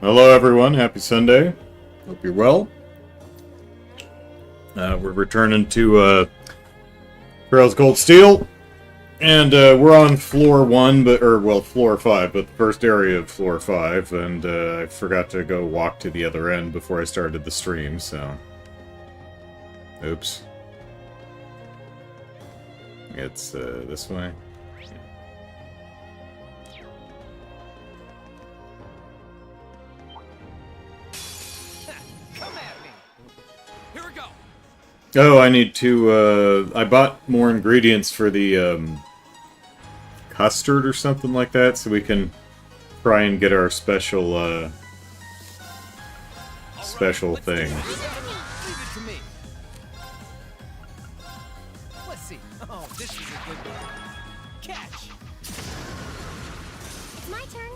Hello everyone, happy Sunday. Hope you're well. We're returning to Trails Cold Steel, and we're on floor 1, floor 5, but the first area of floor 5, and I forgot to go walk to the other end before I started the stream, so... Oops. It's this way. Oh, I need to, I bought more ingredients for the, custard or something like that, so we can try and get our special, special thing. Let's see. Oh, this is a good one. Catch. It's my turn.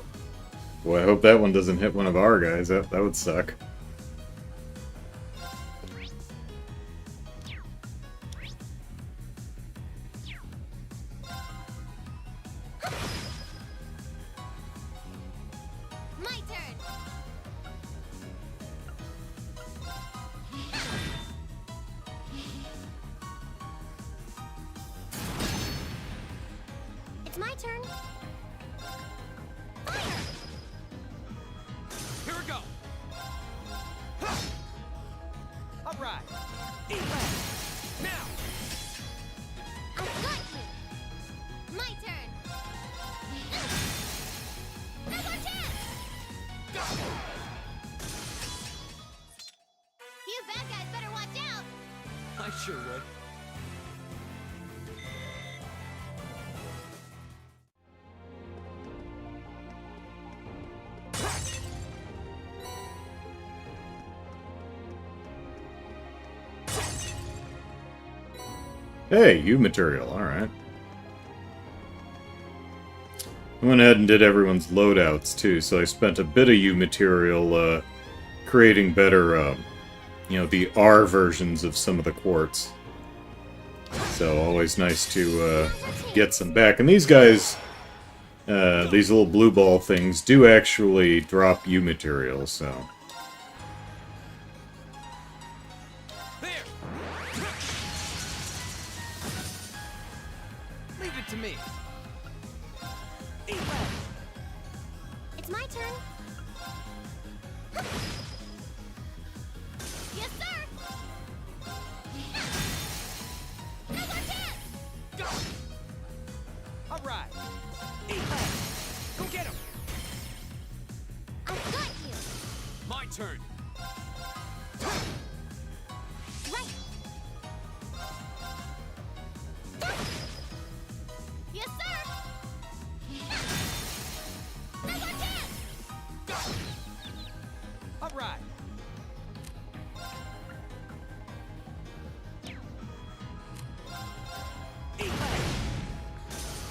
Boy, I hope that one doesn't hit one of our guys. That would suck. My turn. It's my turn. Fire! Here we go. All right. Eat that. Now. I've got you. My turn. Now's our chance. You bad guys better watch out. I sure would. Hey, U material, alright. I went ahead and did everyone's loadouts too, so I spent a bit of U material creating better, you know, the R versions of some of the quartz. So always nice to get some back. And these guys, these little blue ball things, do actually drop U material, so... There. Leave it to me. Eat that. It's my turn. Yes, sir. Now's our chance. Go. All right. Eat that. Go get him. I've got you. My turn. Right. Yes, sir. Now's our chance. Go. All right. Eat that.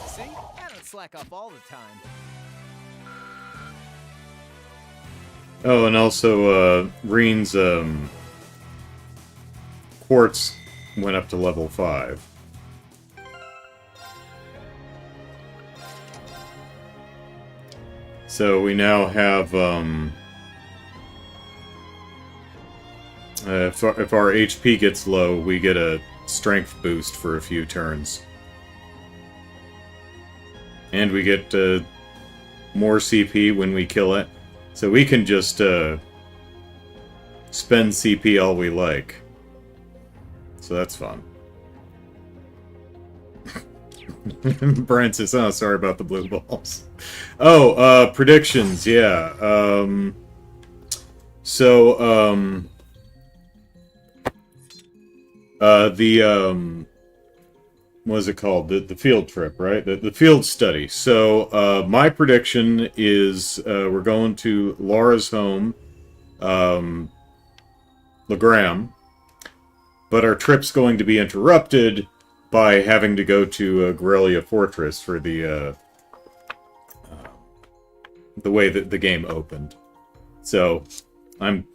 See? I don't slack off all the time. Oh, and also, Reen's, quartz went up to level 5. So we now have, if our HP gets low, we get a strength boost for a few turns. And we get, more CP when we kill it. So we can just, spend CP all we like. So that's fun. Brian says, oh, sorry about the blue balls. Oh, predictions, yeah. What is it called? The field trip, right? The field study. So, my prediction is, we're going to Laura's home, Legram, but our trip's going to be interrupted by having to go to Guerrilla Fortress for the way that the game opened. So, I'm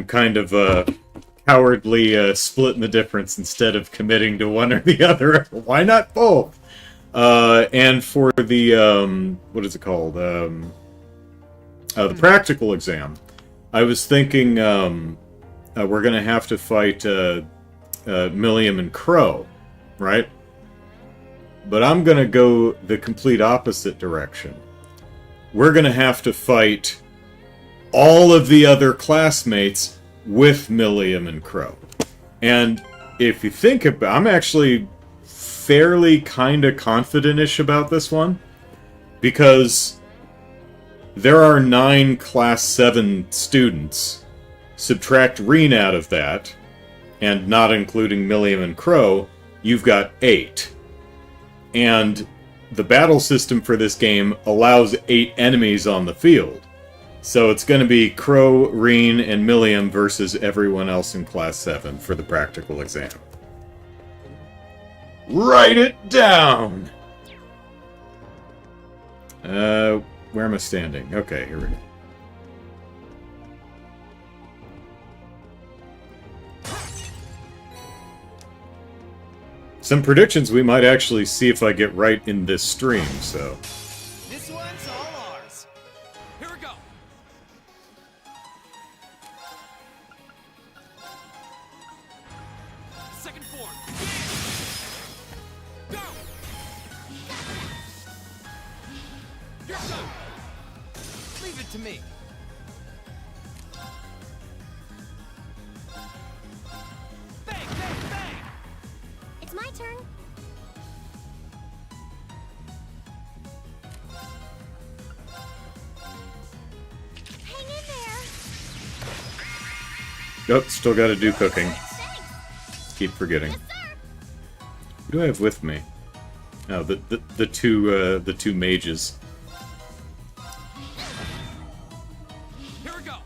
kind of cowardly splitting the difference instead of committing to one or the other. Why not both? And for the what is it called? The practical exam. I was thinking we're going to have to fight Millium and Crow, right? But I'm going to go the complete opposite direction. We're going to have to fight all of the other classmates with Millium and Crow. And if you think about, I'm actually fairly kind of confident-ish about this one, because there are 9 Class 7 students. Subtract Reen out of that, and not including Millium and Crow, you've got 8. And the battle system for this game allows 8 enemies on the field. So it's going to be Crow, Reen, and Millium versus everyone else in Class 7 for the practical exam. Write it down! Where am I standing? Okay, here we go. Some predictions we might actually see if I get right in this stream, so... This one's all ours. Here we go. Second form. Go! Your turn. Leave it to me. Bang, bang, bang! It's my turn. Hang in there. Oh, still gotta do cooking. Thanks. Keep forgetting. Yes, sir. Who do I have with me? Oh, the two mages. Here we go.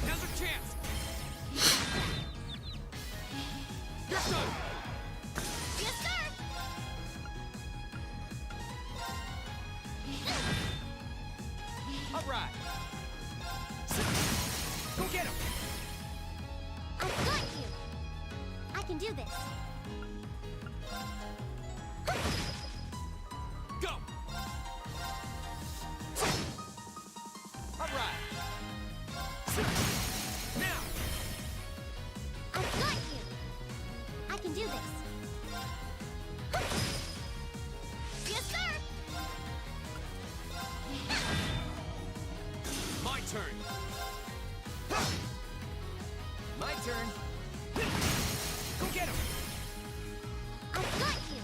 Now's our chance. Your turn. Yes, sir. All right. Go get him. I've got you. I can do this. Go. All right. Now. I've got you. I can do this. Yes, sir. My turn. My turn. Go get him. I've got you.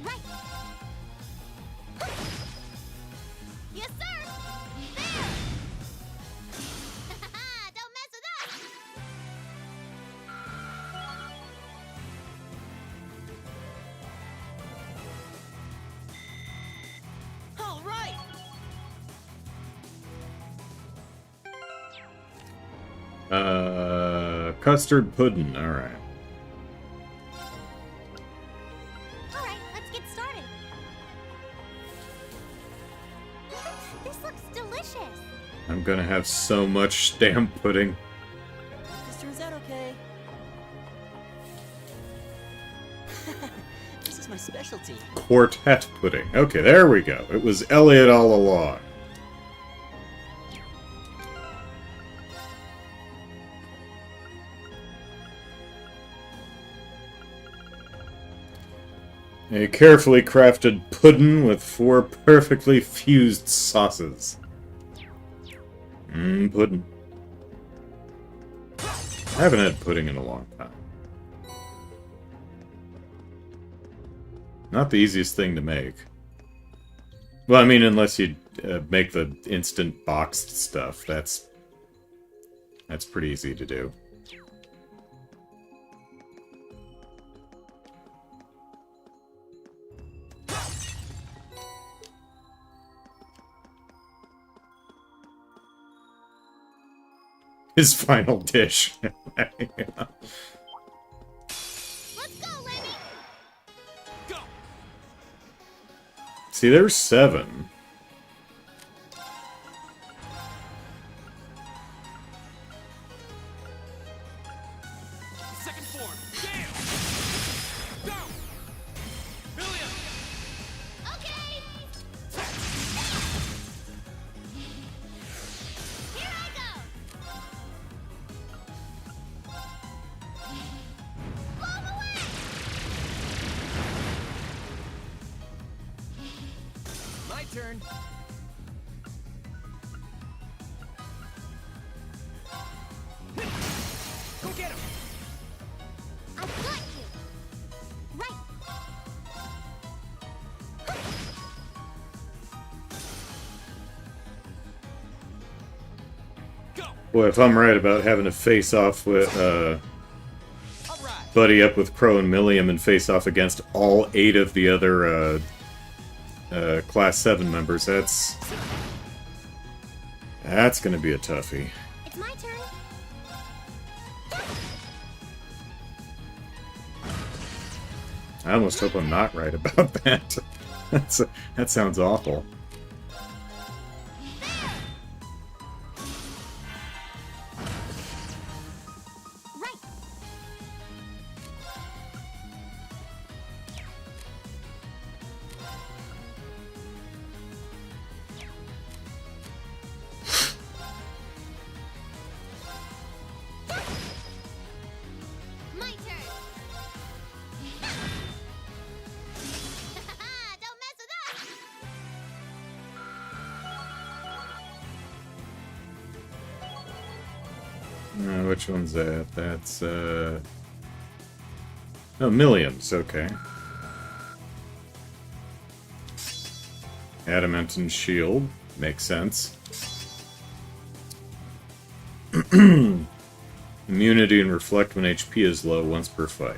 Right. Yes, sir. There. Don't mess with us. All right. Custard pudding, alright. All right, let's get started. This looks delicious. I'm gonna have so much stamp pudding. This turns out okay. This is my specialty. Quartet pudding. Okay, there we go. It was Elliot all along. A carefully crafted pudding with 4 perfectly fused sauces. Pudding. I haven't had pudding in a long time. Not the easiest thing to make. Well, I mean, unless you make the instant boxed stuff. That's pretty easy to do. His final dish. Let's go, Lenny. Go. See, there's 7. storm. Damn! Go! Millium! Okay! Here I go! Blow 'em away! My turn. Go get him! I've got you! Right! Go! Boy, if I'm right about having to face off with, All right. buddy up with Crow and Millium and face off against all 8 of the other, Class 7 members, that's gonna be a toughie. It's my turn. I almost hope I'm not right about that. That sounds awful. Right! My turn! Don't mess with us! Which one's that? That's, Oh, Millium's, okay. Adamantine Shield. Makes sense. Immunity and Reflect when HP is low once per fight.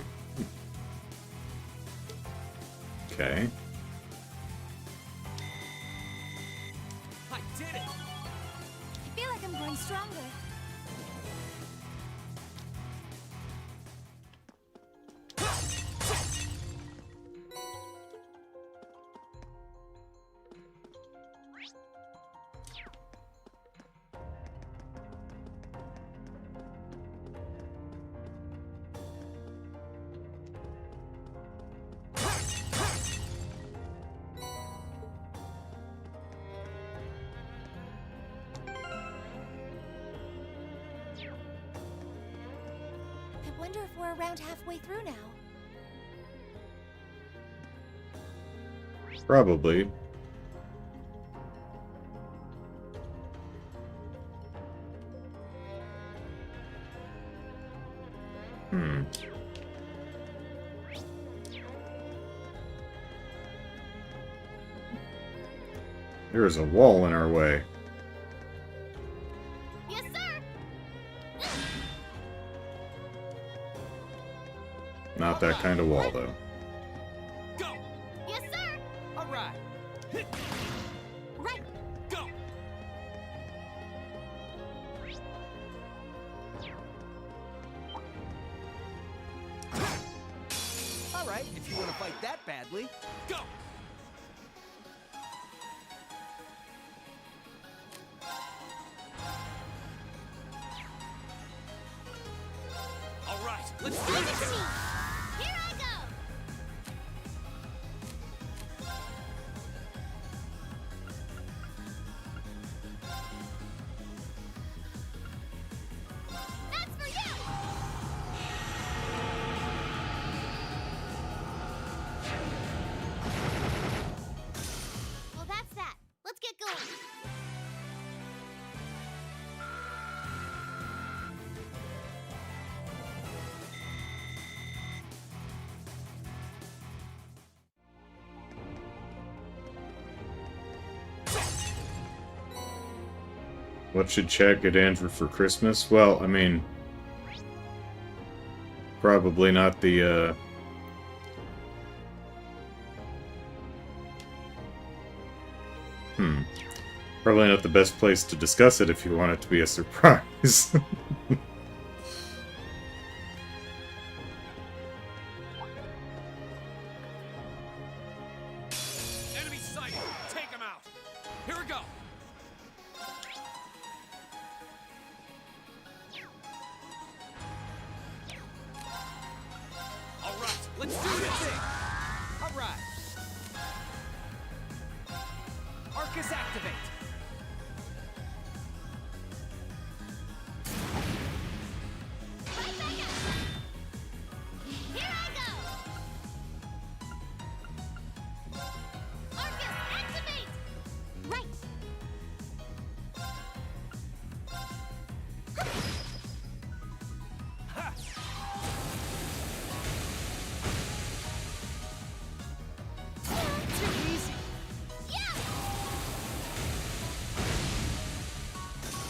Okay. I did it! I feel like I'm growing stronger. I wonder if we're around halfway through now. Probably. There is a wall in our way. Yes, sir! Not that kind of wall, though. Go! Yes, sir! All right. Hit. Right! Go! All right, if you want to fight that badly, go! All right, let's do Look at this. me! Here I go! That's for you! Well, that's that. Let's get going. What should Chad get Andrew for Christmas? Well, I mean, probably not the, Probably not the best place to discuss it if you want it to be a surprise. Enemy sighted. Take him out. Here we go. Let's do this thing. All right. Arcus activate. Right back up. Here I go. Arcus activate. Right. Ha! Too easy. Yeah.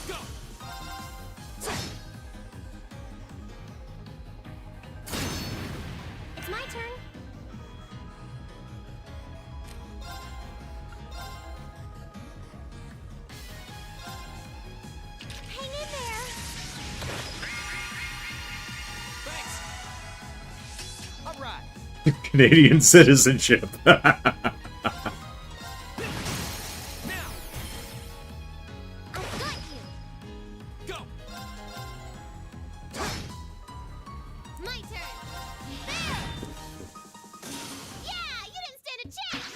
Go. It's my turn. Hang in there. Thanks. All right. Canadian citizenship. Now. I've got you. Go. My turn. There. Yeah, you didn't stand a chance.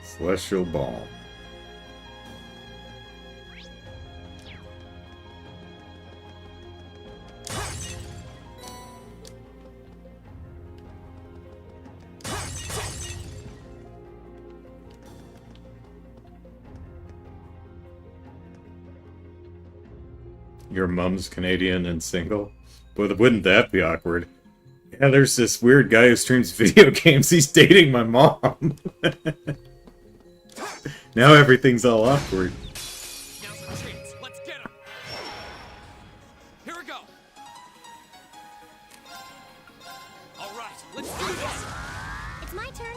Celestial Ball. Your mom's Canadian and single? But wouldn't that be awkward? Yeah, there's this weird guy who streams video games. He's dating my mom. Now everything's all awkward. Now's our chance. Let's get him. Here we go. All right. Let's do this. It's my turn.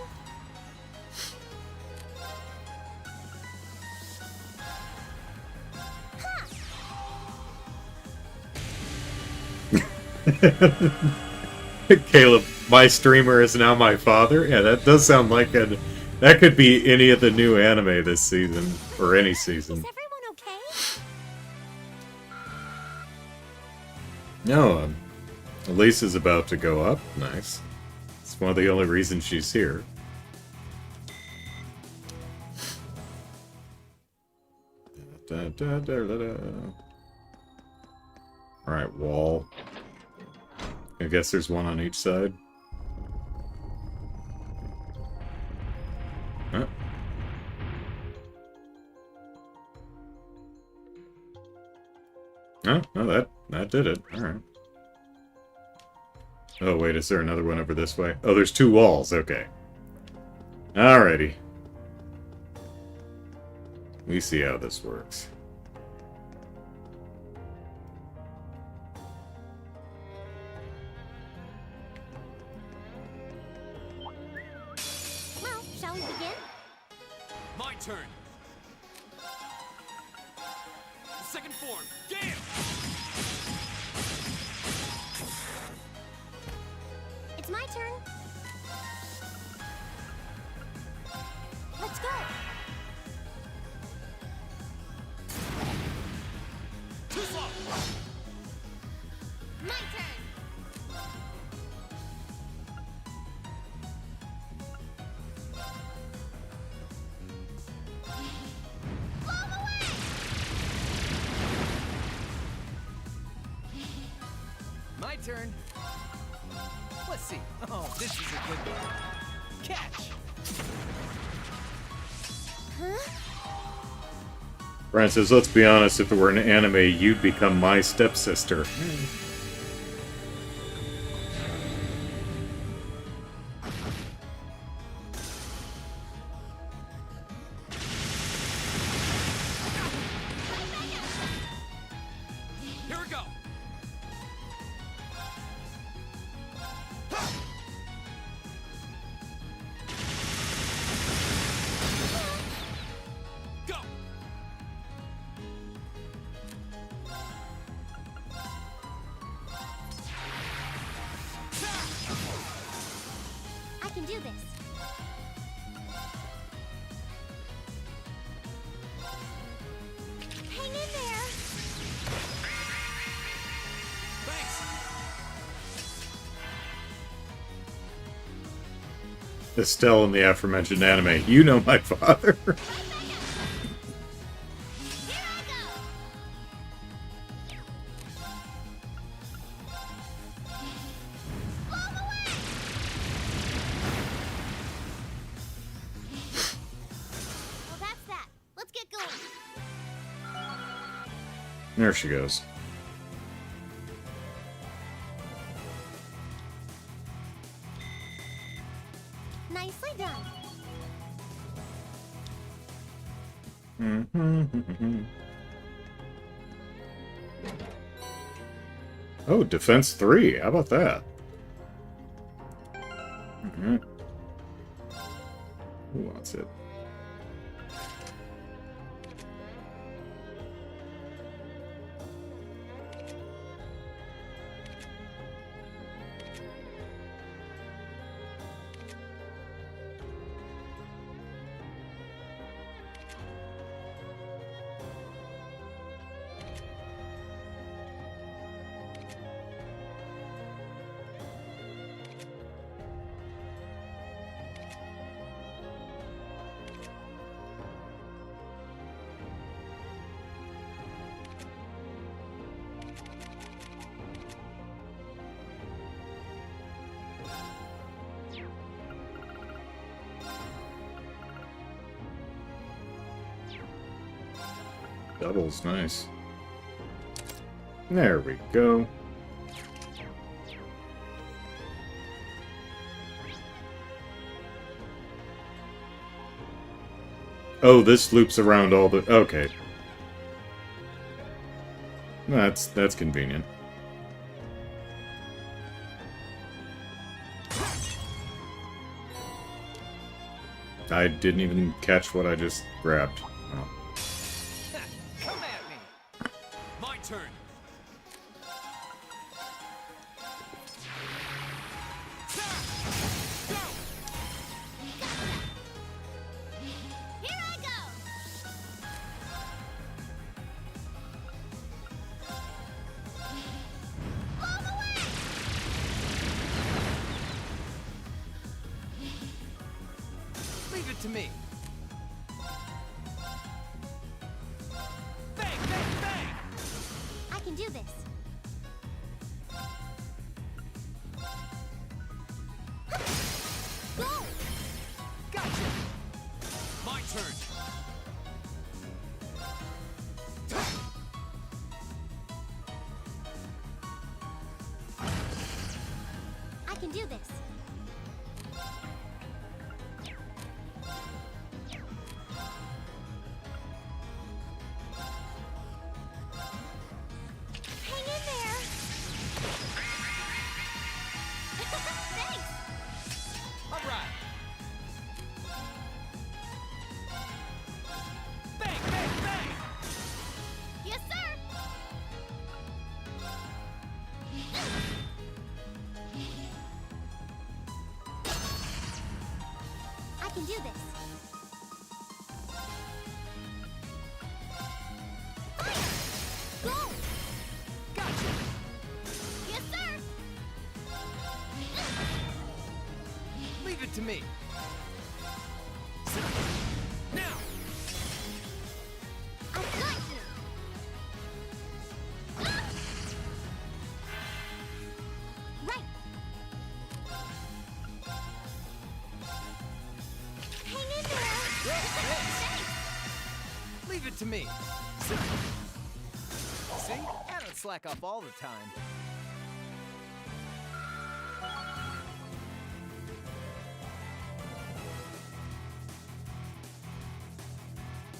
Caleb, my streamer is now my father? Yeah, that does sound like a... That could be any of the new anime this season, or any season. Is everyone okay? No, Elise is about to go up. Nice. It's one of the only reasons she's here. Alright, wall. I guess there's one on each side. Huh? Oh, no, that did it. Alright. Oh, wait, is there another one over this way? Oh, there's two walls. Okay. Alrighty. We see how this works. Well, shall we begin? My turn. The second form. Gale. It's my turn. Let's go. Too slow. My turn. Blow 'em away. My turn. Let's see. Oh, this is a good one. Catch. Huh? Francis, let's be honest, if it were an anime, you'd become my stepsister. Here we go. Go. Estelle in the aforementioned anime. You know my father. Well, that's that. Let's get going. There she goes. Nicely done. Oh, defense 3. How about that? Who wants it? Double's nice. There we go. Oh, this loops around all the... Okay. That's convenient. I didn't even catch what I just grabbed. Oh. Come at me. My turn. Go. Here I go. Blow 'em away. Leave it to me. Bang, bang, bang. I can do this. Go. Gotcha. My turn. I can do this. Hang in there. Thanks. All right. Bang, bang, bang. Yes, sir. I can do this. Fire! Go! Gotcha. Yes, sir. Leave it to me. Now. I've got you. Right. Hang in there. Thanks. Leave it to me. See? I don't slack off all the time.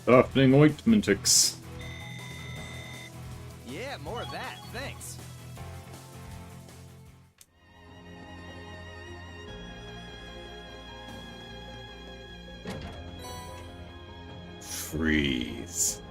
Softening ointmentix. Yeah, more of that. Thanks. Freeze.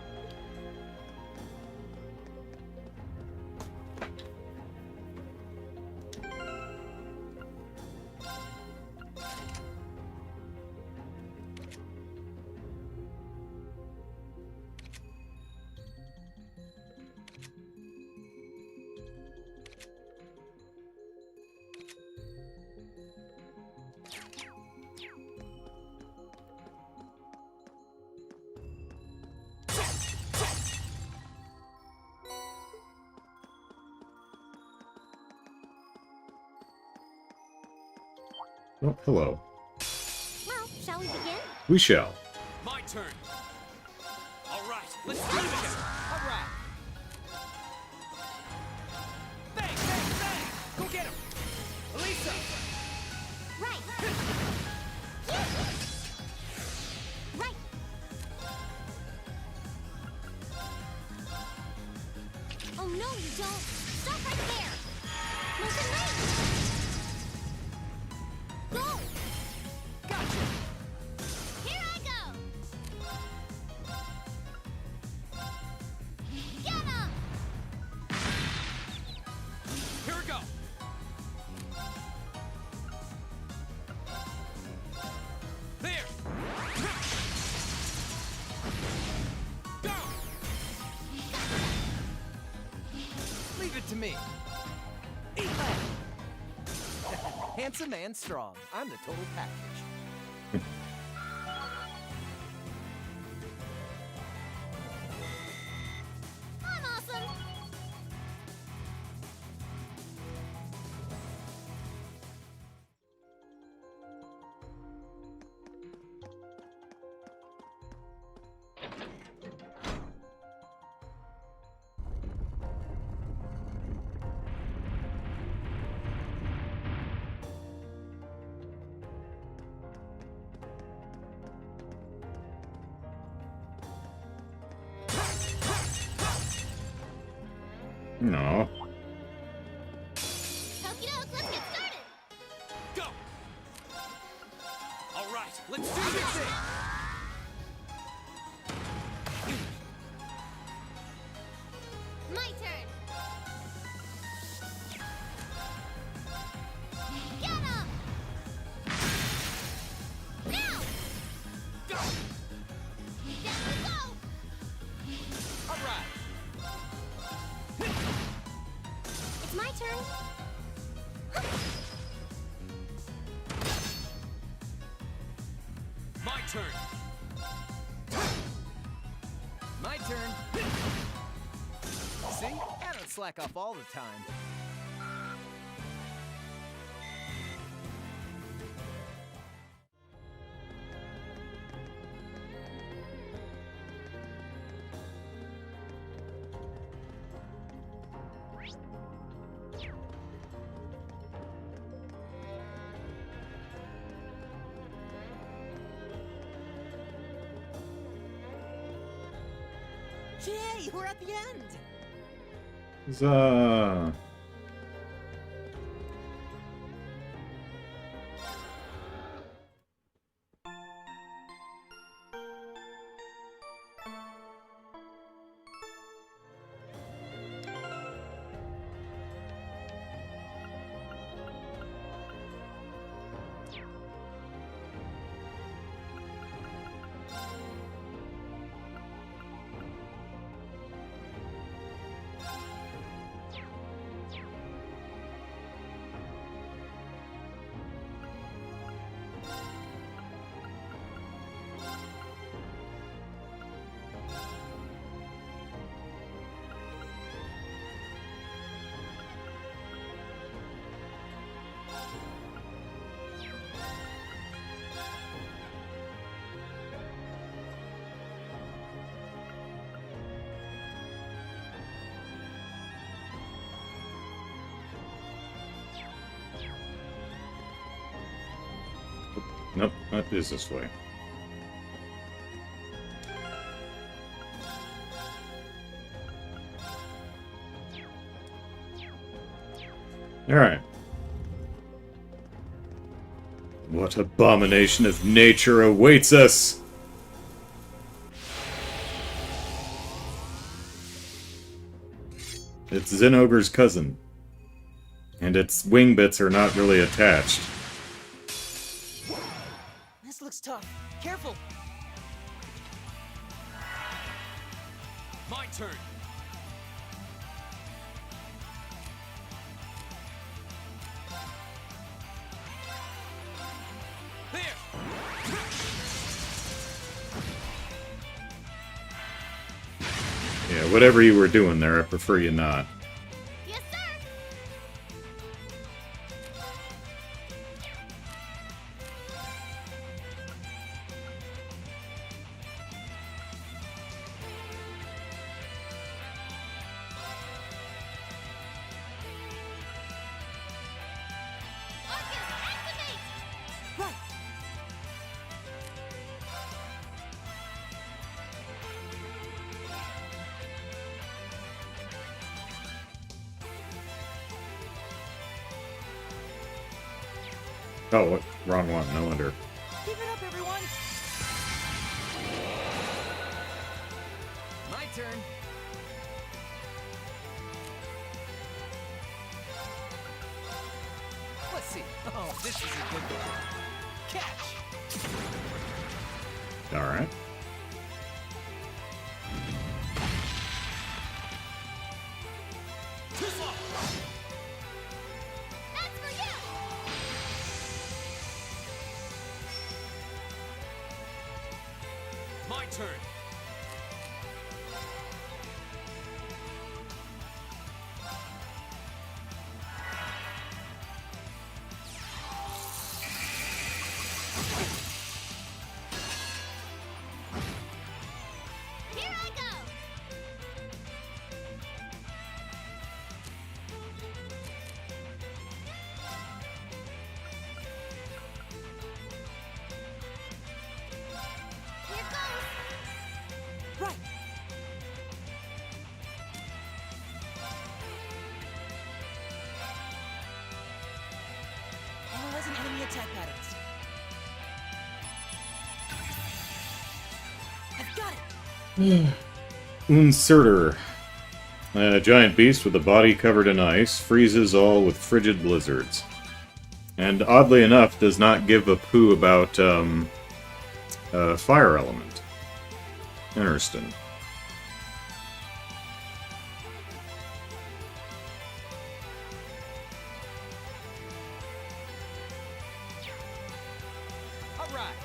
Well, hello. Well, shall we begin? We shall. My turn. All right, let's do this. All right. Bang, bang, bang. Go get him. Elisa. Right. Right. Oh no, you don't. Stop right there. Motion right. Go. Gotcha. Here I go. Get him. Here we go. There. Go. Leave it to me. Eat that. Handsome and strong. I'm the total package. I'm awesome. No. Okie doke, let's get started. Go. All right, let's do this thing. My turn. Get him. Now. Go. Down we go. All right. It's my turn. My turn. My turn. See? I don't slack off all the time. Yay, we're at the end! Huzzah. Nope, that is this way. Alright. What abomination of nature awaits us? It's Zinogre's cousin. And its wing bits are not really attached. This looks tough. Careful! My turn. There. Yeah, whatever you were doing there, I prefer you not. Yes, sir. Oh, what? Wrong one. No wonder. Keep it up, everyone. My turn. Let's see. Oh, this is a good one. Catch. All right. That's for you! My turn. Here I go! Here goes! Right. Analyzing enemy attack patterns. I've got it. Uncerter. A giant beast with a body covered in ice, freezes all with frigid blizzards. And oddly enough, does not give a poo about, fire element. Interesting. All right.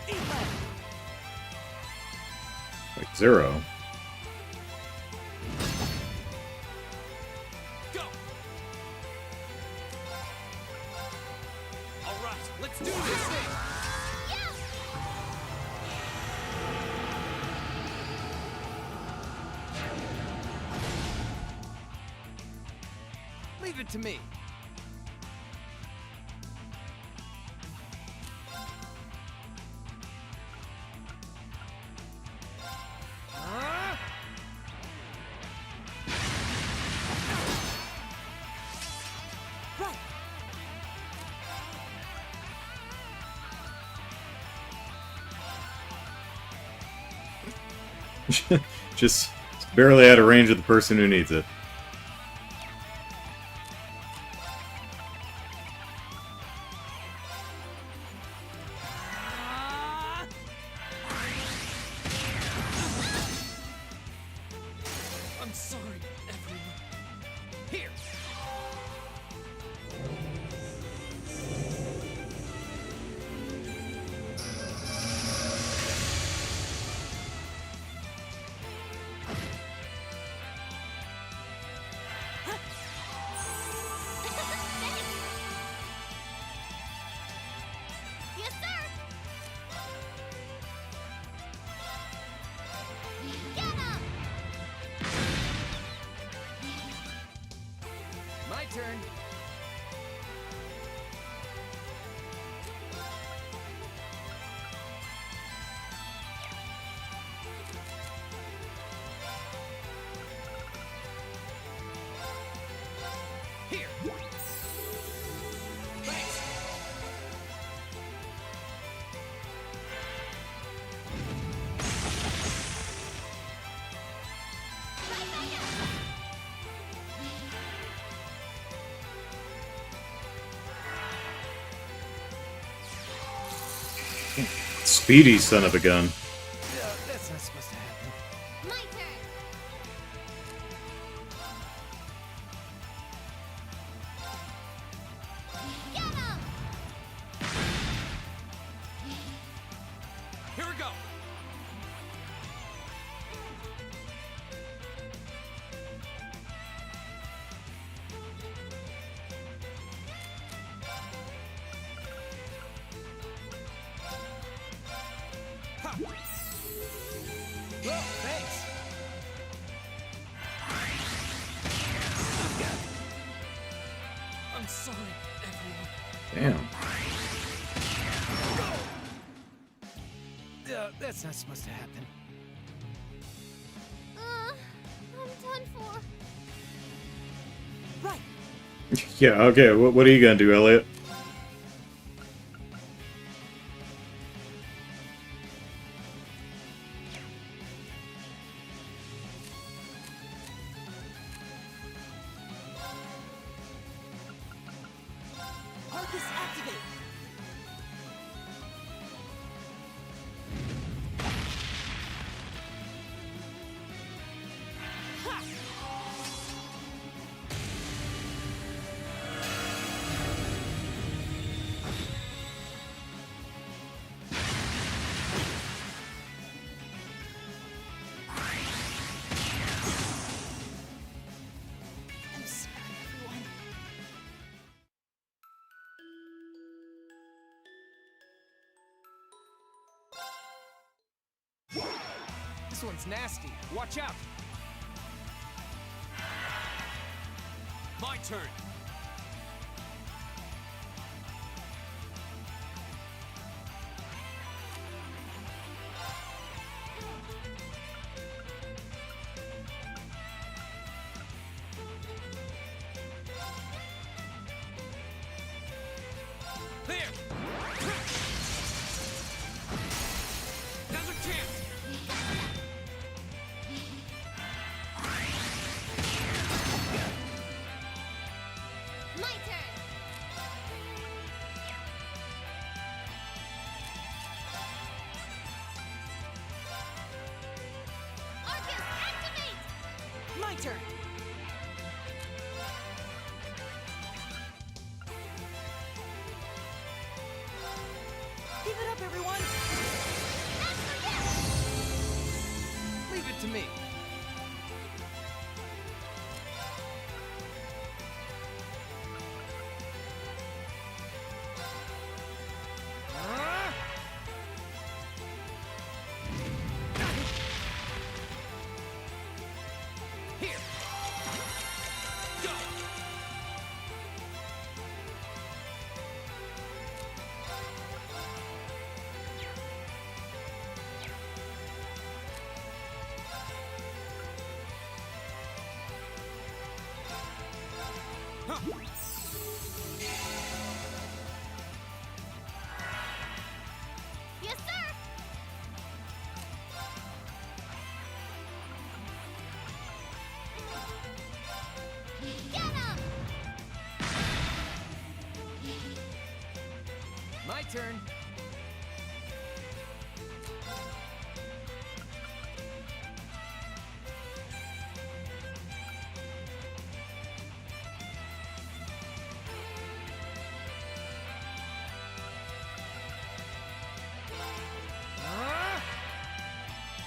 Eat that. Like Zero. Go. All right. Let's do this thing. Leave it to me. Huh? Right. Just barely out of range of the person who needs it. Ah! I'm sorry, everyone. Here. Yes, sir! Get him! My turn. Here. Thanks. Right back up! Speedy son of a gun. That's not supposed to happen. My turn! Get him! Here we go. Ha. Well, thanks. I'm sorry, everyone. Damn. That's not supposed to happen. I'm done for. Right. Yeah, okay, what are you gonna do, Elliot? Arcus activate. Ha! I'm sorry, everyone. This one's nasty. Watch out. My turn. There. Now's our chance. My turn. Arcus, activate! My turn. Give it up, everyone. That's for you! Leave it to me. Here. Go. Huh. Yes, sir! Get him! My turn.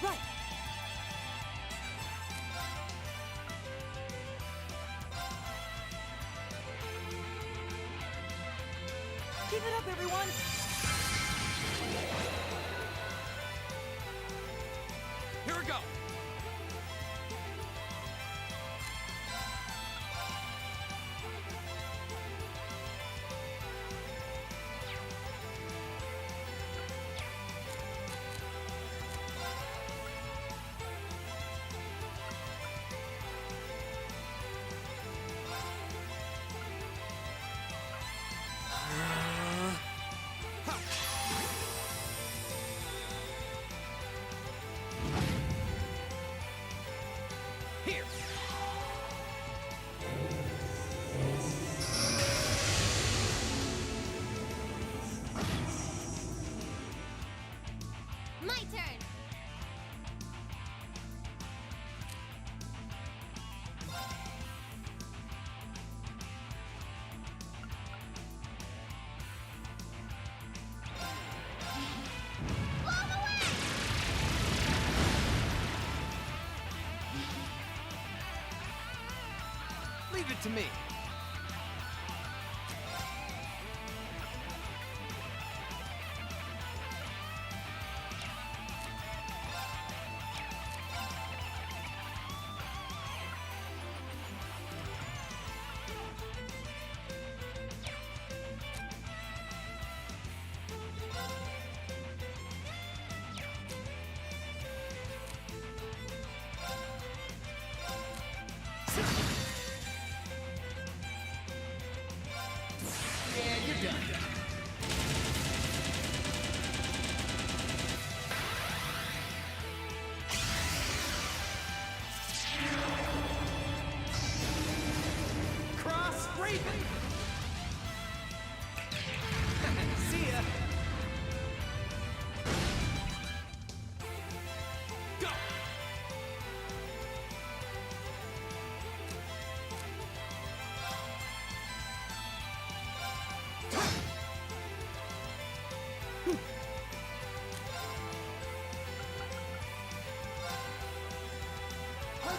Right. Give it up, everyone. Here we go. Here. My turn. Blow him away! Leave it to me.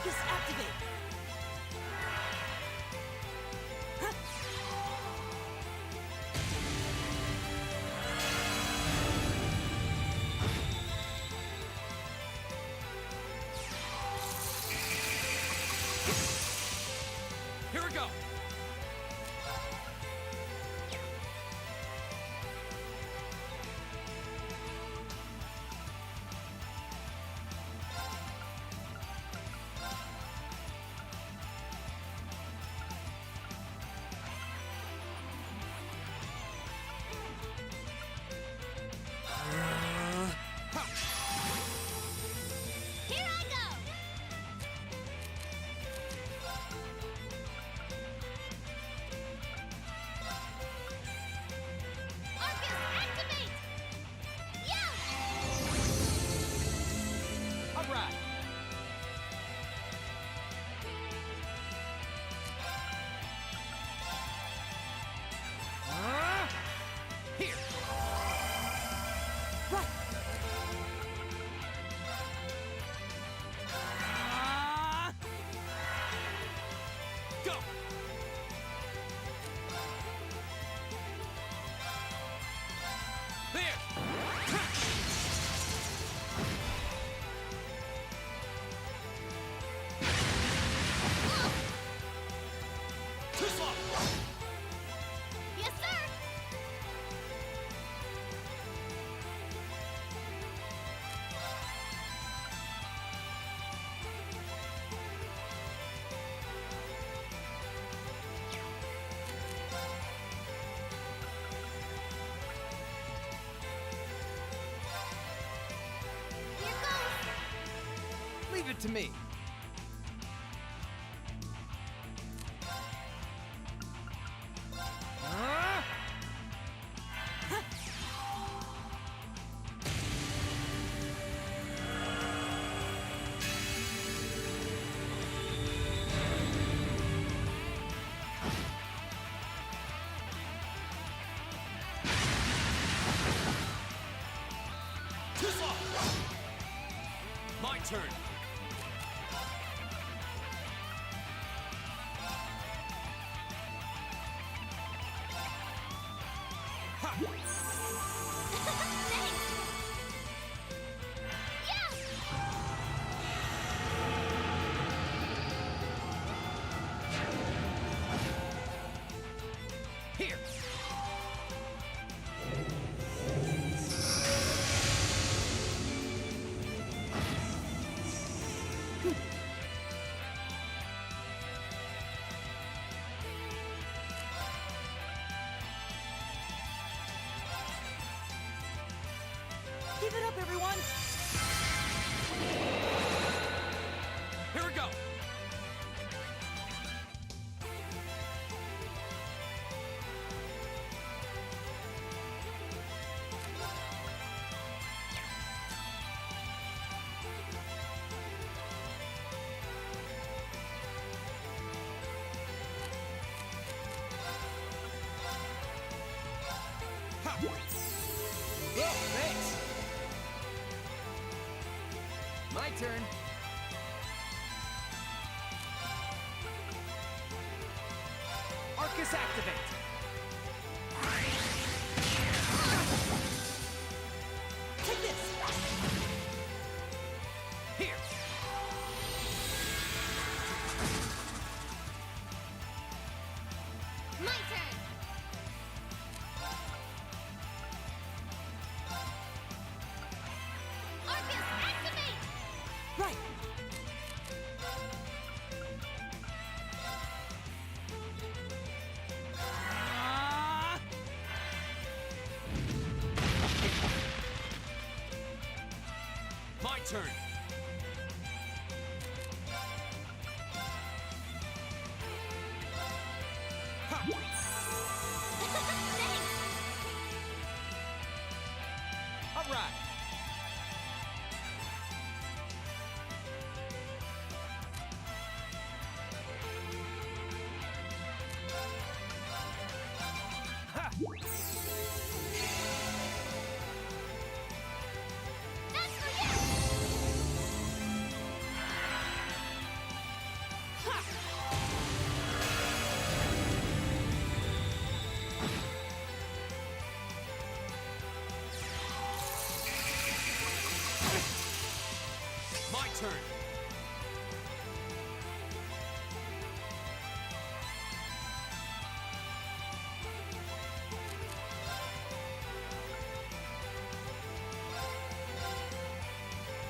Arcus activate! Huh? Here we go. Here I go! Arcus, activate! Yeah! All right. Here. Right! Go. There. Too slow. Yes, sir! Here goes! Leave it to me. Too slow. My turn. Ha! Thanks! Yeah! Here. Give it up, everyone! Here we go. Ha! Oh, thanks. My turn. Arcus activate. Take this! Here. My turn! Arcus, activate! Right! My turn. Ha! Thanks! All right. Ha! That's for you! turn.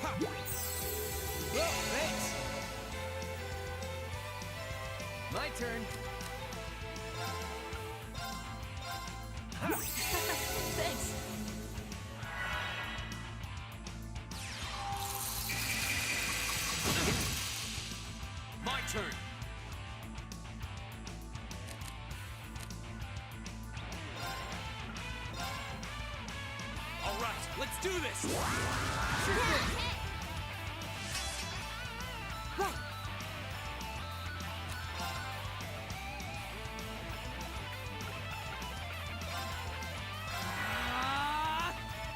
Ha! Whoa, thanks. My turn. Thanks. My turn. All right, let's do this. Sure thing. Right.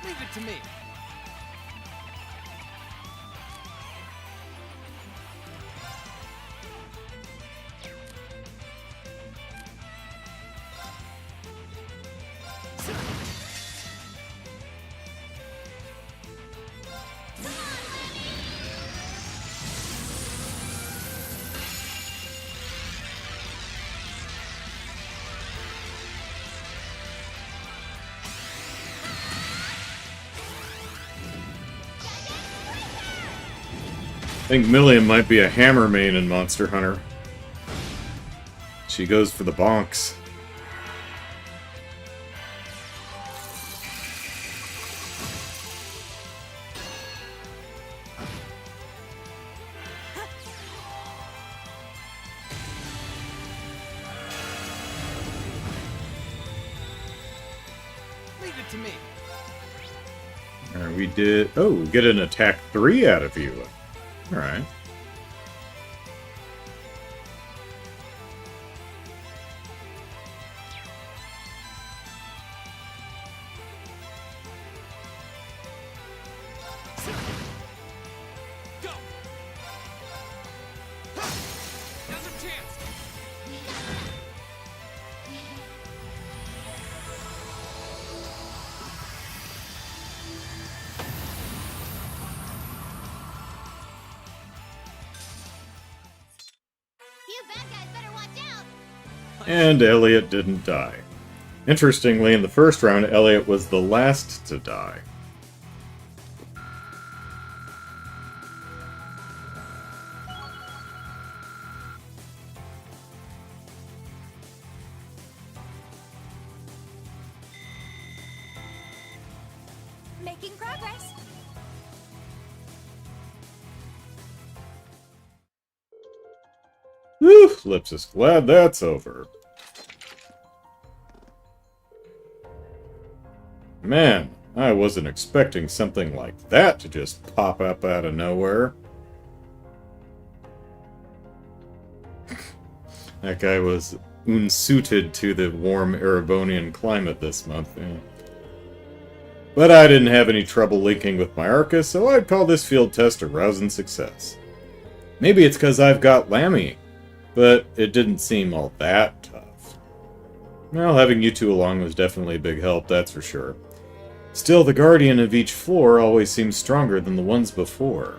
Leave it to me. I think Millium might be a hammer main in Monster Hunter. She goes for the bonks. Leave it to me. Alright, we did... Oh, we get an attack 3 out of you. Alright. Go. Now's our chance. You bad guys better watch out. And Elliot didn't die. Interestingly, in the first round, Elliot was the last to die. Making progress. Whew, Lipsis, glad that's over. Man, I wasn't expecting something like that to just pop up out of nowhere. That guy was unsuited to the warm Erebonian climate this month. Yeah. But I didn't have any trouble linking with my Arcus, so I'd call this field test a rousing success. Maybe it's because I've got Lammy, but it didn't seem all that tough. Well, having you two along was definitely a big help, that's for sure. Still, the guardian of each floor always seems stronger than the ones before.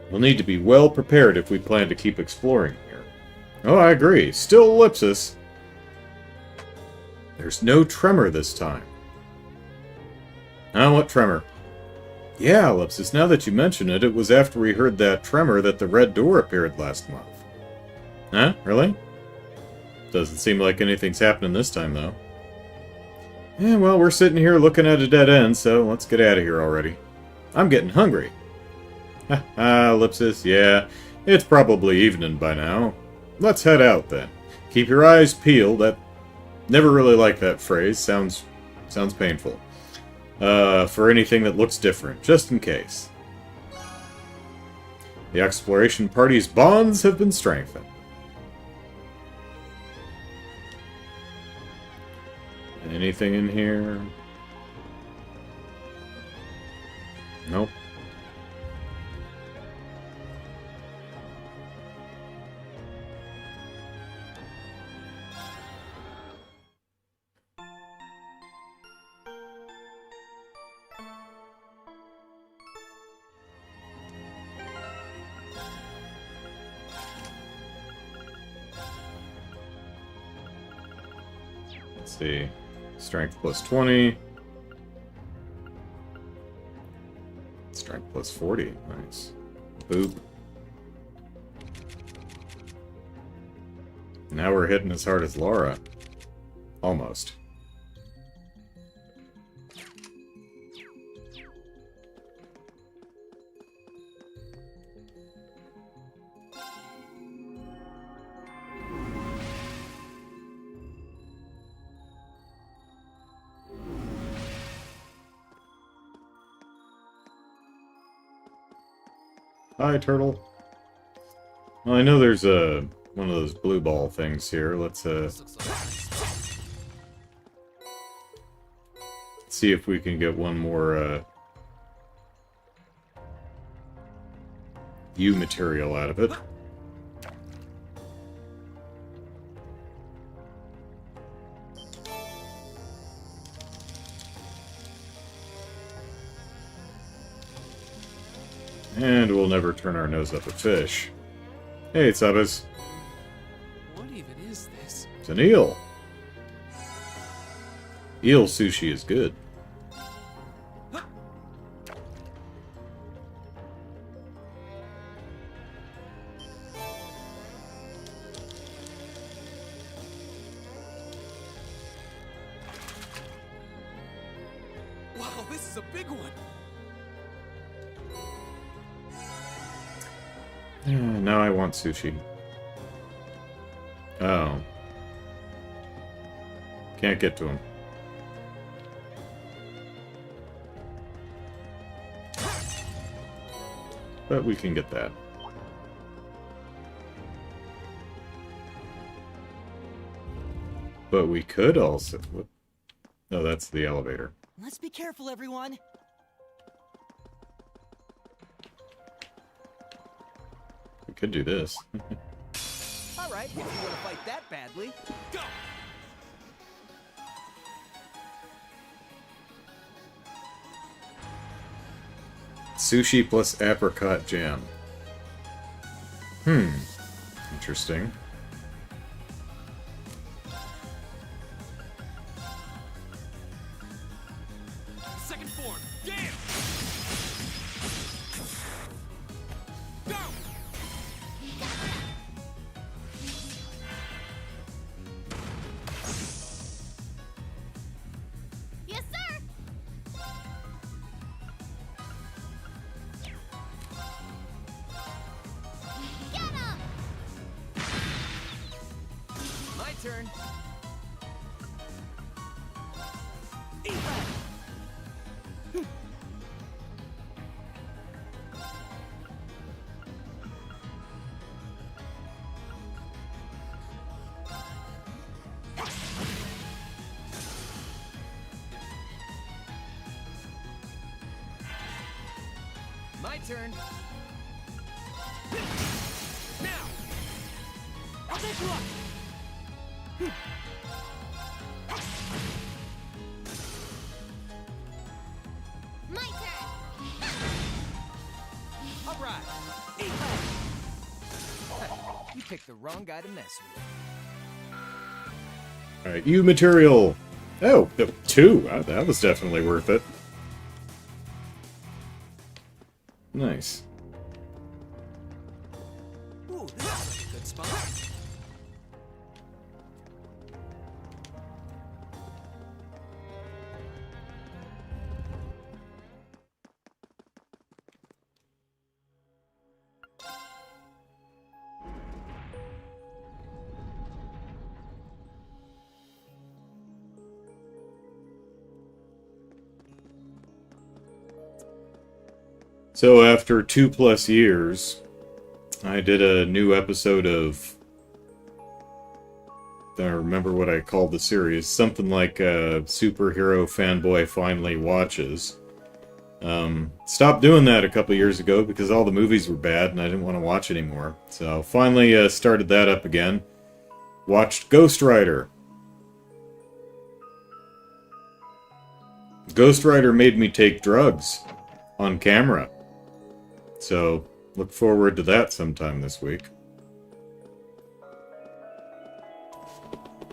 We'll need to be well prepared if we plan to keep exploring here. Oh, I agree. Still ellipsis. There's no tremor this time. Ah, what tremor? Yeah, ellipsis, now that you mention it, it was after we heard that tremor that the red door appeared last month. Huh? Really? Doesn't seem like anything's happening this time, though. Yeah, well, we're sitting here looking at a dead end, so let's get out of here already. I'm getting hungry. Ha ha, ellipsis, yeah, it's probably evening by now. Let's head out, then. Keep your eyes peeled. That... Never really liked that phrase. Sounds painful. For anything that looks different, just in case. The exploration party's bonds have been strengthened. Anything in here? Nope. Let's see. Strength plus 20. Strength plus 40. Nice. Boop. Now we're hitting as hard as Laura. Almost. Hi, turtle. Well, I know there's one of those blue ball things here. Let's This looks like see if we can get one more U material out of it. And we'll never turn our nose up at fish. Hey, Sabas. what even is this? It's an eel. Eel sushi is good. Wow, this is a big one. Now I want sushi. Oh. Can't get to him. But we can get that. But we could also... What? No, that's the elevator. Let's be careful, everyone. We could do this. All right, if you want to fight that badly, go. Sushi plus apricot jam. Interesting. Second form, damn. Go. Yes, sir! Get him! My turn. My turn. Now. I'll take you up. My turn! All right. You picked the wrong guy to mess with. Alright, U material! Oh, 2! That was definitely worth it. Nice. Ooh, this is like a good spot. So after 2+ years, I did a new episode of... I don't remember what I called the series. Something like Superhero Fanboy Finally Watches. Stopped doing that a couple years ago because all the movies were bad and I didn't want to watch anymore. So finally started that up again. Watched Ghost Rider. Ghost Rider made me take drugs on camera. So, look forward to that sometime this week.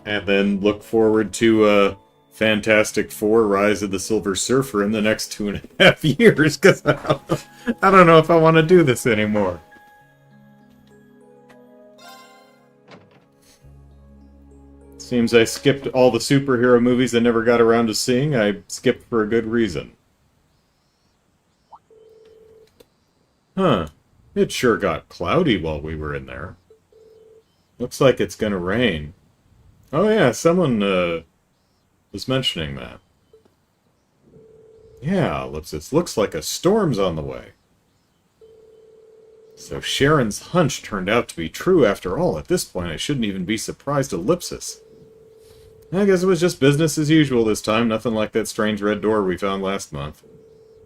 And then look forward to Fantastic Four: Rise of the Silver Surfer in the next 2.5 years, because I don't know if I want to do this anymore. Seems I skipped all the superhero movies I never got around to seeing. I skipped for a good reason. Huh. It sure got cloudy while we were in there. Looks like it's gonna rain. Oh yeah, someone was mentioning that. Yeah, Ellipsis, looks like a storm's on the way. So Sharon's hunch turned out to be true after all. At this point, I shouldn't even be surprised. Ellipsis. I guess it was just business as usual this time. Nothing like that strange red door we found last month.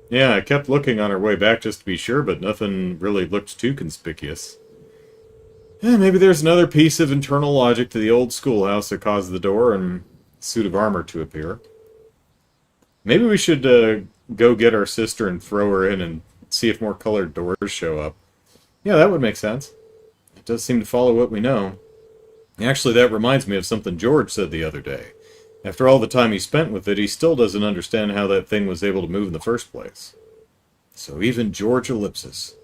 Yeah, I kept looking on our way back just to be sure, but nothing really looked too conspicuous. Maybe there's another piece of internal logic to the old schoolhouse that caused the door and suit of armor to appear. Maybe we should go get our sister and throw her in and see if more colored doors show up. Yeah, that would make sense. It does seem to follow what we know. Actually, that reminds me of something George said the other day. After all the time he spent with it, he still doesn't understand how that thing was able to move in the first place. So even George Ellipsis.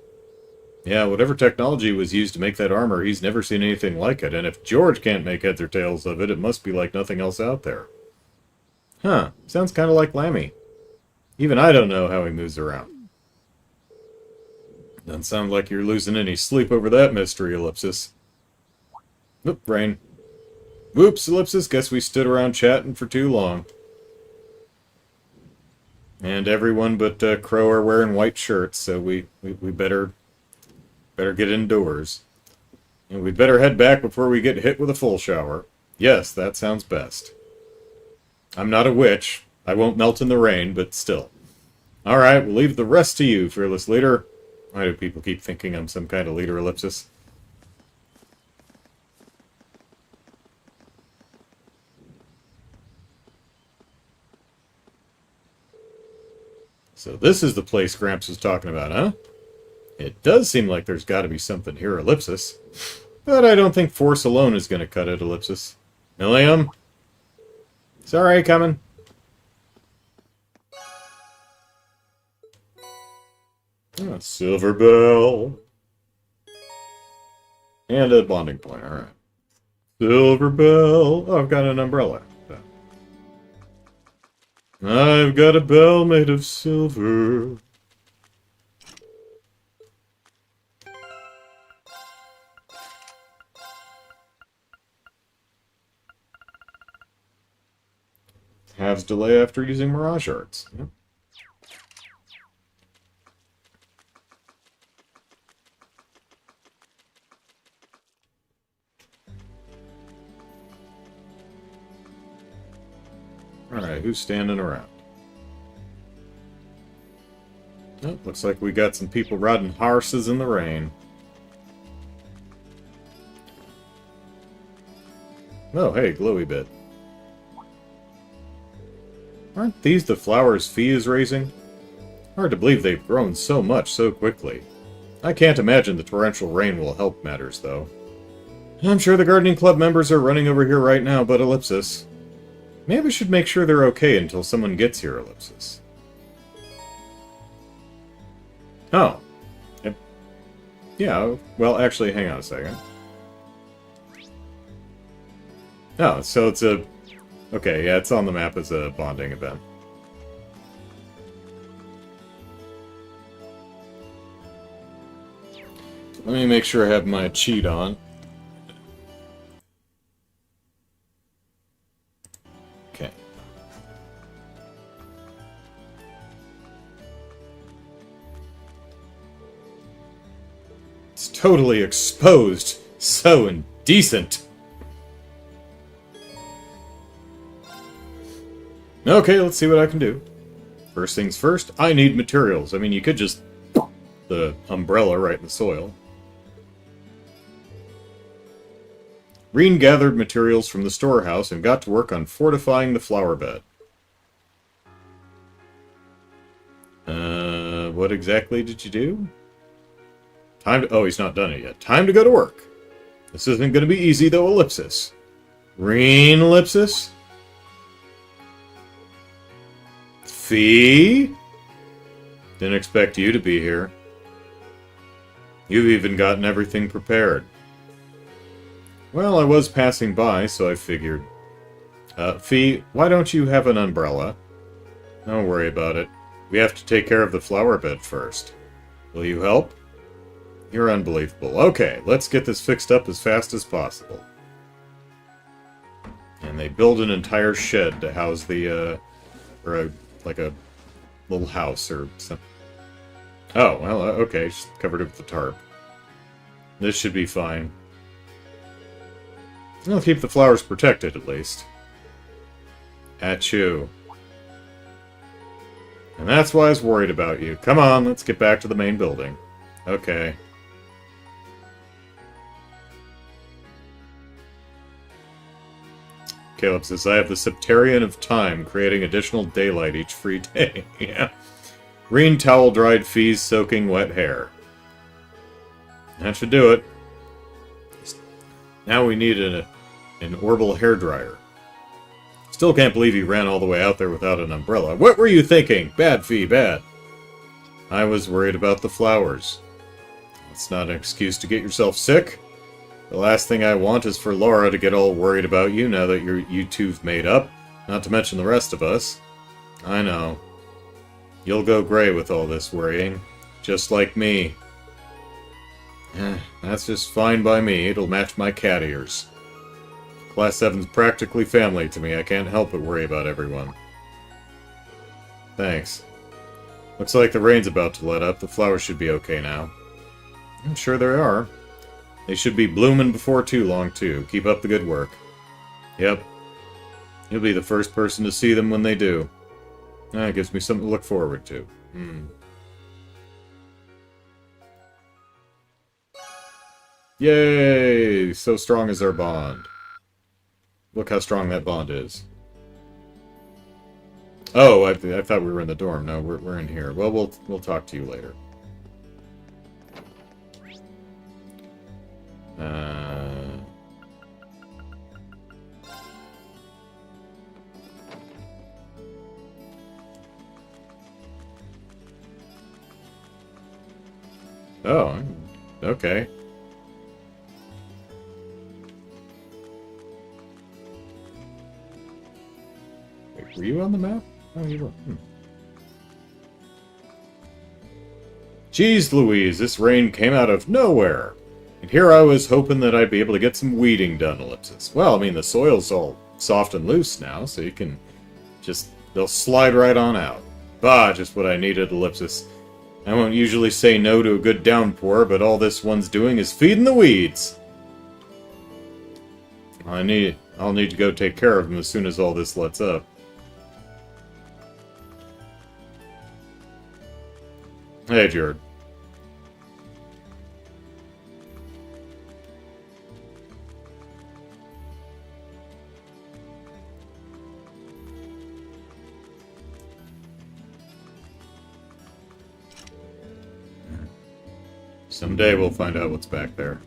Yeah, whatever technology was used to make that armor, he's never seen anything like it, and if George can't make heads or tails of it, it must be like nothing else out there. Huh, sounds kind of like Lammy. Even I don't know how he moves around. Doesn't sound like you're losing any sleep over that mystery, Ellipsis. Oop, rain. Whoops, Ellipsis, guess we stood around chatting for too long. And everyone but Crow are wearing white shirts, so we better get indoors. And we'd better head back before we get hit with a full shower. Yes, that sounds best. I'm not a witch. I won't melt in the rain, but still. Alright, we'll leave the rest to you, fearless leader. Why do people keep thinking I'm some kind of leader, Ellipsis? So this is the place Gramps was talking about, huh? It does seem like there's got to be something here, Ellipsis. But I don't think force alone is going to cut it, Ellipsis. Millium? Sorry, coming. Oh, Silver Bell. And a bonding point, alright. Silver Bell. Oh, I've got an umbrella. I've got a bell made of silver. Halves delay after using Mirage Arts. Yep. Alright, who's standing around? Oh, looks like we got some people riding horses in the rain. Oh, hey, glowy bit. Aren't these the flowers Fee is raising? Hard to believe they've grown so much so quickly. I can't imagine the torrential rain will help matters, though. I'm sure the gardening club members are running over here right now, but Ellipsis. Maybe we should make sure they're okay until someone gets here, Ellipsis. Oh. Yep. Yeah, well, actually, hang on a second. Oh, so it's a... Okay, yeah, it's on the map as a bonding event. Let me make sure I have my cheat on. Okay. It's totally exposed. So indecent. Okay, let's see what I can do. First things first, I need materials. I mean, you could just... the umbrella right in the soil. Reen gathered materials from the storehouse and got to work on fortifying the flower bed. What exactly did you do? Time to... Oh, he's not done it yet. Time to go to work. This isn't going to be easy, though, Ellipsis. Green ellipsis? Fee? Didn't expect you to be here. You've even gotten everything prepared. Well, I was passing by, so I figured. Fee, why don't you have an umbrella? Don't worry about it. We have to take care of the flower bed first. Will you help? You're unbelievable. Okay, let's get this fixed up as fast as possible. And they build an entire shed to house the, like a little house or something. Oh, well, okay, just covered it with the tarp. This should be fine. I'll keep the flowers protected, at least. At you. And that's why I was worried about you. Come on, let's get back to the main building. Okay. Caleb says, I have the Septarian of Time, creating additional daylight each free day. Yeah. Green towel dried fees soaking wet hair. That should do it. Now we need an orbital hairdryer. Still can't believe you ran all the way out there without an umbrella. What were you thinking? Bad, Fee, bad. I was worried about the flowers. That's not an excuse to get yourself sick. The last thing I want is for Laura to get all worried about you now that you two've made up, not to mention the rest of us. I know. You'll go gray with all this worrying, just like me. That's just fine by me. It'll match my cat ears. Class 7's practically family to me. I can't help but worry about everyone. Thanks. Looks like the rain's about to let up. The flowers should be okay now. I'm sure they are. They should be blooming before too long, too. Keep up the good work. Yep. You'll be the first person to see them when they do. It gives me something to look forward to. Yay! So strong is our bond. Look how strong that bond is. Oh, I thought we were in the dorm. No, we're in here. Well, we'll talk to you later. Oh, okay. Wait, were you on the map? Oh, you were. Jeez Louise, this rain came out of nowhere. And here I was hoping that I'd be able to get some weeding done, Ellipsis. Well, I mean, the soil's all soft and loose now, so you can just... they'll slide right on out. Bah, just what I needed, Ellipsis. I won't usually say no to a good downpour, but all this one's doing is feeding the weeds. I'll need to go take care of them as soon as all this lets up. Hey, Jared. Someday we'll find out what's back there.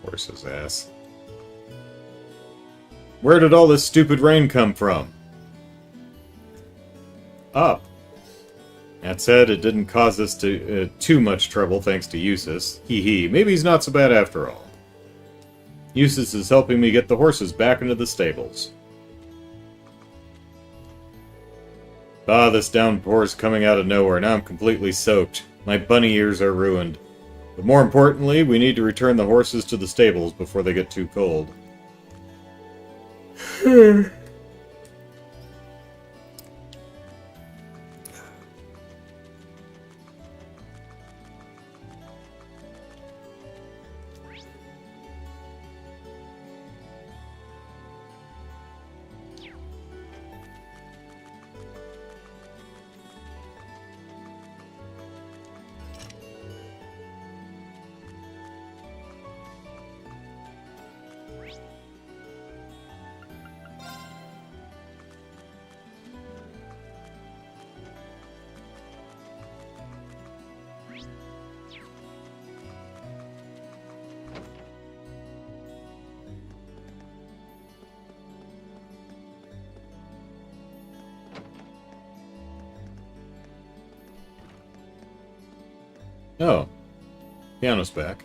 Horse's ass. Where did all this stupid rain come from? Up. That said, it didn't cause us too much trouble thanks to Eustace. Hee hee, maybe he's not so bad after all. Eustace is helping me get the horses back into the stables. Ah, this downpour is coming out of nowhere. Now I'm completely soaked. My bunny ears are ruined. But more importantly, we need to return the horses to the stables before they get too cold. Oh. Piano's back.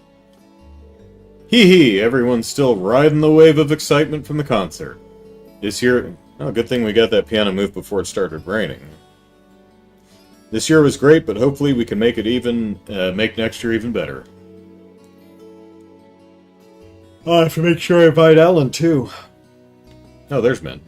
Hee hee, everyone's still riding the wave of excitement from the concert. This year... Oh, good thing we got that piano moved before it started raining. This year was great, but hopefully we can make make next year even better. I have to make sure I invite Ellen, too. Oh, there's Min.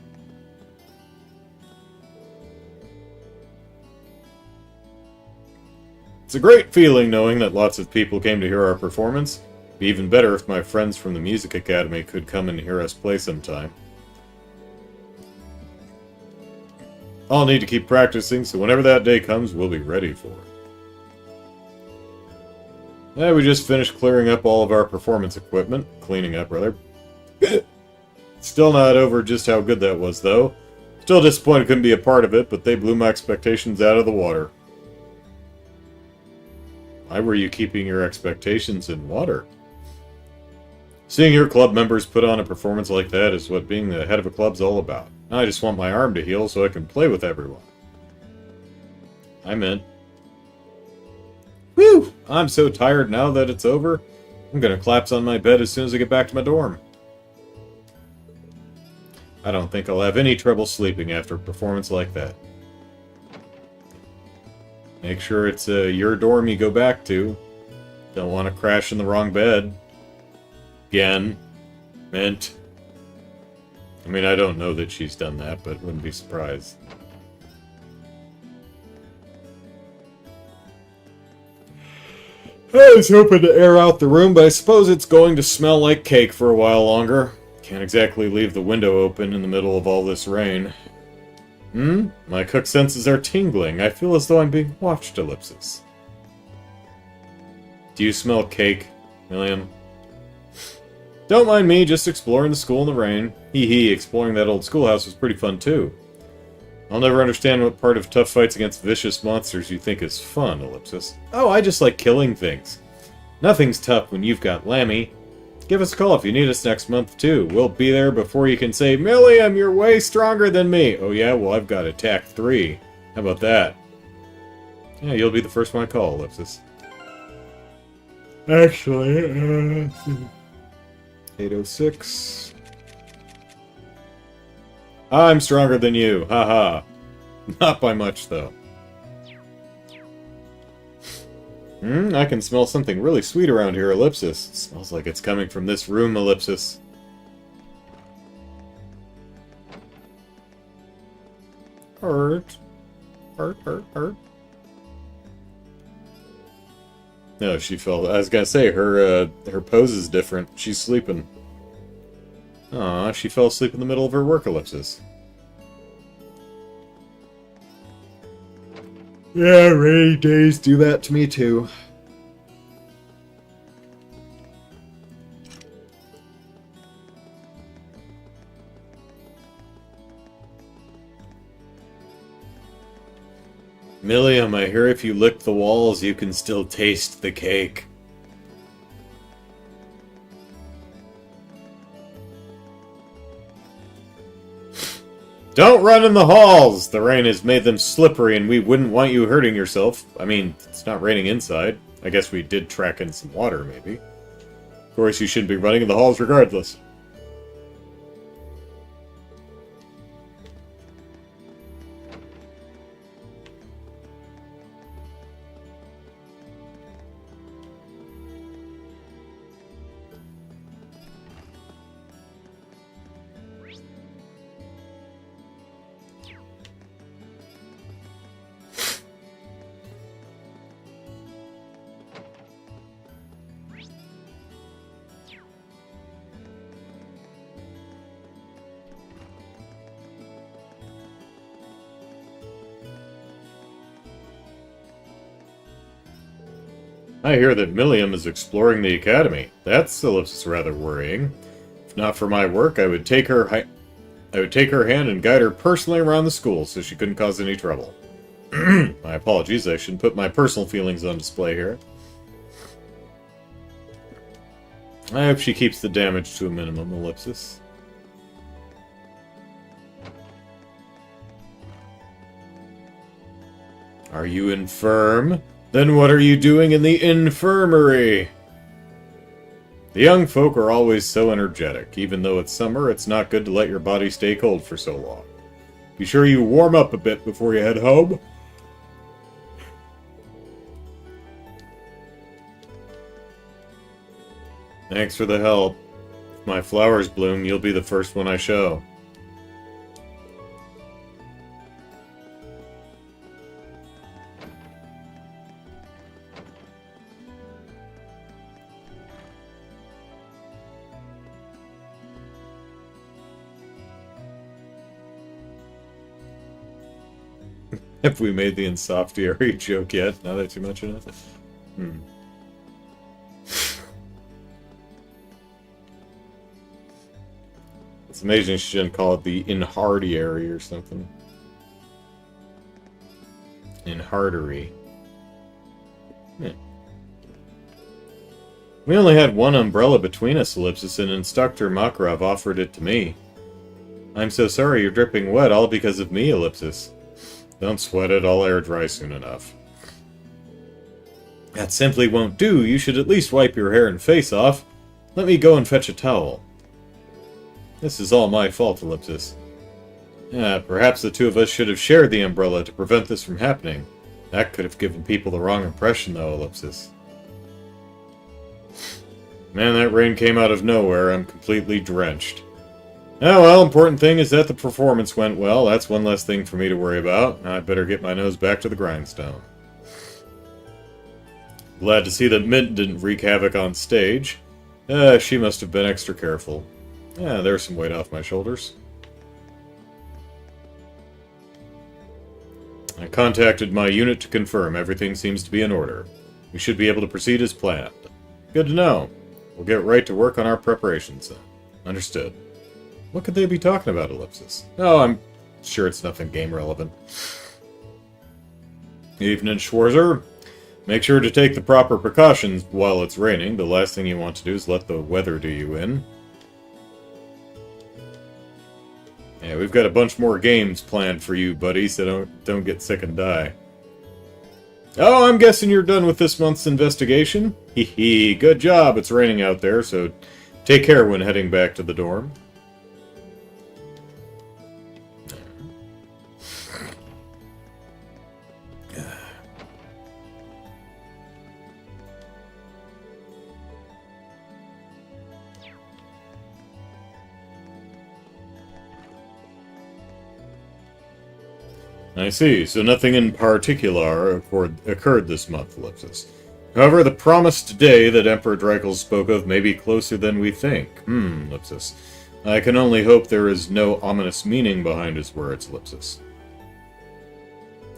It's a great feeling knowing that lots of people came to hear our performance. It'd be even better if my friends from the Music Academy could come and hear us play sometime. I'll need to keep practicing, so whenever that day comes, we'll be ready for it. We just finished clearing up all of our performance equipment. Cleaning up, rather. Still not over just how good that was, though. Still disappointed couldn't be a part of it, but they blew my expectations out of the water. Why were you keeping your expectations in water? Seeing your club members put on a performance like that is what being the head of a club's all about. I just want my arm to heal so I can play with everyone. I'm in. Whew! I'm so tired now that it's over. I'm gonna collapse on my bed as soon as I get back to my dorm. I don't think I'll have any trouble sleeping after a performance like that. Make sure it's your dorm you go back to. Don't want to crash in the wrong bed. Again. Mint. I mean, I don't know that she's done that, but wouldn't be surprised. I was hoping to air out the room, but I suppose it's going to smell like cake for a while longer. Can't exactly leave the window open in the middle of all this rain. My cook senses are tingling. I feel as though I'm being watched, Ellipsis. Do you smell cake, Millium? Don't mind me, just exploring the school in the rain. Hee hee, exploring that old schoolhouse was pretty fun too. I'll never understand what part of tough fights against vicious monsters you think is fun, Ellipsis. Oh, I just like killing things. Nothing's tough when you've got Lammy. Give us a call if you need us next month, too. We'll be there before you can say, Millium, you're way stronger than me. Oh yeah? Well, I've got attack 3. How about that? Yeah, you'll be the first one I call, Ellipsis. Actually, 806. I'm stronger than you. Haha. Not by much, though. I can smell something really sweet around here, Ellipsis. It smells like it's coming from this room, Ellipsis. Hurt. Hurt. No, she fell. I was gonna say, her pose is different. She's sleeping. Aw, she fell asleep in the middle of her work, Ellipsis. yeah, rainy days do that to me too. Millium, I hear if you lick the walls, you can still taste the cake. Don't run in the halls! The rain has made them slippery and we wouldn't want you hurting yourself. I mean, it's not raining inside. I guess we did track in some water, maybe. Of course, you shouldn't be running in the halls regardless. I hear that Millium is exploring the academy. That's rather worrying. If not for my work, I would take her hand and guide her personally around the school so she couldn't cause any trouble. My apologies, I shouldn't put my personal feelings on display here. I hope she keeps the damage to a minimum, Ellipsis. Are you infirm? Then what are you doing in the infirmary? The young folk are always so energetic. Even though it's summer, it's not good to let your body stay cold for so long. Be sure you warm up a bit before you head home. Thanks for the help. If my flowers bloom, you'll be the first one I show. Have we made the insoftiary joke yet? Now that you mention it? It's amazing she didn't call it the inhardiary or something. Inhardery. Yeah. We only had one umbrella between us, Ellipsis, and Instructor Makarov offered it to me. I'm so sorry you're dripping wet, all because of me, Ellipsis. Don't sweat it, I'll air dry soon enough. That simply won't do. You should at least wipe your hair and face off. Let me go and fetch a towel. This is all my fault, Ellipsis. Yeah, perhaps the two of us should have shared the umbrella to prevent this from happening. That could have given people the wrong impression, though, Ellipsis. Man, that rain came out of nowhere. I'm completely drenched. Oh well, important thing is that the performance went well. That's one less thing for me to worry about. Now I'd better get my nose back to the grindstone. Glad to see that Mint didn't wreak havoc on stage. She must have been extra careful. Yeah, there's some weight off my shoulders. I contacted my unit to confirm everything seems to be in order. We should be able to proceed as planned. Good to know. We'll get right to work on our preparations then. Understood. What could they be talking about, Ellipsis? Oh, I'm sure it's nothing game relevant. Evening, Schwarzer. Make sure to take the proper precautions while it's raining. The last thing you want to do is let the weather do you in. Yeah, we've got a bunch more games planned for you, buddy, so don't get sick and die. Oh, I'm guessing you're done with this month's investigation? Hee hee, good job. It's raining out there, so take care when heading back to the dorm. I see, so nothing in particular occurred this month, Ellipsis. However, the promised day that Emperor Dreikel spoke of may be closer than we think. Ellipsis. I can only hope there is no ominous meaning behind his words, Ellipsis.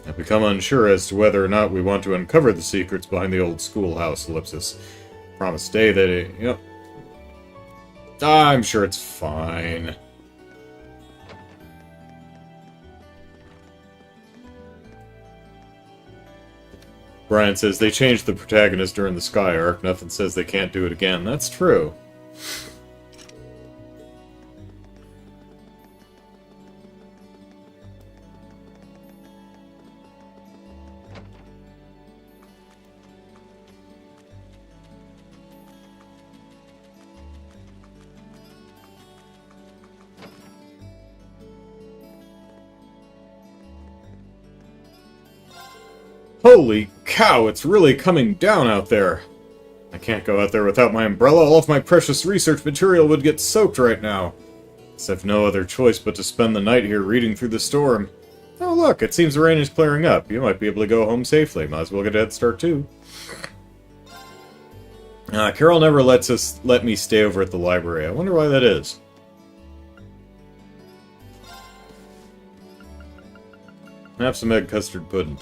I've become unsure as to whether or not we want to uncover the secrets behind the old schoolhouse, Ellipsis. Promised day that it... Yep. I'm sure it's fine. Brian says they changed the protagonist during the Sky arc. Nothing says they can't do it again. That's true. Holy cow, it's really coming down out there. I can't go out there without my umbrella. All of my precious research material would get soaked right now. So I've no other choice but to spend the night here reading through the storm. Oh look, it seems the rain is clearing up. You might be able to go home safely. Might as well get a head start too. Carol never let me stay over at the library. I wonder why that is. Have some egg custard pudding.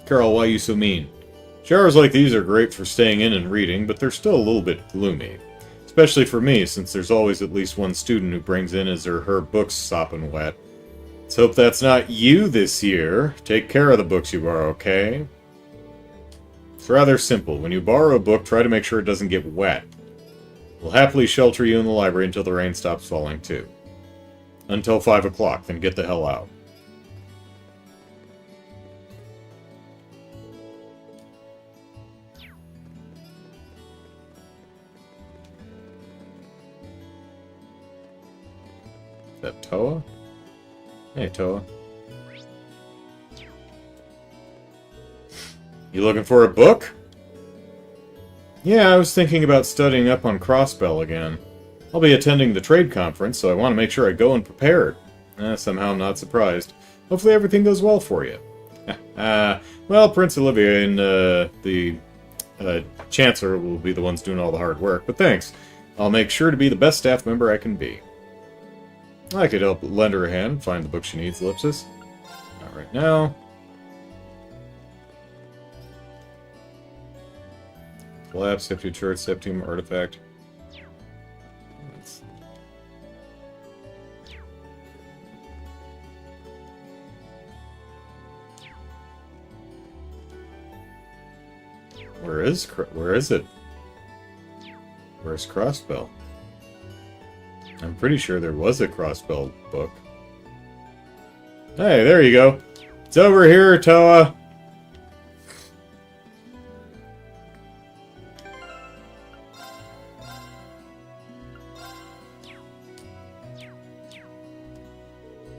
Carol, why you so mean? Showers like these are great for staying in and reading, but they're still a little bit gloomy. Especially for me, since there's always at least one student who brings in his or her books sopping wet. Let's hope that's not you this year. Take care of the books you borrow, okay? It's rather simple. When you borrow a book, try to make sure it doesn't get wet. We'll happily shelter you in the library until the rain stops falling, too. until 5 o'clock, then get the hell out. Is that Toa? Hey, Toa. You looking for a book? Yeah, I was thinking about studying up on Crossbell again. I'll be attending the trade conference, so I want to make sure I go and prepared. Somehow I'm not surprised. Hopefully everything goes well for you. Well, Prince Olivier and the Chancellor will be the ones doing all the hard work, but thanks. I'll make sure to be the best staff member I can be. I could help lend her a hand, find the book she needs, Ellipsis. Not right now. Collapse, Septium Church, Septium Artifact. Where is it? Where's Crossbell? I'm pretty sure there was a Crossbell book. Hey, there you go. It's over here, Toa.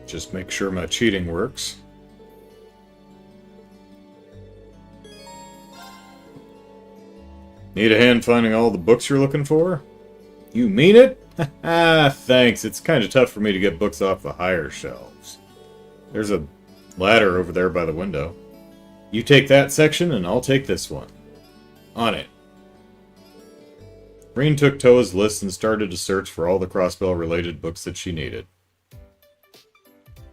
Just make sure my cheating works. Need a hand finding all the books you're looking for? You mean it? Thanks. It's kind of tough for me to get books off the higher shelves. There's a ladder over there by the window. You take that section, and I'll take this one. On it. Reen took Toa's list and started to search for all the Crossbell-related books that she needed.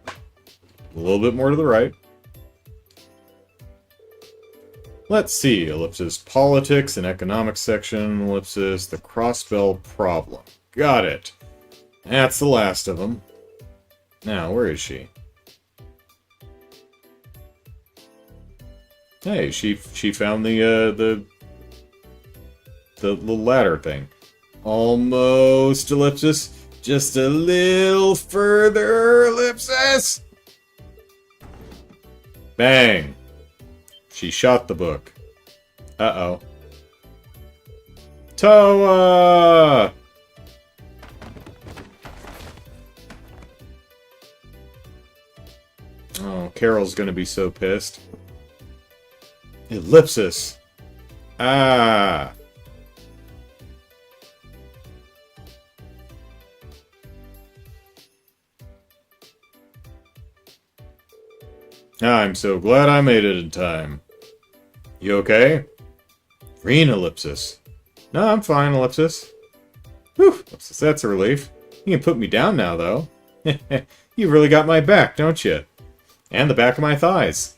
A little bit more to the right. Let's see, ellipsis, politics and economics section, ellipsis, the Crossbell problem. Got it. That's the last of them. Now, where is she? Hey, she found the ladder thing. Almost, ellipsis. Just a little further, ellipsis. Bang. She shot the book. Uh-oh. Toa! Oh, Carol's gonna be so pissed. Ellipsis. Ah. I'm so glad I made it in time. You okay? Green, ellipsis. No, I'm fine, ellipsis. Whew, ellipsis, that's a relief. You can put me down now, though. You've really got my back, don't you? And the back of my thighs.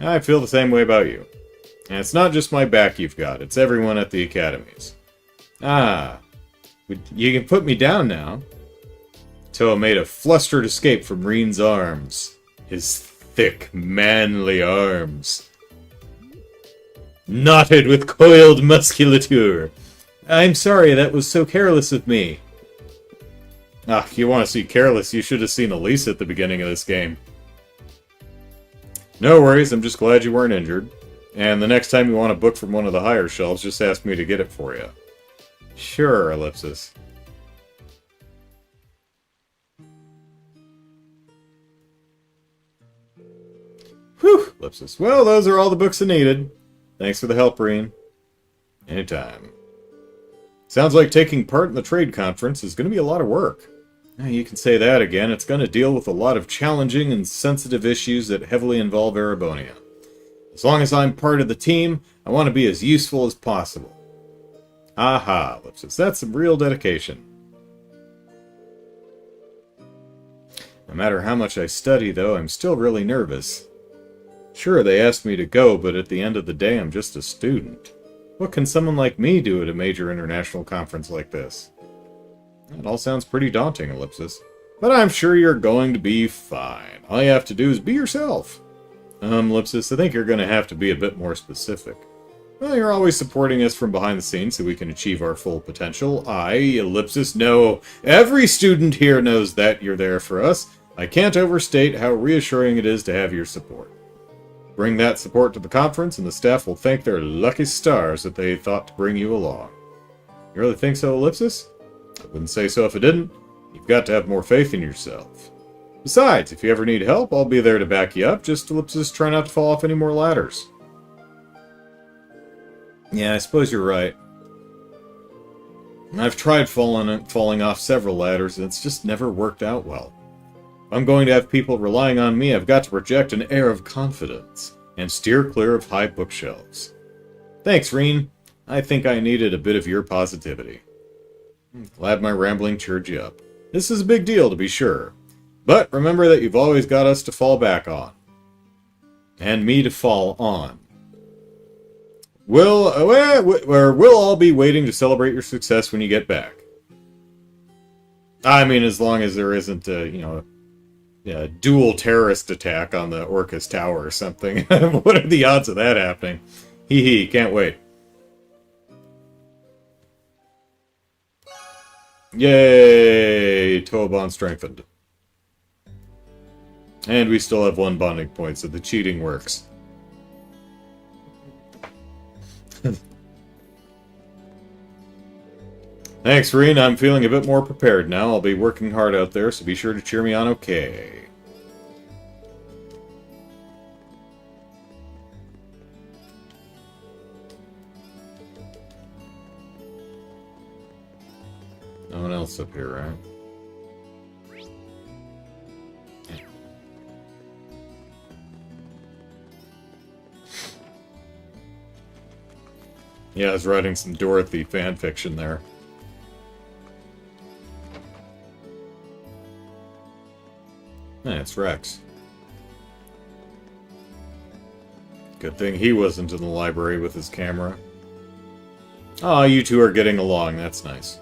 I feel the same way about you. And it's not just my back you've got, it's everyone at the academies. Ah, you can put me down now. Toa made a flustered escape from Reen's arms. His thick, manly arms. Knotted with coiled musculature. I'm sorry, that was so careless of me. Ah, if you want to see careless, you should have seen Elise at the beginning of this game. No worries, I'm just glad you weren't injured. And the next time you want a book from one of the higher shelves, just ask me to get it for you. Sure, ellipsis. Whew, ellipsis. Well, those are all the books I needed. Thanks for the help, Reen. Anytime. Sounds like taking part in the trade conference is going to be a lot of work. You can say that again. It's going to deal with a lot of challenging and sensitive issues that heavily involve Erebonia. As long as I'm part of the team, I want to be as useful as possible. Aha, ellipsis. That's some real dedication. No matter how much I study, though, I'm still really nervous. Sure, they asked me to go, but at the end of the day, I'm just a student. What can someone like me do at a major international conference like this? That all sounds pretty daunting, ellipsis. But I'm sure you're going to be fine. All you have to do is be yourself. Ellipsis, I think you're going to have to be a bit more specific. Well, you're always supporting us from behind the scenes so we can achieve our full potential. I, Ellipsis, know every student here knows that you're there for us. I can't overstate how reassuring it is to have your support. Bring that support to the conference, and the staff will thank their lucky stars that they thought to bring you along. You really think so, Ellipsis? I wouldn't say so if I didn't. You've got to have more faith in yourself. Besides, if you ever need help, I'll be there to back you up. Just, Ellipsis, try not to fall off any more ladders. Yeah, I suppose you're right. I've tried falling off several ladders, and it's just never worked out well. If I'm going to have people relying on me, I've got to project an air of confidence, and steer clear of high bookshelves. Thanks, Reen. I think I needed a bit of your positivity. Glad my rambling cheered you up. This is a big deal, to be sure. But remember that you've always got us to fall back on. And me to fall on. We'll all be waiting to celebrate your success when you get back. I mean, as long as there isn't a dual terrorist attack on the Orcus Tower or something. What are the odds of that happening? Hee hee, can't wait. Yay! Toa bond strengthened. And we still have 1 bonding point, so the cheating works. Thanks, Reen. I'm feeling a bit more prepared now. I'll be working hard out there, so be sure to cheer me on okay. No one else up here, right? Yeah, I was writing some Dorothy fanfiction there. Yeah, it's Rex. Good thing he wasn't in the library with his camera. Oh, you two are getting along. That's nice.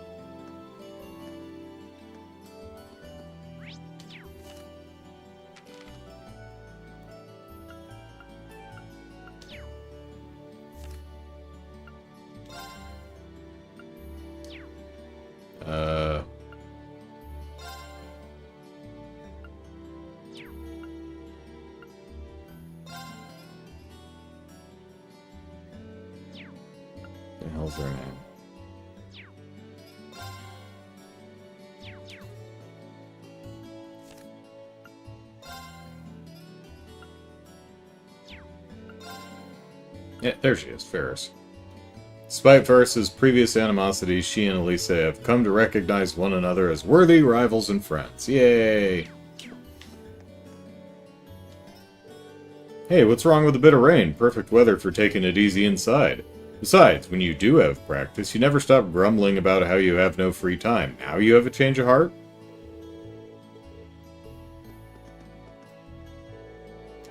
The hell's their name? Yeah, there she is, Ferris. Despite Ferris's previous animosities, she and Elisa have come to recognize one another as worthy rivals and friends. Yay! Hey, what's wrong with a bit of rain? Perfect weather for taking it easy inside. Besides, when you do have practice, you never stop grumbling about how you have no free time. Now you have a change of heart?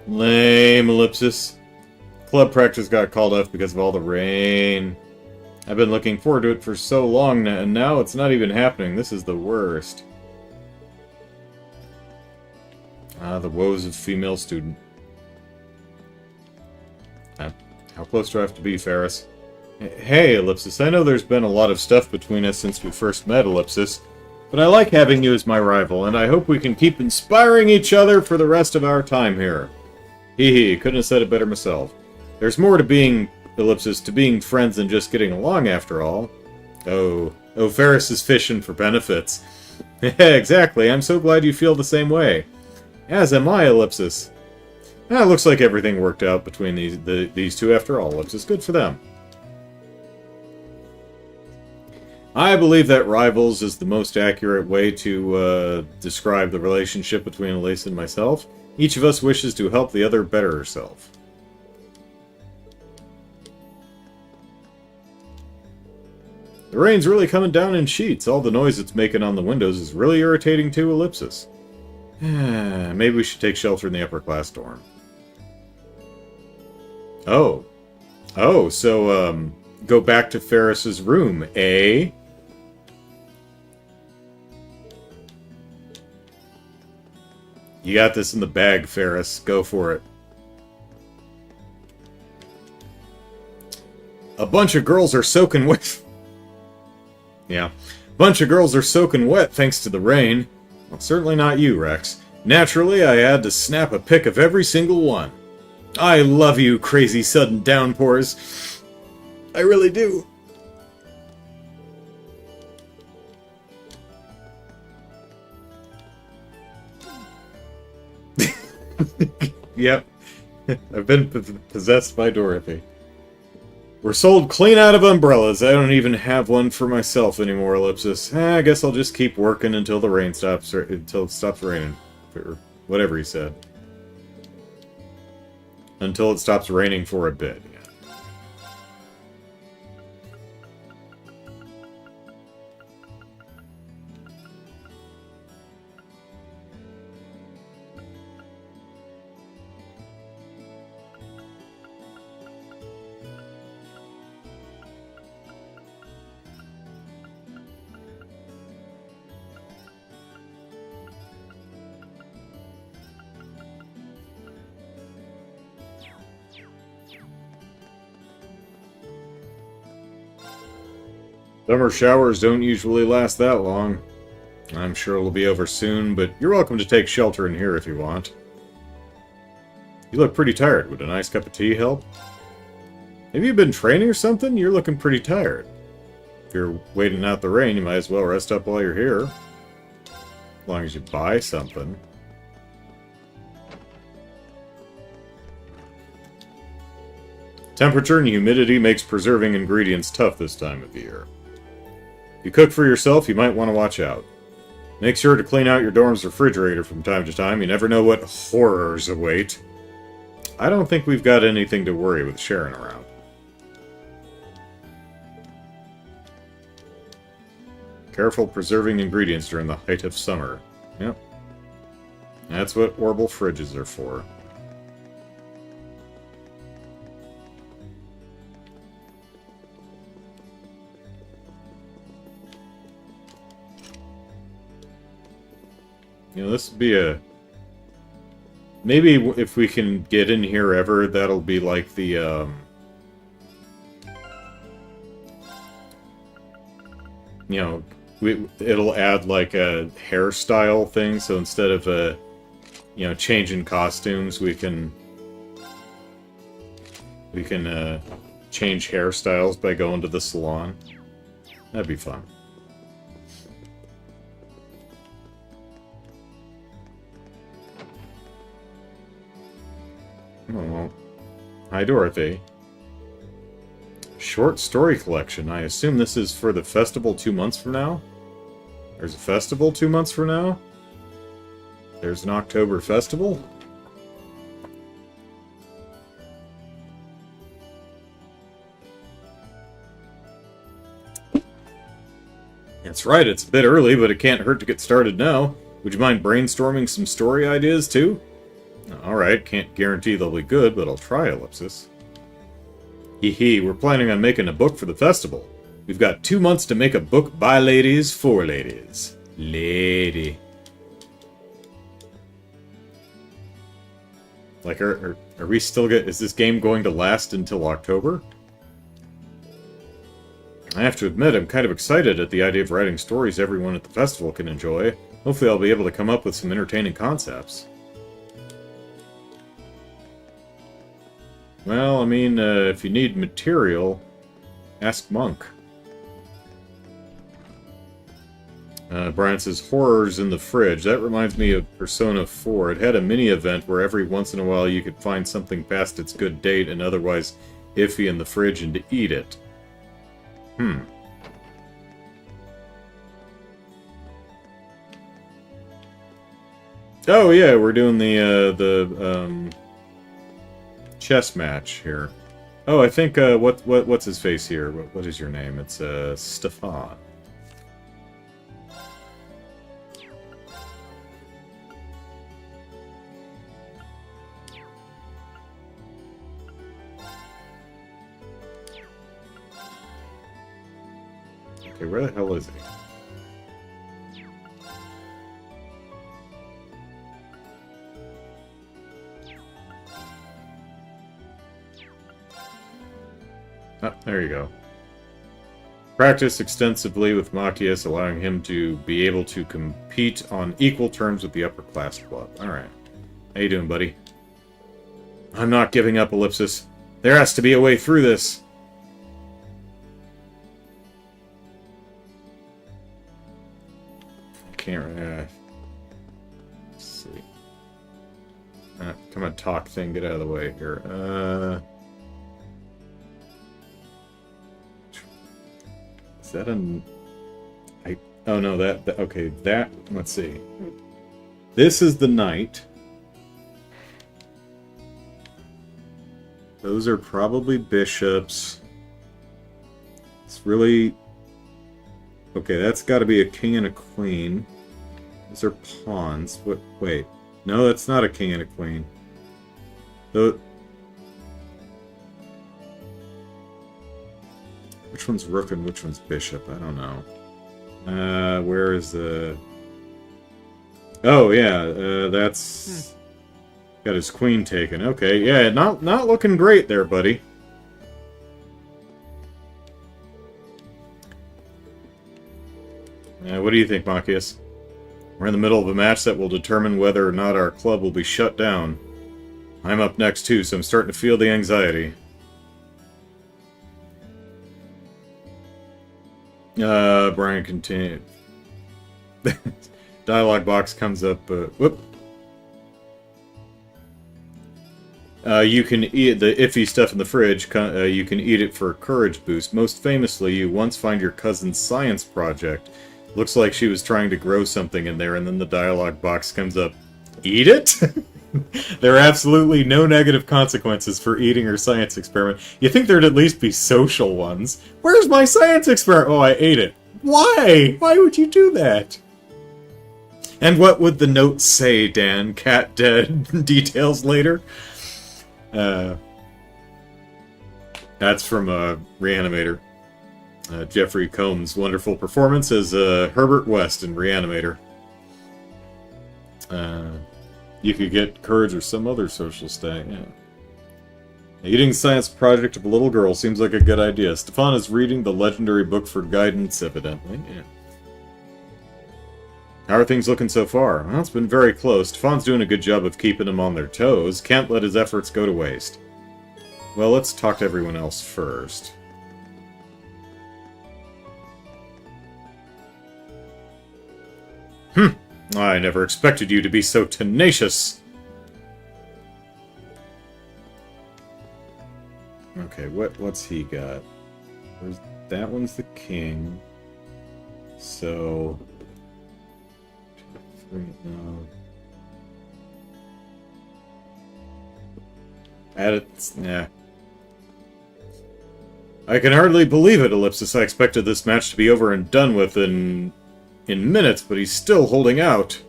Lame, Ellipsis. Club practice got called off because of all the rain. I've been looking forward to it for so long now, and now it's not even happening. This is the worst. Ah, the woes of female student. How close do I have to be, Ferris? Hey, Ellipsis, I know there's been a lot of stuff between us since we first met, Ellipsis, but I like having you as my rival, and I hope we can keep inspiring each other for the rest of our time here. Hee hee, couldn't have said it better myself. There's more to being, Ellipsis, to being friends than just getting along after all. Oh, Ferris is fishing for benefits. Exactly, I'm so glad you feel the same way. As am I, Ellipsis. It looks like everything worked out between these two after all, Ellipsis. Good for them. I believe that rivals is the most accurate way to describe the relationship between Elisa and myself. Each of us wishes to help the other better herself. The rain's really coming down in sheets. All the noise it's making on the windows is really irritating too, Ellipsis. Maybe we should take shelter in the upper class dorm. Oh. Oh, so, go back to Ferris's room, eh? You got this in the bag, Ferris. Go for it. A bunch of girls are soaking wet. Yeah. A bunch of girls are soaking wet thanks to the rain. Well, certainly not you, Rex. Naturally, I had to snap a pic of every single one. I love you, crazy sudden downpours. I really do. Yep. I've been possessed by Dorothy. We're sold clean out of umbrellas. I don't even have one for myself anymore, Ellipsis. I guess I'll just keep working until the rain stops, or until it stops raining. Or whatever he said. Until it stops raining for a bit. Summer showers don't usually last that long. I'm sure it'll be over soon, but you're welcome to take shelter in here if you want. You look pretty tired. Would a nice cup of tea help? Have you been training or something? You're looking pretty tired. If you're waiting out the rain, you might as well rest up while you're here. As long as you buy something. Temperature and humidity makes preserving ingredients tough this time of year. If you cook for yourself, you might want to watch out. Make sure to clean out your dorm's refrigerator from time to time. You never know what horrors await. I don't think we've got anything to worry with Sharon around. Careful preserving ingredients during the height of summer. Yep. That's what orbital fridges are for. You know, this would be a... Maybe if we can get in here ever, that'll be like the, you know, it'll add like a hairstyle thing, so instead of, you know, changing costumes, we can change hairstyles by going to the salon. That'd be fun. Oh, hi, Dorothy. Short story collection. I assume this is for the festival 2 months from now? There's a festival 2 months from now? There's an October festival? That's right, it's a bit early, but it can't hurt to get started now. Would you mind brainstorming some story ideas, too? Alright, can't guarantee they'll be good, but I'll try, Ellipsis. Hee, we're planning on making a book for the festival. We've got 2 months to make a book by ladies, for ladies. Lady. Like, are we still is this game going to last until October? I have to admit, I'm kind of excited at the idea of writing stories everyone at the festival can enjoy. Hopefully I'll be able to come up with some entertaining concepts. Well, I mean, if you need material, ask Monk. Brian says, horrors in the fridge. That reminds me of Persona 4. It had a mini-event where every once in a while you could find something past its good date and otherwise iffy in the fridge and to eat it. Oh yeah, we're doing the chess match here. Oh, I think, what's his face here? What is your name? It's, Stefan. Okay, where the hell is he? Oh, there you go. Practice extensively with Machias, allowing him to be able to compete on equal terms with the upper class club. Alright. How you doing, buddy? I'm not giving up, Ellipsis. There has to be a way through this. I can't... let's see. Come on, talk thing. Get out of the way here. Is that an... oh no, that... okay, that... let's see. This is the knight. Those are probably bishops. It's really... okay, that's got to be a king and a queen. Those are pawns. What? Wait. No, that's not a king and a queen. The... which one's rook and which one's bishop? I don't know. Where is the... oh, yeah, that's... got his queen taken. Okay, yeah, not looking great there, buddy. What do you think, Machias? We're in the middle of a match that will determine whether or not our club will be shut down. I'm up next, too, so I'm starting to feel the anxiety. Brian continued. Dialogue box comes up, whoop. You can eat the iffy stuff in the fridge. You can eat it for a courage boost. Most famously, you once find your cousin's science project. Looks like she was trying to grow something in there, and then the dialogue box comes up. Eat it? There are absolutely no negative consequences for eating her science experiment. You think there'd at least be social ones. Where's my science experiment? Oh, I ate it. Why? Why would you do that? And what would the note say, Dan? Cat dead. Details later. That's from Reanimator. Jeffrey Combs' wonderful performance as Herbert West in Reanimator. You could get courage or some other social stat, yeah. Eating science project of a little girl seems like a good idea. Stefan is reading the legendary book for guidance, evidently. Yeah. How are things looking so far? Well, it's been very close. Stefan's doing a good job of keeping them on their toes. Can't let his efforts go to waste. Well, let's talk to everyone else first. I never expected you to be so tenacious. Okay, what's he got? That one's the king. So... no. Add it... yeah. I can hardly believe it, Ellipsis. I expected this match to be over and done with in minutes, but he's still holding out.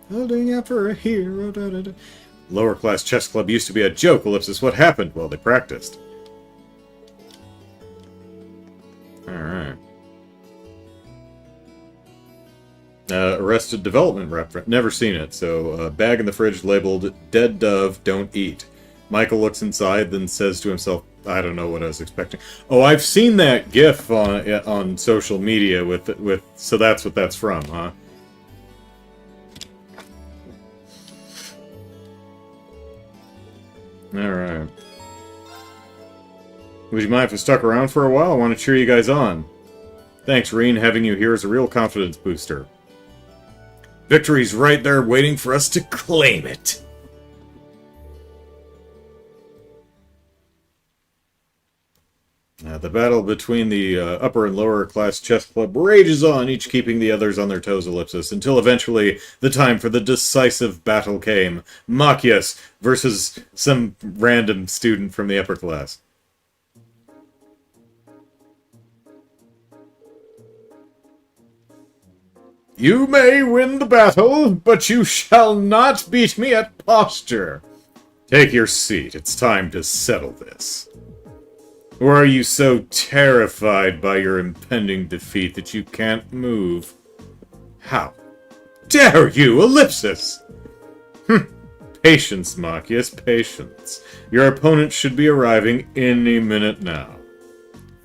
Holding out for a hero. Da, da, da. Lower class chess club used to be a joke, Ellipsis. What happened? Well, they practiced. Alright. Arrested Development Rep. Never seen it, so bag in the fridge labeled Dead Dove, Don't Eat. Michael looks inside, then says to himself, I don't know what I was expecting. Oh, I've seen that GIF on social media with so that's what that's from, huh? Alright. Would you mind if I stuck around for a while? I want to cheer you guys on. Thanks, Reen. Having you here is a real confidence booster. Victory's right there waiting for us to claim it. The battle between the upper and lower class chess club rages on, each keeping the others on their toes, Ellipsis, until eventually the time for the decisive battle came. Machias versus some random student from the upper class. You may win the battle, but you shall not beat me at posture. Take your seat. It's time to settle this. Or are you so terrified by your impending defeat that you can't move? How dare you, Ellipsis? Patience, Machias, patience. Your opponent should be arriving any minute now.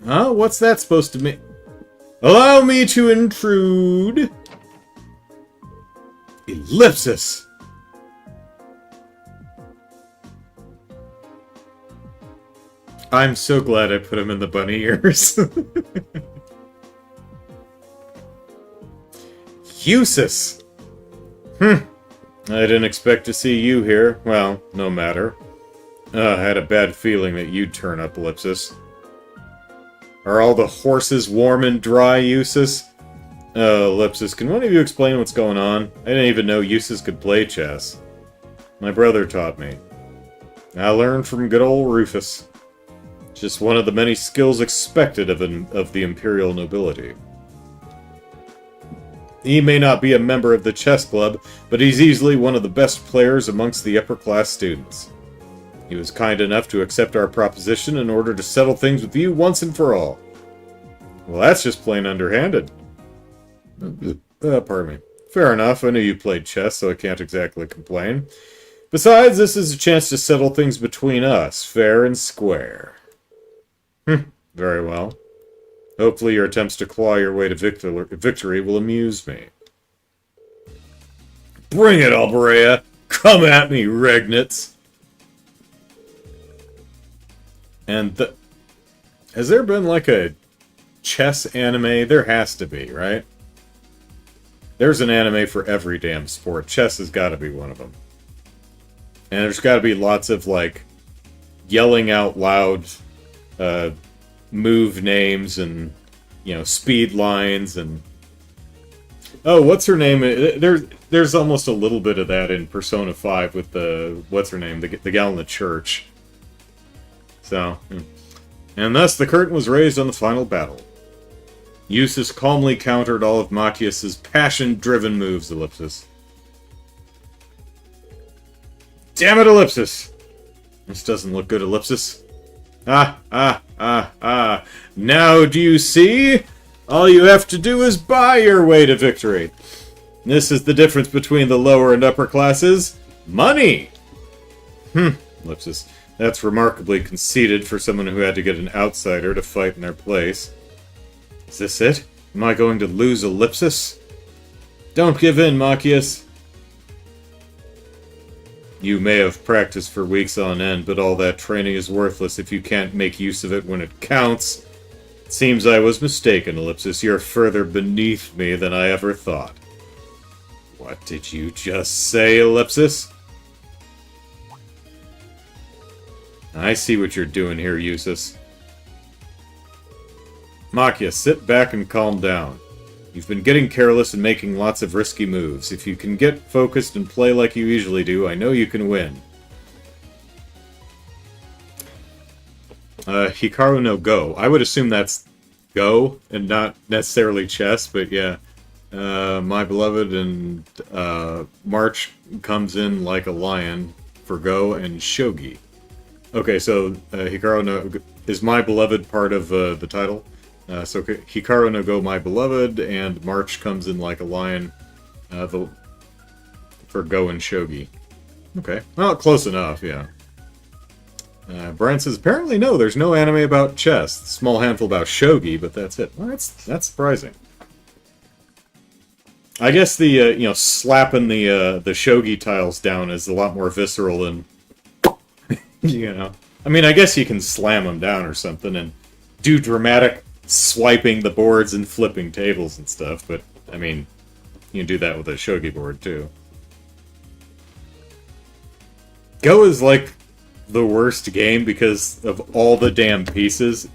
Huh? What's that supposed to mean? Allow me to intrude. Ellipsis. I'm so glad I put him in the bunny ears. Usus. I didn't expect to see you here. Well, no matter. I had a bad feeling that you'd turn up, Ellipsis. Are all the horses warm and dry, Usus? Ellipsis, can one of you explain what's going on? I didn't even know Usus could play chess. My brother taught me. I learned from good old Rufus. Just one of the many skills expected of the Imperial nobility. He may not be a member of the chess club, but he's easily one of the best players amongst the upper-class students. He was kind enough to accept our proposition in order to settle things with you once and for all. Well, that's just plain underhanded. Pardon me. Fair enough, I knew you played chess, so I can't exactly complain. Besides, this is a chance to settle things between us, fair and square. Very well. Hopefully your attempts to claw your way to victory will amuse me. Bring it, Alberea! Come at me, Regnitz! And has there been like a chess anime? There has to be, right? There's an anime for every damn sport. Chess has got to be one of them. And there's got to be lots of, like, yelling out loud move names and, you know, speed lines and... Oh, what's her name? There's almost a little bit of that in Persona 5 with the... What's her name? The gal in the church. So... And thus the curtain was raised on the final battle. Usus calmly countered all of Machias's passion-driven moves, Ellipsis. Damn it, Ellipsis! This doesn't look good, Ellipsis. Now do you see? All you have to do is buy your way to victory. This is the difference between the lower and upper classes. Money! Ellipsis. That's remarkably conceited for someone who had to get an outsider to fight in their place. Is this it? Am I going to lose Ellipsis? Don't give in, Machias. You may have practiced for weeks on end, but all that training is worthless if you can't make use of it when it counts. It seems I was mistaken, Ellipsis. You're further beneath me than I ever thought. What did you just say, Ellipsis? I see what you're doing here, Usus. Machia, sit back and calm down. You've been getting careless and making lots of risky moves. If you can get focused and play like you usually do, I know you can win. Hikaru no Go. I would assume that's Go, and not necessarily chess, but yeah. My beloved and March comes in like a lion for Go and Shogi. Okay, so Hikaru no... Is My Beloved part of the title? So Hikaru no Go, My Beloved, and March comes in like a lion for Go and Shogi. Okay, well, close enough, yeah. Brian says, apparently no, there's no anime about chess. A small handful about Shogi, but that's it. Well, that's surprising. I guess the, slapping the Shogi tiles down is a lot more visceral than... I mean, I guess you can slam them down or something and do dramatic swiping the boards and flipping tables and stuff, but, I mean, you can do that with a shogi board, too. Go is, like, the worst game because of all the damn pieces.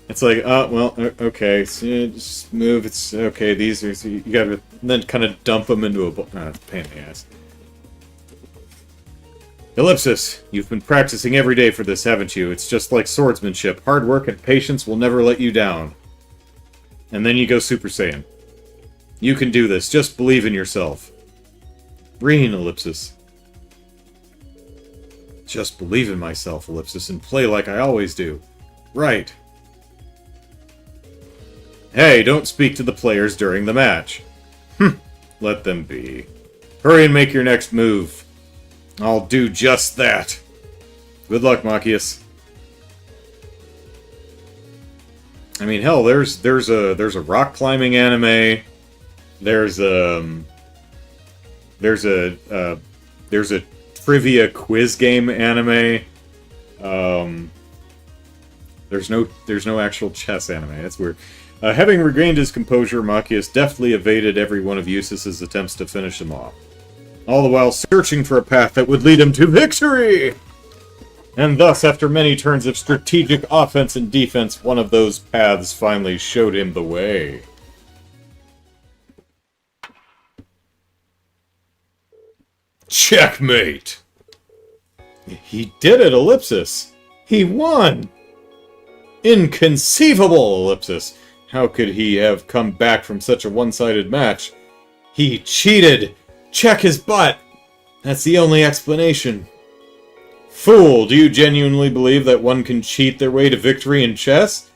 It's like, oh, well, okay, so just move, it's, okay, these are, so you gotta, then kind of dump them into a, it's a pain in the ass. Ellipsis, you've been practicing every day for this, haven't you? It's just like swordsmanship. Hard work and patience will never let you down. And then you go Super Saiyan. You can do this. Just believe in yourself. Green, Ellipsis. Just believe in myself, Ellipsis, and play like I always do. Right. Hey, don't speak to the players during the match. Let them be. Hurry and make your next move. I'll do just that. Good luck, Machias. I mean, hell, there's a rock climbing anime. There's a trivia quiz game anime. There's no actual chess anime. That's weird. Having regained his composure, Machias deftly evaded every one of Eustace's attempts to finish him off, all the while searching for a path that would lead him to victory! And thus, after many turns of strategic offense and defense, one of those paths finally showed him the way. Checkmate! He did it, Ellipsis! He won! Inconceivable, Ellipsis! How could he have come back from such a one-sided match? He cheated! Check his butt! That's the only explanation. Fool, do you genuinely believe that one can cheat their way to victory in chess?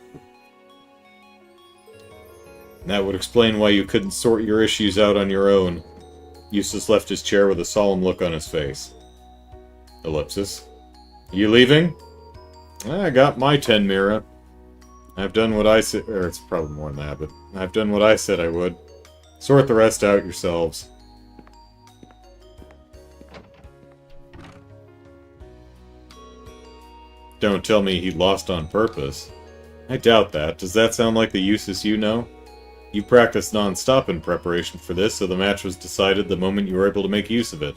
That would explain why you couldn't sort your issues out on your own. Eustace left his chair with a solemn look on his face. Ellipsis. You leaving? I got my 10 Mira. I've done what I said, or it's probably more than that, but I've done what I said I would. Sort the rest out yourselves. Don't tell me he lost on purpose. I doubt that. Does that sound like the Eustace you know? You practiced non-stop in preparation for this, so the match was decided the moment you were able to make use of it.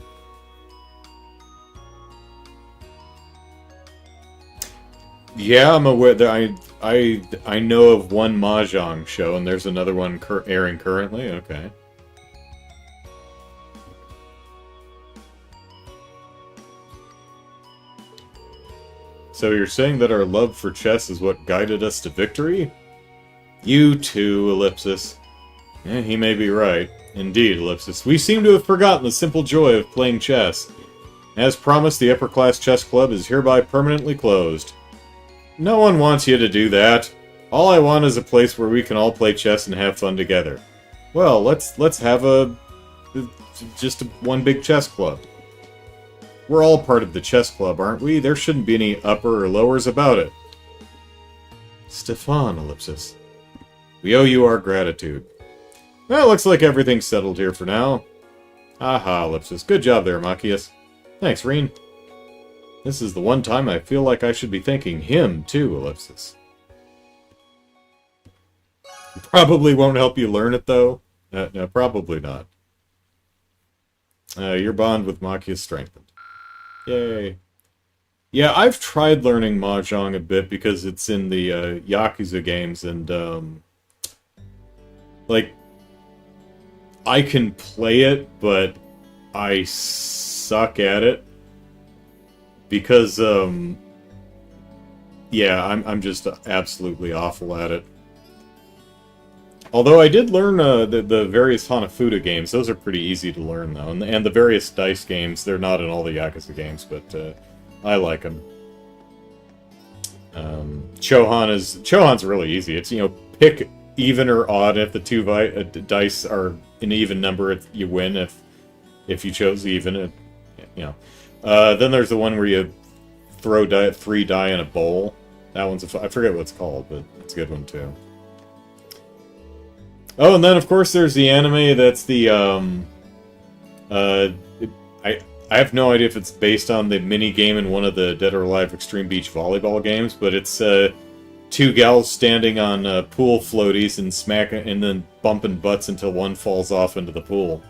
Yeah, I'm aware that I know of one Mahjong show, and there's another one airing currently. Okay. So you're saying that our love for chess is what guided us to victory? You too, Ellipsis. He may be right. Indeed, Ellipsis. We seem to have forgotten the simple joy of playing chess. As promised, the upper class chess club is hereby permanently closed. No one wants you to do that. All I want is a place where we can all play chess and have fun together. Well, let's have one big chess club. We're all part of the chess club, aren't we? There shouldn't be any upper or lowers about it. Stefan, Ellipsis. We owe you our gratitude. Well, looks like everything's settled here for now. Aha, Ellipsis. Good job there, Machias. Thanks, Reen. This is the one time I feel like I should be thanking him, too, Ellipsis. Probably won't help you learn it, though. No, probably not. Your bond with Machias strengthened. Yay. Yeah, I've tried learning Mahjong a bit because it's in the Yakuza games, and, like, I can play it, but I suck at it. Because, yeah, I'm just absolutely awful at it. Although I did learn the various Hanafuda games. Those are pretty easy to learn, though. And the various dice games, they're not in all the Yakuza games, but I like them. Chohan's really easy. It's, pick even or odd. If the two dice are an even number, you win. If you chose even, then there's the one where you throw 3 die in a bowl. That one's I forget what it's called, but it's a good one, too. Oh, and then, of course, there's the anime that's the, I have no idea if it's based on the mini-game in one of the Dead or Alive Extreme Beach volleyball games, but it's, 2 gals standing on, pool floaties and and then bumping butts until one falls off into the pool.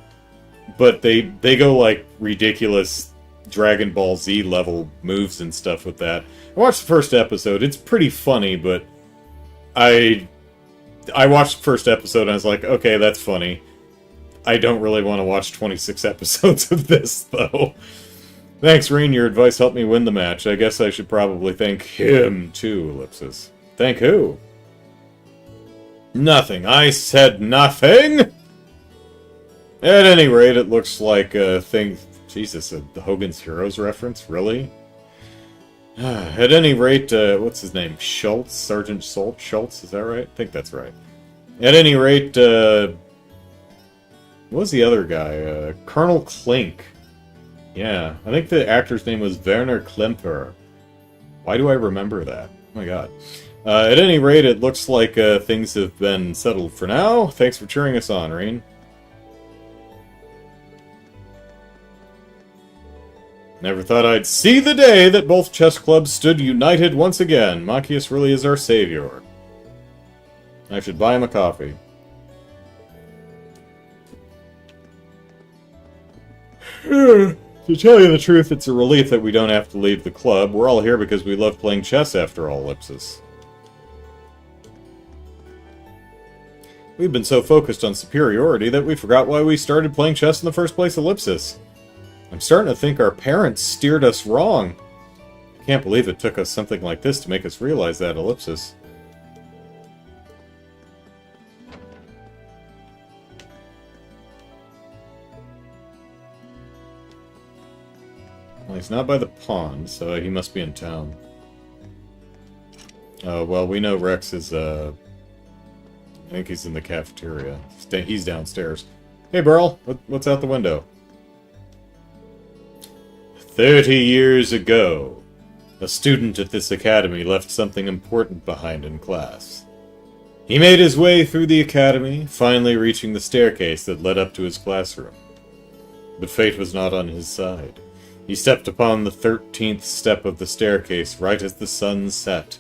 But they go, like, ridiculous Dragon Ball Z level moves and stuff with that. I watched the first episode. It's pretty funny, but I watched the first episode and I was like, okay, that's funny. I don't really want to watch 26 episodes of this, though. Thanks, Reen. Your advice helped me win the match. I guess I should probably thank him, too, Ellipsis. Thank who? Nothing. I said nothing! At any rate, it looks like a thing... Jesus, the Hogan's Heroes reference? Really? At any rate, what's his name? Schultz? Sergeant Schultz? Is that right? I think that's right. At any rate, what was the other guy? Colonel Klink. Yeah, I think the actor's name was Werner Klemperer. Why do I remember that? Oh my god. At any rate, it looks like things have been settled for now. Thanks for cheering us on, Reen. Never thought I'd see the day that both chess clubs stood united once again. Machias really is our savior. I should buy him a coffee. To tell you the truth, it's a relief that we don't have to leave the club. We're all here because we love playing chess after all, Ellipsis. We've been so focused on superiority that we forgot why we started playing chess in the first place, Ellipsis. I'm starting to think our parents steered us wrong. I can't believe it took us something like this to make us realize that, Ellipsis. Well, he's not by the pond, so he must be in town. Well, we know Rex is, I think he's in the cafeteria. He's downstairs. Hey, Burl, what's out the window? 30 years ago, a student at this academy left something important behind in class. He made his way through the academy, finally reaching the staircase that led up to his classroom. But fate was not on his side. He stepped upon the 13th step of the staircase right as the sun set.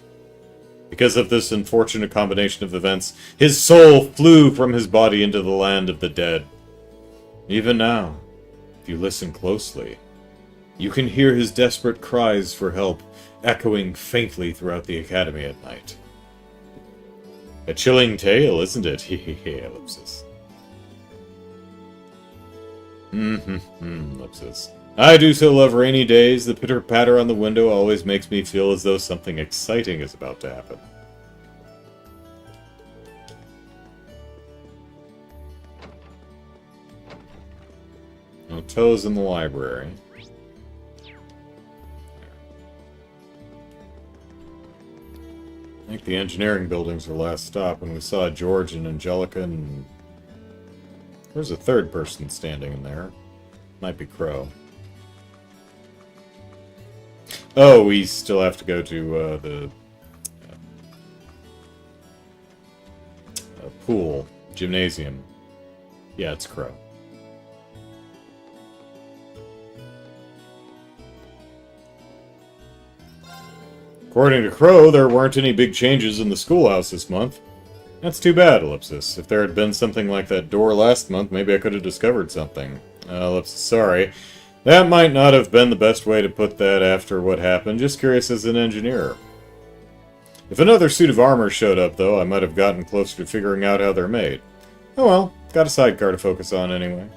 Because of this unfortunate combination of events, his soul flew from his body into the land of the dead. Even now, if you listen closely, you can hear his desperate cries for help echoing faintly throughout the academy at night. A chilling tale, isn't it? Hehehe, Ellipsis. Ellipsis. I do so love rainy days. The pitter-patter on the window always makes me feel as though something exciting is about to happen. No toes in the library. I think the engineering buildings were last stop when we saw George and Angelica, and there's a third person standing in there. Might be Crow. Oh, we still have to go to the pool, gymnasium. Yeah, it's Crow. According to Crow, there weren't any big changes in the schoolhouse this month. That's too bad, Ellipsis. If there had been something like that door last month, maybe I could have discovered something. Ellipsis, sorry. That might not have been the best way to put that after what happened. Just curious as an engineer. If another suit of armor showed up, though, I might have gotten closer to figuring out how they're made. Oh well, got a sidecar to focus on anyway.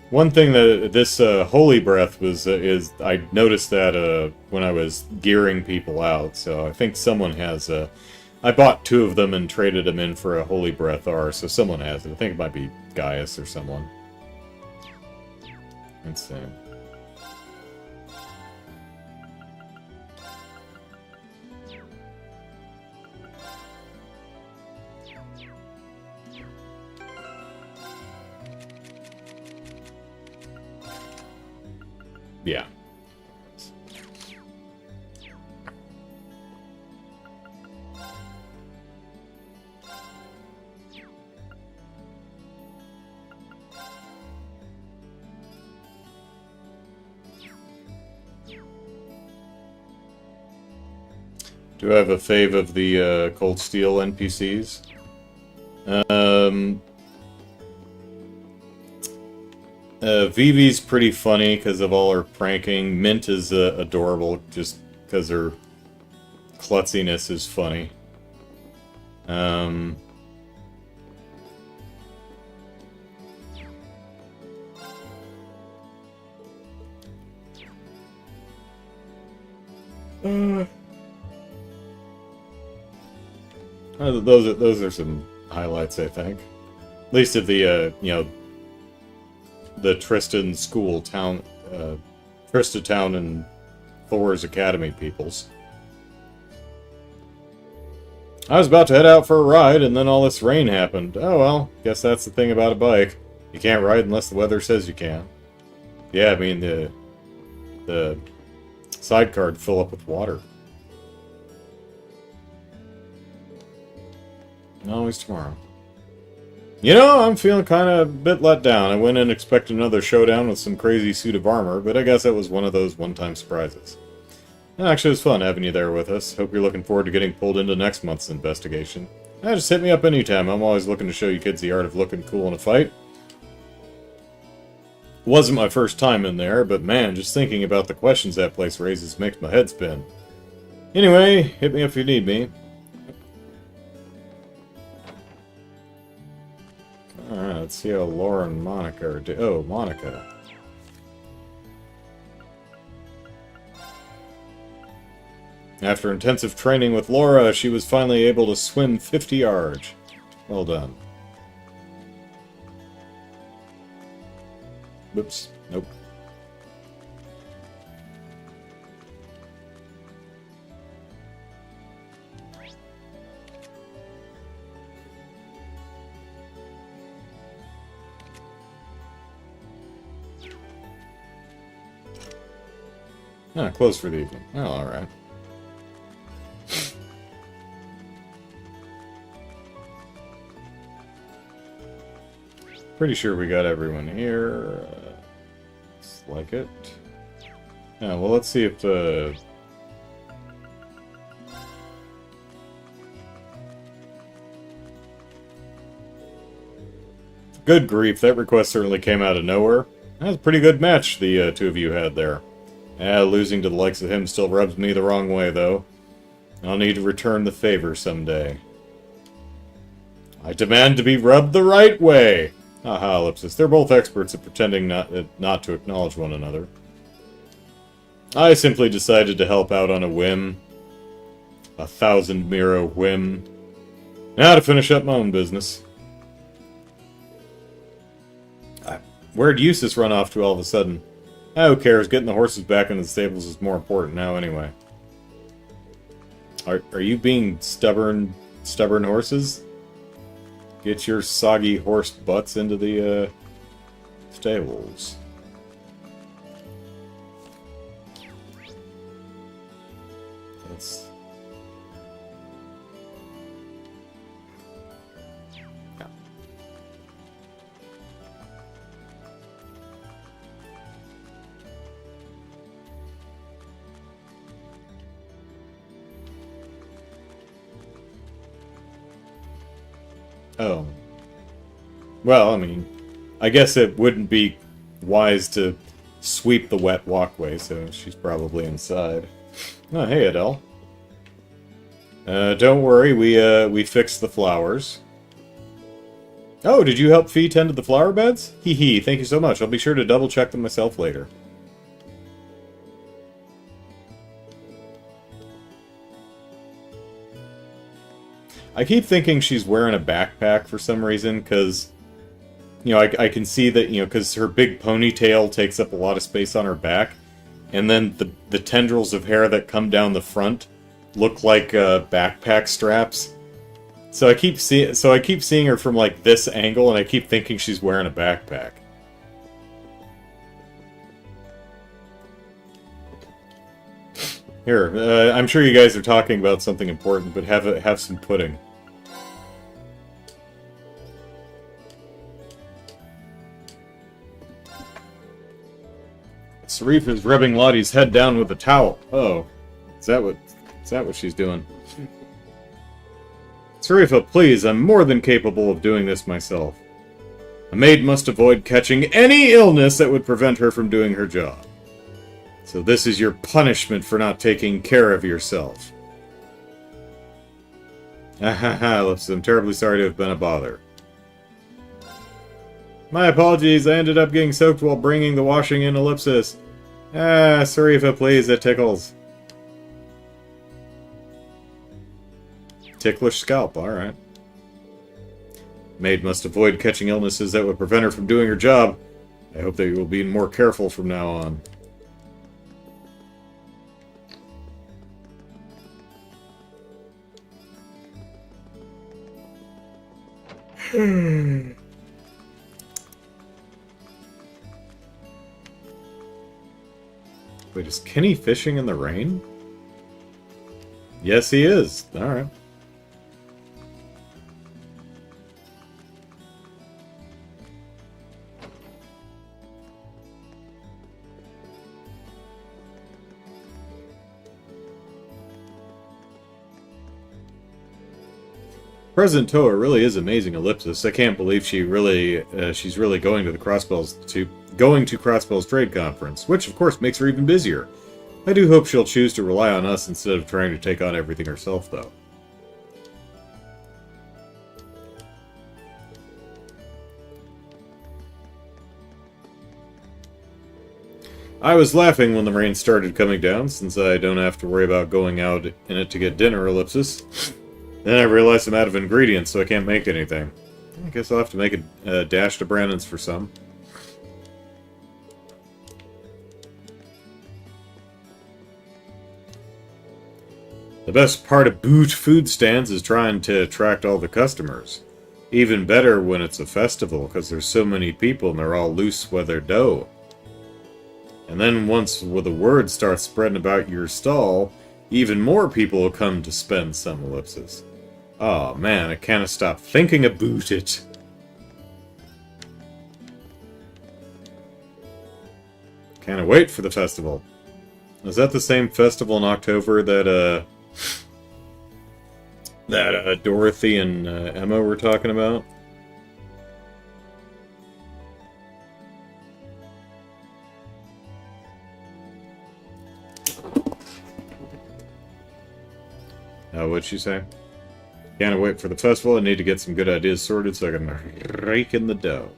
One thing that this Holy Breath was, is I noticed that when I was gearing people out, so I think someone has I bought 2 of them and traded them in for a Holy Breath R, so someone has it. I think it might be Gaius or someone. Let's see. Yeah. Do I have a fave of the Cold Steel NPCs? Vivi's pretty funny because of all her pranking. Mint is adorable just because her klutziness is funny. Those are some highlights, I think. At least of the you know, the Tristan school town, Trista Town and Thor's Academy peoples. I was about to head out for a ride, and then all this rain happened. Oh well, guess that's the thing about a bike. You can't ride unless the weather says you can. Yeah, I mean, the sidecar would fill up with water. Always tomorrow. You know, I'm feeling kind of a bit let down. I went in expecting another showdown with some crazy suit of armor, but I guess that was one of those one-time surprises. Actually, it was fun having you there with us. Hope you're looking forward to getting pulled into next month's investigation. Just hit me up anytime. I'm always looking to show you kids the art of looking cool in a fight. Wasn't my first time in there, but man, just thinking about the questions that place raises makes my head spin. Anyway, hit me up if you need me. Alright, let's see how Laura and Monica are doing. Oh, Monica. After intensive training with Laura, she was finally able to swim 50 yards. Well done. Whoops. Nope. Ah, closed for the evening. Oh, alright. Pretty sure we got everyone here. Looks like it. Yeah, well, let's see if Good grief, that request certainly came out of nowhere. That was a pretty good match the two of you had there. Losing to the likes of him still rubs me the wrong way, though. I'll need to return the favor someday. I demand to be rubbed the right way! Aha, Ellipsis. They're both experts at pretending not to acknowledge one another. I simply decided to help out on a whim. A 1,000 Miro whim. Now to finish up my own business. Where'd Eustace run off to all of a sudden? Who cares? Getting the horses back in the stables is more important now anyway. Are you being stubborn horses? Get your soggy horse butts into the, stables. That's... Yeah. Oh. Well, I mean, I guess it wouldn't be wise to sweep the wet walkway, so she's probably inside. Oh, hey, Adele. Don't worry, we fixed the flowers. Oh, did you help Fee tend to the flower beds? Hee hee, thank you so much. I'll be sure to double check them myself later. I keep thinking she's wearing a backpack for some reason, because, you know, I can see that, you know, because her big ponytail takes up a lot of space on her back, and then the tendrils of hair that come down the front look like backpack straps. So I keep seeing her from like this angle, and I keep thinking she's wearing a backpack. Here, I'm sure you guys are talking about something important, but have some pudding. Sarif is rubbing Lottie's head down with a towel. Oh, is that what she's doing? Sarifa, please, I'm more than capable of doing this myself. A maid must avoid catching any illness that would prevent her from doing her job. So this is your punishment for not taking care of yourself. Ahaha, I'm terribly sorry to have been a bother. My apologies, I ended up getting soaked while bringing the washing in Ellipsis. Sarifa, please, that tickles. Ticklish scalp, alright. Maid must avoid catching illnesses that would prevent her from doing her job. I hope that you will be more careful from now on. Wait, is Kenny fishing in the rain? Yes, he is. Alright. President Toa really is amazing, Ellipsis. I can't believe she's really going to Crossbell's trade conference, which of course makes her even busier. I do hope she'll choose to rely on us instead of trying to take on everything herself, though. I was laughing when the rain started coming down, since I don't have to worry about going out in it to get dinner, Ellipsis. Then I realized I'm out of ingredients, so I can't make anything. I guess I'll have to make a dash to Brandon's for some. The best part of boot food stands is trying to attract all the customers. Even better when it's a festival, because there's so many people and they're all loose with their dough. And then once the word starts spreading about your stall, even more people will come to spend some, Ellipsis. Oh man, I can't stop thinking about it. Can't wait for the festival. Is that the same festival in October that Dorothy and Emma were talking about? What'd she say? Can't wait for the festival. I need to get some good ideas sorted so I can rake in the dough.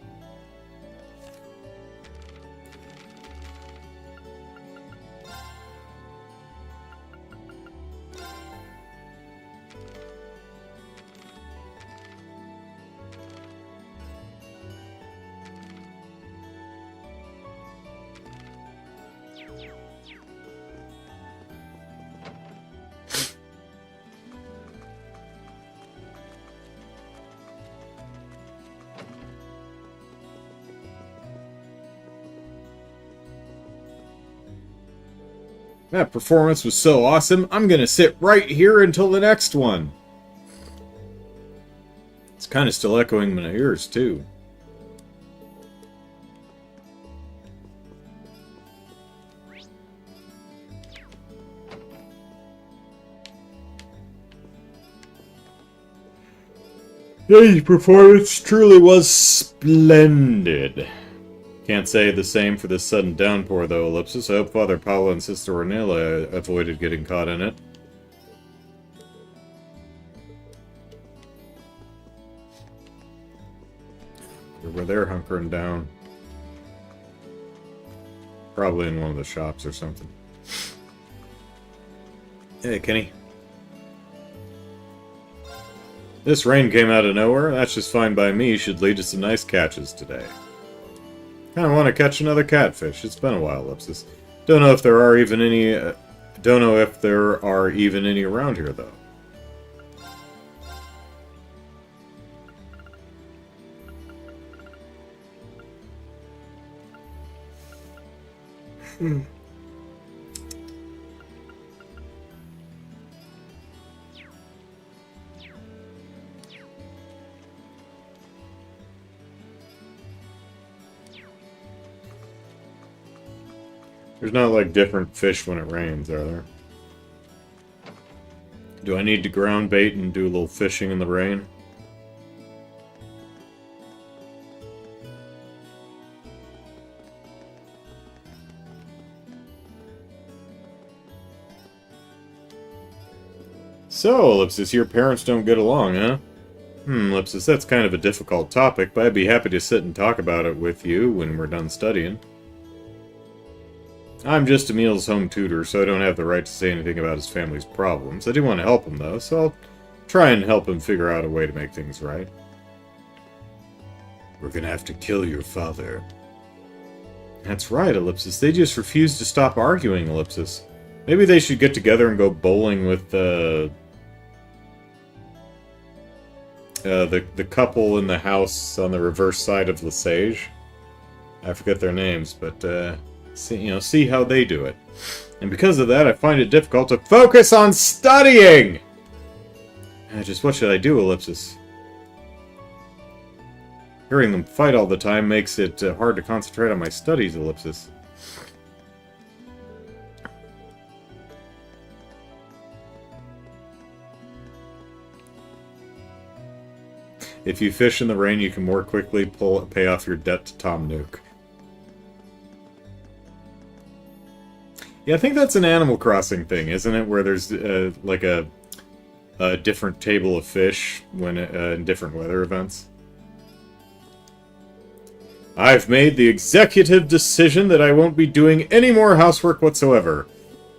That performance was so awesome, I'm gonna sit right here until the next one. It's kind of still echoing in my ears, too. Yay's performance truly was splendid. Can't say the same for this sudden downpour, though, Ellipsis. I hope Father Paolo and Sister Ornella avoided getting caught in it. Where they're hunkering down. Probably in one of the shops or something. Hey, Kenny. This rain came out of nowhere. That's just fine by me. Should lead to some nice catches today. I want to catch another catfish. It's been a while, Ellipsis. Don't know if there are even any. Don't know if there are even any around here, though. There's not like different fish when it rains, are there? Do I need to ground bait and do a little fishing in the rain? So, Ellipsis, your parents don't get along, huh? Ellipsis, that's kind of a difficult topic, but I'd be happy to sit and talk about it with you when we're done studying. I'm just Emil's home tutor, so I don't have the right to say anything about his family's problems. I do want to help him, though, so I'll try and help him figure out a way to make things right. We're gonna have to kill your father. That's right, Ellipsis. They just refuse to stop arguing, Ellipsis. Maybe they should get together and go bowling with, the couple in the house on the reverse side of Lesage. I forget their names, but see how they do it. And because of that, I find it difficult to focus on studying! Just what should I do, Ellipsis? Hearing them fight all the time makes it hard to concentrate on my studies, Ellipsis. If you fish in the rain, you can more quickly pay off your debt to Tom Nook. Yeah, I think that's an Animal Crossing thing, isn't it? Where there's like a different table of fish when in different weather events. I've made the executive decision that I won't be doing any more housework whatsoever.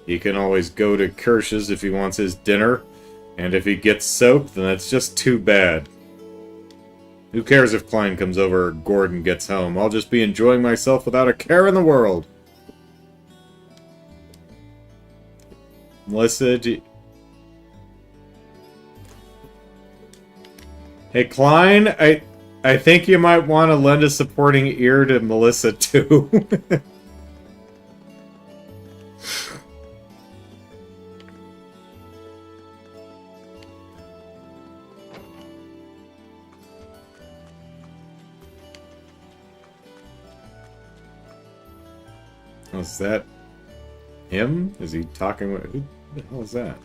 He can always go to Kirsch's if he wants his dinner, and if he gets soaked, then that's just too bad. Who cares if Klein comes over or Gordon gets home? I'll just be enjoying myself without a care in the world. Melissa, Hey, Klein, I think you might want to lend a supporting ear to Melissa, too. Was that him? Is he talking with... Who the hell is that?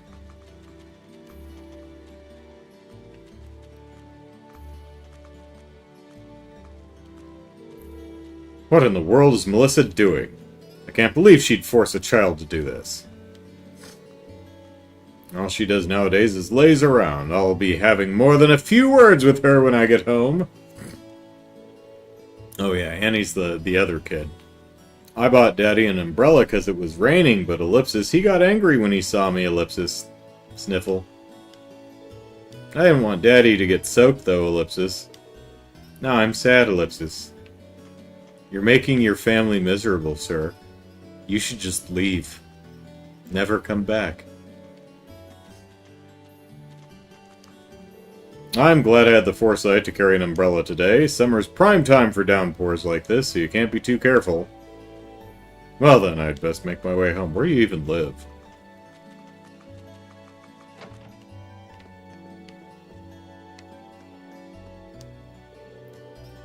What in the world is Melissa doing? I can't believe she'd force a child to do this. All she does nowadays is laze around. I'll be having more than a few words with her when I get home. Oh yeah, Annie's the other kid. I bought Daddy an umbrella because it was raining, but Ellipsis, he got angry when he saw me, Ellipsis. Sniffle. I didn't want Daddy to get soaked, though, Ellipsis. No, I'm sad, Ellipsis. You're making your family miserable, sir. You should just leave. Never come back. I'm glad I had the foresight to carry an umbrella today. Summer's prime time for downpours like this, so you can't be too careful. Well then, I'd best make my way home. Where do you even live?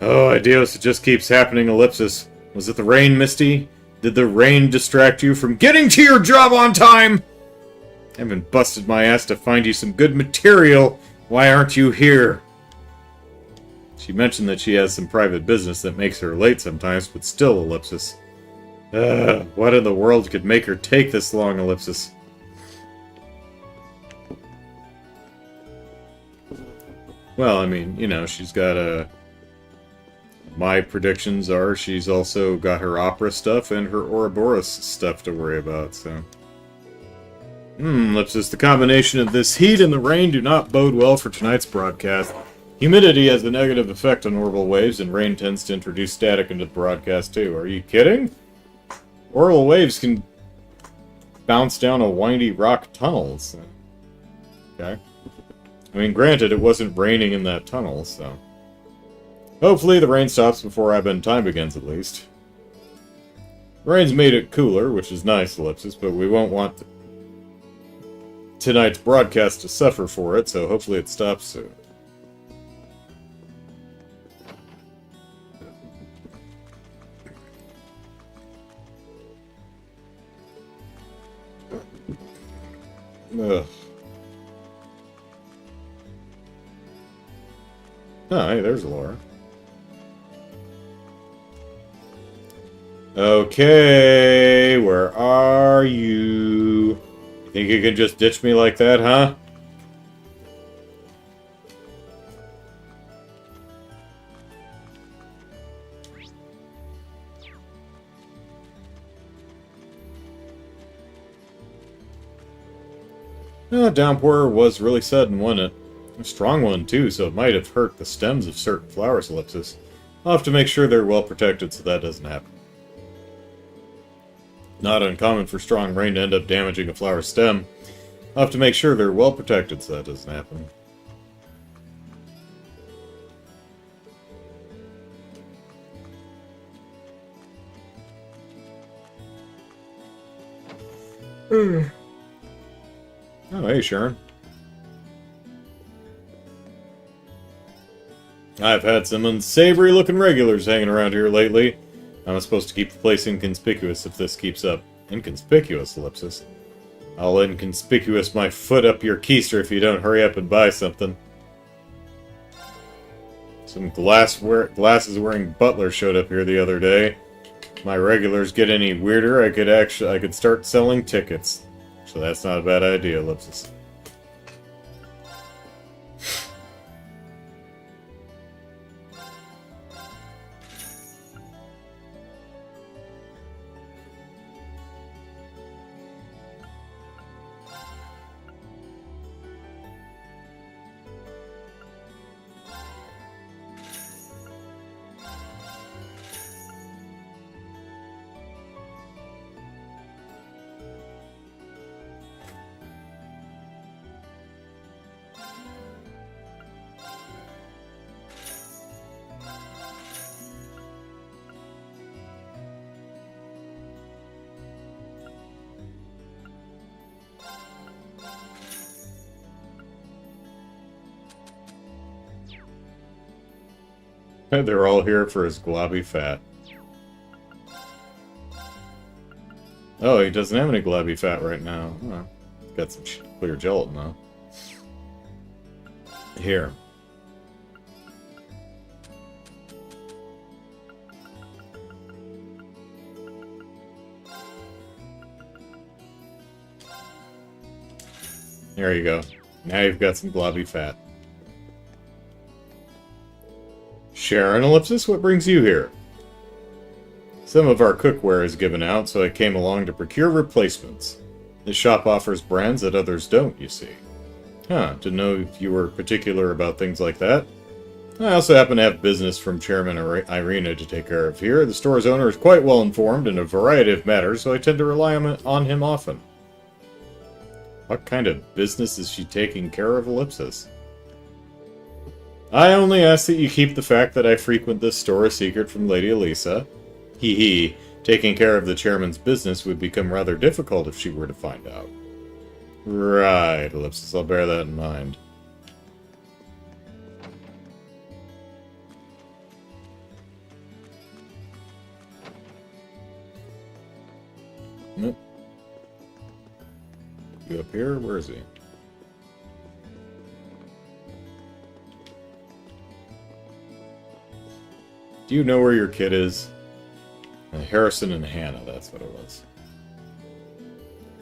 Oh, Ideos, it just keeps happening, Ellipsis. Was it the rain, Misty? Did the rain distract you from getting to your job on time? I haven't busted my ass to find you some good material. Why aren't you here? She mentioned that she has some private business that makes her late sometimes, but still, Ellipsis. What in the world could make her take this long, Ellipsis? Well, I mean, you know, she's got a... My predictions are she's also got her opera stuff and her Ouroboros stuff to worry about, so... Ellipsis, the combination of this heat and the rain do not bode well for tonight's broadcast. Humidity has a negative effect on orbital waves, and rain tends to introduce static into the broadcast, too. Are you kidding? Orbital waves can bounce down a windy rock tunnel, so... Okay. I mean, granted, it wasn't raining in that tunnel, so... Hopefully the rain stops before Ibn time begins, at least. The rain's made it cooler, which is nice, Ellipsis, but we won't want tonight's broadcast to suffer for it, so hopefully it stops soon. Ugh. Oh, hey, there's Laura. Okay, where are you? You think you can just ditch me like that, huh? Oh, downpour was really sudden, wasn't it? A strong one, too, so it might have hurt the stems of certain flowers, Ellipsis. I'll have to make sure they're well protected so that doesn't happen. Not uncommon for strong rain to end up damaging a flower stem. I'll have to make sure they're well protected so that doesn't happen. Oh, hey, Sharon. I've had some unsavory looking regulars hanging around here lately. I'm supposed to keep the place inconspicuous if this keeps up. Inconspicuous, Ellipsis. I'll inconspicuous my foot up your keister if you don't hurry up and buy something. Some glasses wearing butler showed up here the other day. If my regulars get any weirder, I could start selling tickets. So that's not a bad idea, Ellipsis. They're all here for his globby fat. Oh, he doesn't have any globby fat right now. Huh. He's got some clear gelatin, though. Here. There you go. Now you've got some globby fat. Sharon, Ellipsis, what brings you here? Some of our cookware is given out, so I came along to procure replacements. This shop offers brands that others don't, you see. Huh, didn't know if you were particular about things like that. I also happen to have business from Chairman Irina to take care of here. The store's owner is quite well informed in a variety of matters, so I tend to rely on him often. What kind of business is she taking care of, Ellipsis? I only ask that you keep the fact that I frequent this store a secret from Lady Elisa. Hee hee, taking care of the chairman's business would become rather difficult if she were to find out. Right, Ellipsis, I'll bear that in mind. Nope. You up here? Where is he? Do you know where your kid is? Harrison and Hannah, that's what it was.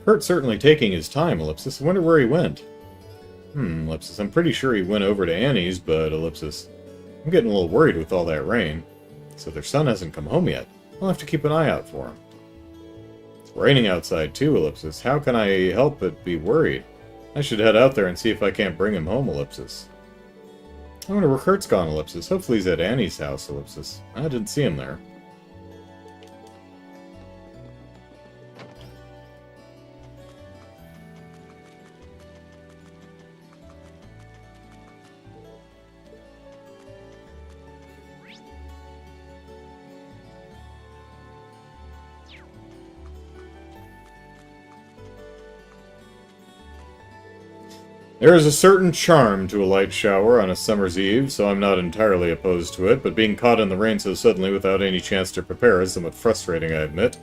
Kurt's certainly taking his time, Ellipsis. I wonder where he went. Ellipsis, I'm pretty sure he went over to Annie's, but, Ellipsis, I'm getting a little worried with all that rain. So their son hasn't come home yet. I'll have to keep an eye out for him. It's raining outside too, Ellipsis. How can I help but be worried? I should head out there and see if I can't bring him home, Ellipsis. I wonder where Kurt's gone, Ellipsis. Hopefully he's at Annie's house, Ellipsis. I didn't see him there. There is a certain charm to a light shower on a summer's eve, so I'm not entirely opposed to it, but being caught in the rain so suddenly without any chance to prepare is somewhat frustrating, I admit.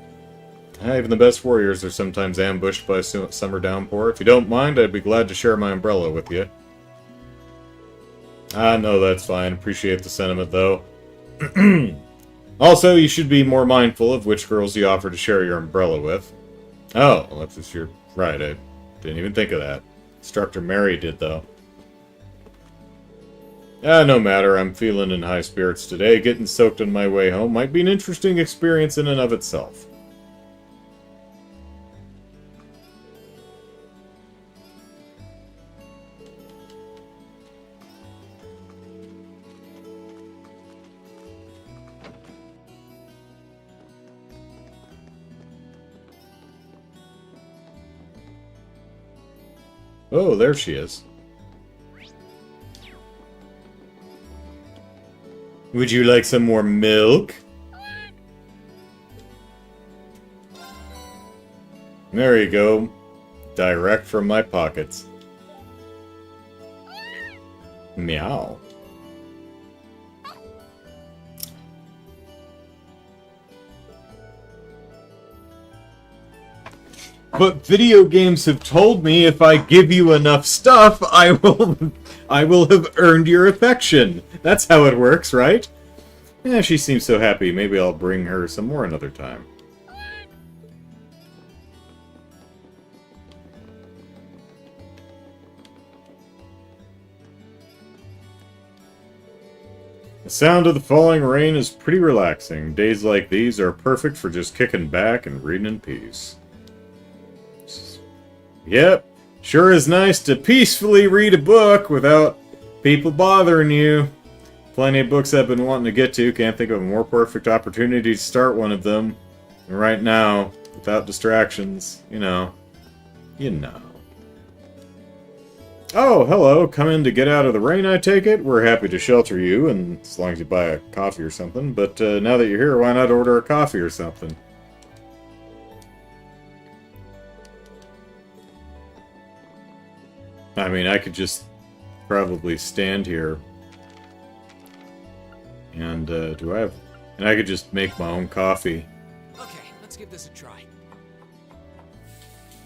Even the best warriors are sometimes ambushed by a summer downpour. If you don't mind, I'd be glad to share my umbrella with you. No, that's fine. Appreciate the sentiment, though. Also, you should be more mindful of which girls you offer to share your umbrella with. Oh, Alexis, you're right. I didn't even think of that. Instructor Mary did, though. No matter. I'm feeling in high spirits today. Getting soaked on my way home might be an interesting experience in and of itself. Oh, there she is. Would you like some more milk? There you go. Direct from my pockets. Meow. But video games have told me if I give you enough stuff, I will have earned your affection. That's how it works, right? Yeah, she seems so happy. Maybe I'll bring her some more another time. The sound of the falling rain is pretty relaxing. Days like these are perfect for just kicking back and reading in peace. Yep, sure is nice to peacefully read a book without people bothering you. Plenty of books I've been wanting to get to. Can't think of a more perfect opportunity to start one of them. And right now, without distractions, you know. Oh, hello. Come in to get out of the rain, I take it? We're happy to shelter you, and as long as you buy a coffee or something. But now that you're here, why not order a coffee or something? I mean, I could just probably stand here. And, and I could just make my own coffee. Okay, let's give this a try.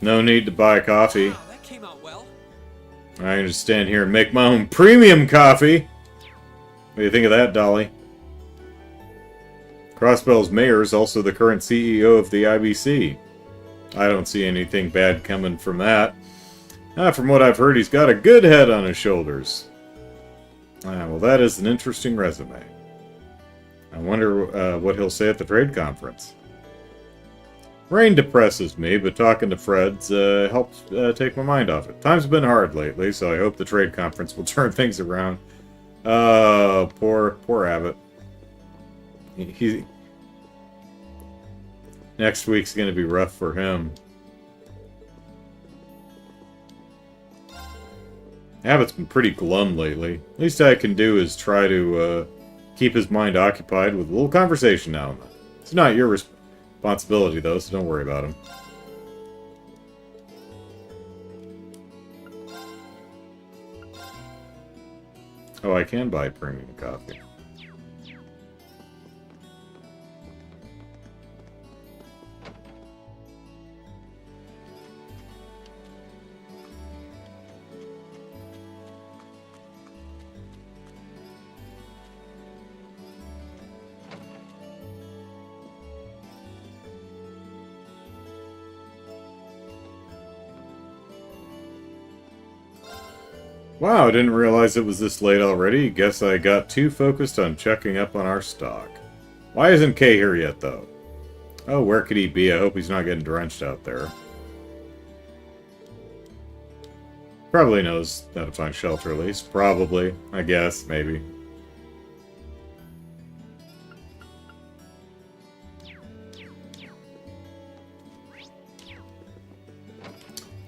No need to buy coffee. Wow, that came out well. I can just stand here and make my own premium coffee. What do you think of that, Dolly? Crossbell's mayor is also the current CEO of the IBC. I don't see anything bad coming from that. From what I've heard, he's got a good head on his shoulders. Well, that is an interesting resume. I wonder what he'll say at the trade conference. Rain depresses me, but talking to Fred's helps take my mind off it. Time's been hard lately, so I hope the trade conference will turn things around. Poor Abbott. Next week's gonna be rough for him. Abbott's been pretty glum lately. Least I can do is try to keep his mind occupied with a little conversation now and then. It's not your responsibility, though, so don't worry about him. Oh, I can buy premium coffee. Wow, I didn't realize it was this late already. Guess I got too focused on checking up on our stock. Why isn't Kay here yet, though? Oh, where could he be? I hope he's not getting drenched out there. Probably knows how to find shelter, at least. Probably. I guess. Maybe.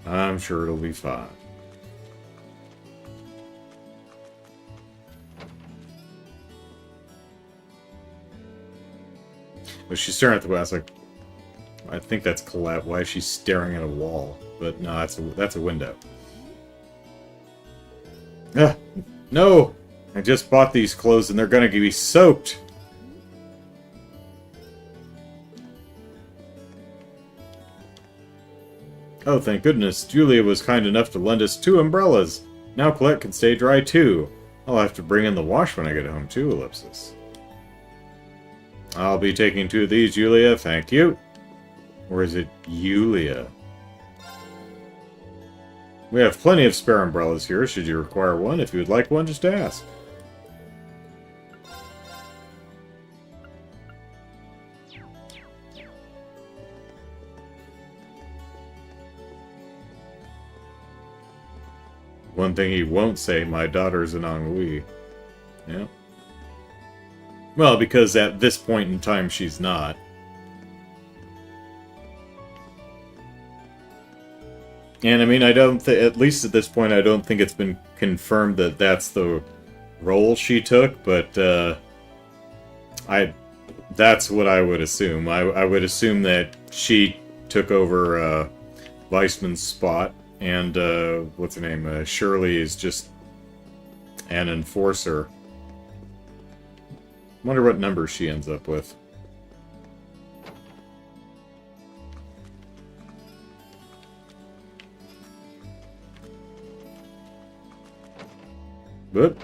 I'm sure it'll be fine. But she's staring at the wall. Like, I think that's Colette. Why is she staring at a wall? But no, that's a window. No! I just bought these clothes and they're gonna be soaked. Oh, thank goodness. Julia was kind enough to lend us 2 umbrellas. Now Colette can stay dry too. I'll have to bring in the wash when I get home too, Ellipsis. I'll be taking 2 of these, Julia. Thank you. Or is it Yulia? We have plenty of spare umbrellas here. Should you require one? If you would like one, just ask. One thing he won't say, my daughter's an ennui. Yeah. Well, because at this point in time, she's not. And I mean, I don't at least at this point, I don't think it's been confirmed that that's the role she took, but that's what I would assume. I would assume that she took over Weissman's spot, and, what's her name? Shirley is just an enforcer. Wonder what number she ends up with. But...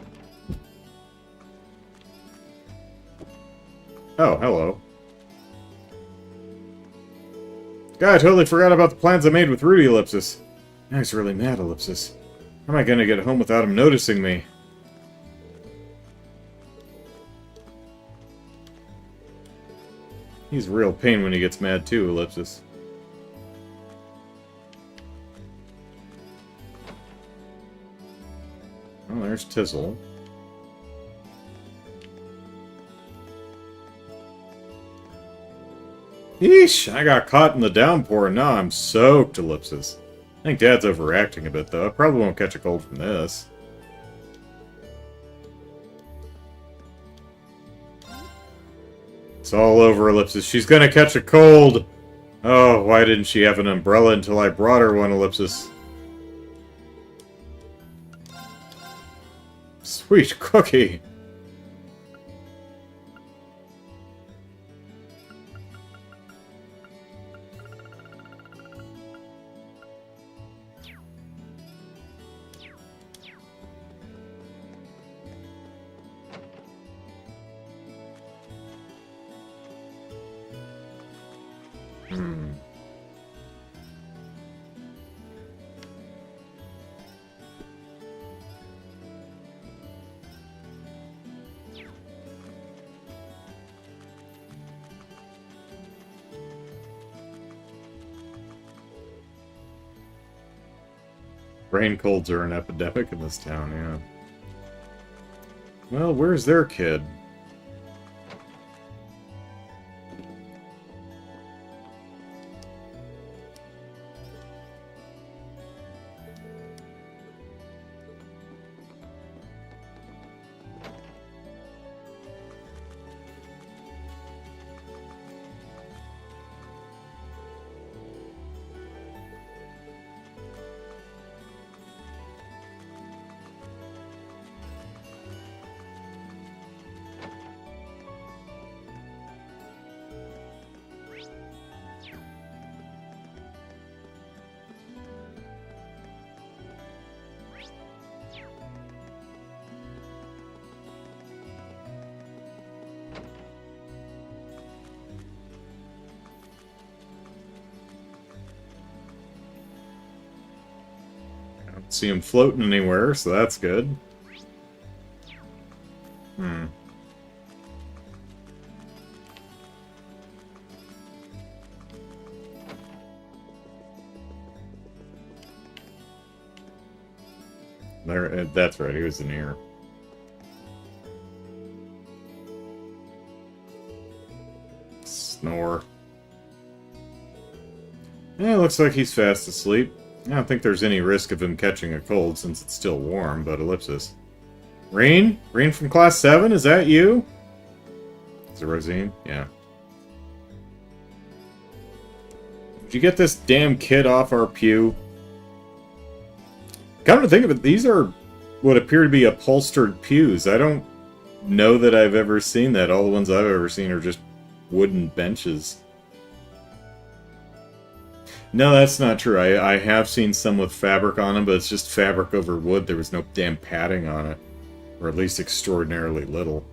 oh, hello. God, I totally forgot about the plans I made with Rudy, Ellipsis. Now he's really mad, Ellipsis. How am I gonna get home without him noticing me? He's a real pain when he gets mad too, Ellipsis. Oh, there's Tizzle. Yeesh, I got caught in the downpour and now I'm soaked, Ellipsis. I think Dad's overreacting a bit, though. I probably won't catch a cold from this. It's all over, Ellipsis. She's gonna catch a cold! Oh, why didn't she have an umbrella until I brought her one, Ellipsis? Sweet cookie! Brain colds are an epidemic in this town, yeah. Well, where's their kid? See him floating anywhere, so that's good. There, that's right, he was in here. Snore. Yeah, looks like he's fast asleep. I don't think there's any risk of him catching a cold since it's still warm, but Ellipsis. Rain? Rain from Class 7? Is that you? Is it Rosine? Yeah. Did you get this damn kid off our pew? Come to think of it, these are what appear to be upholstered pews. I don't know that I've ever seen that. All the ones I've ever seen are just wooden benches. No, that's not true. I have seen some with fabric on them, but it's just fabric over wood. There was no damn padding on it. Or at least extraordinarily little.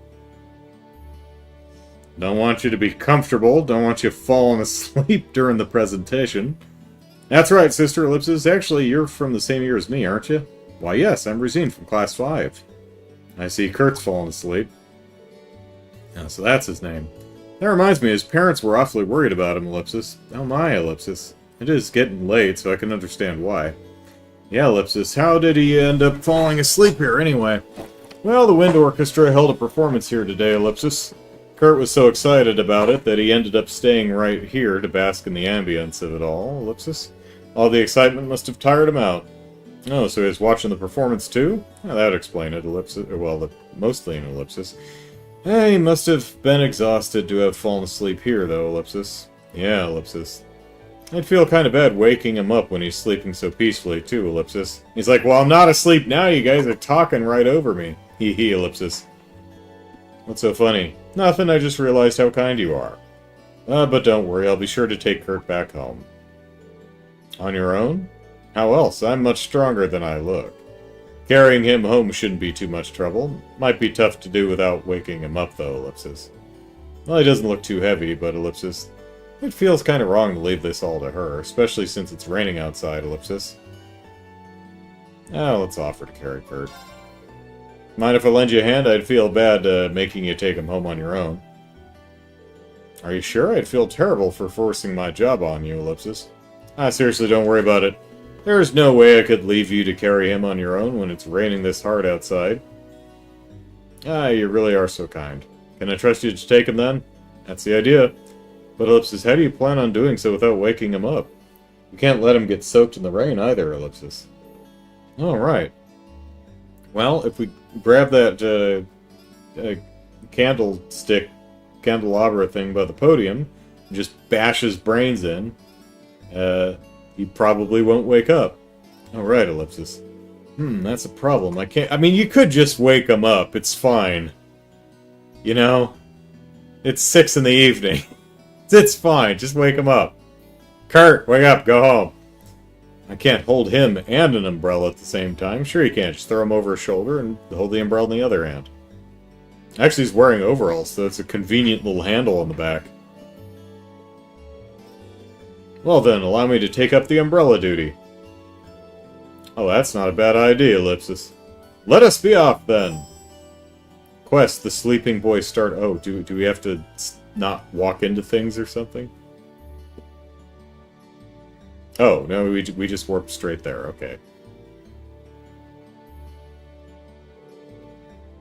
Don't want you to be comfortable. Don't want you falling asleep during the presentation. That's right, Sister Ellipsis. Actually, you're from the same year as me, aren't you? Why, yes, I'm Rosine from Class 5. I see Kurt's falling asleep. Oh, so that's his name. That reminds me, his parents were awfully worried about him, Ellipsis. Oh my, Ellipsis. It is getting late, so I can understand why. Yeah, Ellipsis, how did he end up falling asleep here, anyway? Well, the Wind Orchestra held a performance here today, Ellipsis. Kurt was so excited about it that he ended up staying right here to bask in the ambience of it all, Ellipsis. All the excitement must have tired him out. Oh, so he was watching the performance too? Oh, that would explain it, Ellipsis. Well, mostly an Ellipsis. He must have been exhausted to have fallen asleep here, though, Ellipsis. Yeah, Ellipsis. I'd feel kind of bad waking him up when he's sleeping so peacefully, too, Ellipsis. He's like, well, I'm not asleep now, you guys are talking right over me. Hee hee, Ellipsis. What's so funny? Nothing, I just realized how kind you are. But don't worry, I'll be sure to take Kurt back home. On your own? How else? I'm much stronger than I look. Carrying him home shouldn't be too much trouble. Might be tough to do without waking him up, though, Ellipsis. Well, he doesn't look too heavy, but Ellipsis... It feels kind of wrong to leave this all to her, especially since it's raining outside, Ellipsis. Let's offer to carry Kurt. Mind if I lend you a hand? I'd feel bad making you take him home on your own. Are you sure? I'd feel terrible for forcing my job on you, Ellipsis. Seriously, don't worry about it. There's no way I could leave you to carry him on your own when it's raining this hard outside. You really are so kind. Can I trust you to take him then? That's the idea. But Ellipsis, how do you plan on doing so without waking him up? You can't let him get soaked in the rain either, Ellipsis. Alright. Well, if we grab that candlestick, candelabra thing by the podium, and just bash his brains in, he probably won't wake up. Alright, Ellipsis. That's a problem. I mean, you could just wake him up. It's fine. You know? It's 6 in the evening. It's fine. Just wake him up. Kurt, wake up. Go home. I can't hold him and an umbrella at the same time. Sure you can't. Just throw him over his shoulder and hold the umbrella in the other hand. Actually, he's wearing overalls, so it's a convenient little handle on the back. Well then, allow me to take up the umbrella duty. Oh, that's not a bad idea, Ellipsis. Let us be off, then! Quest, the sleeping boy start... Oh, do we have to not walk into things or something? Oh, no, we just warped straight there, okay.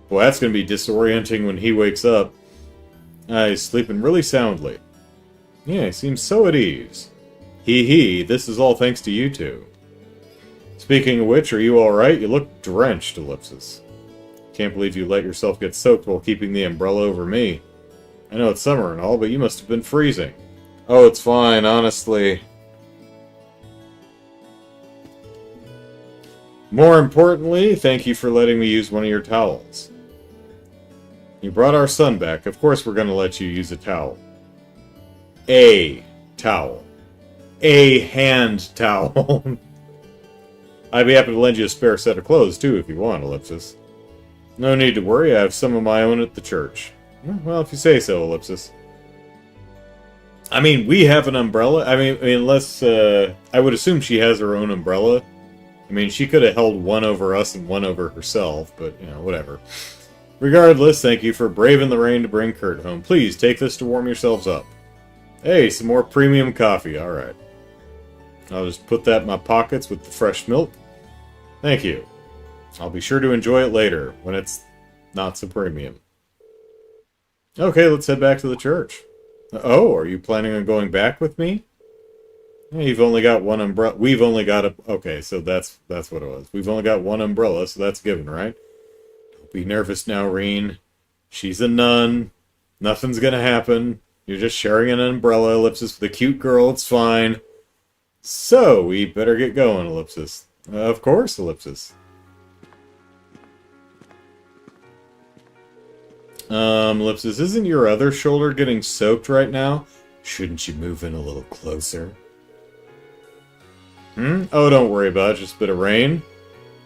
Boy, that's gonna be disorienting when he wakes up. He's sleeping really soundly. Yeah, he seems so at ease. Hee hee, this is all thanks to you two. Speaking of which, are you alright? You look drenched, Ellipsis. Can't believe you let yourself get soaked while keeping the umbrella over me. I know it's summer and all, but you must have been freezing. Oh, it's fine, honestly. More importantly, thank you for letting me use one of your towels. You brought our son back. Of course we're going to let you use a towel. A towel. A hand towel. I'd be happy to lend you a spare set of clothes, too, if you want, Ellipsis. No need to worry, I have some of my own at the church. Well, if you say so, Ellipsis. I mean, we have an umbrella. I mean unless, I would assume she has her own umbrella. I mean, she could have held one over us and one over herself, but, you know, whatever. Regardless, thank you for braving the rain to bring Kurt home. Please, take this to warm yourselves up. Hey, some more premium coffee, alright. I'll just put that in my pockets with the fresh milk. Thank you. I'll be sure to enjoy it later, when it's not so premium. Okay, let's head back to the church. Oh, are you planning on going back with me? You've only got one umbrella. We've only got a... Okay, so that's what it was. We've only got one umbrella, so that's given, right? Don't be nervous now, Reen. She's a nun. Nothing's gonna happen. You're just sharing an umbrella, Ellipsis, with a cute girl. It's fine. So, we better get going, Ellipsis. Of course, Ellipsis. Ellipsis, isn't your other shoulder getting soaked right now? Shouldn't you move in a little closer? Oh, don't worry about it. Just a bit of rain.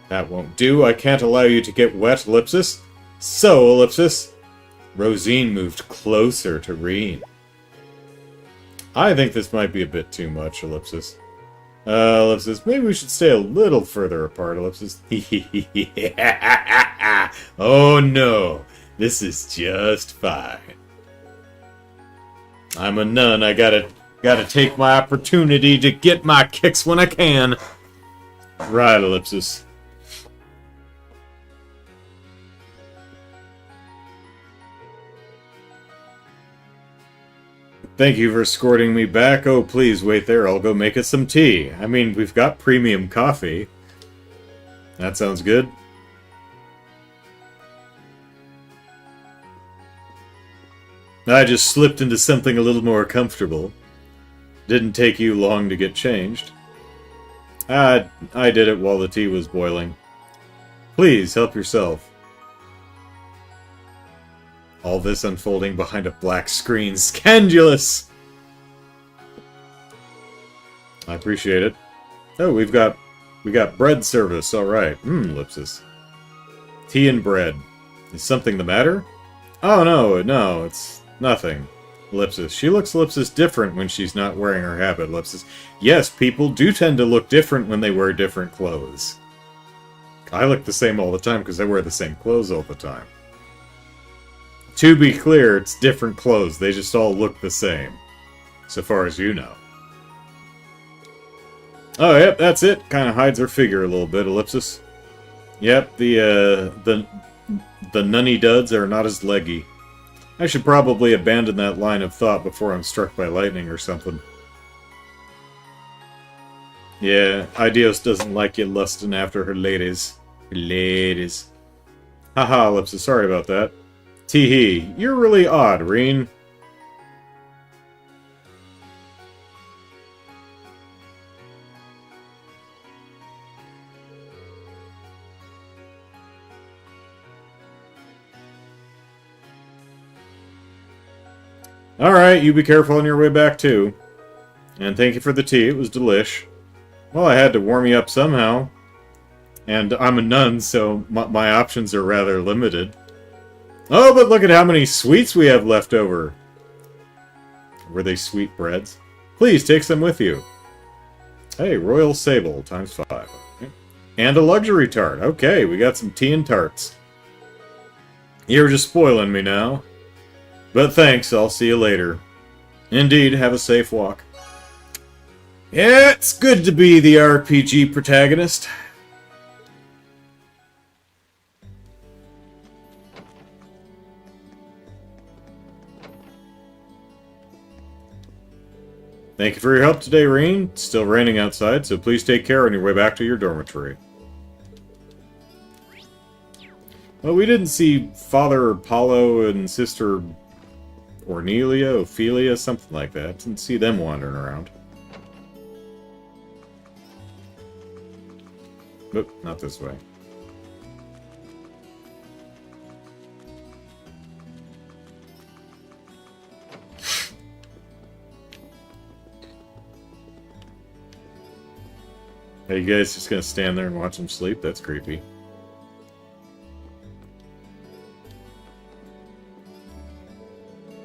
That won't do. I can't allow you to get wet, Ellipsis. So, Ellipsis. Rosine moved closer to Reen. I think this might be a bit too much, Ellipsis. Ellipsis, maybe we should stay a little further apart, Ellipsis. Oh no, this is just fine. I'm a nun, I gotta take my opportunity to get my kicks when I can. Right, Ellipsis. Thank you for escorting me back. Oh, please wait there. I'll go make us some tea. I mean, we've got premium coffee. That sounds good. I just slipped into something a little more comfortable. Didn't take you long to get changed. I did it while the tea was boiling. Please, help yourself. All this unfolding behind a black screen. Scandalous! I appreciate it. Oh, we got bread service, alright. Ellipsis. Tea and bread. Is something the matter? Oh, no, it's nothing. Ellipsis. She looks Ellipsis different when she's not wearing her habit, Ellipsis. Yes, people do tend to look different when they wear different clothes. I look the same all the time because I wear the same clothes all the time. To be clear, it's different clothes. They just all look the same. So far as you know. Oh, yep, that's it. Kind of hides her figure a little bit, Ellipsis. Yep, the nunny duds are not as leggy. I should probably abandon that line of thought before I'm struck by lightning or something. Yeah, Idios doesn't like you lusting after her ladies. Her ladies. Haha, Ellipsis, sorry about that. Tee-hee, you're really odd, Reen. Alright, you be careful on your way back, too. And thank you for the tea, it was delish. Well, I had to warm you up somehow. And I'm a nun, so my options are rather limited. Oh, but look at how many sweets we have left over. Were they sweet breads? Please, take some with you. Hey, Royal Sable, ×5. Okay. And a luxury tart. Okay, we got some tea and tarts. You're just spoiling me now. But thanks, I'll see you later. Indeed, have a safe walk. Yeah, it's good to be the RPG protagonist. Thank you for your help today, Reen. It's still raining outside, so please take care on your way back to your dormitory. Well, we didn't see Father Apollo and Sister Ophelia, something like that. Didn't see them wandering around. Oop, not this way. Are you guys just gonna stand there and watch them sleep? That's creepy.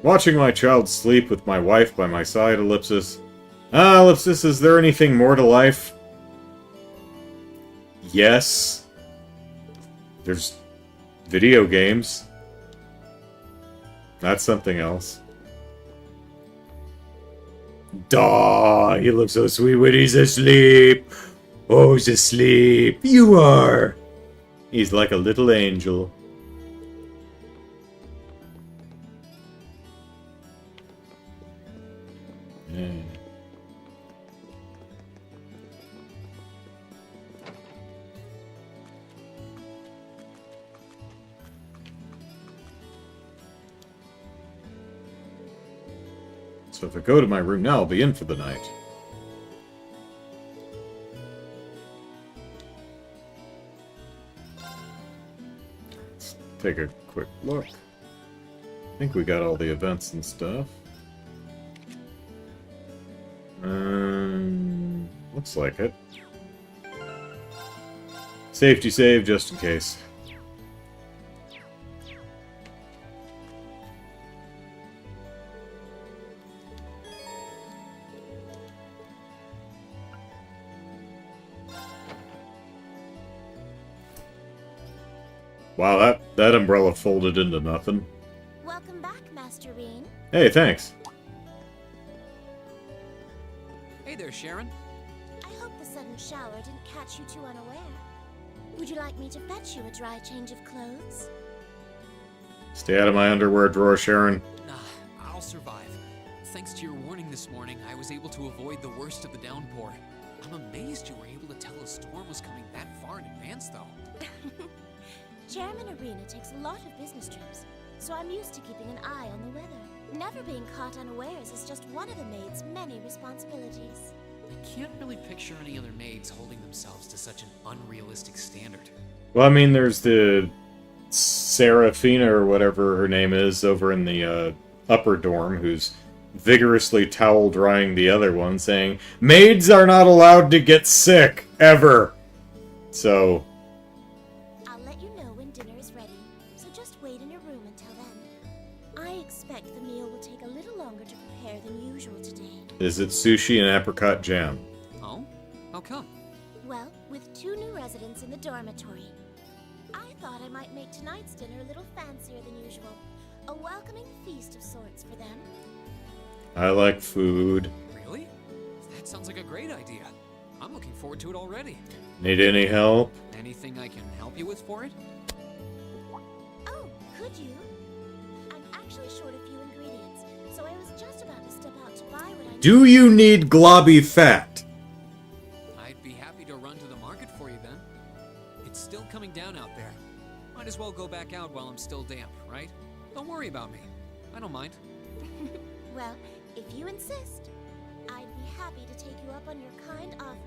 Watching my child sleep with my wife by my side, Ellipsis. Ah, Ellipsis, is there anything more to life? Yes. There's video games. That's something else. Daw, he looks so sweet when he's asleep. Oh, he's asleep. You are. He's like a little angel. Yeah. So if I go to my room now, I'll be in for the night. Let's take a quick look. I think we got all the events and stuff. Looks like it. Safety save, just in case. Wow, that umbrella folded into nothing. Welcome back, Master Reen. Hey, thanks. Hey there, Sharon. I hope the sudden shower didn't catch you too unaware. Would you like me to fetch you a dry change of clothes? Stay out of my underwear drawer, Sharon. Nah, I'll survive. Thanks to your warning this morning, I was able to avoid the worst of the downpour. I'm amazed you were able to tell a storm was coming that far in advance, though. Chairman Arena takes a lot of business trips, so I'm used to keeping an eye on the weather. Never being caught unawares is just one of the maid's many responsibilities. I can't really picture any other maids holding themselves to such an unrealistic standard. Well, I mean, there's the Serafina or whatever her name is over in the upper dorm who's vigorously towel drying the other one, saying, "Maids are not allowed to get sick, ever!" So... I'll let you know when dinner is ready, so just wait in your room until then. I expect the meal will take a little longer to prepare than usual today. Is it sushi and apricot jam? Oh? How come? Well, with 2 new residents in the dormitory, I thought I might make tonight's dinner a little fancier than usual. A welcoming feast of sorts for them. I like food. Really? That sounds like a great idea. I'm looking forward to it already. Need any help? Anything I can help you with for it? Oh, could you? I'm actually short a few ingredients, so I was just about to step out to buy what I need. Do you need globby fat? I'd be happy to run to the market for you then. It's still coming down out there. Might as well go back out while I'm still damp, right? Don't worry about me. I don't mind. Well, if you insist, I'd be happy to take you up on your kind offer.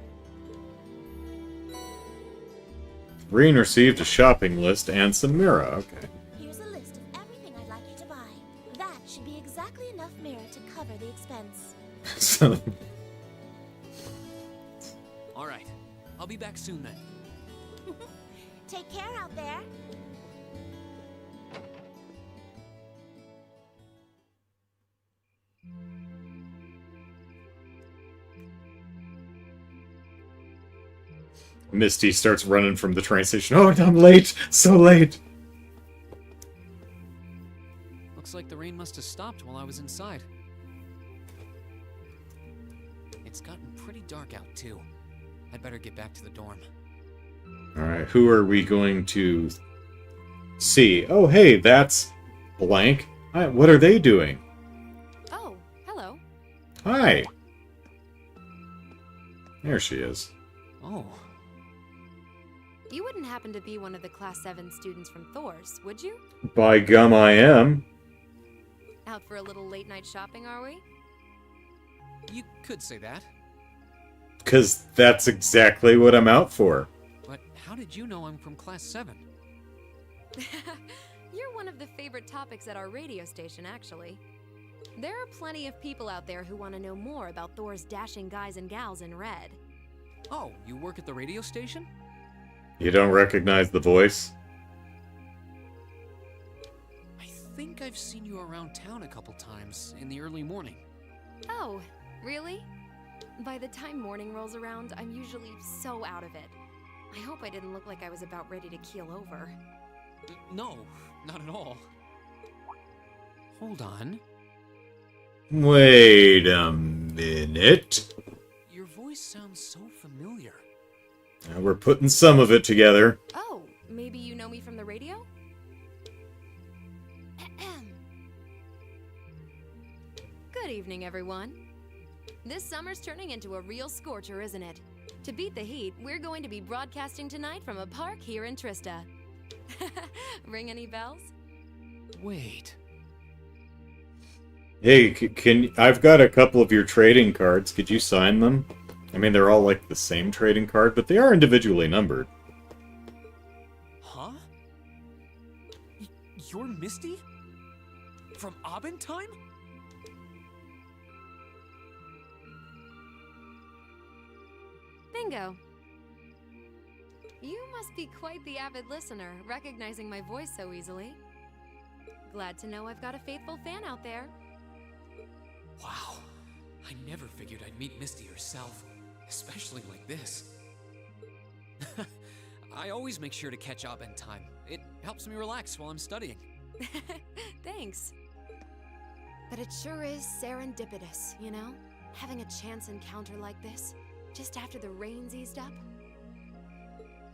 Reen received a shopping list and some Mira. Okay. Here's a list of everything I'd like you to buy. That should be exactly enough Mira to cover the expense. So, All right. I'll be back soon then. Take care out there. Misty starts running from the train station. Oh, I'm late! So late! Looks like the rain must have stopped while I was inside. It's gotten pretty dark out too. I'd better get back to the dorm. Alright, who are we going to see? Oh, hey, that's blank. Hi, what are they doing? Oh, hello. Hi! There she is. Oh, You wouldn't happen to be one of the Class 7 students from Thor's, would you? By gum, I am. Out for a little late-night shopping, are we? you could say that. 'Cause that's exactly what I'm out for. But how did you know I'm from Class 7? You're one of the favorite topics at our radio station, actually. There are plenty of people out there who want to know more about Thor's dashing guys and gals in red. Oh, you work at the radio station? You don't recognize the voice? I think I've seen you around town a couple times in the early morning. Oh, really? By the time morning rolls around, I'm usually so out of it. I hope I didn't look like I was about ready to keel over. No, not at all. Hold on. Wait a minute. Your voice sounds so familiar. Now we're putting some of it together. Oh, maybe you know me from the radio? Good evening, everyone. This summer's turning into a real scorcher, isn't it? To beat the heat, we're going to be broadcasting tonight from a park here in Trista. Ring any bells? Wait. Hey, I've got a couple of your trading cards. Could you sign them? I mean, they're all like the same trading card, but they are individually numbered. Huh? You're Misty? From Abentime? Bingo. You must be quite the avid listener, recognizing my voice so easily. Glad to know I've got a faithful fan out there. Wow. I never figured I'd meet Misty herself, especially like this. I always make sure to catch Abentime. It helps me relax while I'm studying. Thanks. But it sure is serendipitous, you know? Having a chance encounter like this, just after the rain's eased up.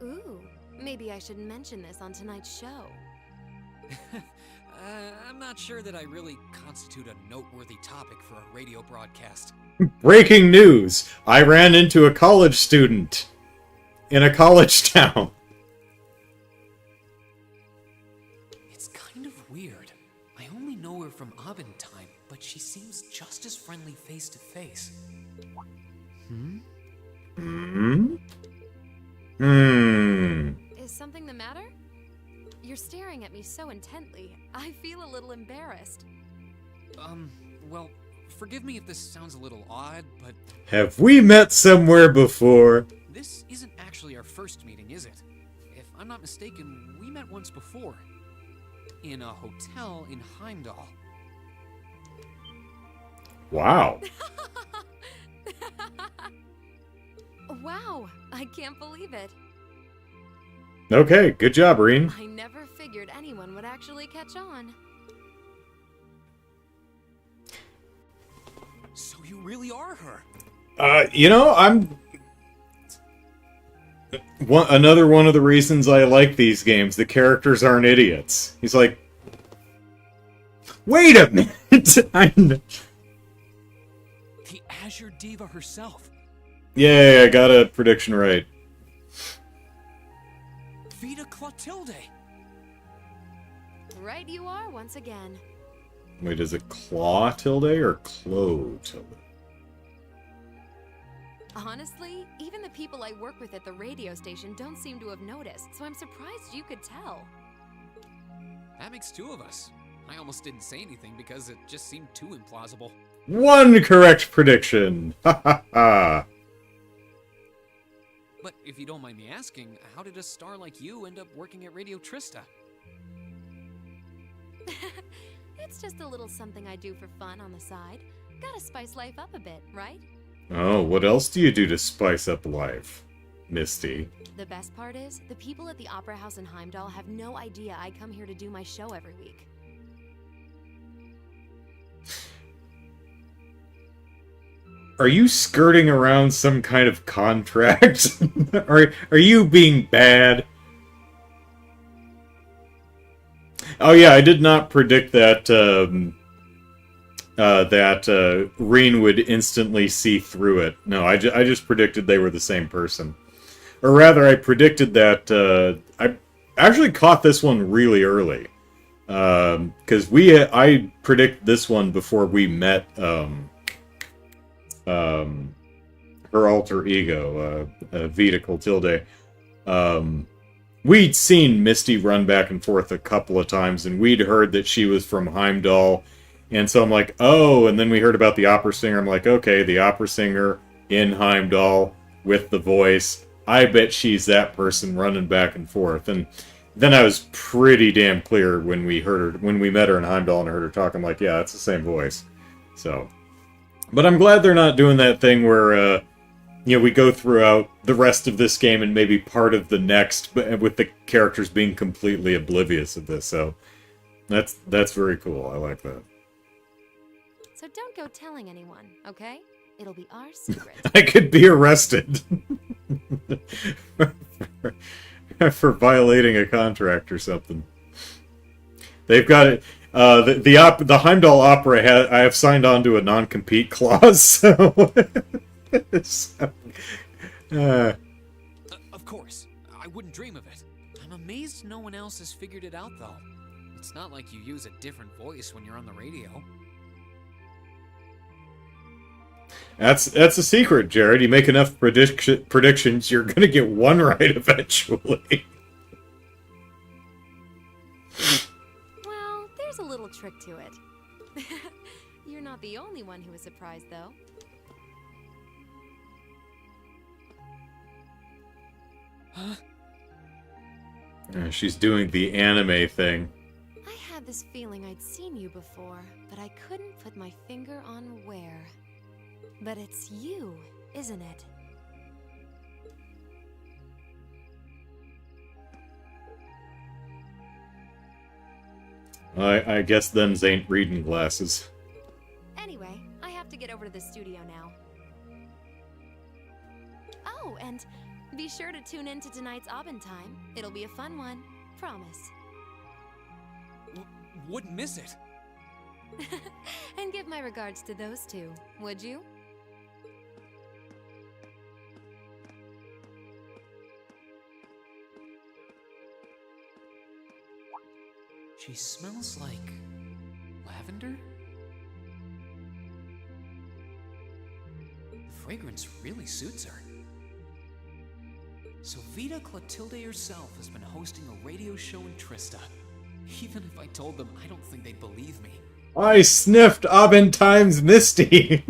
Ooh, maybe I should mention this on tonight's show. I'm not sure that I really constitute a noteworthy topic for a radio broadcast. Breaking news! I ran into a college student in a college town. It's kind of weird. I only know her from Abentime, she seems just as friendly face to face. Is something the matter? You're staring at me so intently. I feel a little embarrassed. Well, forgive me if this sounds a little odd, but Have we met somewhere before? this isn't actually our first meeting, is it? If I'm not mistaken, we met once before. In a hotel in Heimdall. Wow. Wow, I can't believe it. Okay, good job, Reen. I never figured anyone would actually catch on. So you really are her. I'm... Another one of the reasons I like these games, the characters aren't idiots. He's like... Wait a minute! The Azure Diva herself. Yeah, I got a prediction right. Vita Clotilde. Right you are once again. Wait, is it Claw Tilde or Clo Tilde? Honestly, even the people I work with at the radio station don't seem to have noticed, so I'm surprised you could tell. That makes two of us. I almost didn't say anything because it just seemed too implausible. One correct prediction! Ha ha ha! But if you don't mind me asking, how did a star like you end up working at Radio Trista? It's just a little something I do for fun on the side. Gotta spice life up a bit, right? Oh, what else do you do to spice up life, Misty? The best part is, the people at the Opera House in Heimdall have no idea I come here to do my show every week. Are you skirting around some kind of contract? Are you being bad? Oh yeah, I did not predict that Reen would instantly see through it. No, I just predicted they were the same person. Or rather, I predicted that I actually caught this one really early. Because I predict this one before we met her alter ego, Vita Clotilde. We'd seen Misty run back and forth a couple of times, and we'd heard that she was from Heimdall, and so I'm like, oh, and then we heard about the opera singer. I'm like, okay, the opera singer in Heimdall with the voice. I bet she's that person running back and forth. And then I was pretty damn clear when we met her in Heimdall and heard her talk. I'm like, yeah, it's the same voice. So, but I'm glad they're not doing that thing where, we go throughout the rest of this game and maybe part of the next, but with the characters being completely oblivious of this. So, that's very cool. I like that. So don't go telling anyone, okay? It'll be our secret. I could be arrested for violating a contract or something. They've got it. The Heimdall Opera I have signed on to a non-compete clause, so. Of course. I wouldn't dream of it. I'm amazed no one else has figured it out, though. It's not like you use a different voice when you're on the radio. That's a secret, Jared. You make enough predictions, you're gonna get one right eventually. Well, there's a little trick to it. You're not the only one who was surprised, though. Huh? She's doing the anime thing. I had this feeling I'd seen you before, but I couldn't put my finger on where. But it's you, isn't it? I guess them's ain't reading glasses. Anyway, I have to get over to the studio now. Oh, and be sure to tune in to tonight's Abend time. It'll be a fun one. Promise. Wouldn't miss it. And give my regards to those two, would you? She smells like lavender? fragrance really suits her. So Vita Clotilde herself has been hosting a radio show in Trista. Even if I told them, I don't think they'd believe me. I sniffed Aventime's Misty!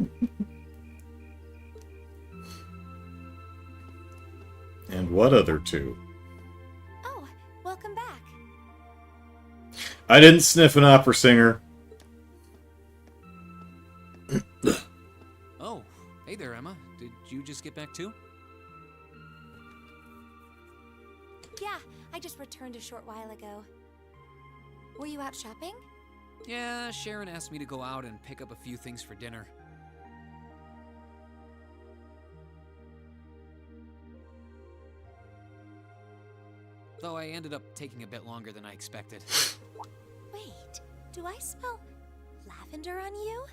And what other two? Oh, welcome back. I didn't sniff an opera singer. Oh, hey there, Emma. Did you just get back too? Yeah, I just returned a short while ago. Were you out shopping? Yeah, Sharon asked me to go out and pick up a few things for dinner. Though I ended up taking a bit longer than I expected. Wait, do I smell lavender on you?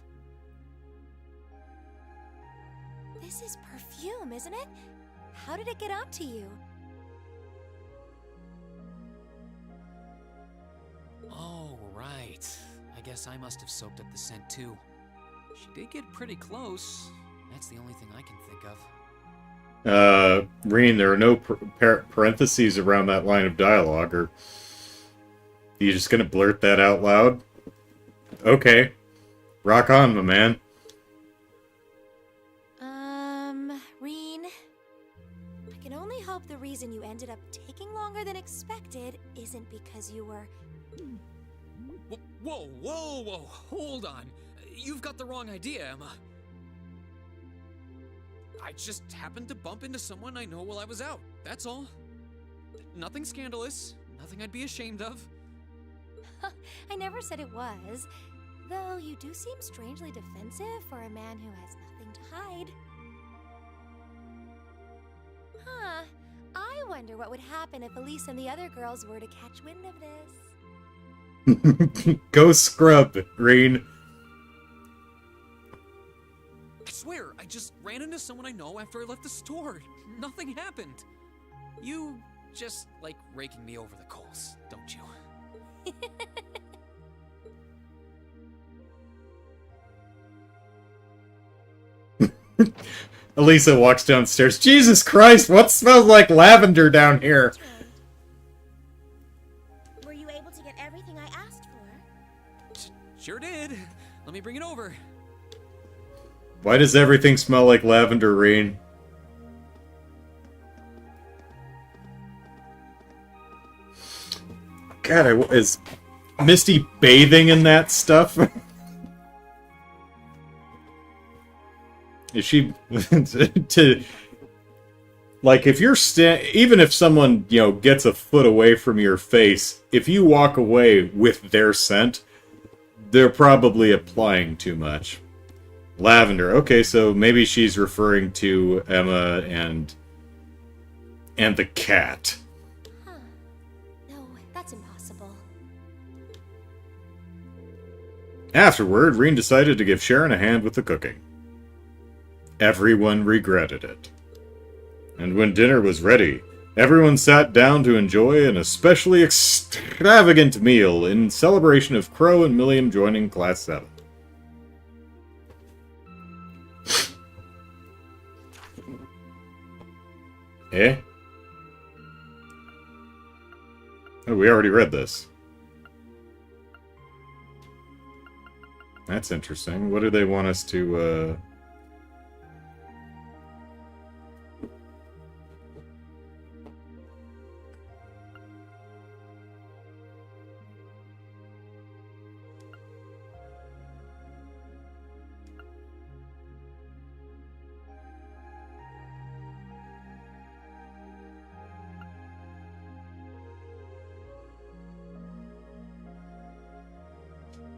This is perfume, isn't it? How did it get onto you? Oh, right. I guess I must have soaked up the scent too. She did get pretty close. That's the only thing I can think of. Reen, there are no parentheses around that line of dialogue, or... You just gonna blurt that out loud? Okay. Rock on, my man. Reen, I can only hope the reason you ended up taking longer than expected isn't because you were... Whoa, whoa, whoa, hold on. You've got the wrong idea, Emma. I just happened to bump into someone I know while I was out, that's all. Nothing scandalous, nothing I'd be ashamed of. I never said it was. Though you do seem strangely defensive for a man who has nothing to hide. Huh. I wonder what would happen if Elise and the other girls were to catch wind of this. Go scrub, Reen. I swear, I just ran into someone I know after I left the store. Nothing happened. You just like raking me over the coals, don't you? Elisa walks downstairs. Jesus Christ, what smells like lavender down here? Were you able to get everything I asked for? Sure did. Let me bring it over. Why does everything smell like lavender, Reen? God, is Misty bathing in that stuff? Is she to like if you're even if someone, you know, gets a foot away from your face, if you walk away with their scent, they're probably applying too much. Lavender. Okay, so maybe she's referring to Emma and the cat. Huh. No, that's impossible. Afterward, Reen decided to give Sharon a hand with the cooking. Everyone regretted it. And when dinner was ready, everyone sat down to enjoy an especially extravagant meal in celebration of Crow and Millium joining Class 7. Eh? Oh, we already read this. That's interesting. What do they want us to,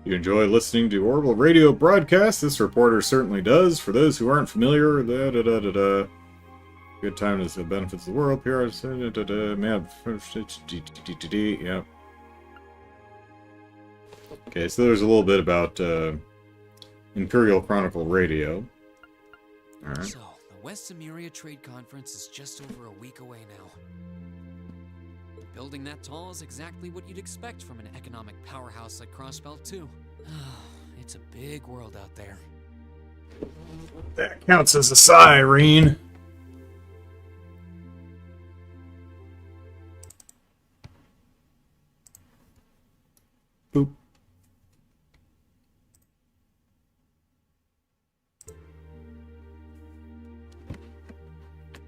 You enjoy listening to Orbital Radio broadcasts? This reporter certainly does. For those who aren't familiar, good time is the benefits of the world. PR, yeah. Okay, so there's a little bit about Imperial Chronicle Radio. All right. So, the West Emuria Trade Conference is just over a week away now. Building that tall is exactly what you'd expect from an economic powerhouse like Crossbelt, too. It's a big world out there. That counts as a siren. Boop.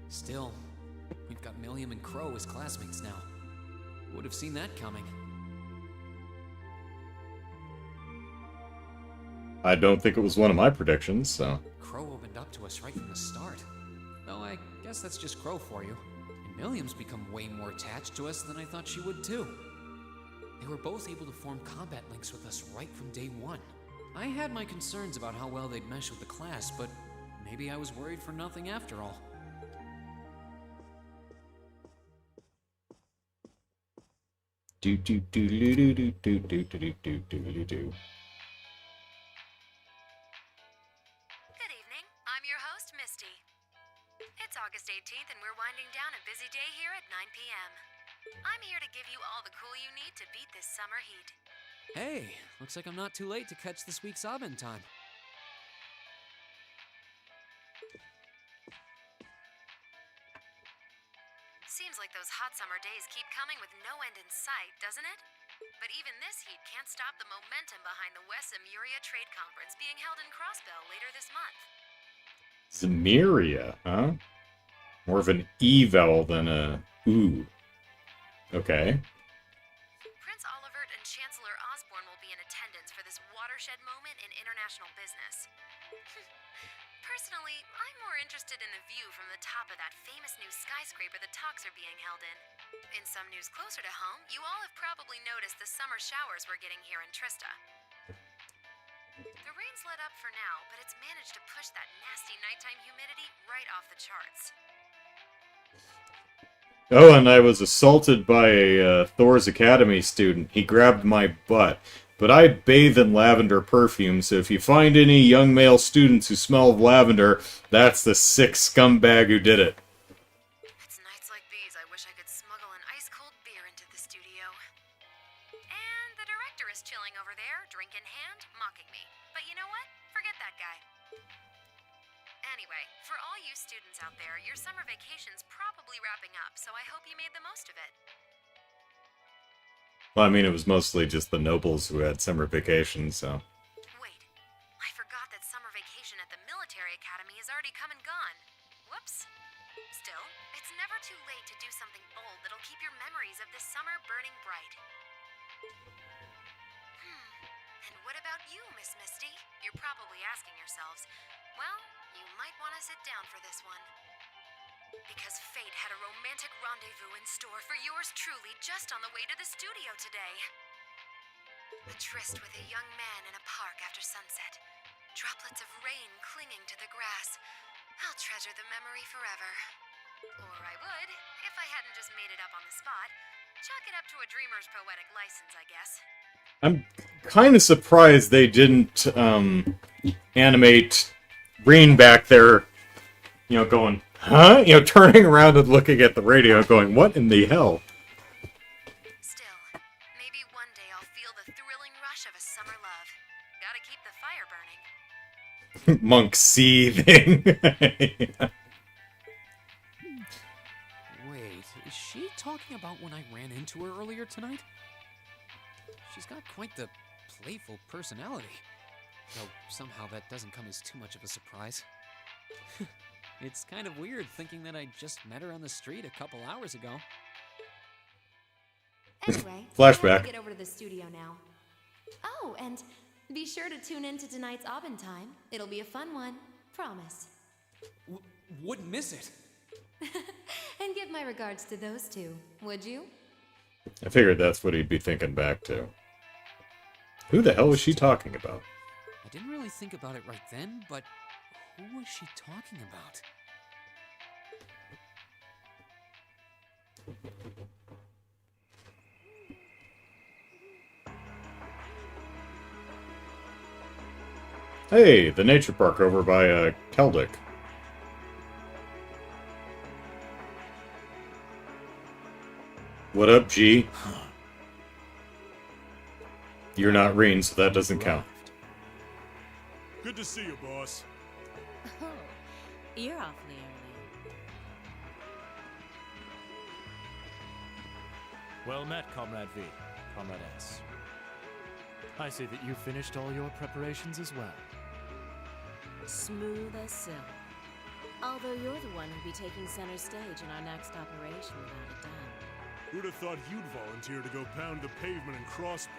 Still, we've got Millium and Crow as classmates now. Would have seen that coming. I don't think it was one of my predictions, so... Crow opened up to us right from the start. Though I guess that's just Crow for you. And Millium's become way more attached to us than I thought she would too. They were both able to form combat links with us right from day one. I had my concerns about how well they'd mesh with the class, but maybe I was worried for nothing after all. Do do do do do do do do do do do do. Good evening. I'm your host, Misty. It's August 18th, and we're winding down a busy day here at 9 p.m. I'm here to give you all the cool you need to beat this summer heat. Hey, looks like I'm not too late to catch this week's Oven time. Seems like those hot summer days keep coming with no end in sight, doesn't it? But even this heat can't stop the momentum behind the West-Emuria Trade Conference being held in Crossbell later this month. Zemuria, huh? More of an E vowel than a ooh. Okay. Prince Olivert and Chancellor Osborne will be in attendance for this watershed moment in international business. Personally, I'm more interested in the view from the top of that famous new skyscraper the talks are being held in. In some news closer to home, you all have probably noticed the summer showers we're getting here in Trista. The rain's let up for now, but it's managed to push that nasty nighttime humidity right off the charts. Oh, and I was assaulted by a Thor's Academy student. He grabbed my butt. But I bathe in lavender perfume, so if you find any young male students who smell of lavender, that's the sick scumbag who did it. It's nights like these I wish I could smuggle an ice-cold beer into the studio. And the director is chilling over there, drink in hand, mocking me. But you know what? Forget that guy. Anyway, for all you students out there, your summer vacation's probably wrapping up, so I hope you made the most of it. Well, I mean, it was mostly just the nobles who had summer vacations, so... Wait, I forgot that summer vacation at the military academy has already come and gone. Whoops. Still, it's never too late to do something bold that'll keep your memories of this summer burning bright. And what about you, Miss Misty? You're probably asking yourselves, well, you might want to sit down for this one. Because fate had a romantic rendezvous in store for yours truly just on the way to the studio today. A tryst with a young man in a park after sunset. Droplets of rain clinging to the grass. I'll treasure the memory forever. Or I would, if I hadn't just made it up on the spot. Chalk it up to a dreamer's poetic license, I guess. I'm kind of surprised they didn't, animate Green back there, you know, going, huh? You know, turning around and looking at the radio going, what in the hell? Still, maybe one day I'll feel the thrilling rush of a summer love. Gotta keep the fire burning. Monk seething. Wait, is she talking about when I ran into her earlier tonight? She's got quite the playful personality. Though somehow that doesn't come as too much of a surprise. It's kind of weird thinking that I just met her on the street a couple hours ago. Anyway, Flashback. I have to get over to the studio now. Oh, and be sure to tune in to tonight's Oven Time. It'll be a fun one. Promise. Wouldn't miss it. And give my regards to those two, would you? I figured that's what he'd be thinking back to. Who the hell was she talking about? I didn't really think about it right then, but who was she talking about? Hey, the nature park over by, Keldick. What up, G? You're not Reen, so that doesn't count. Good to see you, boss. Oh, you're awfully early. Well met, Comrade V, Comrade S. I see that you finished all your preparations as well. Smooth as silk. Although you're the one who'll be taking center stage in our next operation without a doubt. Who'd have thought you'd volunteer to go pound the pavement and crossbow?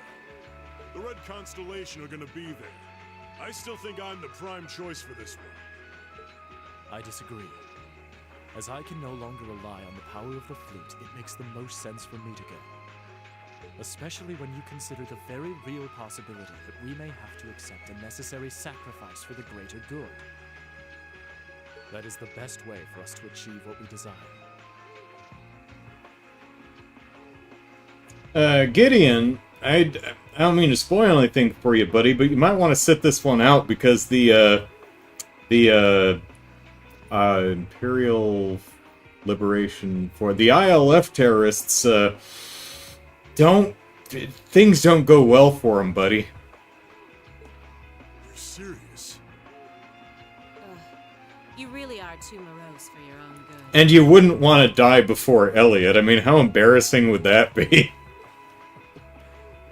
The Red Constellation are gonna be there. I still think I'm the prime choice for this one. I disagree. As I can no longer rely on the power of the fleet, it makes the most sense for me to go. Especially when you consider the very real possibility that we may have to accept a necessary sacrifice for the greater good. That is the best way for us to achieve what we desire. Gideon, I don't mean to spoil anything for you, buddy, but you might want to sit this one out because the Imperial Liberation for the ILF terrorists, things don't go well for them, buddy. You're serious? You really are too morose for your own good. And you wouldn't want to die before Elliot. I mean, how embarrassing would that be?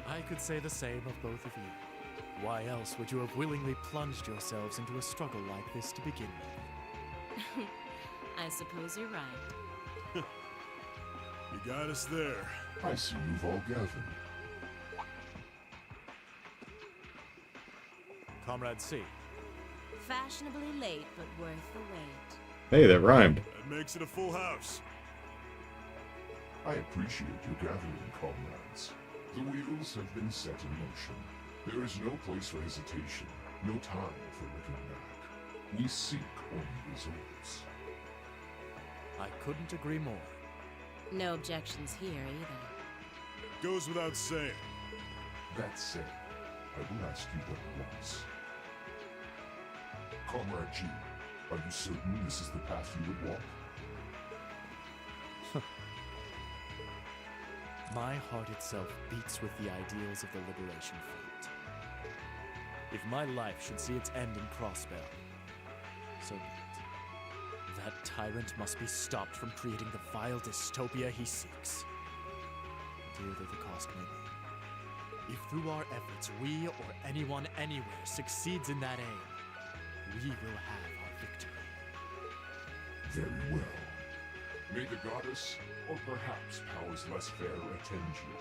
I could say the same of both of you. Why else would you have willingly plunged yourselves into a struggle like this to begin with? I suppose you're right. You got us there. I see you've all gathered. Comrade C. Fashionably late, but worth the wait. Hey, that rhymed. That makes it a full house. I appreciate your gathering, comrades. The wheels have been set in motion. There is no place for hesitation, no time for looking back. We seek only results. I couldn't agree more. No objections here either. Goes without saying. That said, I will ask you what it was. Comrade G, are you certain this is the path you would walk? My heart itself beats with the ideals of the Liberation Front. If my life should see its end in Crossbell, so be it. That tyrant must be stopped from creating the vile dystopia he seeks. Dear though the cost may be. If through our efforts we or anyone anywhere succeeds in that aim, we will have our victory. Very well. May the goddess, or perhaps powers less fair, attend you.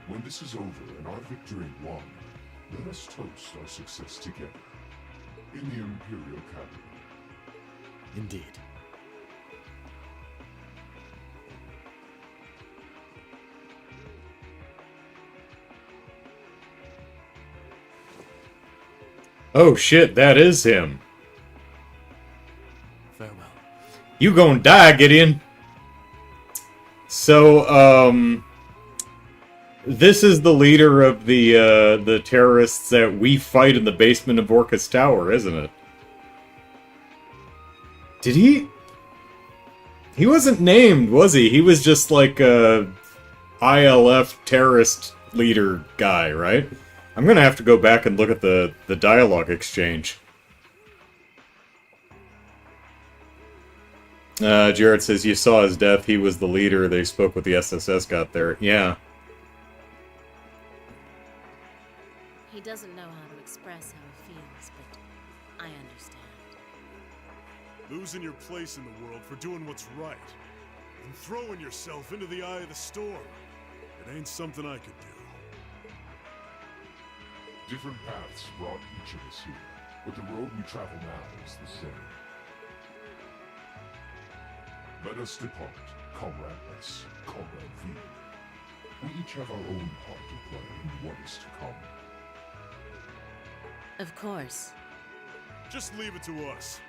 When this is over and our victory won, let us toast our success together. In the Imperial capital. Indeed. Oh shit, that is him. Farewell. You gonna die, Gideon. So, this is the leader of the terrorists that we fight in the basement of Orcus Tower, isn't it? Did he? He wasn't named, was he? He was just like a ILF terrorist leader guy, right? I'm gonna have to go back and look at the dialogue exchange. Jared says, you saw his death, he was the leader, they spoke with the SSS got there. Yeah. He doesn't know how to express how he feels, but I understand. Losing your place in the world for doing what's right. And throwing yourself into the eye of the storm. It ain't something I could do. Different paths brought each of us here, but the road we travel now is the same. Let us depart, Comrade S, Comrade V. We each have our own part to play in what is to come. Of course. Just leave it to us.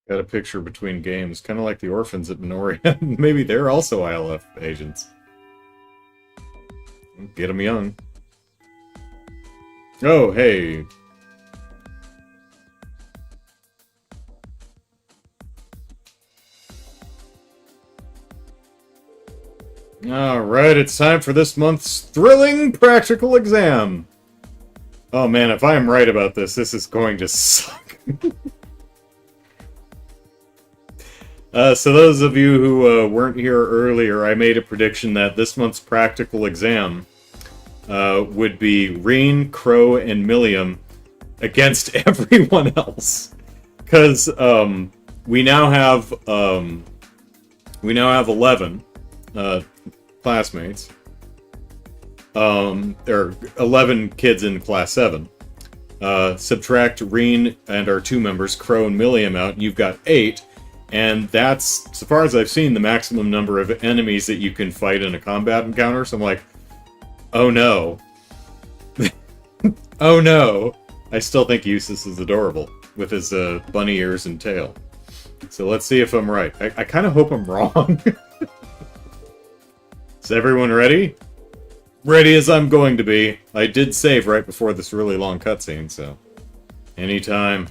Got a picture between games, kind of like the orphans at Minoria. Maybe they're also ILF agents. Get 'em young. Oh, hey. Alright, it's time for this month's thrilling practical exam. Oh man, if I am right about this, this is going to suck. So those of you who weren't here earlier, I made a prediction that this month's practical exam would be Reen, Crow, and Millium against everyone else. Because we now have 11 classmates. There are 11 kids in class 7. Subtract Reen and our 2 members, Crow and Millium, out, and you've got 8. And that's, so far as I've seen, the maximum number of enemies that you can fight in a combat encounter. So I'm like, oh no. Oh no. I still think Eustace is adorable with his bunny ears and tail. So let's see if I'm right. I kind of hope I'm wrong. Is everyone ready? Ready as I'm going to be. I did save right before this really long cutscene, so anytime.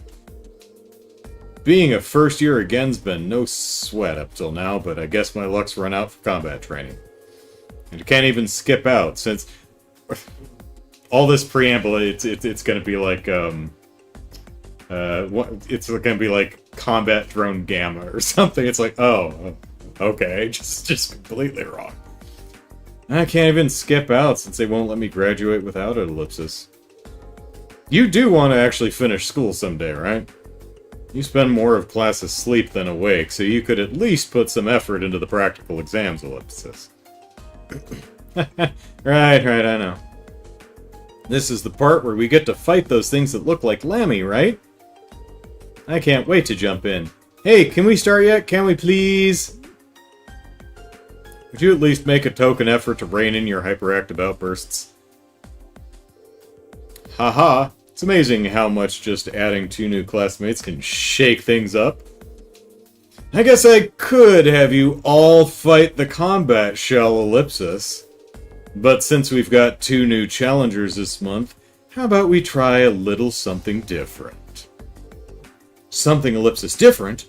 Being a first year again's been no sweat up till now, but I guess my luck's run out for combat training. And I can't even skip out, since all this preamble, it's gonna be like, it's gonna be like Combat Drone Gamma or something. It's like, oh, okay, just completely wrong. I can't even skip out since they won't let me graduate without an ellipsis. You do want to actually finish school someday, right? You spend more of class asleep than awake, so you could at least put some effort into the practical exams, ellipsis. Right, I know. This is the part where we get to fight those things that look like Lammy, right? I can't wait to jump in. Hey, can we start yet? Can we please? Would you at least make a token effort to rein in your hyperactive outbursts? Haha, it's amazing how much just adding 2 new classmates can shake things up. I guess I could have you all fight the combat shell, ellipsis. But since we've got 2 new challengers this month, how about we try a little something different? Something, ellipsis, different?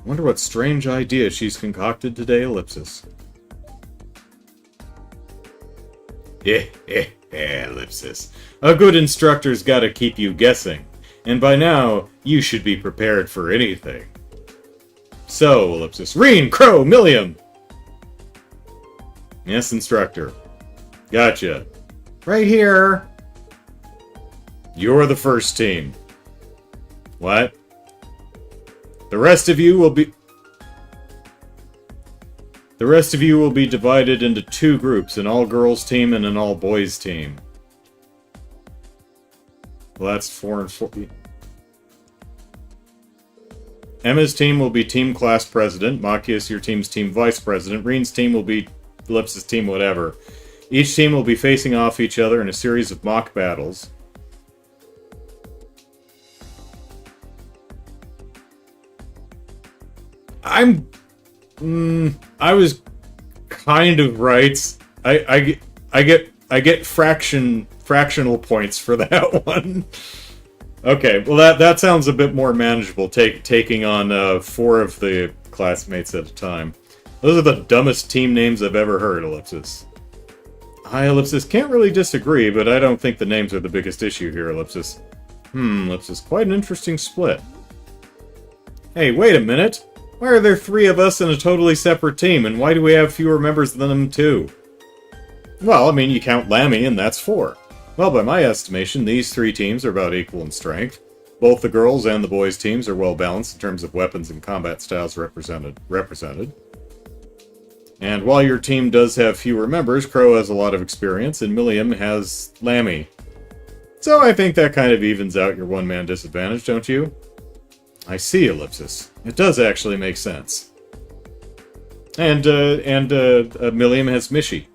Wonder what strange idea she's concocted today, ellipsis. Ellipsis. A good instructor's gotta keep you guessing, and by now, you should be prepared for anything. So, ellipsis, Reen, Crow, Millium! Yes, instructor. Gotcha. Right here! You're the first team. What? The rest of you will be divided into 2 groups, an all-girls team and an all-boys team. Well, that's 4 and 4. Emma's team will be team class president. Machias, your team's team vice president. Reen's team will be Ellipsis' team whatever. Each team will be facing off each other in a series of mock battles. I was kind of right. I get fractional points for that one. Okay, well that sounds a bit more manageable. Taking on 4 of the classmates at a time. Those are the dumbest team names I've ever heard, ellipsis. I, ellipsis, can't really disagree, but I don't think the names are the biggest issue here, ellipsis. Ellipsis, quite an interesting split. Hey, wait a minute. Why are there 3 of us in a totally separate team, and why do we have fewer members than them too? Well, I mean, you count Lammy, and that's 4. Well, by my estimation, these 3 teams are about equal in strength. Both the girls and the boys' teams are well balanced in terms of weapons and combat styles represented. And while your team does have fewer members, Crow has a lot of experience, and Millium has Lammy. So I think that kind of evens out your one-man disadvantage, don't you? I see, ellipsis. It does actually make sense. And Millium has Mishi.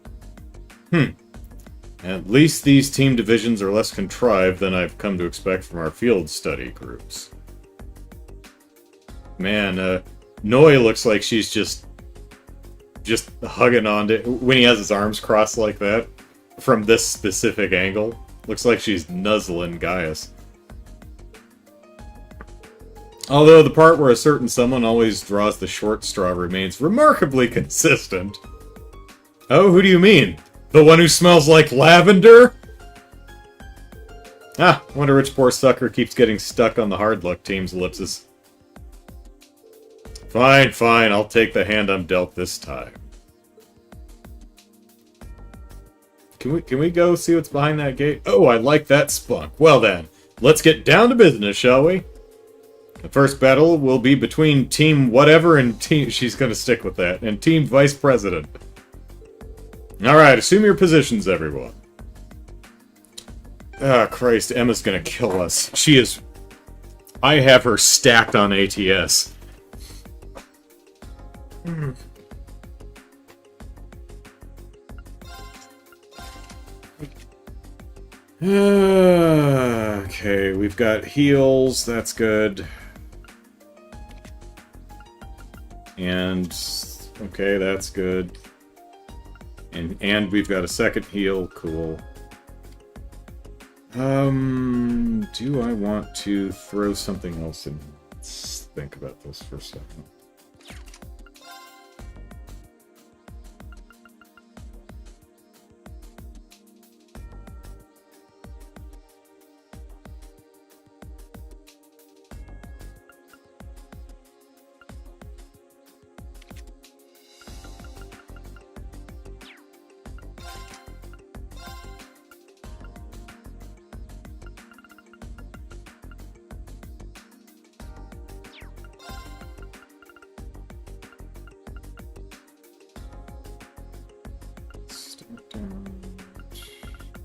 At least these team divisions are less contrived than I've come to expect from our field study groups. Man, Noi looks like she's just hugging on to... When he has his arms crossed like that, from this specific angle, looks like she's nuzzling Gaius. Although the part where a certain someone always draws the short straw remains remarkably consistent. Oh, who do you mean? The one who smells like lavender? Ah, wonder which poor sucker keeps getting stuck on the hard luck team's ellipsis. Fine, fine, I'll take the hand I'm dealt this time. Can we go see what's behind that gate? Oh, I like that spunk. Well then, let's get down to business, shall we? The first battle will be between Team Whatever and Team... She's gonna stick with that. And Team Vice President. Alright, assume your positions, everyone. Ah, Christ, Emma's gonna kill us. She is... I have her stacked on ATS. Okay, we've got heals, that's good. And... okay, that's good. And we've got a second heal, cool. Do I want to throw something else in? Let's think about this for a second.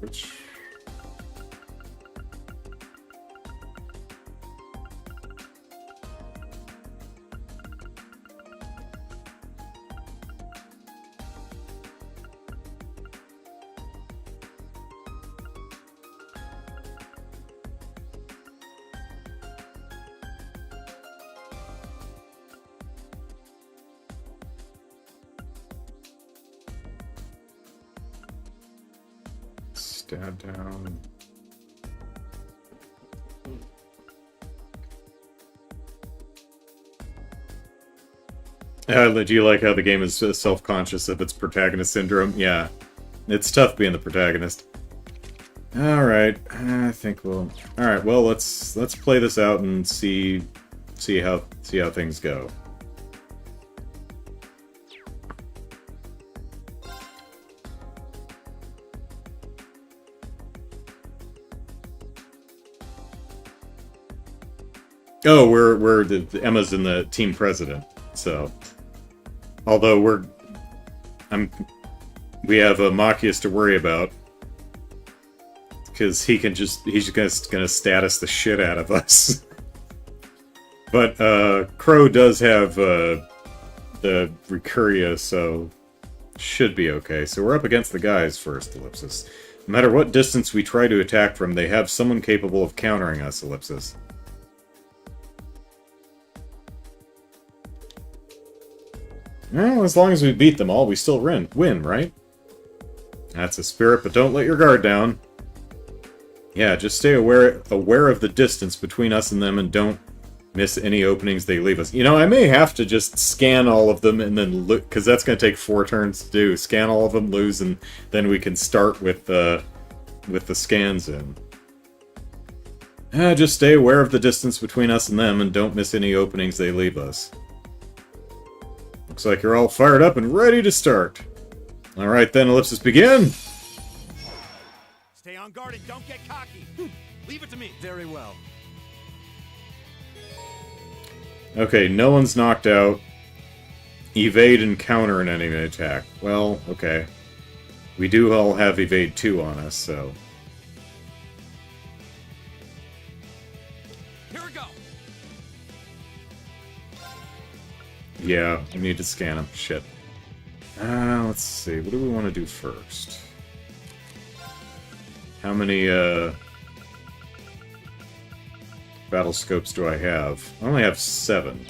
Which... stab down. Do you like how the game is self-conscious of its protagonist syndrome? Yeah. It's tough being the protagonist. Alright, I think we'll... Alright, well, let's play this out and see how things go. Oh, we're Emma's in the team president, so although we have Machias to worry about because he's just gonna status the shit out of us. But Crow does have the Recuria, so should be okay. So we're up against the guys first, Ellipsis. No matter what distance we try to attack from, they have someone capable of countering us, Ellipsis. Well, as long as we beat them all, we still win, right? That's a spirit, but don't let your guard down. Yeah, just stay aware of the distance between us and them and don't miss any openings they leave us. You know, I may have to just scan all of them and then look, because that's going to take 4 turns to do. Scan all of them, lose, and then we can start with the scans in. Just stay aware of the distance between us and them and don't miss any openings they leave us. Looks like you're all fired up and ready to start. Alright then, Ellipsis, begin! Stay on guard and don't get cocky. Leave it to me. Very well. Okay, no one's knocked out. Evade and counter an enemy attack. Well, okay. We do all have Evade 2 on us, so... Here we go. Yeah, we need to scan them. Shit. Let's see. What do we want to do first? How many, battle scopes do I have? I only have 7.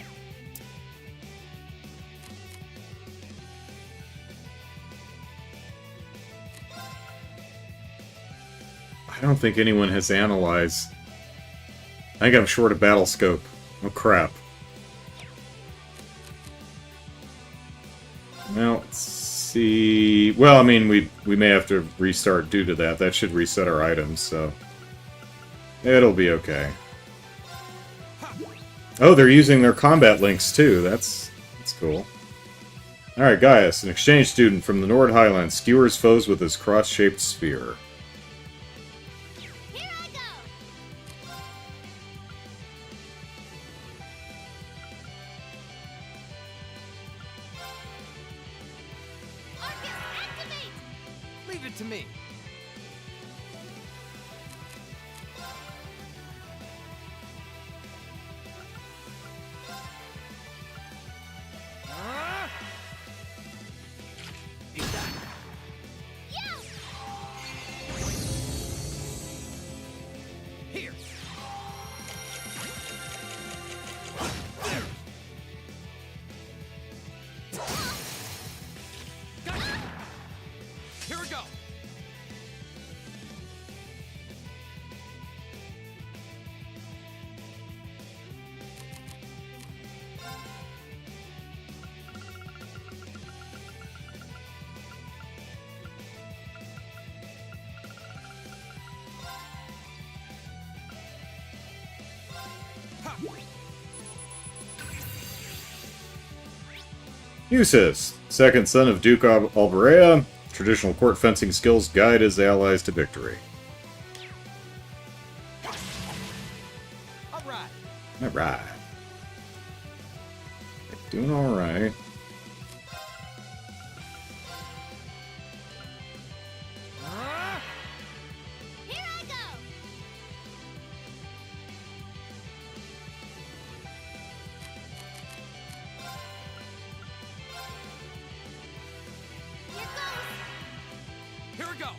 I don't think anyone has analyzed. I think I'm short a battle scope. Oh crap. Well, let's see. Well, I mean, we may have to restart due to that. That should reset our items, so it'll be okay. Oh, they're using their combat links too. That's cool. Alright, Gaius, an exchange student from the Nord Highlands, skewers foes with his cross-shaped sphere. Here I go! Arcus, activate! Leave it to me. Here. Got you. Here we go. Usis, second son of Duke Alvarea, traditional court fencing skills guide his allies to victory. All right. Alright. Doing alright. Here I go! Here goes! Here we go.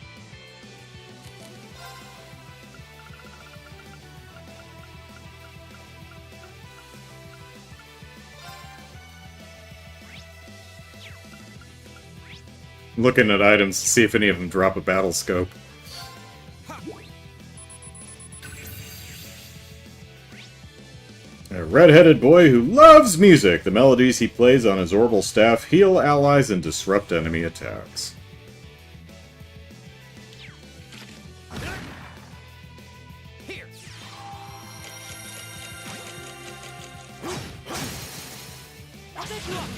Looking at items to see if any of them drop a battle scope. A red-headed boy who loves music. The melodies he plays on his orbital staff heal allies and disrupt enemy attacks. Here. I'll take you up.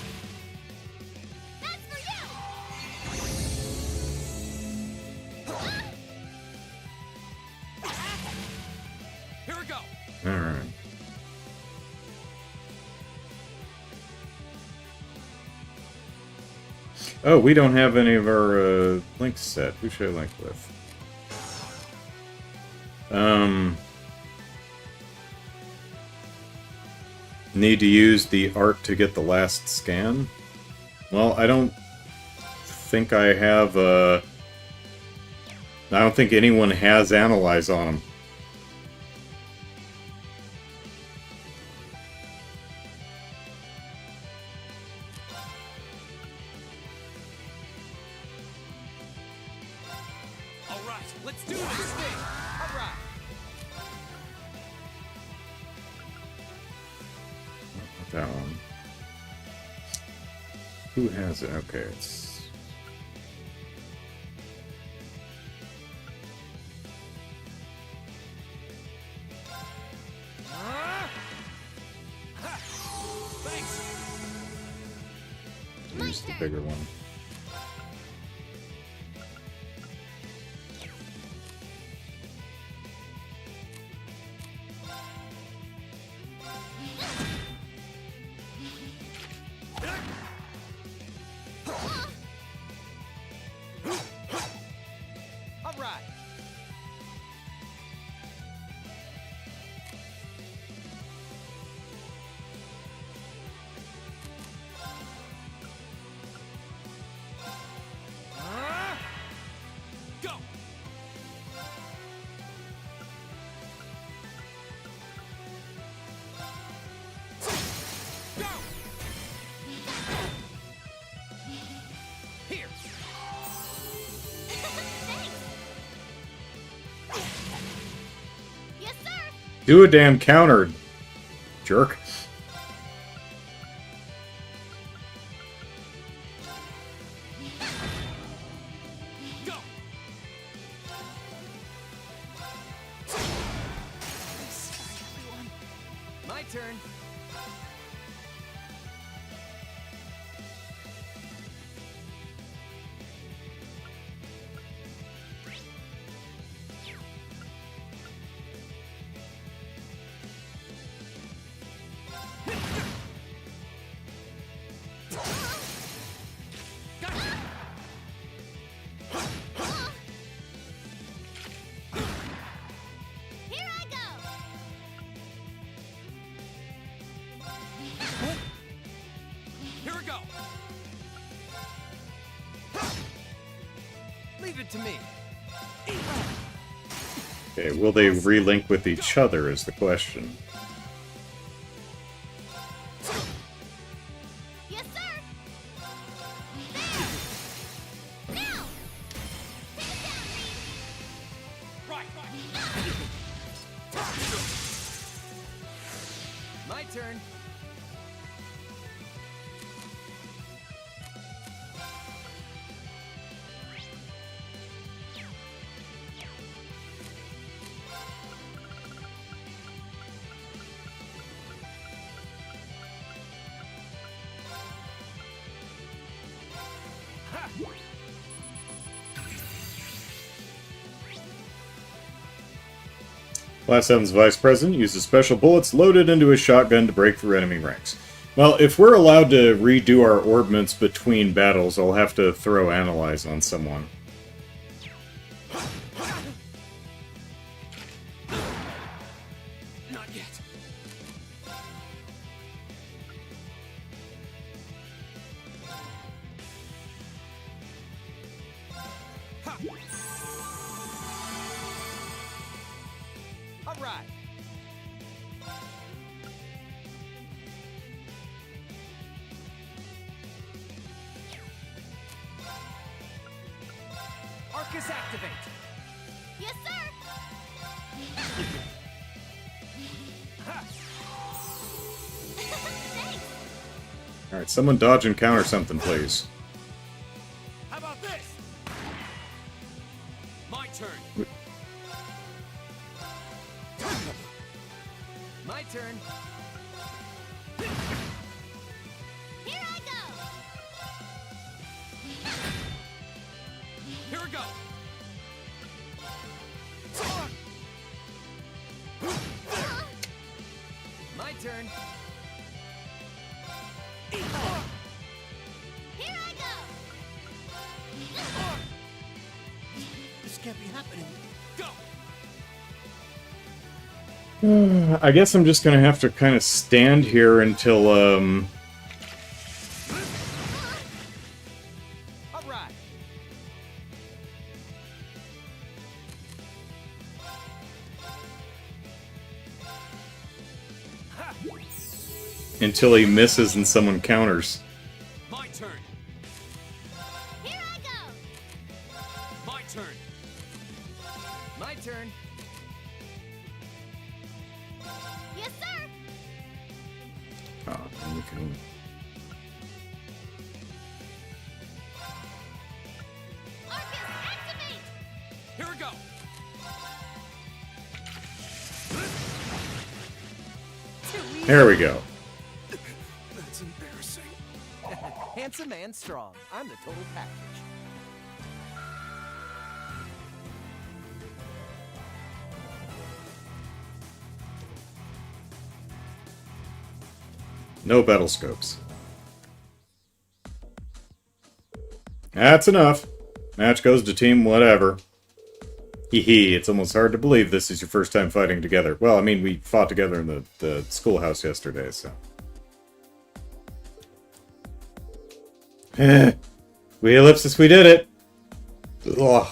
That's for you! Here we go. Alright. Oh, we don't have any of our links set. Who should I link with? Need to use the art to get the last scan? Well, I don't think I have I don't think anyone has Analyze on them. All right. Let's do this thing. All right. Not that one. Who has it? Okay, it's... Thanks. Use the bigger one. All right. Do a damn counter, jerk. Go! My turn. Here I go! Here we go. Leave it to me. Okay, will they relink with each other is the question. Yes, sir! There! Now! Take it down, Reed! Right. My turn. Class 7's Vice President uses special bullets loaded into his shotgun to break through enemy ranks. Well, if we're allowed to redo our orbments between battles, I'll have to throw Analyze on someone. Not yet. Ha! All right. Arcus activate. Yes, sir! Thanks! Alright, someone dodge and counter something, please. How about this? My turn. My turn. Here I go! Here we go. My turn. Here I go! This can't be happening. Go. I guess I'm just gonna have to kind of stand here until, All right. until he misses and someone counters. My turn. Here I go! My turn. My turn. Yes, sir! Oh, and you can... Arcus, activate! Here we go. There we go. That's embarrassing. Handsome and strong. I'm the total package. No battle scopes. That's enough. Match goes to team whatever. Hee hee, it's almost hard to believe this is your first time fighting together. Well, I mean, we fought together in the schoolhouse yesterday, so... We Ellipsis, we did it! Ugh.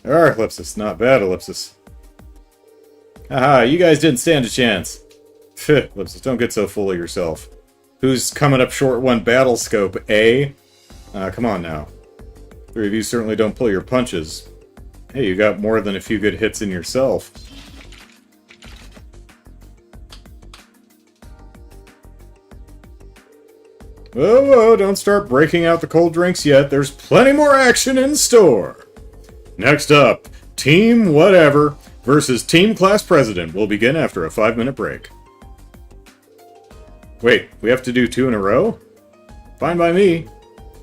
Ellipsis, not bad Ellipsis. Haha, you guys didn't stand a chance. Ellipsis, don't get so full of yourself. Who's coming up short one battle scope, eh? Come on now. Three of you certainly don't pull your punches. Hey, you got more than a few good hits in yourself. Whoa, whoa, don't start breaking out the cold drinks yet. There's plenty more action in store. Next up, Team Whatever versus Team Class President will begin after a 5-minute break. Wait, we have to do 2 in a row? Fine by me.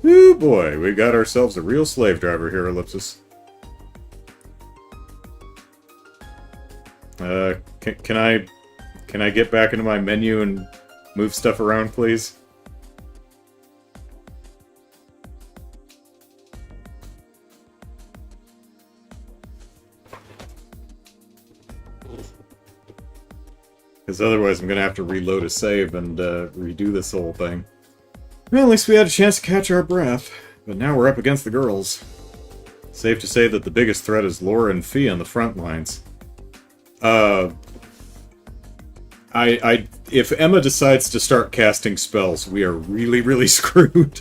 Woo boy, we got ourselves a real slave driver here, Ellipsis. Can I get back into my menu and move stuff around, please? Because otherwise I'm going to have to reload a save and redo this whole thing. Well, at least we had a chance to catch our breath. But now we're up against the girls. Safe to say that the biggest threat is Laura and Fee on the front lines. If Emma decides to start casting spells, we are really, really screwed.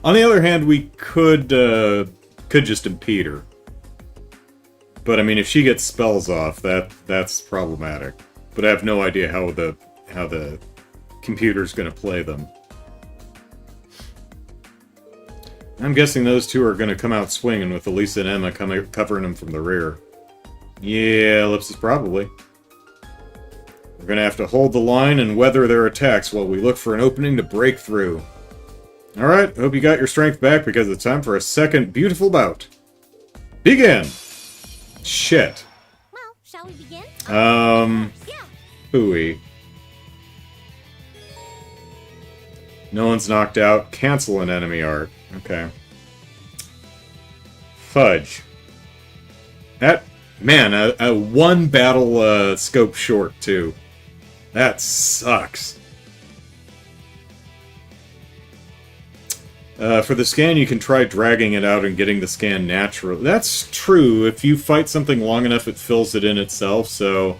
On the other hand, we could just impede her. But I mean, if she gets spells off, that's problematic. But I have no idea how the computer's going to play them. I'm guessing those two are going to come out swinging with Elisa and Emma covering them from the rear. Yeah, Ellipsis, probably. We're going to have to hold the line and weather their attacks while we look for an opening to break through. Alright, hope you got your strength back because it's time for a second beautiful bout. Begin! Shit. Well, shall we begin? Yeah. Hooey. No one's knocked out. Cancel an enemy art. Okay. Fudge. That... Man, a one battle scope short, too. That sucks. For the scan, you can try dragging it out and getting the scan natural. That's true. If you fight something long enough, it fills it in itself, so...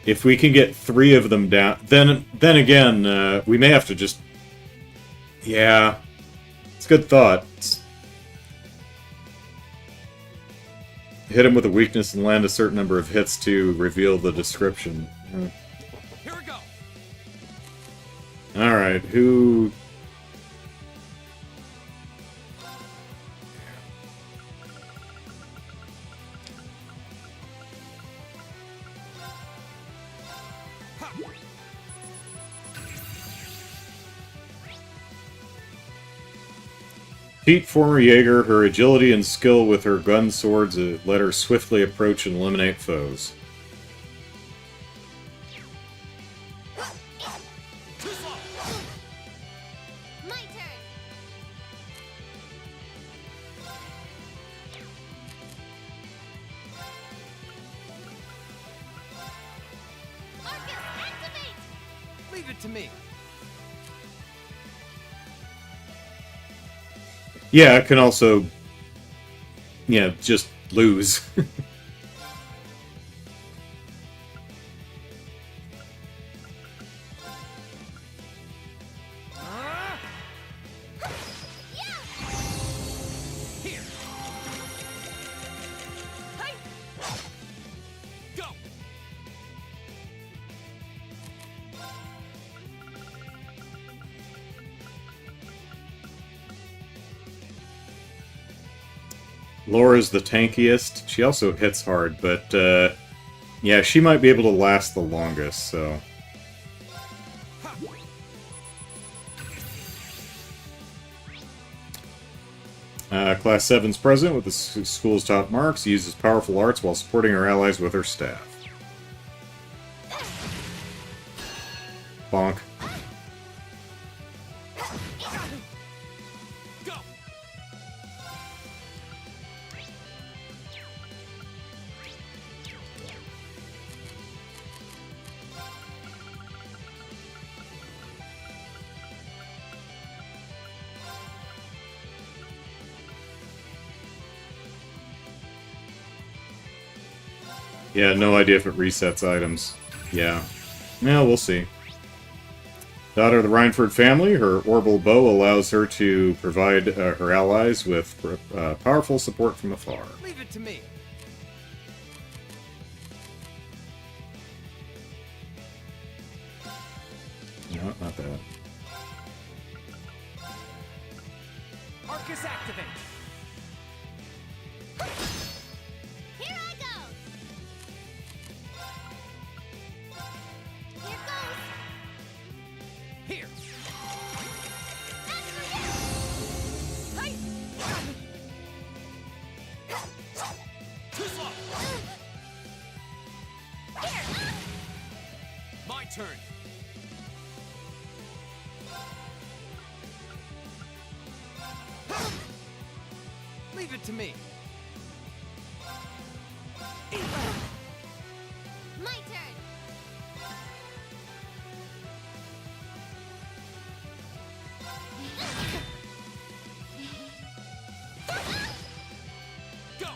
If we can get 3 of them down... Then again, we may have to just... Yeah. It's a good thought. Hit him with a weakness and land a certain number of hits to reveal the description. Here we go. Alright, who... Pete, former Jaeger, her agility and skill with her gun swords let her swiftly approach and eliminate foes. My turn. Arcus, activate! Leave it to me. Yeah, it can also... Yeah, just lose. Here. Hey. Go. Laura's the tankiest. She also hits hard, but yeah, she might be able to last the longest, so... Class 7's president with the school's top marks uses powerful arts while supporting her allies with her staff. Bonk. Go. Yeah, no idea if it resets items. Yeah. Yeah, we'll see. Daughter of the Rhineford family, her orbital bow allows her to provide her allies with powerful support from afar. Leave it to me. No, not that. Arcus activate! Here I go! Here goes! Here! That's for you! Hey! Too slow! Here! My turn! Leave it to me! My turn! Go!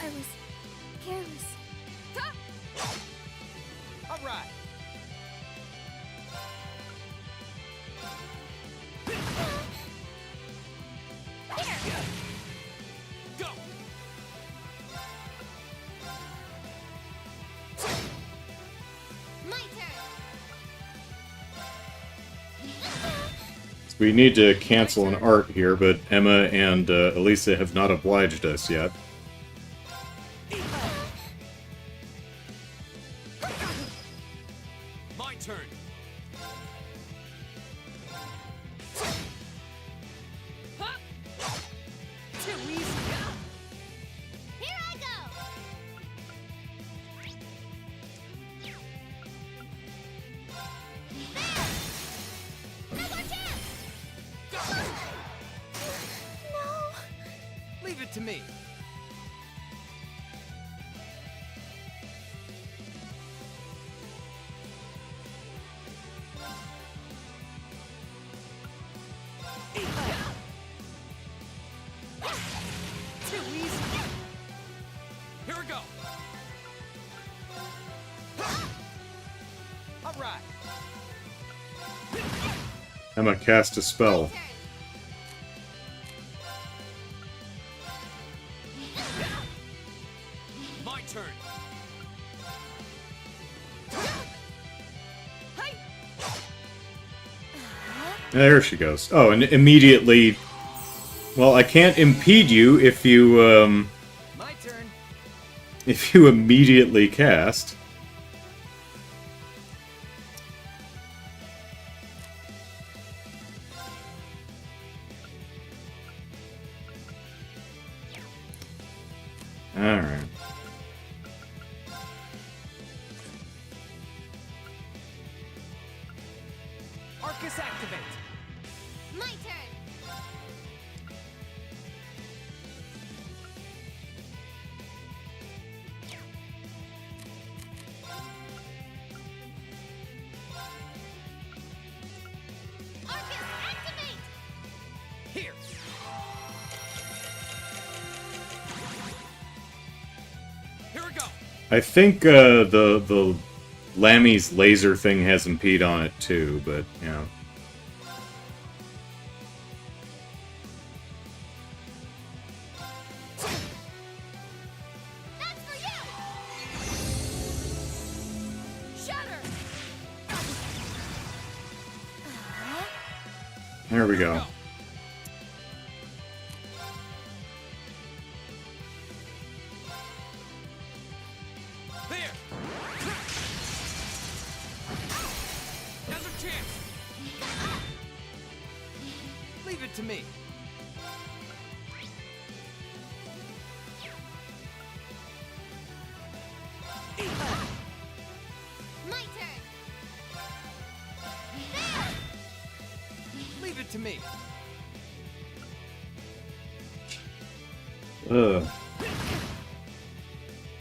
I was careless. All right! Go! My turn! We need to cancel an art here, but Emma and Elisa have not obliged us yet. My turn! Too easy! Here I go! There! No more chance! No! Leave it to me! Too easy! Here we go! All right! Emma cast a spell. Turn. My turn! Hey! There she goes. Oh, and immediately... Well, I can't impede you if you, My turn! if you immediately cast. Alright. Arcus activate! My turn! Arcus, activate! Here! Here we go! I think the Lammy's laser thing has impede on it too, but you know. That's for you! Shatter! There we go. There! Another chance! Leave it to me! My turn! There! Leave it to me! Ugh.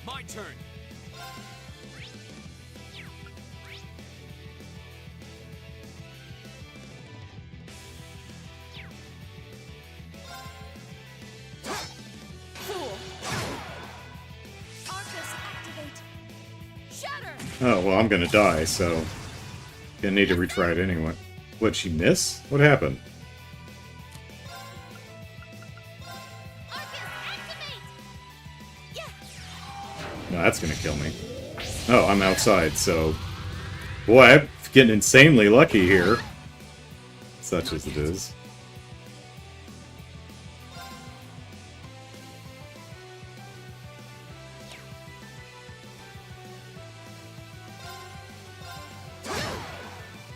My turn! Fool! Arcus, activate! Shatter! Oh, well, I'm gonna die, so... Gonna need to retry it anyway. What'd she miss? What happened? Arcus, activate! Yeah! No, that's gonna kill me. Oh, I'm outside, so... Boy, I'm getting insanely lucky here. Such as it is.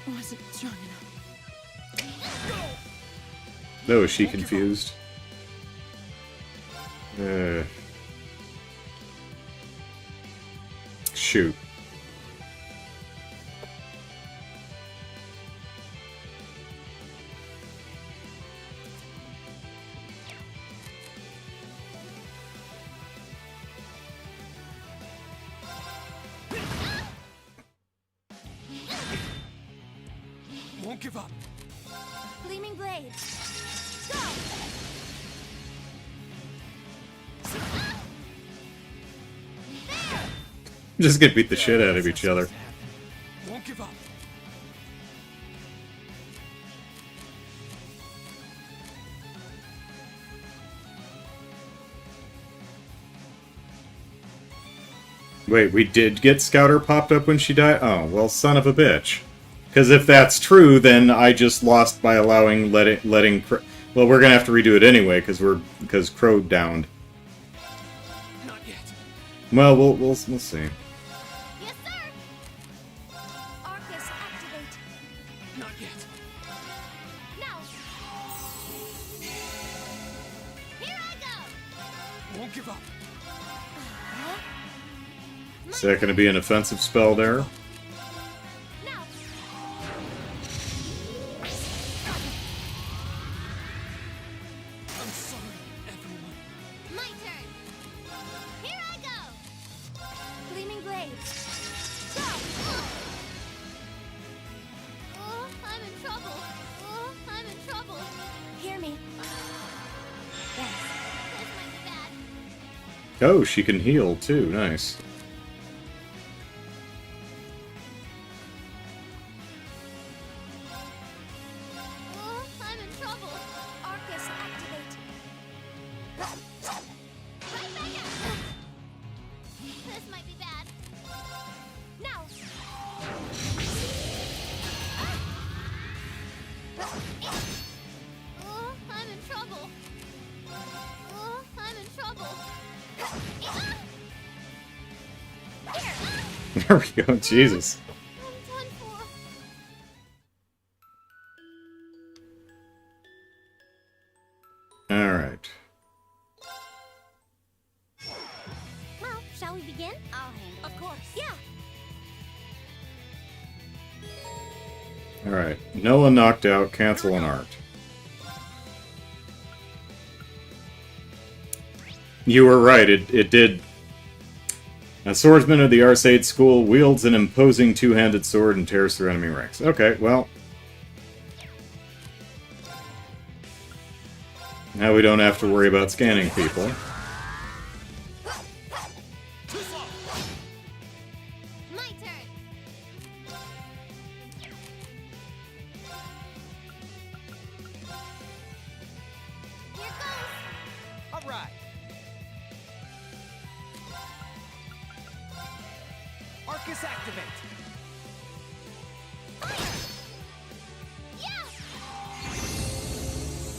Wasn't strong enough. Oh, is she confused? Shoot. Won't give up. Gleaming blades. Go! Just gonna beat the shit out of each other. Won't give up. Wait, we did get Scouter popped up when she died? Oh, well, son of a bitch. Because if that's true, then I just lost by allowing letting well, we're gonna have to redo it anyway because Crow downed. Not yet. Well, we'll see. Yes, sir! Arcus, activate. Not yet. Now! Here I go! Won't give up. Is that gonna be an offensive spell there? Now! I'm sorry, everyone. My turn! Here I go! Gleaming blades. Go! Oh, I'm in trouble. Oh, I'm in trouble. Hear me. Yes. This might be bad. Oh, she can heal too. Nice. Oh, I'm in trouble. Arcus, activate. Right back at This might be bad. Now. Oh, I'm in trouble. Oh, I'm in trouble. Here. There we go. Jesus. I'm done for. All right. Well, shall we begin? I'll handle it. Of course. Yeah. All right. Noah knocked out. Cancel an art. You were right. It did. A swordsman of the Arcade School wields an imposing two-handed sword and tears through enemy ranks. Okay, well. Now we don't have to worry about scanning people. My turn. Here goes. All right. Arcus, activate. Yeah.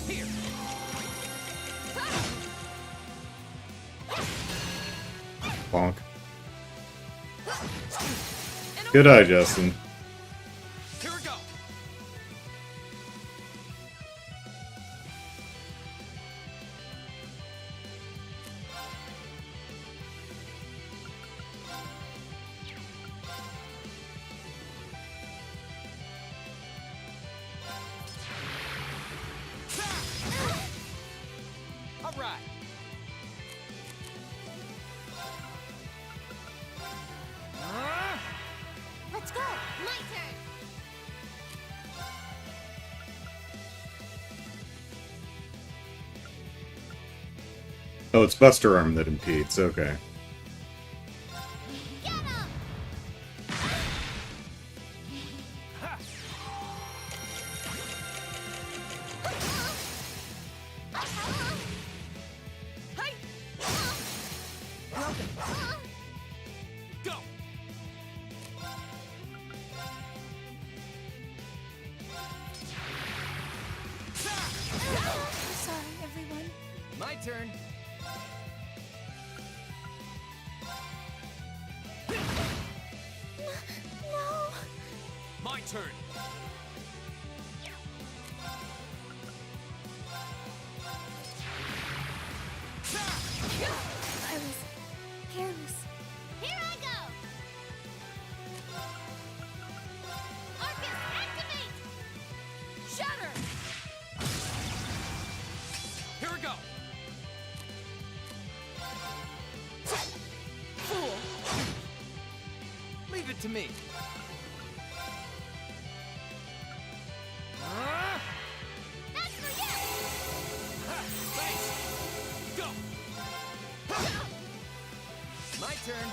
Here. Bonk. Good eye, Justin. Here we go. All right. Let's go. My turn. Oh, it's Buster Arm that impedes. Okay. Get him. Hey. Broken. Go. turn. No. My turn. I was careless. Here I go! Arcus, activate! Shatter! Here we go. Fool! Leave it to me. That's for you! Thanks. Go. My turn.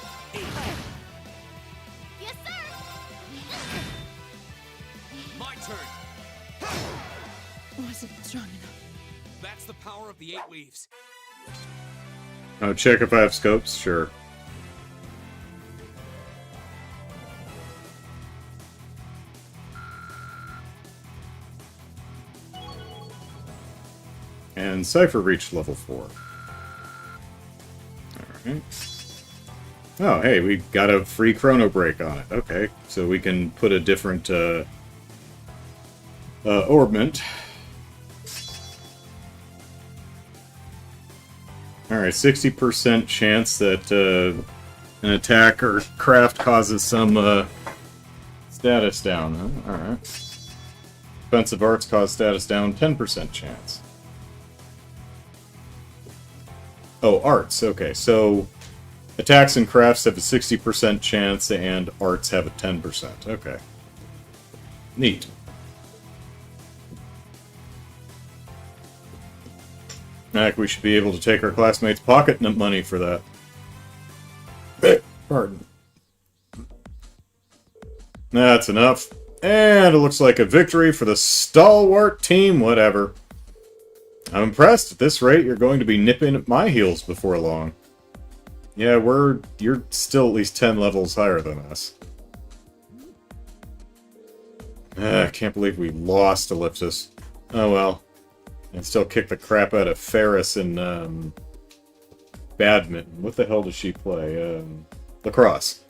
Yes, sir! My turn. Wasn't strong enough. That's the power of the 8 leaves. Oh, check if I have scopes? Sure. And Cypher reached level 4. Alright. Oh, hey, we got a free chrono break on it. Okay, so we can put a different orbment. Alright, 60% chance that an attack or craft causes some status down. Huh? Alright. Defensive arts cause status down, 10% chance. Oh, arts. Okay, so attacks and crafts have a 60% chance, and arts have a 10%. Okay. Neat. Heck, we should be able to take our classmates' pocket money for that. Pardon. That's enough. And it looks like a victory for the stalwart team, whatever. I'm impressed. At this rate, you're going to be nipping at my heels before long. Yeah, you're still at least 10 levels higher than us. I can't believe we lost Ellipsis. Oh well. And still kick the crap out of Ferris in badminton. What the hell does she play? Lacrosse.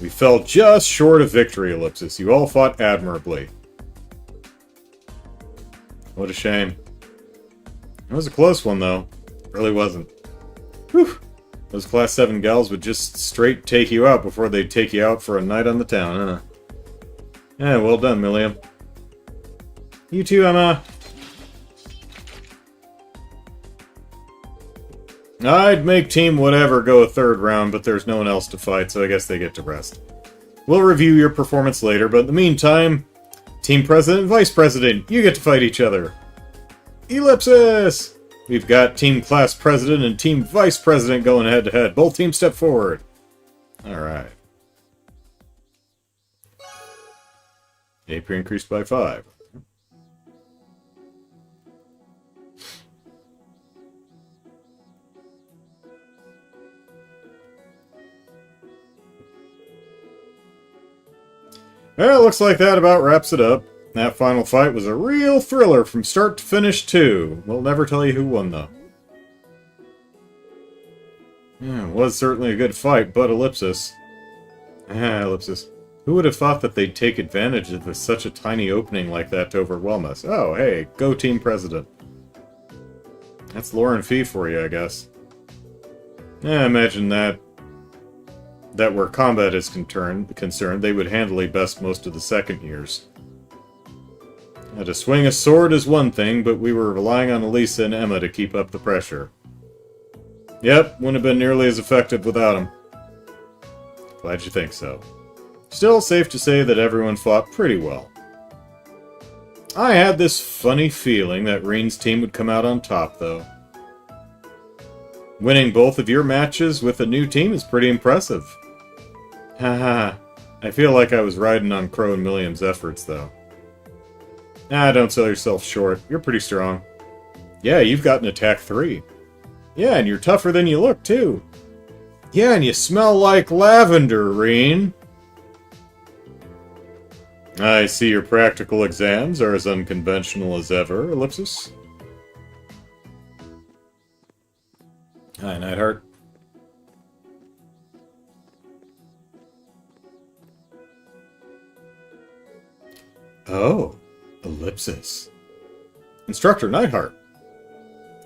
We fell just short of victory, Ellipsis. You all fought admirably. What a shame. It was a close one, though. It really wasn't. Whew. Those Class 7 gals would just straight take you out before they'd take you out for a night on the town, huh? Yeah, well done, Millium. You too, Emma. I'd make Team Whatever go a third round, but there's no one else to fight, so I guess they get to rest. We'll review your performance later, but in the meantime, Team President and Vice President, you get to fight each other. Ellipsis! We've got Team Class President and Team Vice President going head-to-head. Both teams step forward. Alright. AP increased by 5. Well, looks like that about wraps it up. That final fight was a real thriller from start to finish, too. We'll never tell you who won, though. Yeah, it was certainly a good fight, but Ellipsis. Ellipsis. Who would have thought that they'd take advantage of such a tiny opening like that to overwhelm us? Oh, hey, go Team President. That's Lauren Fee for you, I guess. I imagine that where combat is concerned, they would handily best most of the second years. To swing a sword is one thing, but we were relying on Elisa and Emma to keep up the pressure. Yep, wouldn't have been nearly as effective without them. Glad you think so. Still safe to say that everyone fought pretty well. I had this funny feeling that Reen's team would come out on top, though. Winning both of your matches with a new team is pretty impressive. Haha, I feel like I was riding on Crow and Millium's efforts, though. Don't sell yourself short. You're pretty strong. Yeah, you've got an attack 3. Yeah, and you're tougher than you look, too. Yeah, and you smell like lavender, Reen. I see your practical exams are as unconventional as ever, Ellipsis. Hi, Neidhart. Oh, Ellipsis. Instructor Neidhart.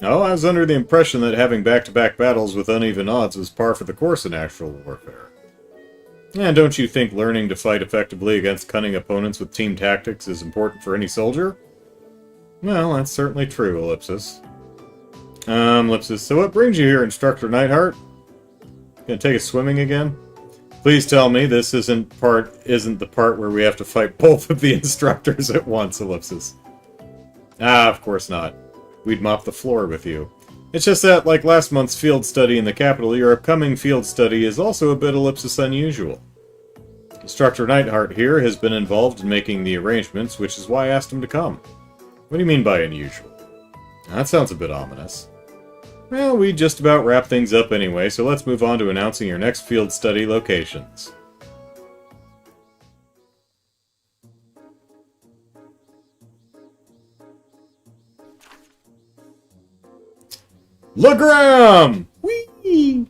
Oh, I was under the impression that having back-to-back battles with uneven odds was par for the course in actual warfare. And don't you think learning to fight effectively against cunning opponents with team tactics is important for any soldier? Well, that's certainly true, Ellipsis. Ellipsis, so what brings you here, Instructor Neidhart? Gonna take us swimming again? Please tell me this isn't the part where we have to fight both of the instructors at once, Ellipsis. Ah, of course not. We'd mop the floor with you. It's just that, like last month's field study in the capital, your upcoming field study is also a bit Ellipsis unusual. Instructor Neidhart here has been involved in making the arrangements, which is why I asked him to come. What do you mean by unusual? That sounds a bit ominous. Well, we just about wrap things up anyway, so let's move on to announcing your next field study locations. Legram! Whee!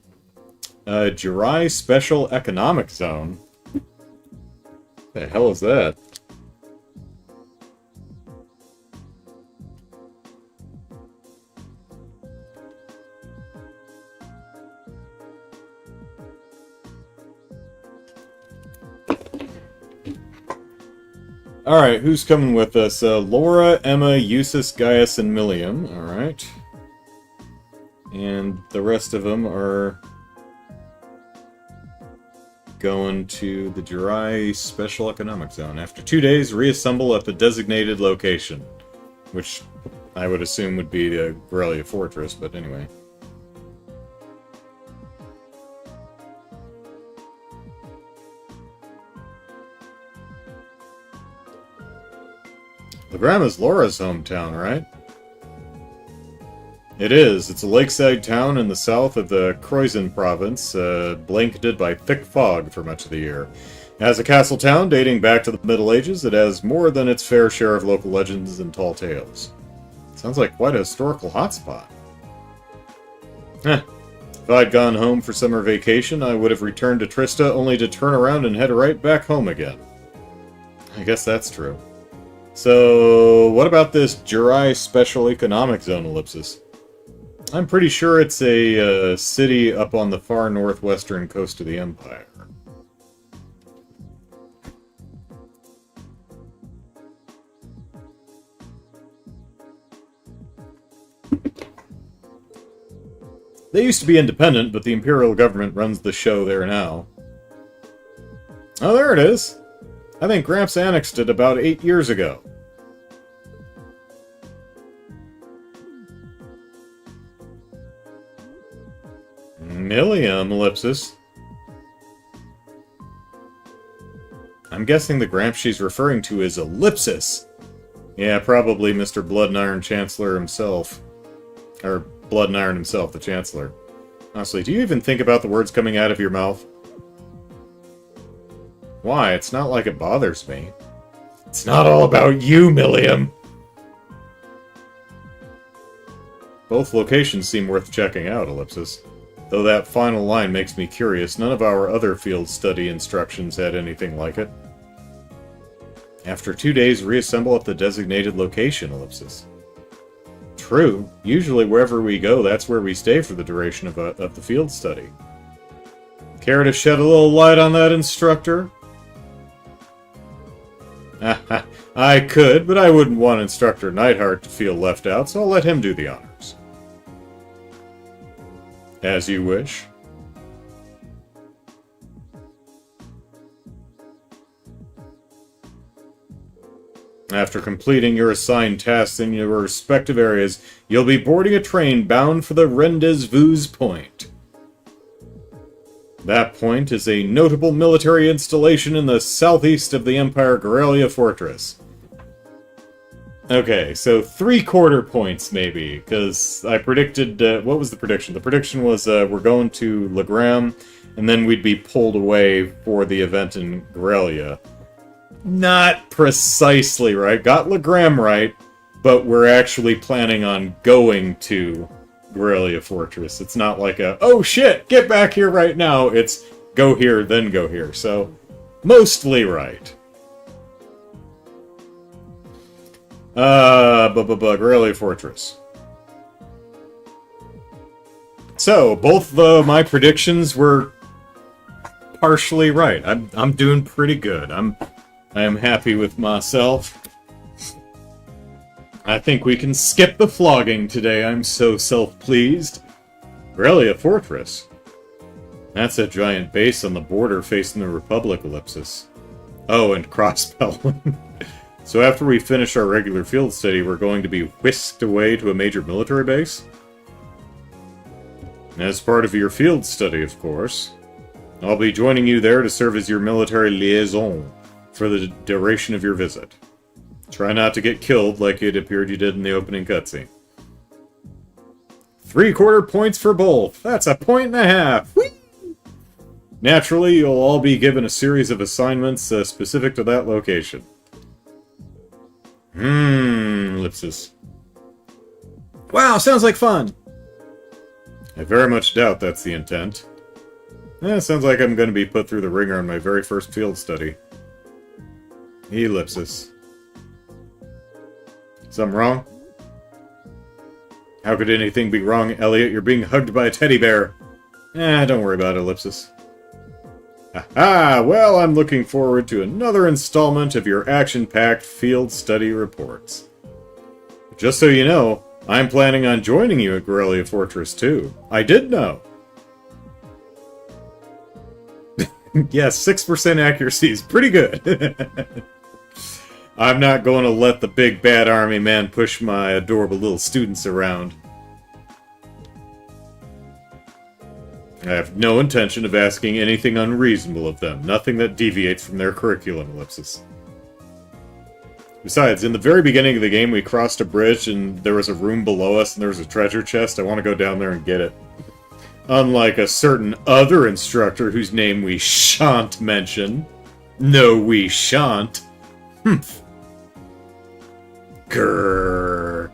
Jirai Special Economic Zone. The hell is that? Alright, who's coming with us? Laura, Emma, Eustace, Gaius, and Millium. Alright. And the rest of them are going to the Jirai Special Economic Zone. After 2 days, reassemble at the designated location. Which I would assume would be the Corellia Fortress, but anyway. Legram is Laura's hometown, right? It is. It's a lakeside town in the south of the Croizen province, blanketed by thick fog for much of the year. As a castle town dating back to the Middle Ages, it has more than its fair share of local legends and tall tales. Sounds like quite a historical hotspot. If I'd gone home for summer vacation, I would have returned to Trista only to turn around and head right back home again. I guess that's true. So, what about this Jirai Special Economic Zone, Ellipsis? I'm pretty sure it's a city up on the far northwestern coast of the Empire. They used to be independent, but the Imperial government runs the show there now. Oh, there it is! I think Gramps annexed it about 8 years ago. Millium, Ellipsis. I'm guessing the Gramps she's referring to is Ellipsis. Yeah, probably Mr. Blood and Iron Chancellor himself. Or Blood and Iron himself, the Chancellor. Honestly, do you even think about the words coming out of your mouth? Why? It's not like it bothers me. It's not all about you, Millium! Both locations seem worth checking out, Ellipsis. Though that final line makes me curious, none of our other field study instructions had anything like it. After 2 days, reassemble at the designated location, Ellipsis. True. Usually wherever we go, that's where we stay for the duration of the field study. Care to shed a little light on that, Instructor? I could, but I wouldn't want Instructor Neidhart to feel left out, so I'll let him do the honors. As you wish. After completing your assigned tasks in your respective areas, you'll be boarding a train bound for the Rendezvous Point. That point is a notable military installation in the southeast of the Empire Corellia Fortress. Okay, so 3/4 points, maybe, because I predicted... what was the prediction? The prediction was we're going to Legram, and then we'd be pulled away for the event in Corellia. Not precisely right. Got Legram right, but we're actually planning on going to Guerrilla Fortress. It's not like a, oh shit, get back here right now. It's go here, then go here. So, mostly right. Guerrilla Fortress. So, both my predictions were partially right. I'm doing pretty good. I am happy with myself. I think we can skip the flogging today. I'm so self-pleased. Guerrilla Fortress. That's a giant base on the border facing the Republic, Ellipsis. Oh, and Crossbell. So after we finish our regular field study, we're going to be whisked away to a major military base? As part of your field study, of course. I'll be joining you there to serve as your military liaison for the duration of your visit. Try not to get killed like it appeared you did in the opening cutscene. 3/4 points for both. That's a 1.5. Whee! Naturally, you'll all be given a series of assignments specific to that location. Ellipsis. Wow, sounds like fun! I very much doubt that's the intent. Sounds like I'm going to be put through the ringer on my very first field study. Ellipsis. Something wrong? How could anything be wrong, Elliot? You're being hugged by a teddy bear. Don't worry about it, Ellipsis. Well, I'm looking forward to another installment of your action-packed field study reports. Just so you know, I'm planning on joining you at Guerrilla Fortress too. I did know. Yes, 6% accuracy is pretty good. I'm not going to let the big bad army man push my adorable little students around. I have no intention of asking anything unreasonable of them. Nothing that deviates from their curriculum, Ellipsis. Besides, in the very beginning of the game, we crossed a bridge and there was a room below us and there was a treasure chest. I want to go down there and get it. Unlike a certain other instructor whose name we shan't mention. No, we shan't. Humph. Grrr.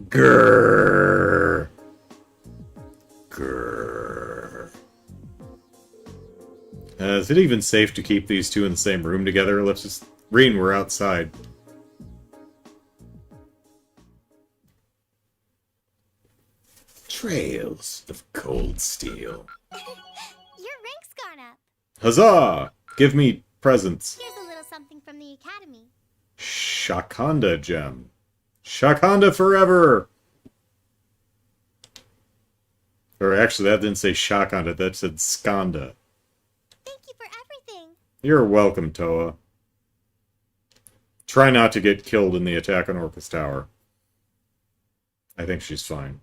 Grrr. Grrr. Is it even safe to keep these two in the same room together? Let's just... Reen, we're outside. Trails of cold steel. Your rank's gone up. Huzzah! Give me presents. Here's a little something from the Academy. Shakanda gem. Shakanda forever! Or actually, that didn't say Shakanda, that said Skanda. Thank you for everything. You're welcome, Toa. Try not to get killed in the attack on Orcus Tower. I think she's fine.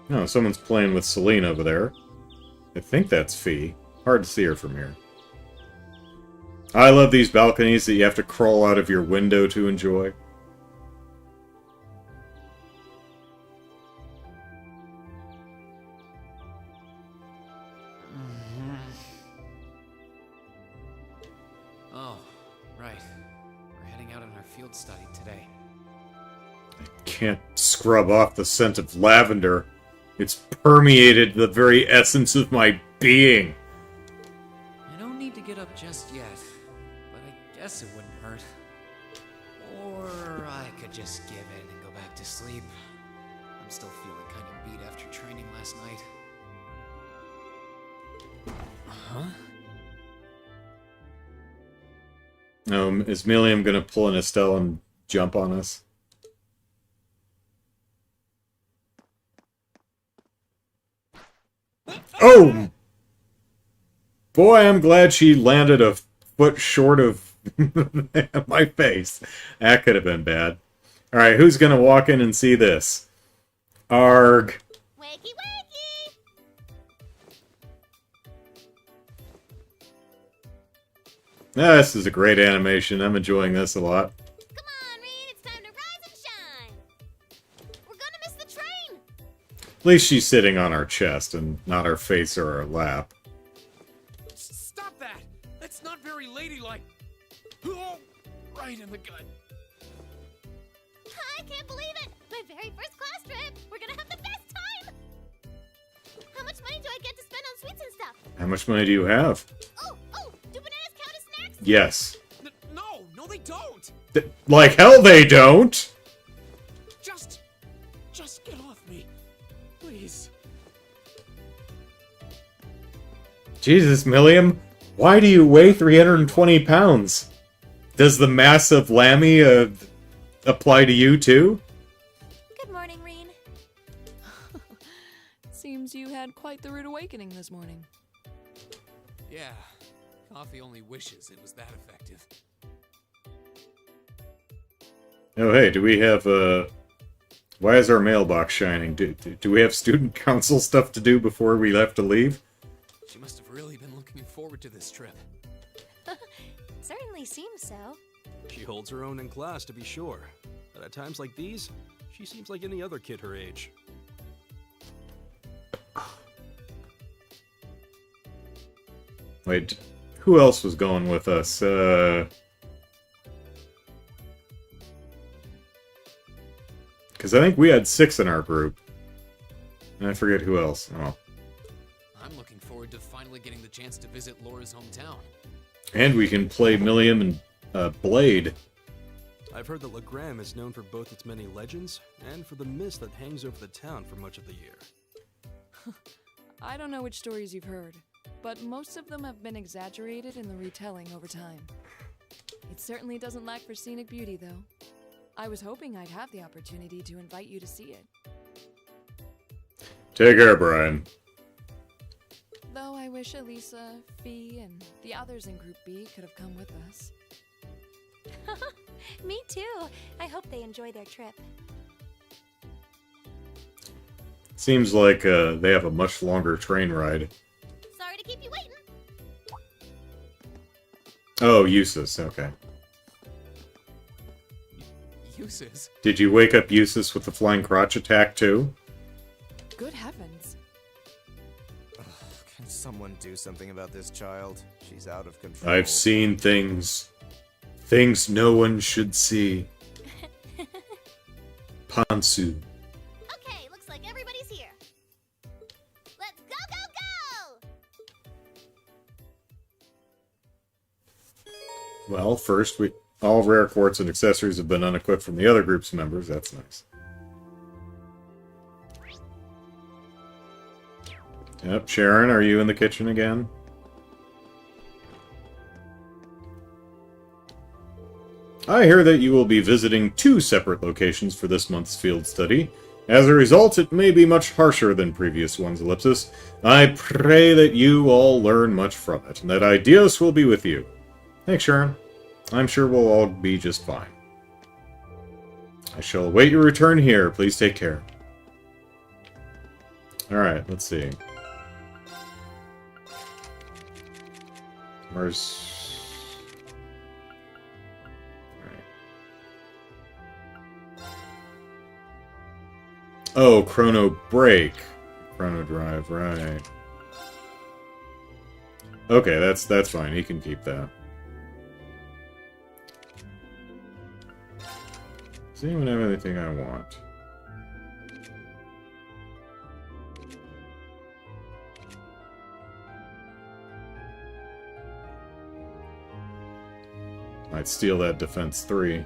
No, someone's playing with Selene over there. I think that's Fee. Hard to see her from here. I love these balconies that you have to crawl out of your window to enjoy. Oh, right. We're heading out on our field study today. I can't scrub off the scent of lavender. It's permeated the very essence of my being. I don't need to get up just yet, but I guess it wouldn't hurt. Or I could just give in and go back to sleep. I'm still feeling kind of beat after training last night. Huh? Is Millium gonna pull an Estelle and jump on us? Oh! Boy, I'm glad she landed a foot short of my face. That could have been bad. Alright, who's gonna walk in and see this? Arg. Wakey wakey! This is a great animation. I'm enjoying this a lot. Come on, Reed, it's time to rise and shine! We're gonna miss the train! At least she's sitting on our chest and not our face or our lap. Stop that! That's not very ladylike. Oh, right in the gut. can't believe it! My very first class trip! We're gonna have the best time! How much money do I get to spend on sweets and stuff? How much money do you have? Oh, do bananas count as snacks? Yes. No, they don't! Like hell they don't! Just get off me. Please. Jesus, Millium, why do you weigh 320 pounds? Does the mass of Lammy apply to you too? Good morning, Reen. Seems you had quite the rude awakening this morning. Yeah, coffee only wishes it was that effective. Oh hey, do we have why is our mailbox shining? Do we have student council stuff to do before we have to leave? She must have really been looking forward to this trip. Certainly seems so. She holds her own in class, to be sure. But at times like these, she seems like any other kid her age. Wait, who else was going with us? Because I think we had 6 in our group. And I forget who else. Oh. I'm looking forward to finally getting the chance to visit Laura's hometown. And we can play Millium and Blade. I've heard that Legram is known for both its many legends and for the mist that hangs over the town for much of the year. I don't know which stories you've heard, but most of them have been exaggerated in the retelling over time. It certainly doesn't lack for scenic beauty, though. I was hoping I'd have the opportunity to invite you to see it. Take care, Brian. Though I wish Elisa, Fee, and the others in Group B could have come with us. Me too. I hope they enjoy their trip. Seems like they have a much longer train ride. Sorry to keep you waiting. Oh, Eustace, okay. Uses? Did you wake up Eustace with the flying crotch attack too? Good heavens. Can someone do something about this child? She's out of control. I've seen things. Things no one should see. Pansu. Okay, looks like everybody's here. Let's go, go, go! Well, first, all rare quartz and accessories have been unequipped from the other group's members. That's nice. Yep, Sharon, are you in the kitchen again? I hear that you will be visiting 2 separate locations for this month's field study. As a result, it may be much harsher than previous ones, Ellipsis. I pray that you all learn much from it, and that ideas will be with you. Thanks, Sharon. I'm sure we'll all be just fine. I shall await your return here. Please take care. Alright, let's see. Where's... Alright. Oh, Chrono Break. Chrono Drive, right. Okay, that's fine. He can keep that. Does anyone have anything I want? Might steal that defense 3.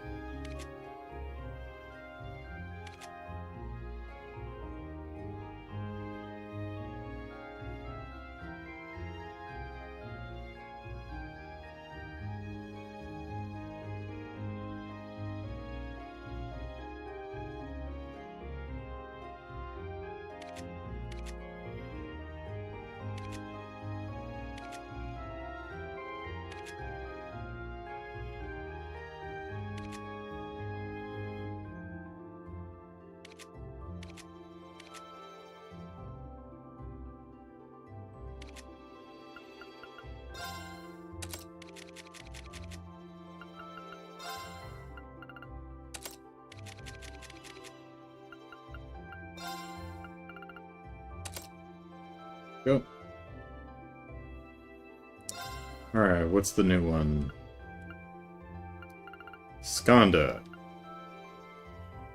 Go. Alright, what's the new one? Skanda.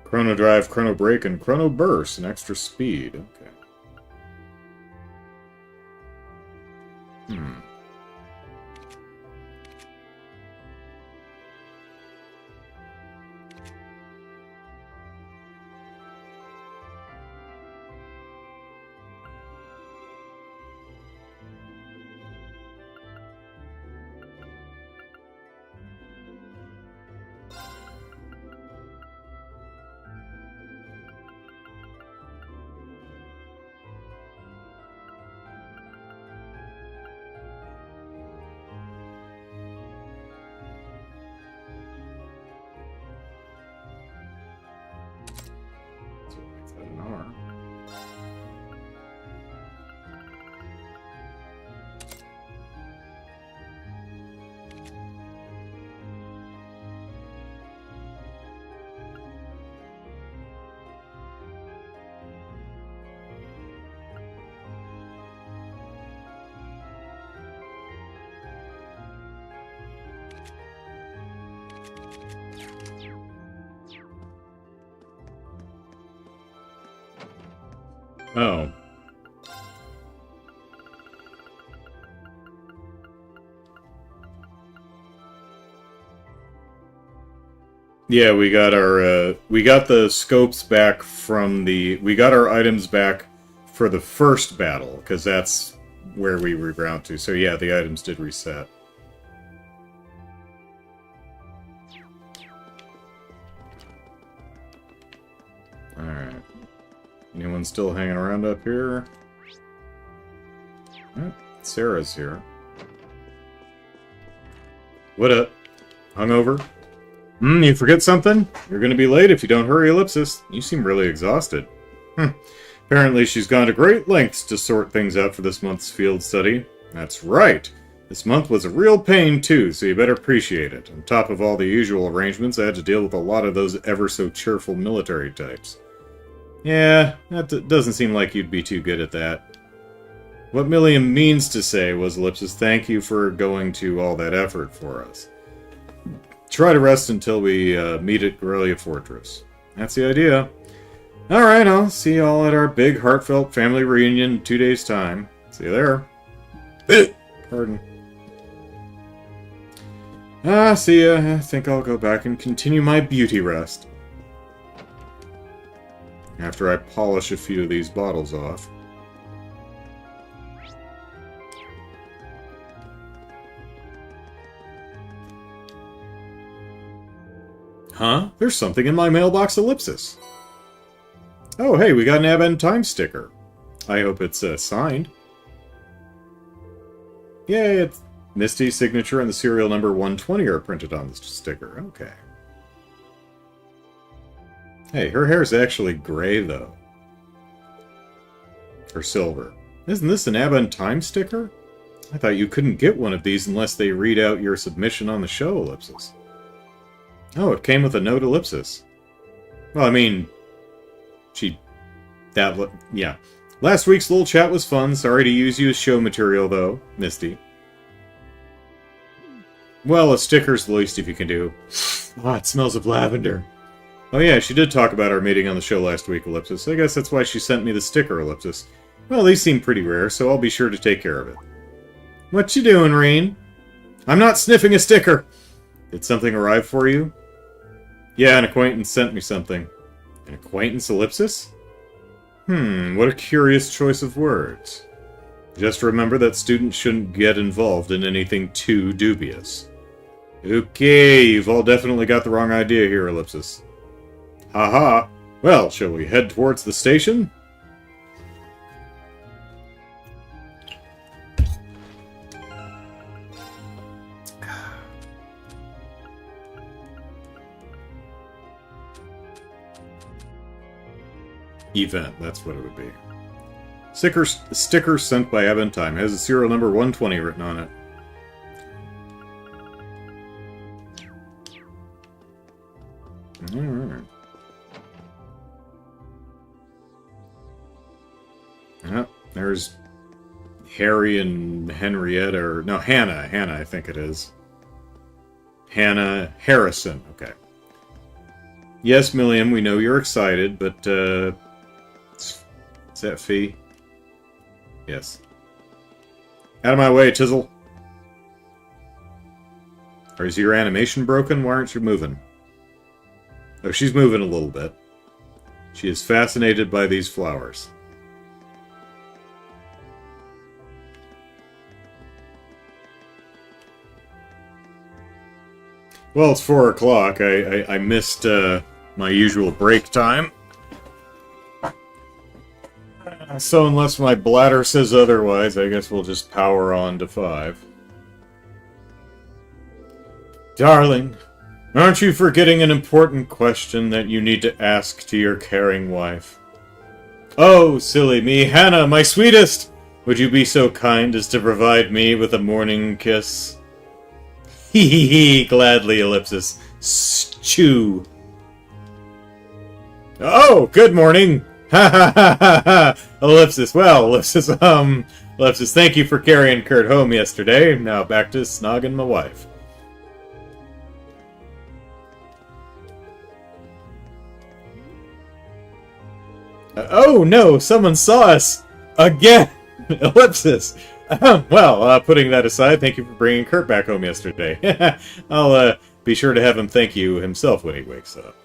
Chrono Drive, Chrono Break, and Chrono Burst, and extra speed. Okay. An R. Oh. Yeah, we got the scopes back from we got our items back for the first battle, because that's where we reground to. So yeah, the items did reset. Alright. Anyone still hanging around up here? Oh, Sarah's here. What up? Hungover? You forget something? You're gonna be late if you don't hurry, Ellipsis. You seem really exhausted. Apparently she's gone to great lengths to sort things out for this month's field study. That's right! This month was a real pain, too, so you better appreciate it. On top of all the usual arrangements, I had to deal with a lot of those ever-so-cheerful military types. Yeah, that doesn't seem like you'd be too good at that. What Millium means to say was, Ellipsis, thank you for going to all that effort for us. Try to rest until we meet at Guerrilla Fortress. That's the idea. Alright, I'll see you all at our big, heartfelt family reunion in 2 days' time. See you there. Pardon. See ya. I think I'll go back and continue my beauty rest. After I polish a few of these bottles off. Huh? There's something in my mailbox, Ellipsis. Oh, hey, we got an Ab Time sticker. I hope it's signed. Yay, it's Misty's signature and the serial number 120 are printed on the sticker. Okay. Hey, her hair's actually gray, though. Or silver. Isn't this an Ab Time sticker? I thought you couldn't get one of these unless they read out your submission on the show, Ellipsis. Oh, it came with a note, Ellipsis. Well, I mean... yeah. Last week's little chat was fun. Sorry to use you as show material, though, Misty. Well, a sticker's the least you can do. Ah, it smells of lavender. Oh yeah, she did talk about our meeting on the show last week, Ellipsis. I guess that's why she sent me the sticker, Ellipsis. Well, these seem pretty rare, so I'll be sure to take care of it. What you doing, Rain? I'm not sniffing a sticker! Did something arrive for you? Yeah, an acquaintance sent me something. An acquaintance, Ellipsis? What a curious choice of words. Just remember that students shouldn't get involved in anything too dubious. Okay, you've all definitely got the wrong idea here, Ellipsis. Haha. Well, shall we head towards the station? Event, that's what it would be. Sticker sent by Aventime. Has a serial number 120 written on it. Alright. Yep, there's Harry and Henrietta, or no, Hannah. Hannah, I think it is. Hannah Harrison, okay. Yes, Millium, we know you're excited, but, is that Fee? Yes. Out of my way, Chisel. Or is your animation broken? Why aren't you moving? Oh, she's moving a little bit. She is fascinated by these flowers. Well, it's 4 o'clock. I missed my usual break time. So unless my bladder says otherwise, I guess we'll just power on to 5. Darling, aren't you forgetting an important question that you need to ask to your caring wife? Oh, silly me, Hannah, my sweetest! Would you be so kind as to provide me with a morning kiss? Hee hee hee, gladly, ellipsis. Stew. Oh, good morning! Ha ha ha ha ha! Ellipsis, well, ellipsis, thank you for carrying Kurt home yesterday. Now back to snogging my wife. Oh no, someone saw us! Again! Ellipsis! Well, putting that aside, thank you for bringing Kurt back home yesterday. I'll be sure to have him thank you himself when he wakes up.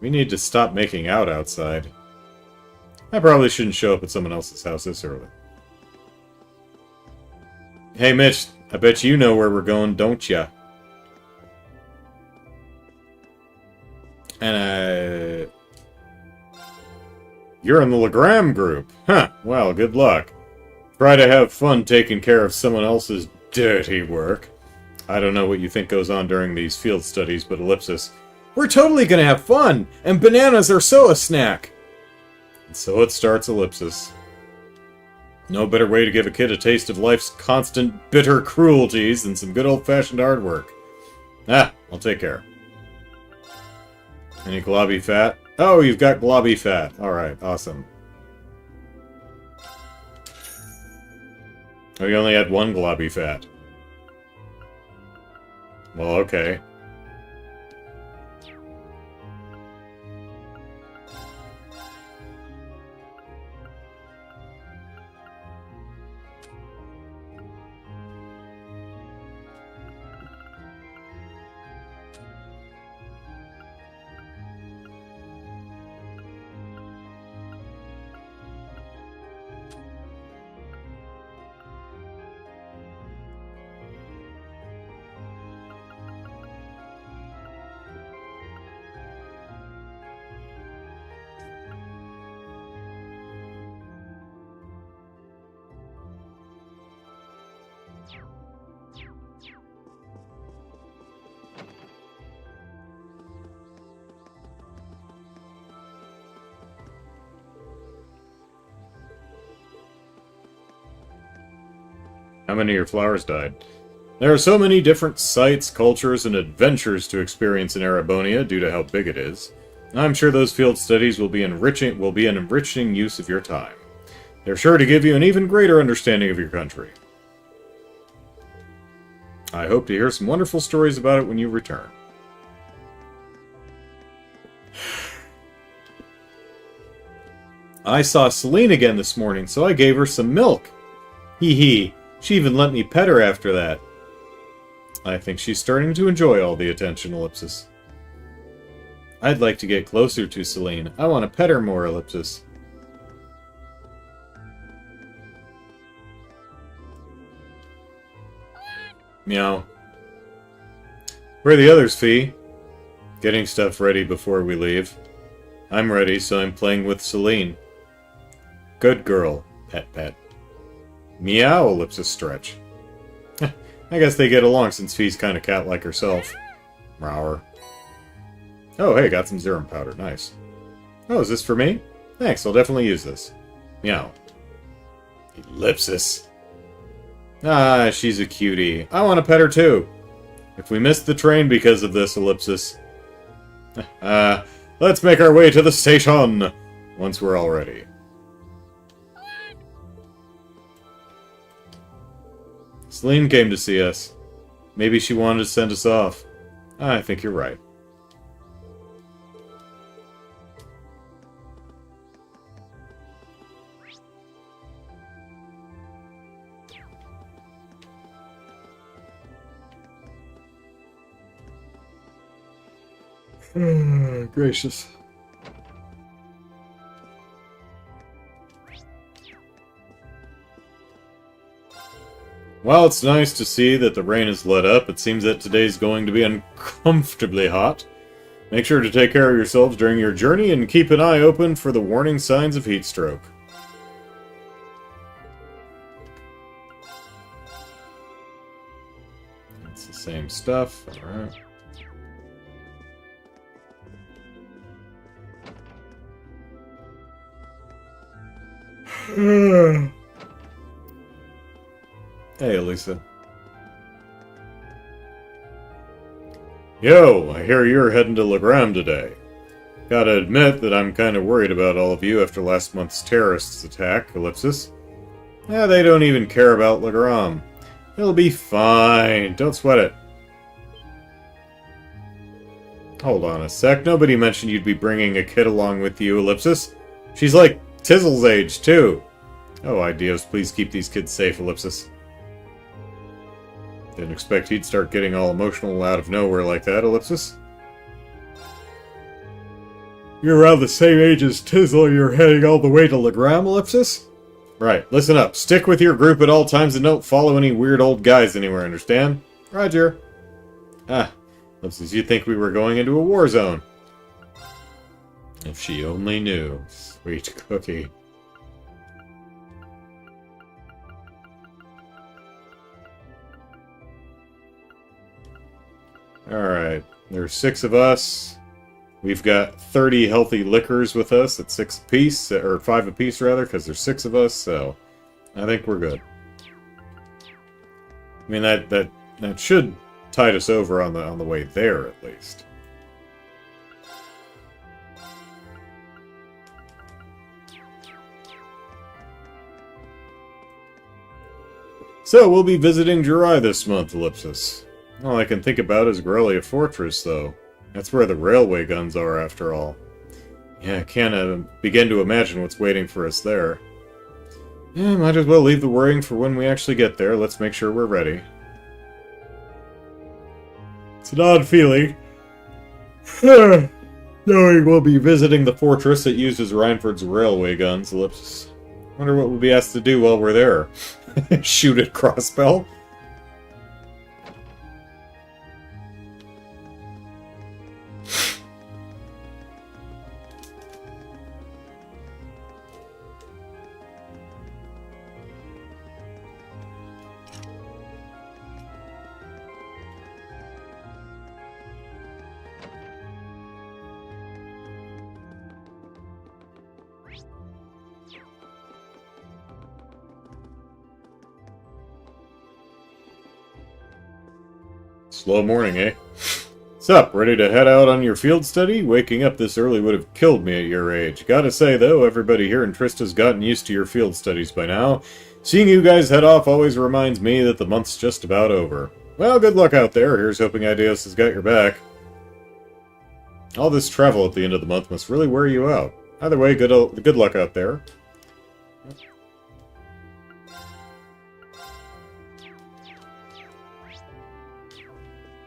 We need to stop making out outside. I probably shouldn't show up at someone else's house this early. Hey Mitch, I bet you know where we're going, don't ya? And you're in the Legram group. Huh, well, good luck. Try to have fun taking care of someone else's dirty work. I don't know what you think goes on during these field studies, but ellipsis. We're totally gonna have fun, and bananas are so a snack. And so it starts, ellipsis. No better way to give a kid a taste of life's constant bitter cruelties than some good old-fashioned hard work. Ah, I'll take care. Any globby fat? Oh, you've got globby fat. Alright, awesome. Oh, you only had one globby fat. Well, okay. How many of your flowers died? There are so many different sights, cultures, and adventures to experience in Erebonia due to how big it is. I'm sure those field studies will be an enriching use of your time. They're sure to give you an even greater understanding of your country. I hope to hear some wonderful stories about it when you return. I saw Celine again this morning, so I gave her some milk. Hee hee. She even let me pet her after that. I think she's starting to enjoy all the attention, ellipsis. I'd like to get closer to Celine. I want to pet her more, ellipsis. Meow. Where are the others, Fee? Getting stuff ready before we leave. I'm ready, so I'm playing with Celine. Good girl, pet pet. Meow, ellipsis stretch. I guess they get along since Fee's kind of cat-like herself. Rower. Oh, hey, got some serum powder. Nice. Oh, is this for me? Thanks, I'll definitely use this. Meow. Ellipsis. Ah, she's a cutie. I want to pet her too. If we missed the train because of this, ellipsis. Let's make our way to the station once we're all ready. Celine came to see us. Maybe she wanted to send us off. I think you're right. Gracious. While it's nice to see that the rain has let up, it seems that today's going to be uncomfortably hot. Make sure to take care of yourselves during your journey and keep an eye open for the warning signs of heat stroke. It's the same stuff, alright. Hey, Elisa. Yo, I hear you're heading to Legram today. Gotta admit that I'm kinda worried about all of you after last month's terrorists attack, Ellipsis. Yeah, they don't even care about Legram. It'll be fine, don't sweat it. Hold on a sec, nobody mentioned you'd be bringing a kid along with you, Ellipsis. She's like Tizzle's age, too. Oh, ideas, please keep these kids safe, Ellipsis. Didn't expect he'd start getting all emotional out of nowhere like that, Ellipsis. You're around the same age as Tizzle, you're heading all the way to Legram, Ellipsis? Right, listen up. Stick with your group at all times and don't follow any weird old guys anywhere, understand? Roger. Ah, Ellipsis, you'd think we were going into a war zone. If she only knew. Sweet cookie. Alright, there's 6 of us. We've got 30 healthy liquors with us at 6 apiece, or 5 apiece rather, because there's 6 of us, so I think we're good. I mean, that should tide us over on the way there, at least. So, we'll be visiting Jirai this month, Ellipsis. All I can think about is Grellia Fortress, though. That's where the railway guns are, after all. Yeah, I can't begin to imagine what's waiting for us there. Yeah, might as well leave the worrying for when we actually get there. Let's make sure we're ready. It's an odd feeling. Knowing we'll be visiting the fortress that uses Reinford's railway guns, Ellipsis. Wonder what we'll be asked to do while we're there. Shoot at Crossbell? Slow morning, eh? Sup, ready to head out on your field study? Waking up this early would have killed me at your age. Gotta say, though, everybody here in Trista's gotten used to your field studies by now. Seeing you guys head off always reminds me that the month's just about over. Well, good luck out there. Here's hoping Ideas has got your back. All this travel at the end of the month must really wear you out. Either way, good luck out there.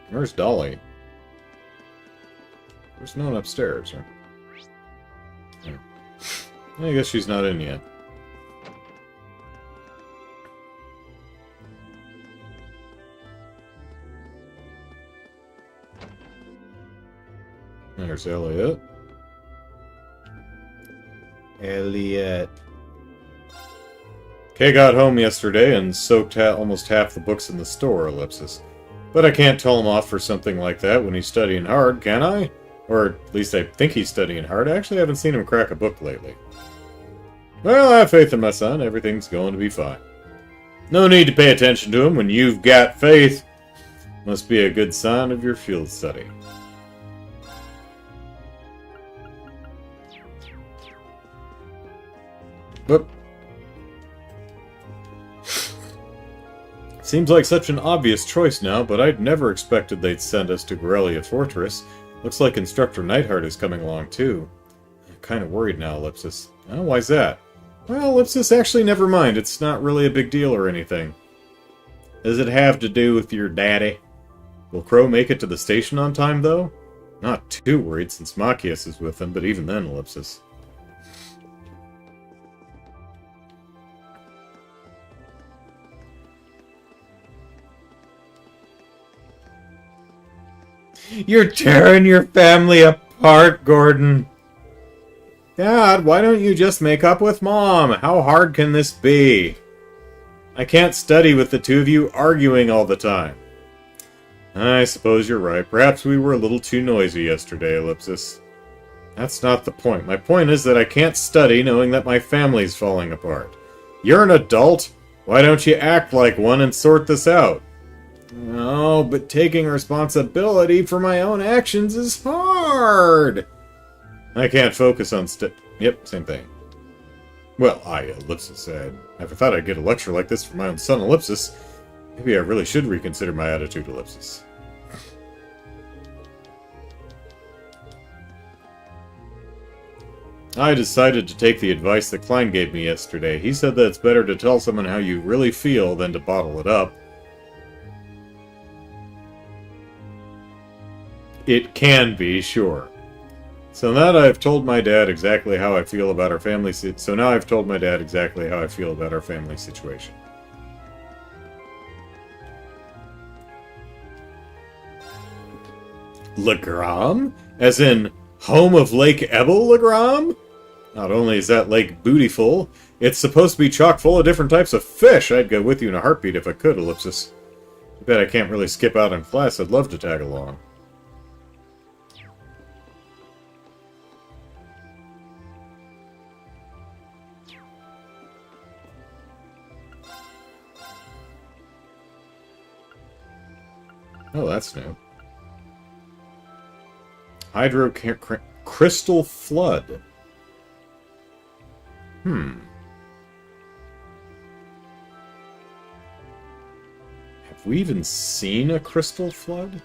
Where's Dolly? There's no one upstairs, right? I guess she's not in yet. There's Elliot. Kay got home yesterday and soaked almost half the books in the store, Ellipsis. But I can't tell him off for something like that when he's studying hard, can I? Or at least I think he's studying hard. I actually haven't seen him crack a book lately. Well, I have faith in my son. Everything's going to be fine. No need to pay attention to him when you've got faith. Must be a good sign of your field study. Whoop. Seems like such an obvious choice now, but I'd never expected they'd send us to Corellia Fortress. Looks like Instructor Nightheart is coming along, too. I'm kind of worried now, Ellipsis. Oh, why's that? Well, Ellipsis, actually, never mind. It's not really a big deal or anything. Does it have to do with your daddy? Will Crow make it to the station on time, though? Not too worried, since Machias is with him, but even then, Ellipsis. You're tearing your family apart, Gordon. Dad, why don't you just make up with Mom? How hard can this be? I can't study with the two of you arguing all the time. I suppose you're right. Perhaps we were a little too noisy yesterday, Ellipsis. That's not the point. My point is that I can't study knowing that my family's falling apart. You're an adult. Why don't you act like one and sort this out? Oh, but taking responsibility for my own actions is hard. I can't focus on Yep, same thing. Well, Ellipsis said. Never thought I'd get a lecture like this from my own son, Ellipsis. Maybe I really should reconsider my attitude, Ellipsis. I decided to take the advice that Klein gave me yesterday. He said that it's better to tell someone how you really feel than to bottle it up. It can be, sure. So now I've told my dad exactly how I feel about our family situation. Legram? As in, home of Lake Ebel, Legram? Not only is that lake bootyful, it's supposed to be chock full of different types of fish. I'd go with you in a heartbeat if I could, Ellipsis. I bet I can't really skip out in class. I'd love to tag along. Oh, that's new. Crystal Flood. Have we even seen a Crystal Flood?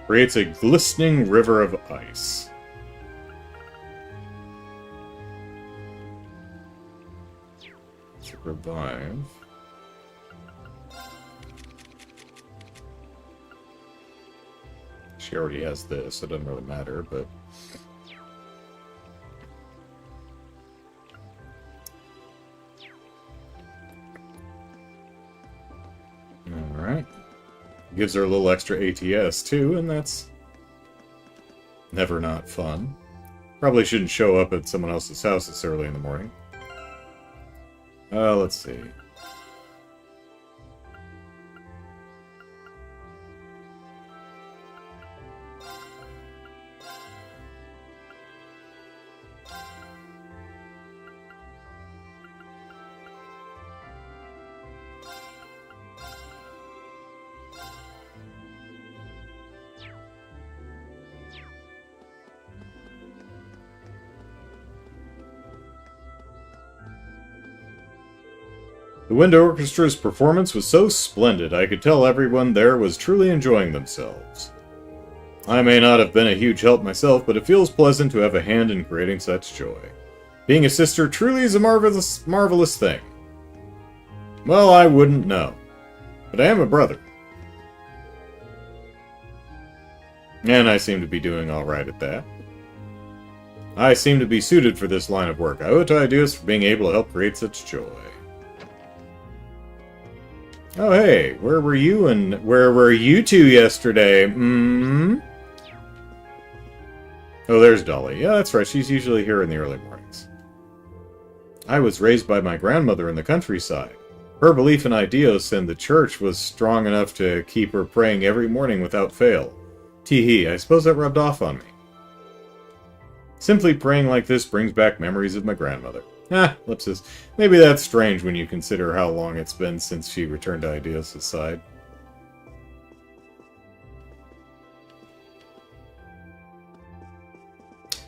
Creates a glistening river of ice. To revive. She already has this, so it doesn't really matter, but... Alright. Gives her a little extra ATS, too, and that's never not fun. Probably shouldn't show up at someone else's house this early in the morning. Let's see. The Wind Orchestra's performance was so splendid, I could tell everyone there was truly enjoying themselves. I may not have been a huge help myself, but it feels pleasant to have a hand in creating such joy. Being a sister truly is a marvelous thing. Well, I wouldn't know. But I am a brother. And I seem to be doing alright at that. I seem to be suited for this line of work. I owe it to Ideas for being able to help create such joy. Oh hey, where were you and where were you two yesterday? Oh, there's Dolly. Yeah, that's right, she's usually here in the early mornings. I was raised by my grandmother in the countryside. Her belief in Ideos and the church was strong enough to keep her praying every morning without fail. Tee-hee, I suppose that rubbed off on me. Simply praying like this brings back memories of my grandmother. Ellipsis. Maybe that's strange when you consider how long it's been since she returned to Ideos' side.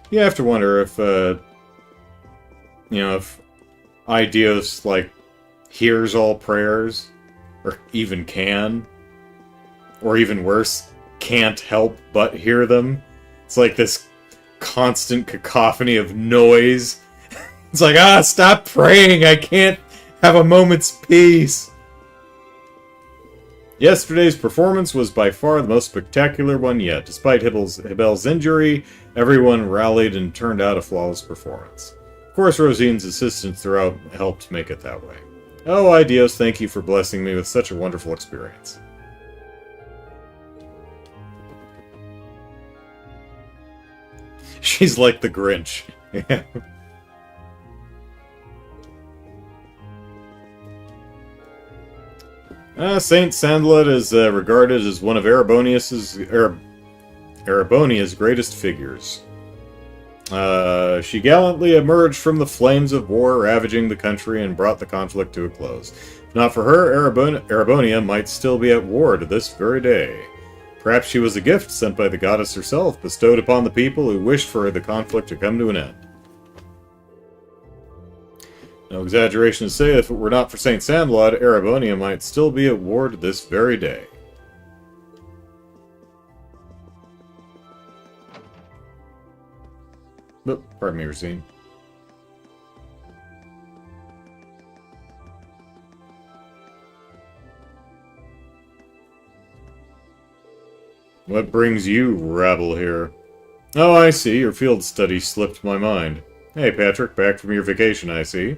You have to wonder if, if Ideos, like, hears all prayers, or even can, or even worse, can't help but hear them. It's like this constant cacophony of noise. It's like, stop praying! I can't have a moment's peace! Yesterday's performance was by far the most spectacular one yet. Despite Hibel's injury, everyone rallied and turned out a flawless performance. Of course, Rosine's assistance throughout helped make it that way. Oh, Ideos, thank you for blessing me with such a wonderful experience. She's like the Grinch. Saint Sandlet is regarded as one of Erebonia's greatest figures. She gallantly emerged from the flames of war ravaging the country and brought the conflict to a close. If not for her, Erebonia might still be at war to this very day. Perhaps she was a gift sent by the goddess herself, bestowed upon the people who wished for the conflict to come to an end. No exaggeration to say, if it were not for Saint Sandlot, Erebonia might still be at war to this very day. But, pardon me, Racine. What brings you, rabble, here? Oh, I see. Your field study slipped my mind. Hey, Patrick, back from your vacation, I see.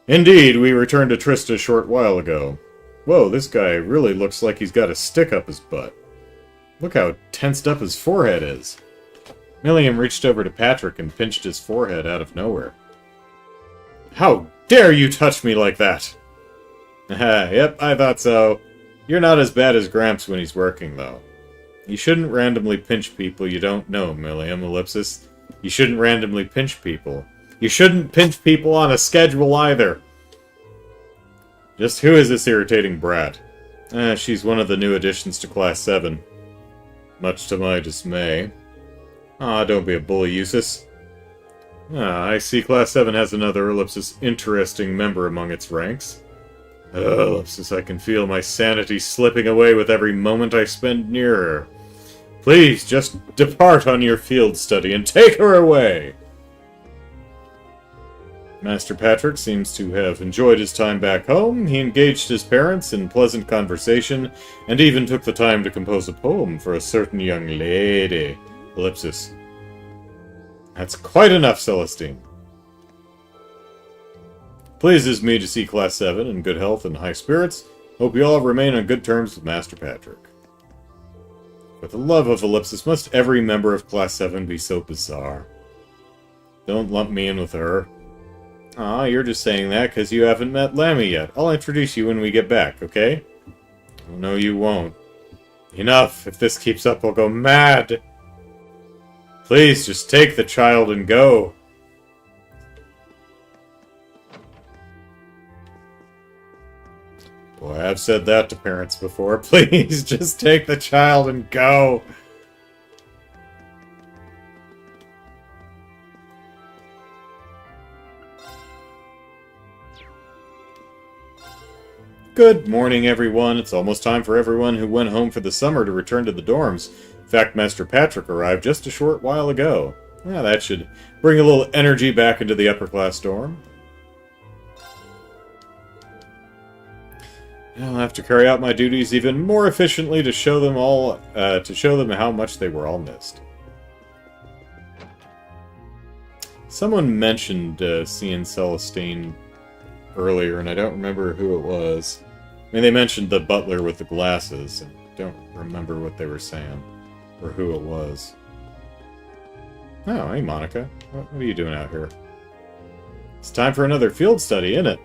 Indeed, we returned to Trista a short while ago. Whoa, this guy really looks like he's got a stick up his butt. Look how tensed up his forehead is. Millium reached over to Patrick and pinched his forehead out of nowhere. How dare you touch me like that? Yep, I thought so. You're not as bad as Gramps when he's working, though. You shouldn't randomly pinch people you don't know, Millium, ellipsis. You shouldn't randomly pinch people. You shouldn't pinch people on a schedule either. Just who is this irritating brat? She's one of the new additions to Class 7. Much to my dismay. Don't be a bully, Eustace. I see Class 7 has another ellipsis interesting member among its ranks. Ellipsis, I can feel my sanity slipping away with every moment I spend near her. Please, just depart on your field study and take her away! Master Patrick seems to have enjoyed his time back home. He engaged his parents in pleasant conversation, and even took the time to compose a poem for a certain young lady. Ellipsis. That's quite enough, Celestine. Pleases me to see Class 7 in good health and high spirits. Hope you all remain on good terms with Master Patrick. For the love of Ellipsis, must every member of Class 7 be so bizarre? Don't lump me in with her. You're just saying that because you haven't met Lammy yet. I'll introduce you when we get back, okay? Oh, no, you won't. Enough! If this keeps up, I'll go mad! Please, just take the child and go. Boy, I've said that to parents before. Please, just take the child and go. Good morning, everyone. It's almost time for everyone who went home for the summer to return to the dorms. In fact, Master Patrick arrived just a short while ago. Yeah, that should bring a little energy back into the upper class dorm. I'll have to carry out my duties even more efficiently to show them how much they were all missed. Someone mentioned seeing Celestine earlier, and I don't remember who it was. I mean, they mentioned the butler with the glasses, and I don't remember what they were saying, or who it was. Oh, hey, Monica. What are you doing out here? It's time for another field study, isn't it?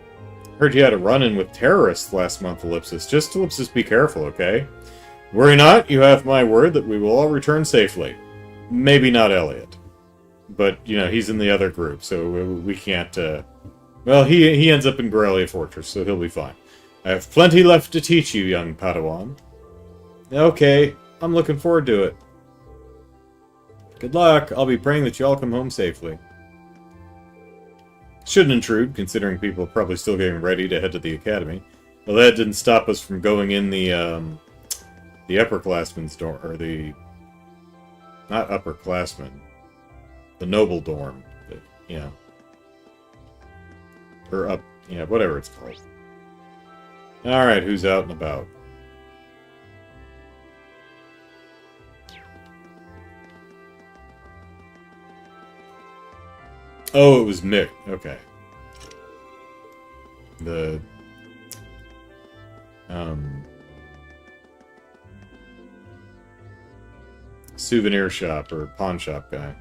Heard you had a run-in with terrorists last month, Ellipsis. Just, Ellipsis, be careful, okay? Worry not, you have my word that we will all return safely. Maybe not Elliot. But, you know, he's in the other group, so we can't, Well, he ends up in Corellia Fortress, so he'll be fine. I have plenty left to teach you, young Padawan. Okay, I'm looking forward to it. Good luck. I'll be praying that you all come home safely. Shouldn't intrude, considering people are probably still getting ready to head to the academy. Well, that didn't stop us from going in the upperclassmen's dorm, or the... Not upperclassmen. The noble dorm. But, yeah. Or up... Yeah, whatever it's called. Alright, who's out and about? Oh, it was Mick. Okay. The... souvenir shop, or pawn shop guy.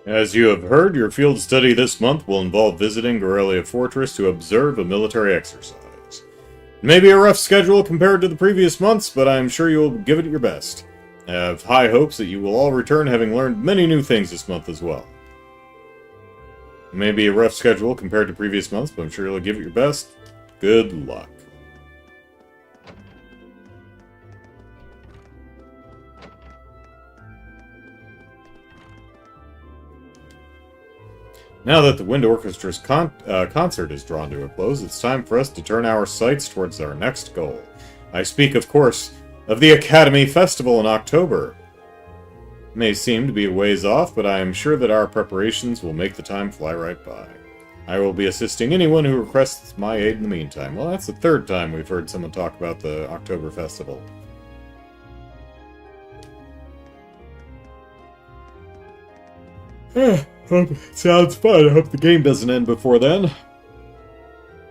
As you have heard, your field study this month will involve visiting Corellia Fortress to observe a military exercise. It may be a rough schedule compared to the previous months, but I am sure you will give it your best. I have high hopes that you will all return having learned many new things this month as well. It may be a rough schedule compared to previous months, but I'm sure you'll give it your best. Good luck. Now that the Wind Orchestra's concert is drawn to a close, it's time for us to turn our sights towards our next goal. I speak, of course, of the Academy Festival in October. It may seem to be a ways off, but I am sure that our preparations will make the time fly right by. I will be assisting anyone who requests my aid in the meantime. Well, that's the third time we've heard someone talk about the October Festival. Sounds fun. I hope the game doesn't end before then.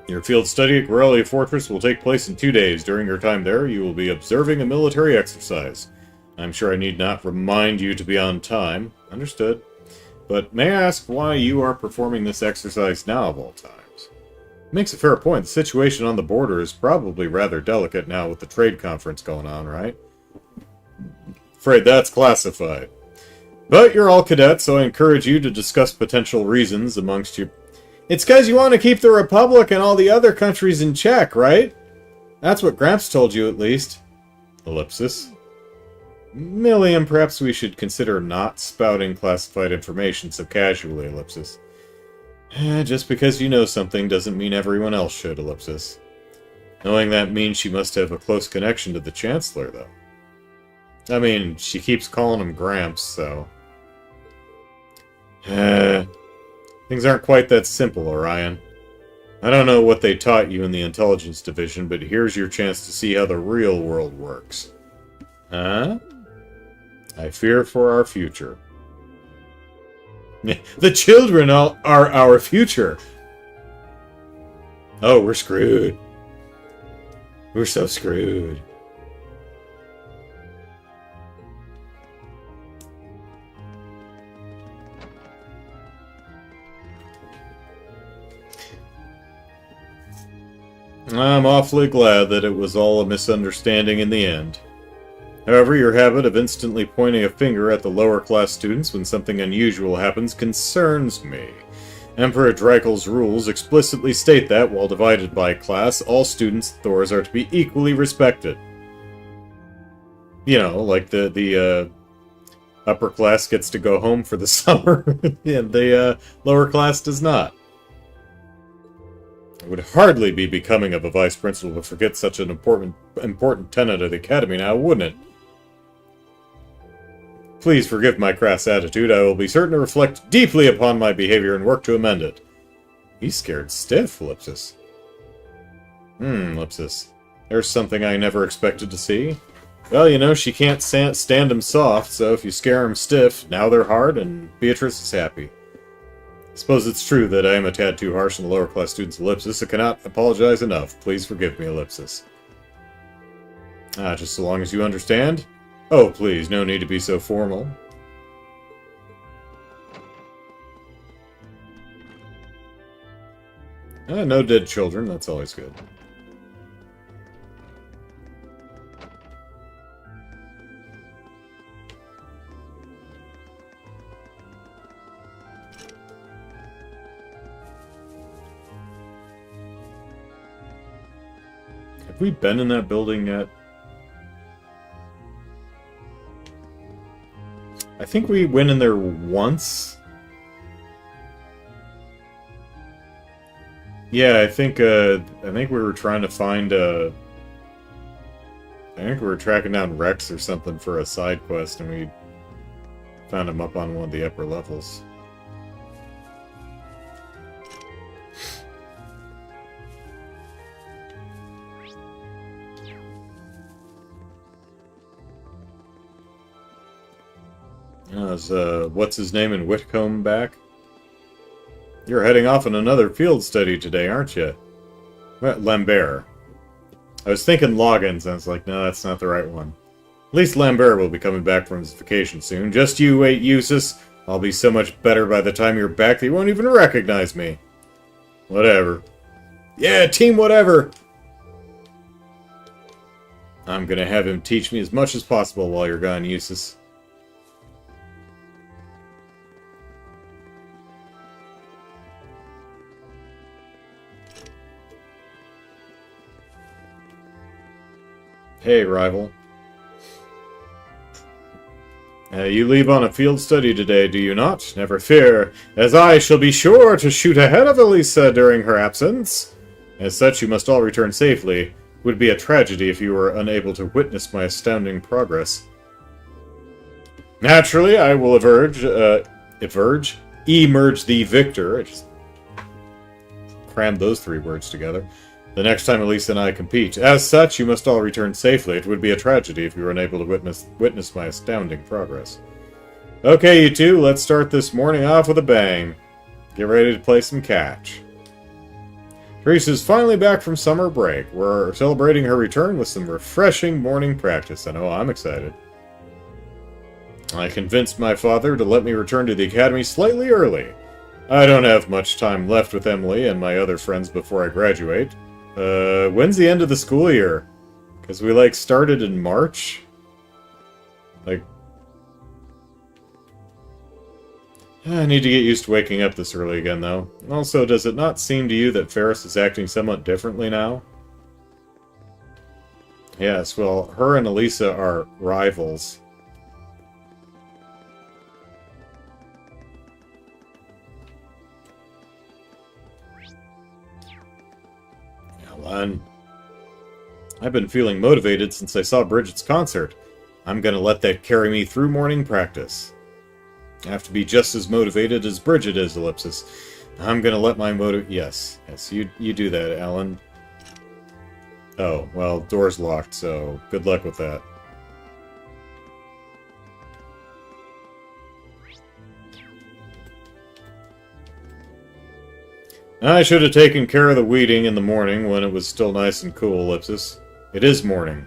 Your field study at Corellia Fortress will take place in 2 days. During your time there, you will be observing a military exercise. I'm sure I need not remind you to be on time. Understood. But may I ask why you are performing this exercise now of all times? Makes a fair point. The situation on the border is probably rather delicate now with the trade conference going on, right? Afraid that's classified. But you're all cadets, so I encourage you to discuss potential reasons amongst you. It's because you want to keep the Republic and all the other countries in check, right? That's what Gramps told you, at least. Ellipsis. Millium, perhaps we should consider not spouting classified information so casually, Ellipsis. Just because you know something doesn't mean everyone else should, Ellipsis. Knowing that means she must have a close connection to the Chancellor, though. I mean, she keeps calling him Gramps, so... things aren't quite that simple, Orion. I don't know what they taught you in the intelligence division, but here's your chance to see how the real world works. Huh? I fear for our future. The children are our future! Oh, we're screwed. We're so screwed. I'm awfully glad that it was all a misunderstanding in the end. However, your habit of instantly pointing a finger at the lower class students when something unusual happens concerns me. Emperor Dreikel's rules explicitly state that, while divided by class, all students' Thors are to be equally respected. You know, like the upper class gets to go home for the summer, and the lower class does not. It would hardly be becoming of a vice principal to forget such an important tenet of the academy now, wouldn't it? Please forgive my crass attitude. I will be certain to reflect deeply upon my behavior and work to amend it. He's scared stiff, Ellipsis. Ellipsis. There's something I never expected to see. Well, you know, she can't stand him soft, so if you scare him stiff, now they're hard, and Beatrice is happy. I suppose it's true that I am a tad too harsh on the lower class students' Ellipsis. I cannot apologize enough. Please forgive me, Ellipsis. Just so long as you understand. Oh, please, no need to be so formal. No dead children, that's always good. Have we been in that building yet? I think we went in there once. Yeah, I think we were trying to find I think we were tracking down Rex or something for a side quest, and we found him up on one of the upper levels. Is what's his name in Whitcomb back? You're heading off on another field study today, aren't you? Well, Lambert. I was thinking Loggins, and I was like, no, that's not the right one. At least Lambert will be coming back from his vacation soon. Just you wait, Eustace. I'll be so much better by the time you're back that you won't even recognize me. Whatever. Yeah, team whatever! I'm gonna have him teach me as much as possible while you're gone, Eustace. Hey, rival. You leave on a field study today, do you not? Never fear, as I shall be sure to shoot ahead of Elisa during her absence. As such, you must all return safely. It would be a tragedy if you were unable to witness my astounding progress. Naturally, I will emerge the victor. I just crammed those three words together. The next time Elisa and I compete. As such, you must all return safely. It would be a tragedy if you were unable to witness my astounding progress. Okay, you two, let's start this morning off with a bang. Get ready to play some catch. Teresa's finally back from summer break. We're celebrating her return with some refreshing morning practice. I know I'm excited. I convinced my father to let me return to the academy slightly early. I don't have much time left with Emily and my other friends before I graduate. When's the end of the school year? Because we, started in March? I need to get used to waking up this early again, though. Also, does it not seem to you that Ferris is acting somewhat differently now? Yes, well, her and Elisa are rivals. I've been feeling motivated since I saw Bridget's concert. I'm gonna let that carry me through morning practice. I have to be just as motivated as Bridget is, Ellipsis. I'm gonna let my motor... Yes. Yes, you do that, Alan. Oh, well, door's locked, so good luck with that. I should have taken care of the weeding in the morning when it was still nice and cool, Ellipsis. It is morning.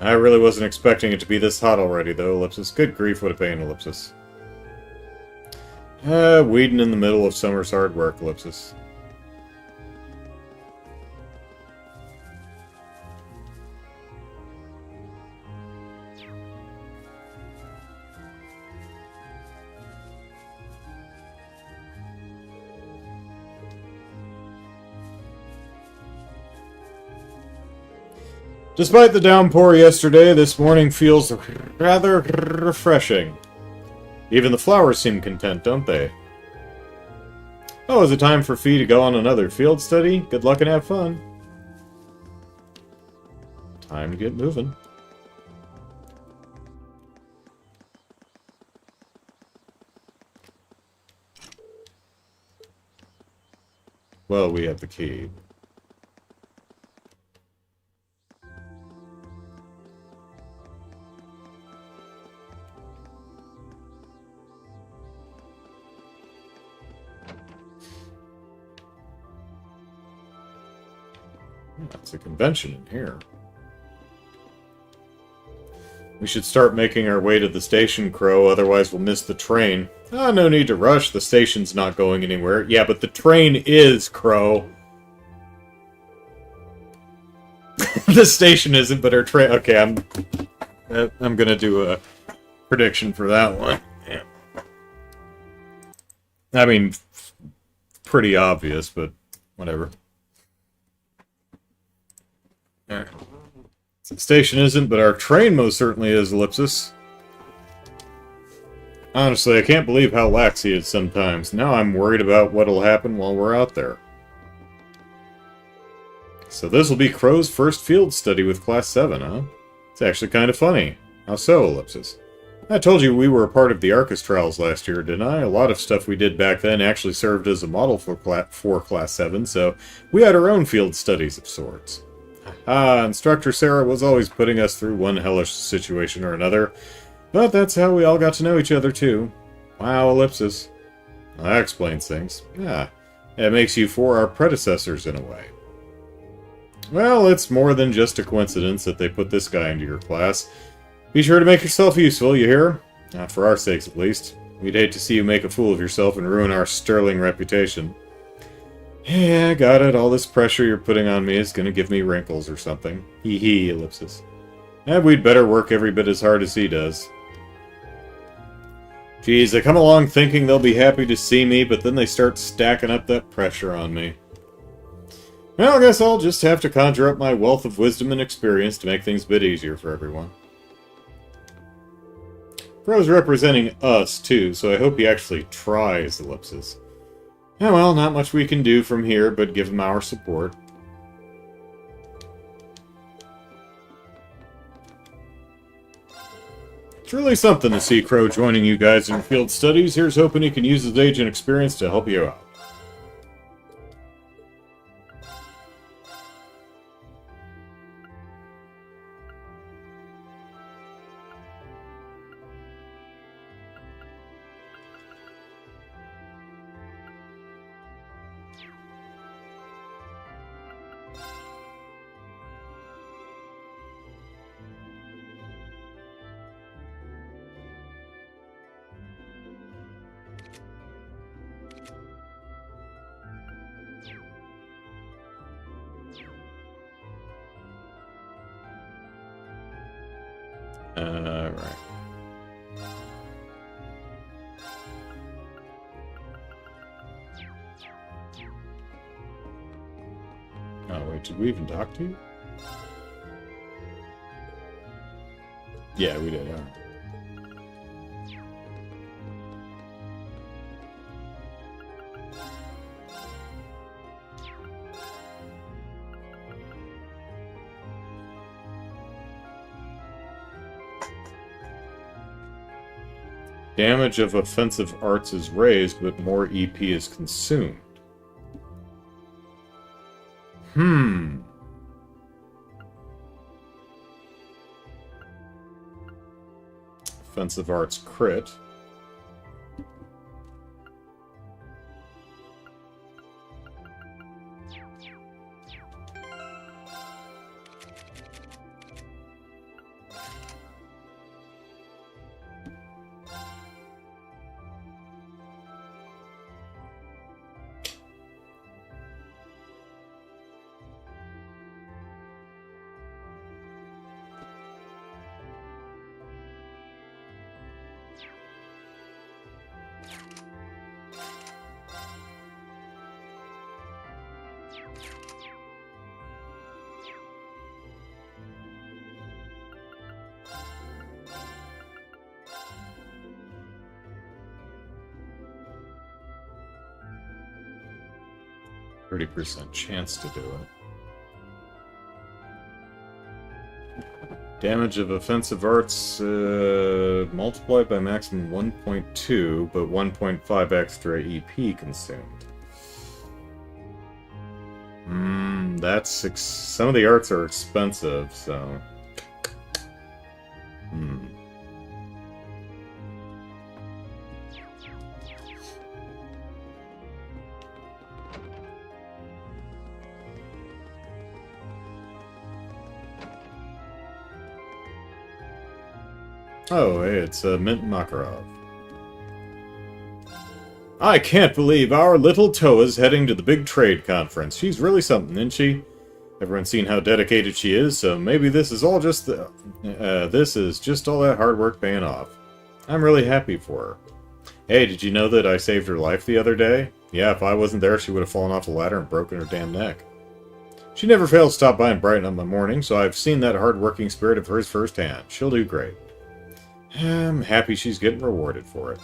I really wasn't expecting it to be this hot already, though, Ellipsis. Good grief, what a pain, Ellipsis. Weeding in the middle of summer's hard work, Ellipsis. Despite the downpour yesterday, this morning feels rather refreshing. Even the flowers seem content, don't they? Oh, is it time for Fee to go on another field study? Good luck and have fun. Time to get moving. Well, we have the key. That's a convention in here. We should start making our way to the station, Crow, otherwise we'll miss the train. Ah, no need to rush, the station's not going anywhere. Yeah, but the train is, Crow. The station isn't, but our train... Okay, I'm gonna do a prediction for that one. Yeah. I mean, pretty obvious, but whatever. Alright. The station isn't, but our train most certainly is, Ellipsis. Honestly, I can't believe how lax he is sometimes. Now I'm worried about what'll happen while we're out there. So this will be Crow's first field study with Class 7, huh? It's actually kind of funny. How so, Ellipsis? I told you we were a part of the Arcus trials last year, didn't I? A lot of stuff we did back then actually served as a model for Class 7, so we had our own field studies of sorts. Instructor Sarah was always putting us through one hellish situation or another, but that's how we all got to know each other, too. Wow, Ellipsis. Well, that explains things. Yeah, it makes you for our predecessors in a way. Well, it's more than just a coincidence that they put this guy into your class. Be sure to make yourself useful, you hear? For our sakes, at least. We'd hate to see you make a fool of yourself and ruin our sterling reputation. Yeah, got it. All this pressure you're putting on me is gonna give me wrinkles or something. Hee hee, Ellipsis. We'd better work every bit as hard as he does. Geez, I come along thinking they'll be happy to see me, but then they start stacking up that pressure on me. Well, I guess I'll just have to conjure up my wealth of wisdom and experience to make things a bit easier for everyone. Crow's representing us, too, so I hope he actually tries, Ellipsis. Yeah, well, not much we can do from here, but give him our support. It's really something to see Crow joining you guys in field studies. Here's hoping he can use his age and experience to help you out. Right. Oh, wait, did we even talk to you? Yeah, we did, alright. Damage of offensive arts is raised, but more EP is consumed. Offensive arts crit. %30 chance to do it. Damage of offensive arts multiplied by maximum 1.2, but 1.5 extra EP consumed. That's some of the arts are expensive, so. Oh, hey, it's Mint Makarov. I can't believe our little Toa's heading to the big trade conference. She's really something, isn't she? Everyone's seen how dedicated she is, so maybe this is all just this is just all that hard work paying off. I'm really happy for her. Hey, did you know that I saved her life the other day? Yeah, if I wasn't there, she would have fallen off the ladder and broken her damn neck. She never fails to stop by and brighten up my morning, so I've seen that hard-working spirit of hers firsthand. She'll do great. I'm happy she's getting rewarded for it.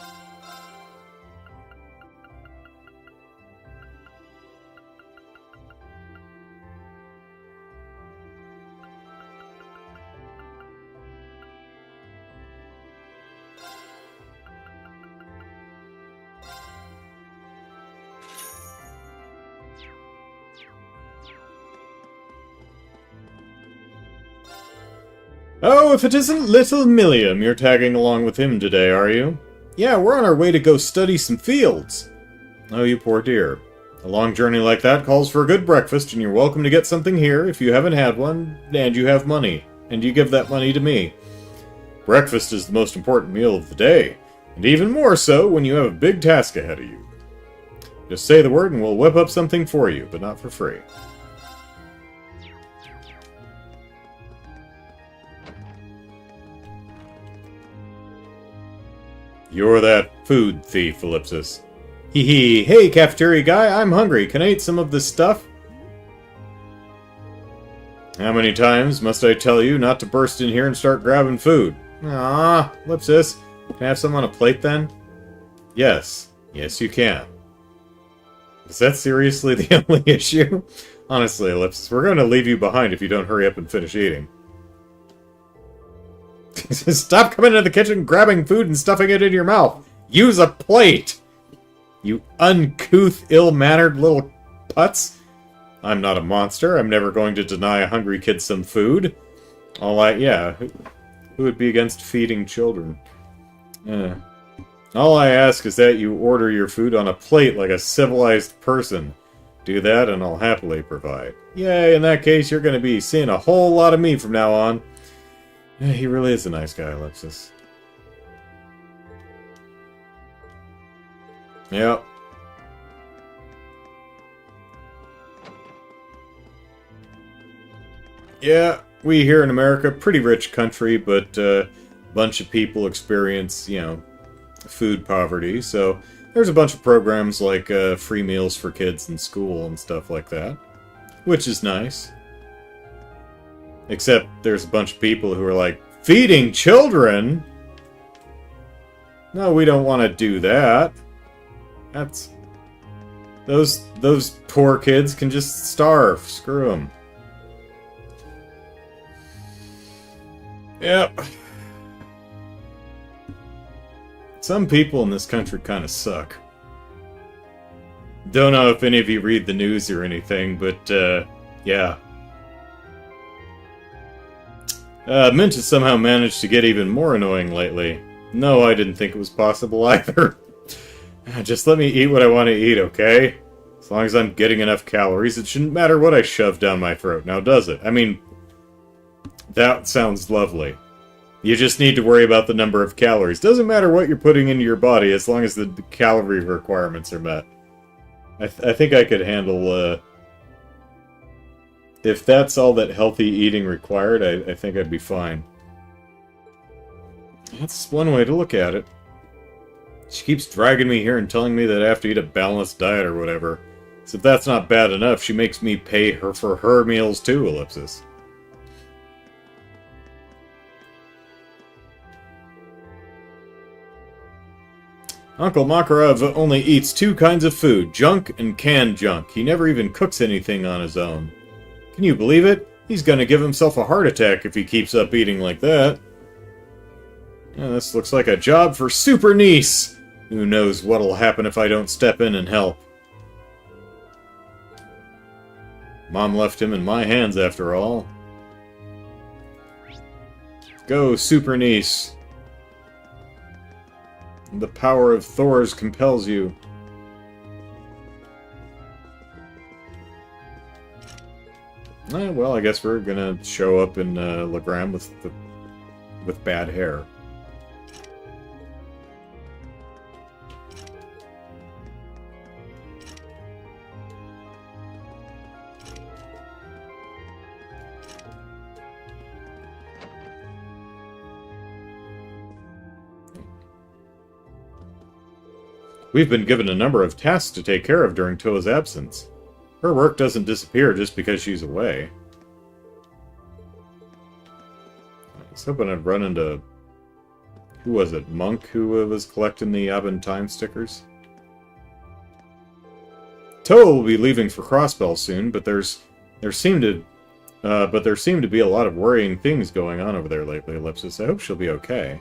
Oh, if it isn't little Millium, you're tagging along with him today, are you? Yeah, we're on our way to go study some fields. Oh, you poor dear. A long journey like that calls for a good breakfast, and you're welcome to get something here if you haven't had one, and you have money, and you give that money to me. Breakfast is the most important meal of the day, and even more so when you have a big task ahead of you. Just say the word and we'll whip up something for you, but not for free. You're that food thief, Ellipsis. Hee hee. Hey, cafeteria guy, I'm hungry. Can I eat some of this stuff? How many times must I tell you not to burst in here and start grabbing food? Ah, Ellipsis. Can I have some on a plate then? Yes. Yes, you can. Is that seriously the only issue? Honestly, Ellipsis, we're going to leave you behind if you don't hurry up and finish eating. Stop coming into the kitchen, grabbing food and stuffing it in your mouth. Use a plate! You uncouth, ill-mannered little putz. I'm not a monster. I'm never going to deny a hungry kid some food. Who would be against feeding children? All I ask is that you order your food on a plate like a civilized person. Do that and I'll happily provide. Yay, in that case, you're going to be seeing a whole lot of me from now on. He really is a nice guy, Alexis. Yep. Yeah, we here in America, pretty rich country, but a bunch of people experience, food poverty. So there's a bunch of programs like free meals for kids in school and stuff like that, which is nice. Except there's a bunch of people who are like, feeding children? No, we don't want to do that. That's... Those poor kids can just starve. Screw them. Yep. Some people in this country kind of suck. Don't know if any of you read the news or anything, but, yeah. Mint has somehow managed to get even more annoying lately. No, I didn't think it was possible either. Just let me eat what I want to eat, okay? As long as I'm getting enough calories, it shouldn't matter what I shove down my throat, now does it? I mean, that sounds lovely. You just need to worry about the number of calories. Doesn't matter what you're putting into your body as long as the calorie requirements are met. I think I could handle, if that's all that healthy eating required, I think I'd be fine. That's one way to look at it. She keeps dragging me here and telling me that I have to eat a balanced diet or whatever. So if that's not bad enough, she makes me pay her for her meals too, Ellipsis. Uncle Makarov only eats 2 kinds of food, junk and canned junk. He never even cooks anything on his own. Can you believe it? He's gonna give himself a heart attack if he keeps up eating like that. Yeah, this looks like a job for Super Niece! Who knows what'll happen if I don't step in and help. Mom left him in my hands after all. Go, Super Niece. The power of Thor's compels you. Well, I guess we're gonna show up in Legram with bad hair. We've been given a number of tasks to take care of during Toa's absence. Her work doesn't disappear just because she's away. I was hoping I'd run into... Who was it? Monk, who was collecting the Abin time stickers? Toa will be leaving for Crossbell soon, but there seem to be a lot of worrying things going on over there lately, Ellipsis. I hope she'll be okay.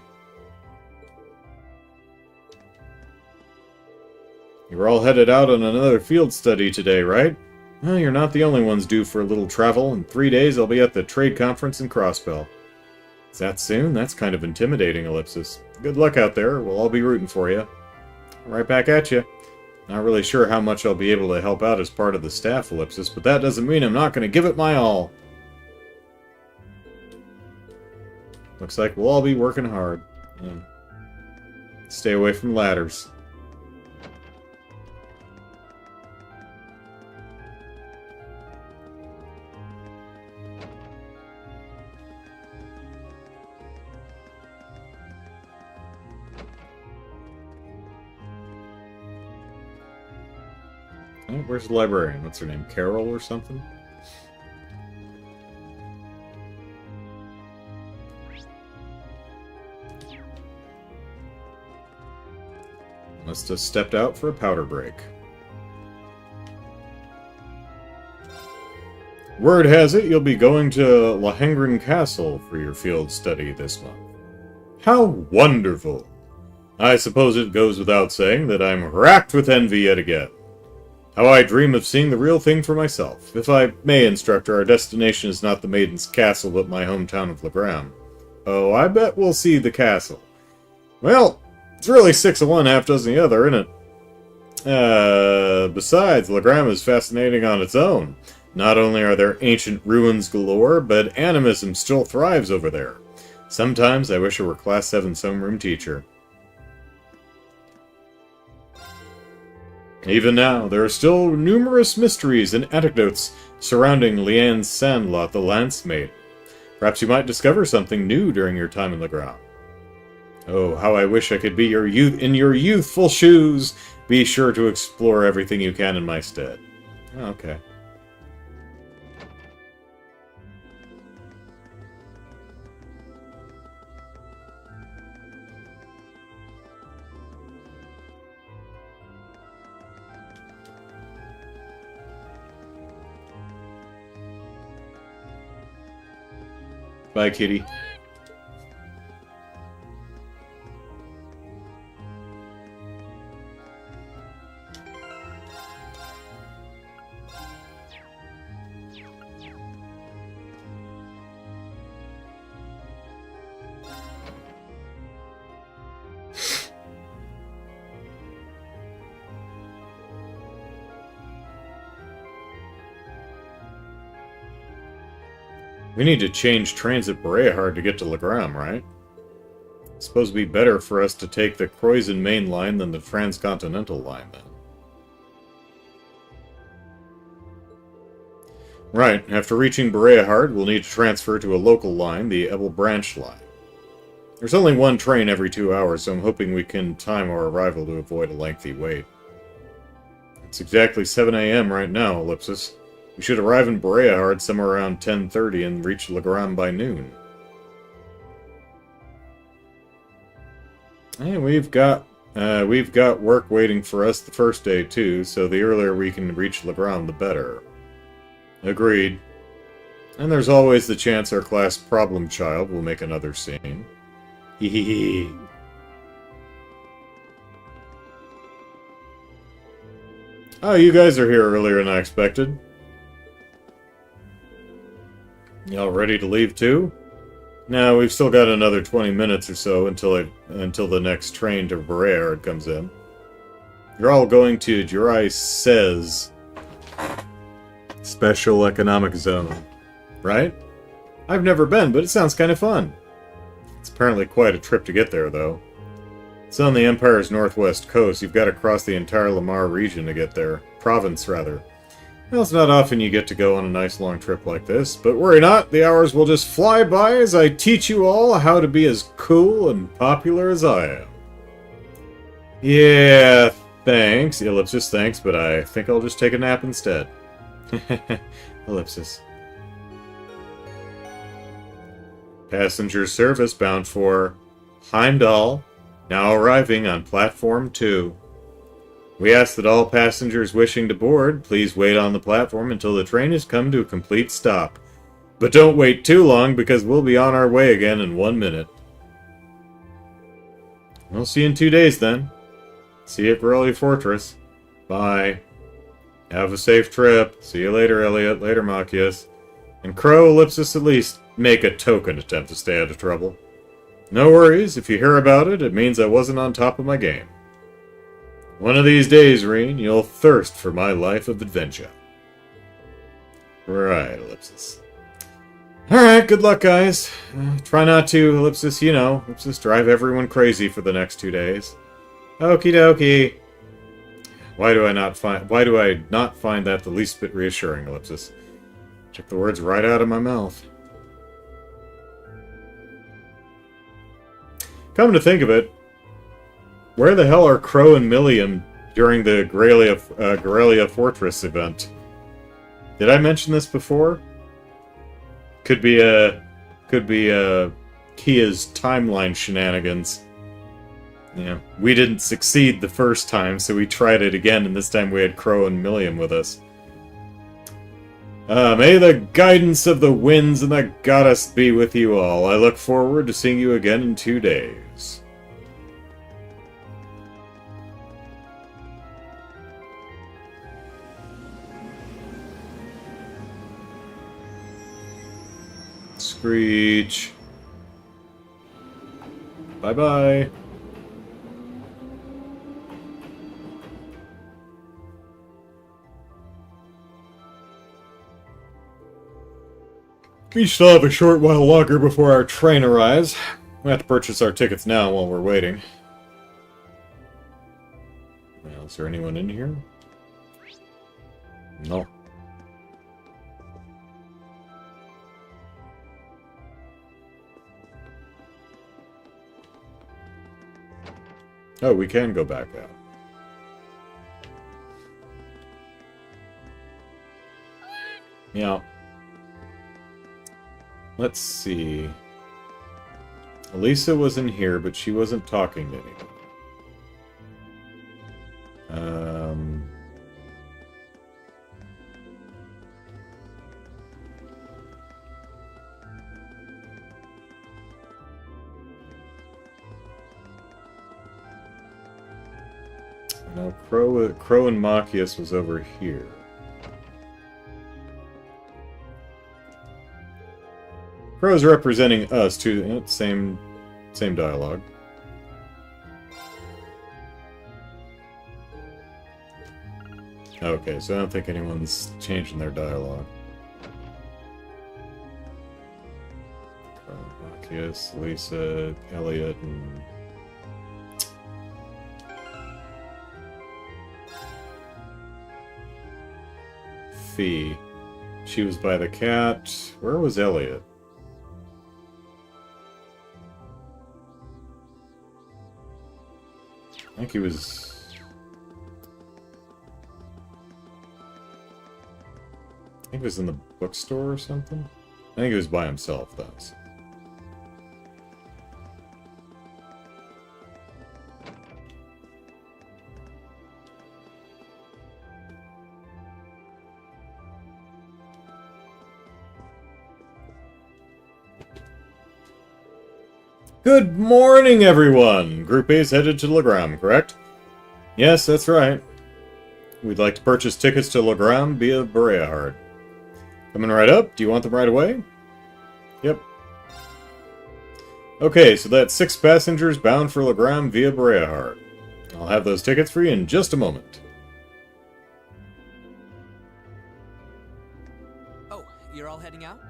You were all headed out on another field study today, right? Well, you're not the only ones due for a little travel. In 3 days, I'll be at the trade conference in Crossbell. Is that soon? That's kind of intimidating, Ellipsis. Good luck out there. We'll all be rooting for you. Right back at you. Not really sure how much I'll be able to help out as part of the staff, Ellipsis, but that doesn't mean I'm not going to give it my all. Looks like we'll all be working hard. Stay away from ladders. Where's the librarian? What's her name? Carol or something? Must have stepped out for a powder break. Word has it you'll be going to Lohengrin Castle for your field study this month. How wonderful! I suppose it goes without saying that I'm racked with envy yet again. How I dream of seeing the real thing for myself. If I may, Instructor, our destination is not the Maiden's Castle, but my hometown of Legram. Oh, I bet we'll see the castle. Well, it's really 6 of one, half dozen the other, isn't it? Besides, Legram is fascinating on its own. Not only are there ancient ruins galore, but animism still thrives over there. Sometimes I wish I were Class 7's homeroom teacher. Even now, there are still numerous mysteries and anecdotes surrounding Leanne's Sandlot, the Lance Mate. Perhaps you might discover something new during your time in Legram. Oh, how I wish I could be in your youthful shoes! Be sure to explore everything you can in my stead. Okay. Bye, kitty. We need to change trains at Breahard to get to Legram, right? It's supposed to be better for us to take the Croydon main line than the transcontinental line, then. Right, after reaching Breahard, we'll need to transfer to a local line, the Ebel Branch line. There's only one train every 2 hours, so I'm hoping we can time our arrival to avoid a lengthy wait. It's exactly 7 a.m. right now, Ellipsis. We should arrive in Breahard somewhere around 10:30 and reach Legram by noon. And we've got work waiting for us the first day too, so the earlier we can reach Legram, the better. Agreed. And there's always the chance our class problem child will make another scene. Hee. Oh, you guys are here earlier than I expected. Y'all ready to leave too? No, we've still got another 20 minutes or so until the next train to Breahard comes in. You're all going to Jurai Says Special Economic Zone, right? I've never been, but it sounds kind of fun. It's apparently quite a trip to get there, though. It's on the Empire's northwest coast. You've got to cross the entire Lamar region to get there. Province, rather. Well, it's not often you get to go on a nice long trip like this, but worry not, the hours will just fly by as I teach you all how to be as cool and popular as I am. Yeah, thanks. Ellipsis, thanks, but I think I'll just take a nap instead. Ellipsis. Passenger service bound for Heimdall, now arriving on platform 2. We ask that all passengers wishing to board please wait on the platform until the train has come to a complete stop. But don't wait too long because we'll be on our way again in 1 minute. We'll see you in 2 days then. See you at Corellia Fortress. Bye. Have a safe trip. See you later, Elliot. Later, Machias. And Crow, Ellipsis, at least make a token attempt to stay out of trouble. No worries. If you hear about it, it means I wasn't on top of my game. One of these days, Reen, you'll thirst for my life of adventure. Right, Ellipsis. Alright, good luck, guys. Try not to, Ellipsis, Ellipsis, drive everyone crazy for the next 2 days. Okie dokie. Why do I not find that the least bit reassuring, Ellipsis? Took the words right out of my mouth. Come to think of it, where the hell are Crow and Millium during the Corellia Fortress event? Did I mention this before? Could be Kia's timeline shenanigans. Yeah, we didn't succeed the first time, so we tried it again, and this time we had Crow and Millium with us. May the guidance of the winds and the goddess be with you all. I look forward to seeing you again in 2 days. Screech. Bye-bye. We still have a short while longer before our train arrives. We have to purchase our tickets now while we're waiting. Well, is there anyone in here? No. Oh, we can go back out. Yeah. Let's see. Elisa was in here, but she wasn't talking to anyone. No, Crow and Machias was over here. Crow's representing us too. Same dialogue. Okay, so I don't think anyone's changing their dialogue. Marcus, Lisa, Elliot, and... Fee. She was by the cat. Where was Elliot? I think he was... I think he was in the bookstore or something. I think he was by himself, though. So. Good morning, everyone! Group A is headed to Legram, correct? Yes, that's right. We'd like to purchase tickets to Legram via Bereahard. Coming right up. Do you want them right away? Yep. Okay, so that's 6 passengers bound for Legram via Bereahard. I'll have those tickets for you in just a moment. Oh, you're all heading out?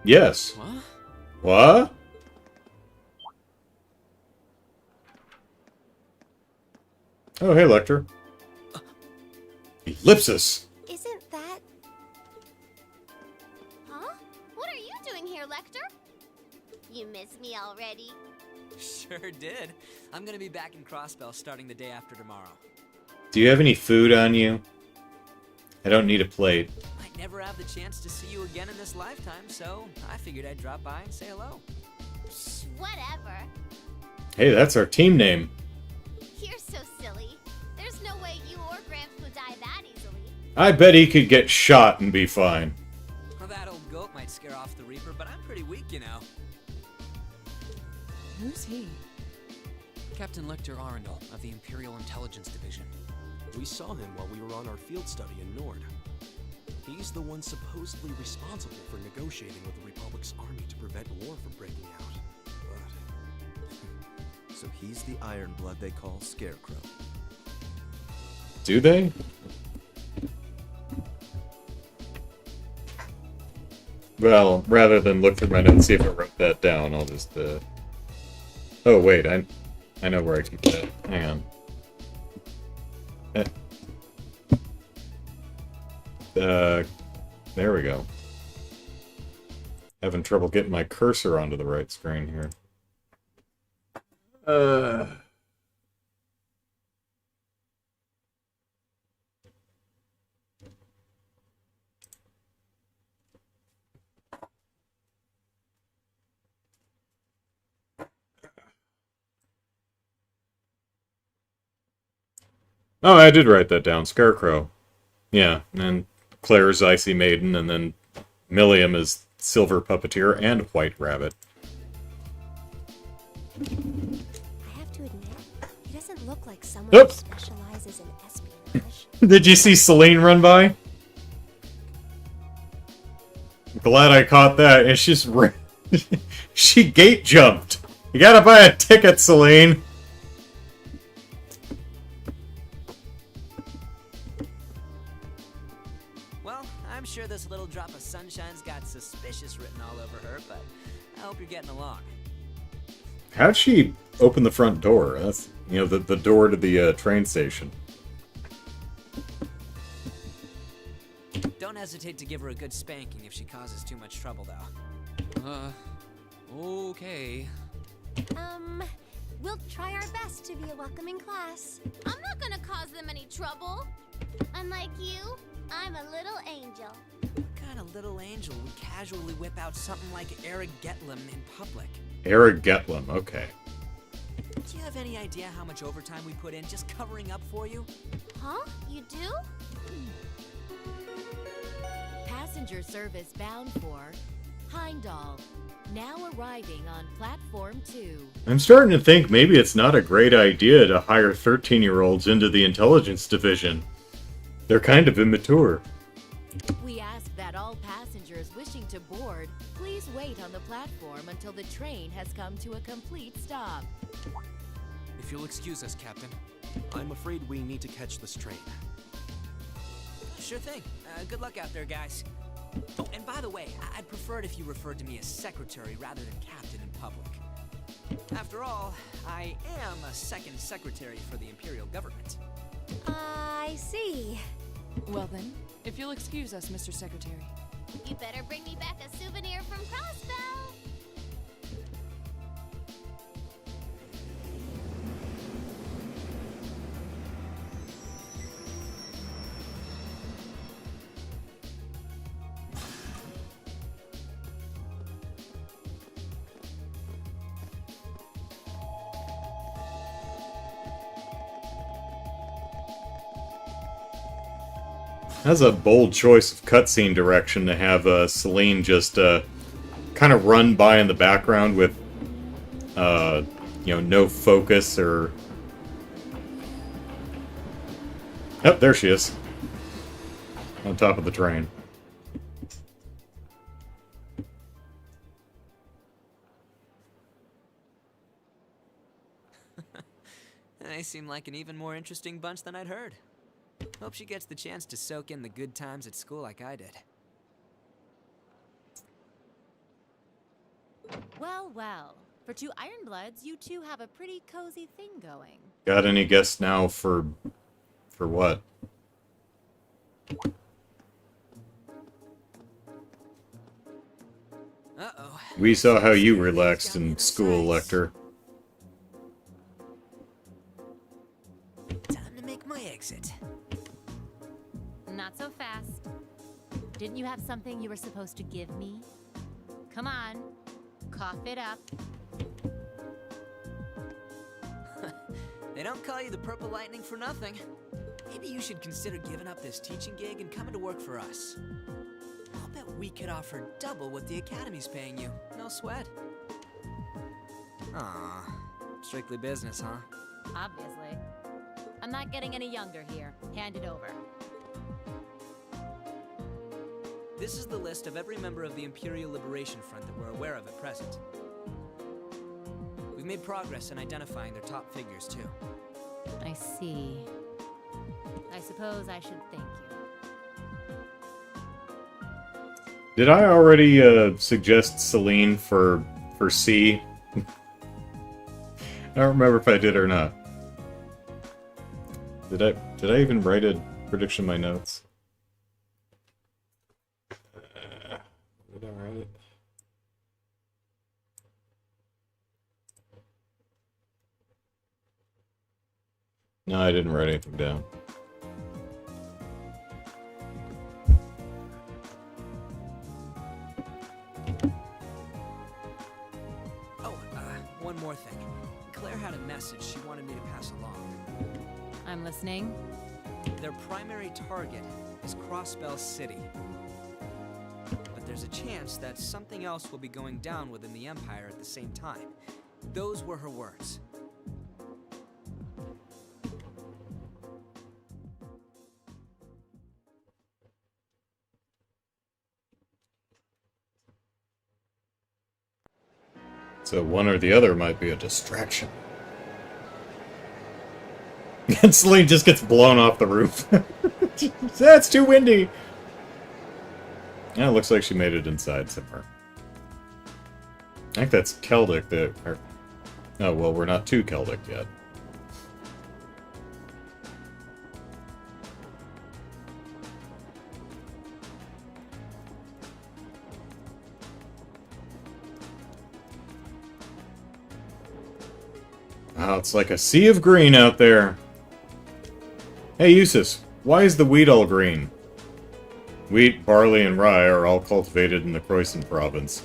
Yes. What? What? Oh, hey, Lecter. Ellipsis! Isn't that... Huh? What are you doing here, Lecter? You miss me already? Sure did. I'm gonna be back in Crossbell starting the day after tomorrow. Do you have any food on you? I don't need a plate. Might never have the chance to see you again in this lifetime, so I figured I'd drop by and say hello. Psh, whatever. Hey, that's our team name. You're so silly. There's no way you or Gramps would die that easily. I bet he could get shot and be fine. Well, that old goat might scare off the Reaper, but I'm pretty weak, you know. Who's he? Captain Lecter Arundel of the Imperial Intelligence Division. We saw him while we were on our field study in Nord. He's the one supposedly responsible for negotiating with the Republic's army to prevent war from breaking out. But... So he's the Iron Blood they call Scarecrow. Do they? Well, rather than look through my notes and see if I wrote that down, I'll just, Oh, wait, I know where I keep that. Hang on. There we go. Having trouble getting my cursor onto the right screen here. Oh, I did write that down. Scarecrow. Yeah, and Claire's Icy Maiden, and then Millium is Silver Puppeteer and White Rabbit. I have to admit, he doesn't look like someone Oop. who specializes in espionage. Did you see Celine run by? Glad I caught that. And she's she gate jumped. You gotta buy a ticket, Celine. Well, I'm sure this little drop of sunshine's got suspicious written all over her, but I hope you're getting along. How'd she open the front door? That's, you know, the door to the train station. Don't hesitate to give her a good spanking if she causes too much trouble, though. Okay. We'll try our best to be a welcoming class. I'm not gonna cause them any trouble. Unlike you, I'm a little angel. What kind of little angel would casually whip out something like Eric Getlem in public? Eric Getlem, okay. Do you have any idea how much overtime we put in just covering up for you? Huh? You do? Passenger service bound for Heimdall, now arriving on platform 2. I'm starting to think maybe it's not a great idea to hire 13-year-olds into the intelligence division. They're kind of immature. We ask that all passengers wishing to board please wait on the platform until the train has come to a complete stop. If you'll excuse us, Captain. I'm afraid we need to catch this train. Sure thing. Good luck out there, guys. Oh, and by the way, I'd prefer it if you referred to me as secretary rather than captain in public. After all, I am a second secretary for the Imperial government. I see. Well then, if you'll excuse us, Mr. Secretary. You better bring me back a souvenir from Crossbell. That's a bold choice of cutscene direction to have Celine just kind of run by in the background with, no focus or... Oh, there she is. On top of the train. They seem like an even more interesting bunch than I'd heard. Hope she gets the chance to soak in the good times at school like I did. Well, well. For two Ironbloods, you two have a pretty cozy thing going. Got any guess now for what? Uh-oh. We saw how you relaxed in school, Lecter. Time to make my exit. Not so fast. Didn't you have something you were supposed to give me? Come on, cough it up. They don't call you the Purple Lightning for nothing. Maybe you should consider giving up this teaching gig and coming to work for us. I'll bet we could offer double what the Academy's paying you. No sweat. Aw, strictly business, huh? Obviously. I'm not getting any younger here. Hand it over. This is the list of every member of the Imperial Liberation Front that we're aware of at present. We've made progress in identifying their top figures, too. I see. I suppose I should thank you. Did I already suggest Celine for C? I don't remember if I did or not. Did I even write a prediction in my notes? Did I write it? No, I didn't write anything down. Oh, one more thing. Claire had a message she wanted me to pass along. I'm listening. Their primary target is Crossbell City. But there's a chance that something else will be going down within the Empire at the same time. Those were her words. So one or the other might be a distraction. And Celine just gets blown off the roof. That's too windy! Yeah, it looks like she made it inside somewhere. I think that's Celtic. Oh, well, we're not too Celtic yet. Wow, it's like a sea of green out there. Hey, Eustace, why is the wheat all green? Wheat, barley, and rye are all cultivated in the Croissant province.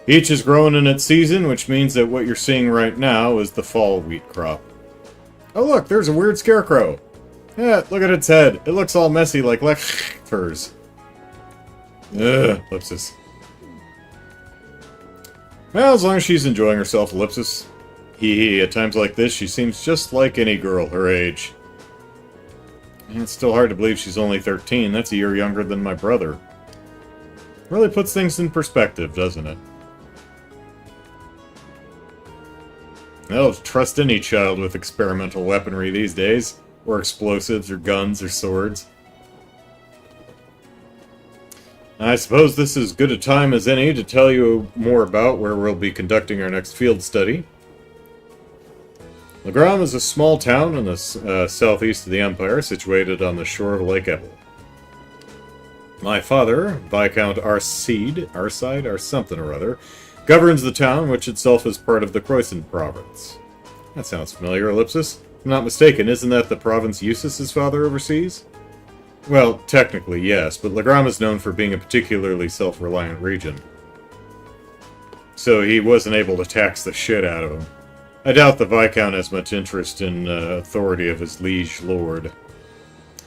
Each is grown in its season, which means that what you're seeing right now is the fall wheat crop. Oh look, there's a weird scarecrow. Yeah, look at its head. It looks all messy like furs. Ugh, Ellipsis. Well, as long as she's enjoying herself, Ellipsis. Hee hee, at times like this, she seems just like any girl her age. And it's still hard to believe she's only 13. That's a year younger than my brother. Really puts things in perspective, doesn't it? They'll trust any child with experimental weaponry these days. Or explosives, or guns, or swords. I suppose this is as good a time as any to tell you more about where we'll be conducting our next field study. Legram is a small town in the southeast of the Empire, situated on the shore of Lake Ebble. My father, Viscount Arcide, or something or other, governs the town, which itself is part of the Croissant province. That sounds familiar, Ellipsis. If I'm not mistaken, isn't that the province Eustace's father oversees? Well, technically, yes, but Legram is known for being a particularly self-reliant region. So he wasn't able to tax the shit out of him. I doubt the Viscount has much interest in authority of his liege lord.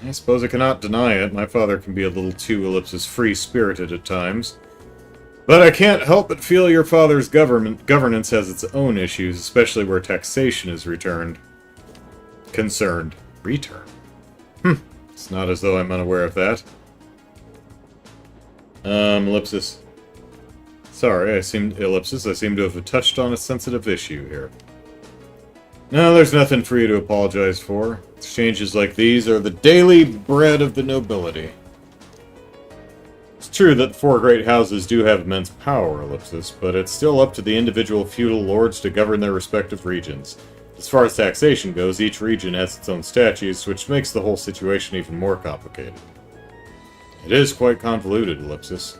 I suppose I cannot deny it. My father can be a little too Ellipsis free-spirited at times. But I can't help but feel your father's governance has its own issues, especially where taxation is concerned. Return? It's not as though I'm unaware of that. Ellipsis. Sorry, I seem to have touched on a sensitive issue here. No, there's nothing for you to apologize for. Exchanges like these are the daily bread of the nobility. It's true that the four great houses do have immense power, Ellipsis, but it's still up to the individual feudal lords to govern their respective regions. As far as taxation goes, each region has its own statutes, which makes the whole situation even more complicated. It is quite convoluted, Ellipsis.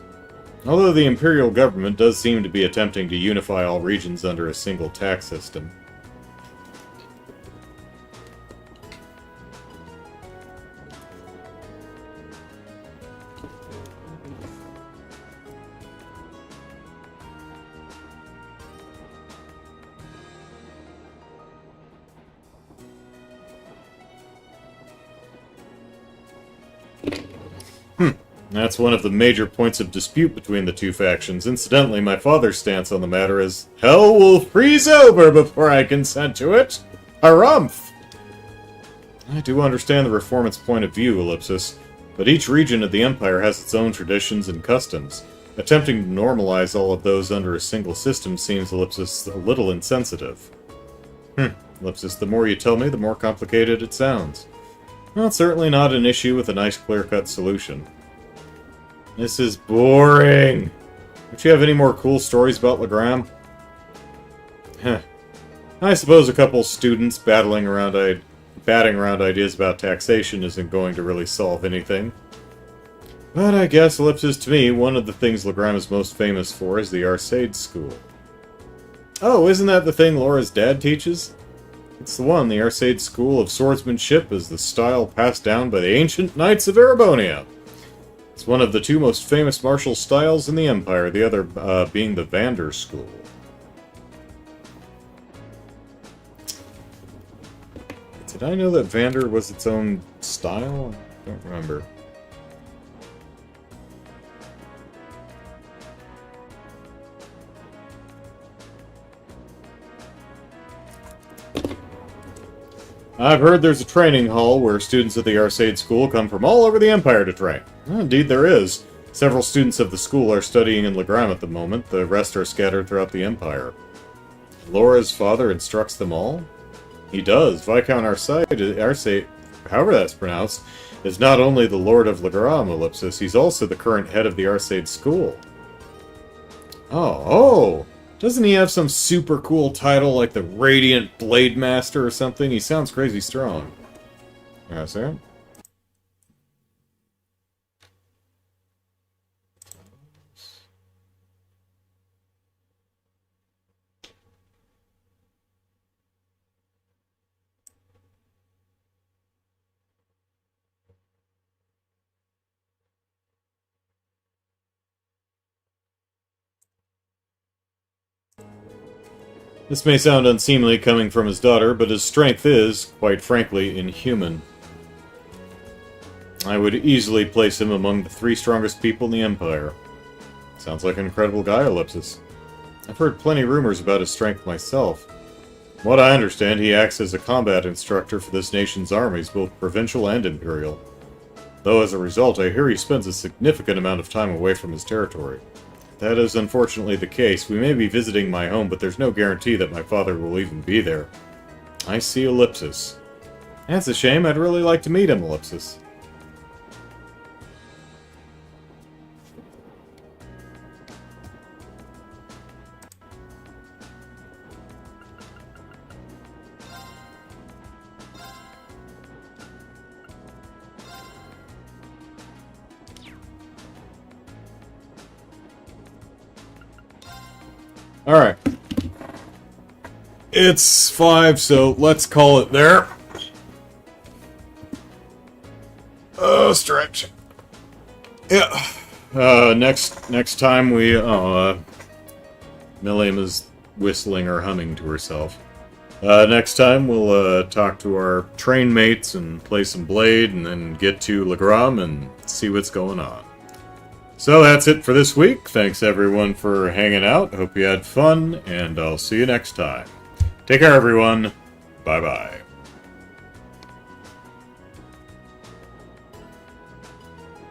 Although the imperial government does seem to be attempting to unify all regions under a single tax system. That's one of the major points of dispute between the two factions. Incidentally, my father's stance on the matter is, hell will freeze over before I consent to it. Harumph! I do understand the reformist's point of view, Ellipsis, but each region of the Empire has its own traditions and customs. Attempting to normalize all of those under a single system seems, Ellipsis, a little insensitive. Ellipsis, the more you tell me, the more complicated it sounds. Well, it's certainly not an issue with a nice clear-cut solution. This is boring. Don't you have any more cool stories about Legram? I suppose a couple students batting around ideas about taxation isn't going to really solve anything. But I guess, Ellipsis, to me, one of the things Legram is most famous for is the Arcade School. Oh, isn't that the thing Laura's dad teaches? It's the one. The Arcade School of Swordsmanship is the style passed down by the ancient knights of Erebonia. It's one of the two most famous martial styles in the Empire, the other being the Vander School. Did I know that Vander was its own style? I don't remember. I've heard there's a training hall where students at the Arcade School come from all over the Empire to train. Well, indeed there is. Several students of the school are studying in Legram at the moment. The rest are scattered throughout the Empire. Laura's father instructs them all? He does. Viscount Arcade, however that's pronounced, is not only the Lord of Legram, Ellipsis, he's also the current head of the Arcade School. Oh! Doesn't he have some super cool title like the Radiant Blade Master or something? He sounds crazy strong. Yes, sir. This may sound unseemly coming from his daughter, but his strength is, quite frankly, inhuman. I would easily place him among the 3 strongest people in the Empire. Sounds like an incredible guy, Ellipsis. I've heard plenty rumors about his strength myself. From what I understand, he acts as a combat instructor for this nation's armies, both provincial and imperial. Though as a result, I hear he spends a significant amount of time away from his territory. That is unfortunately the case. We may be visiting my home, but there's no guarantee that my father will even be there. I see Ellipsis. That's a shame. I'd really like to meet him, Ellipsis. Alright. It's 5, so let's call it there. Oh, stretch. Yeah. Next time we... Millium is whistling or humming to herself. Next time we'll talk to our train mates and play some Blade and then get to Legram and see what's going on. So that's it for this week. Thanks everyone for hanging out. Hope you had fun, and I'll see you next time. Take care everyone. Bye-bye.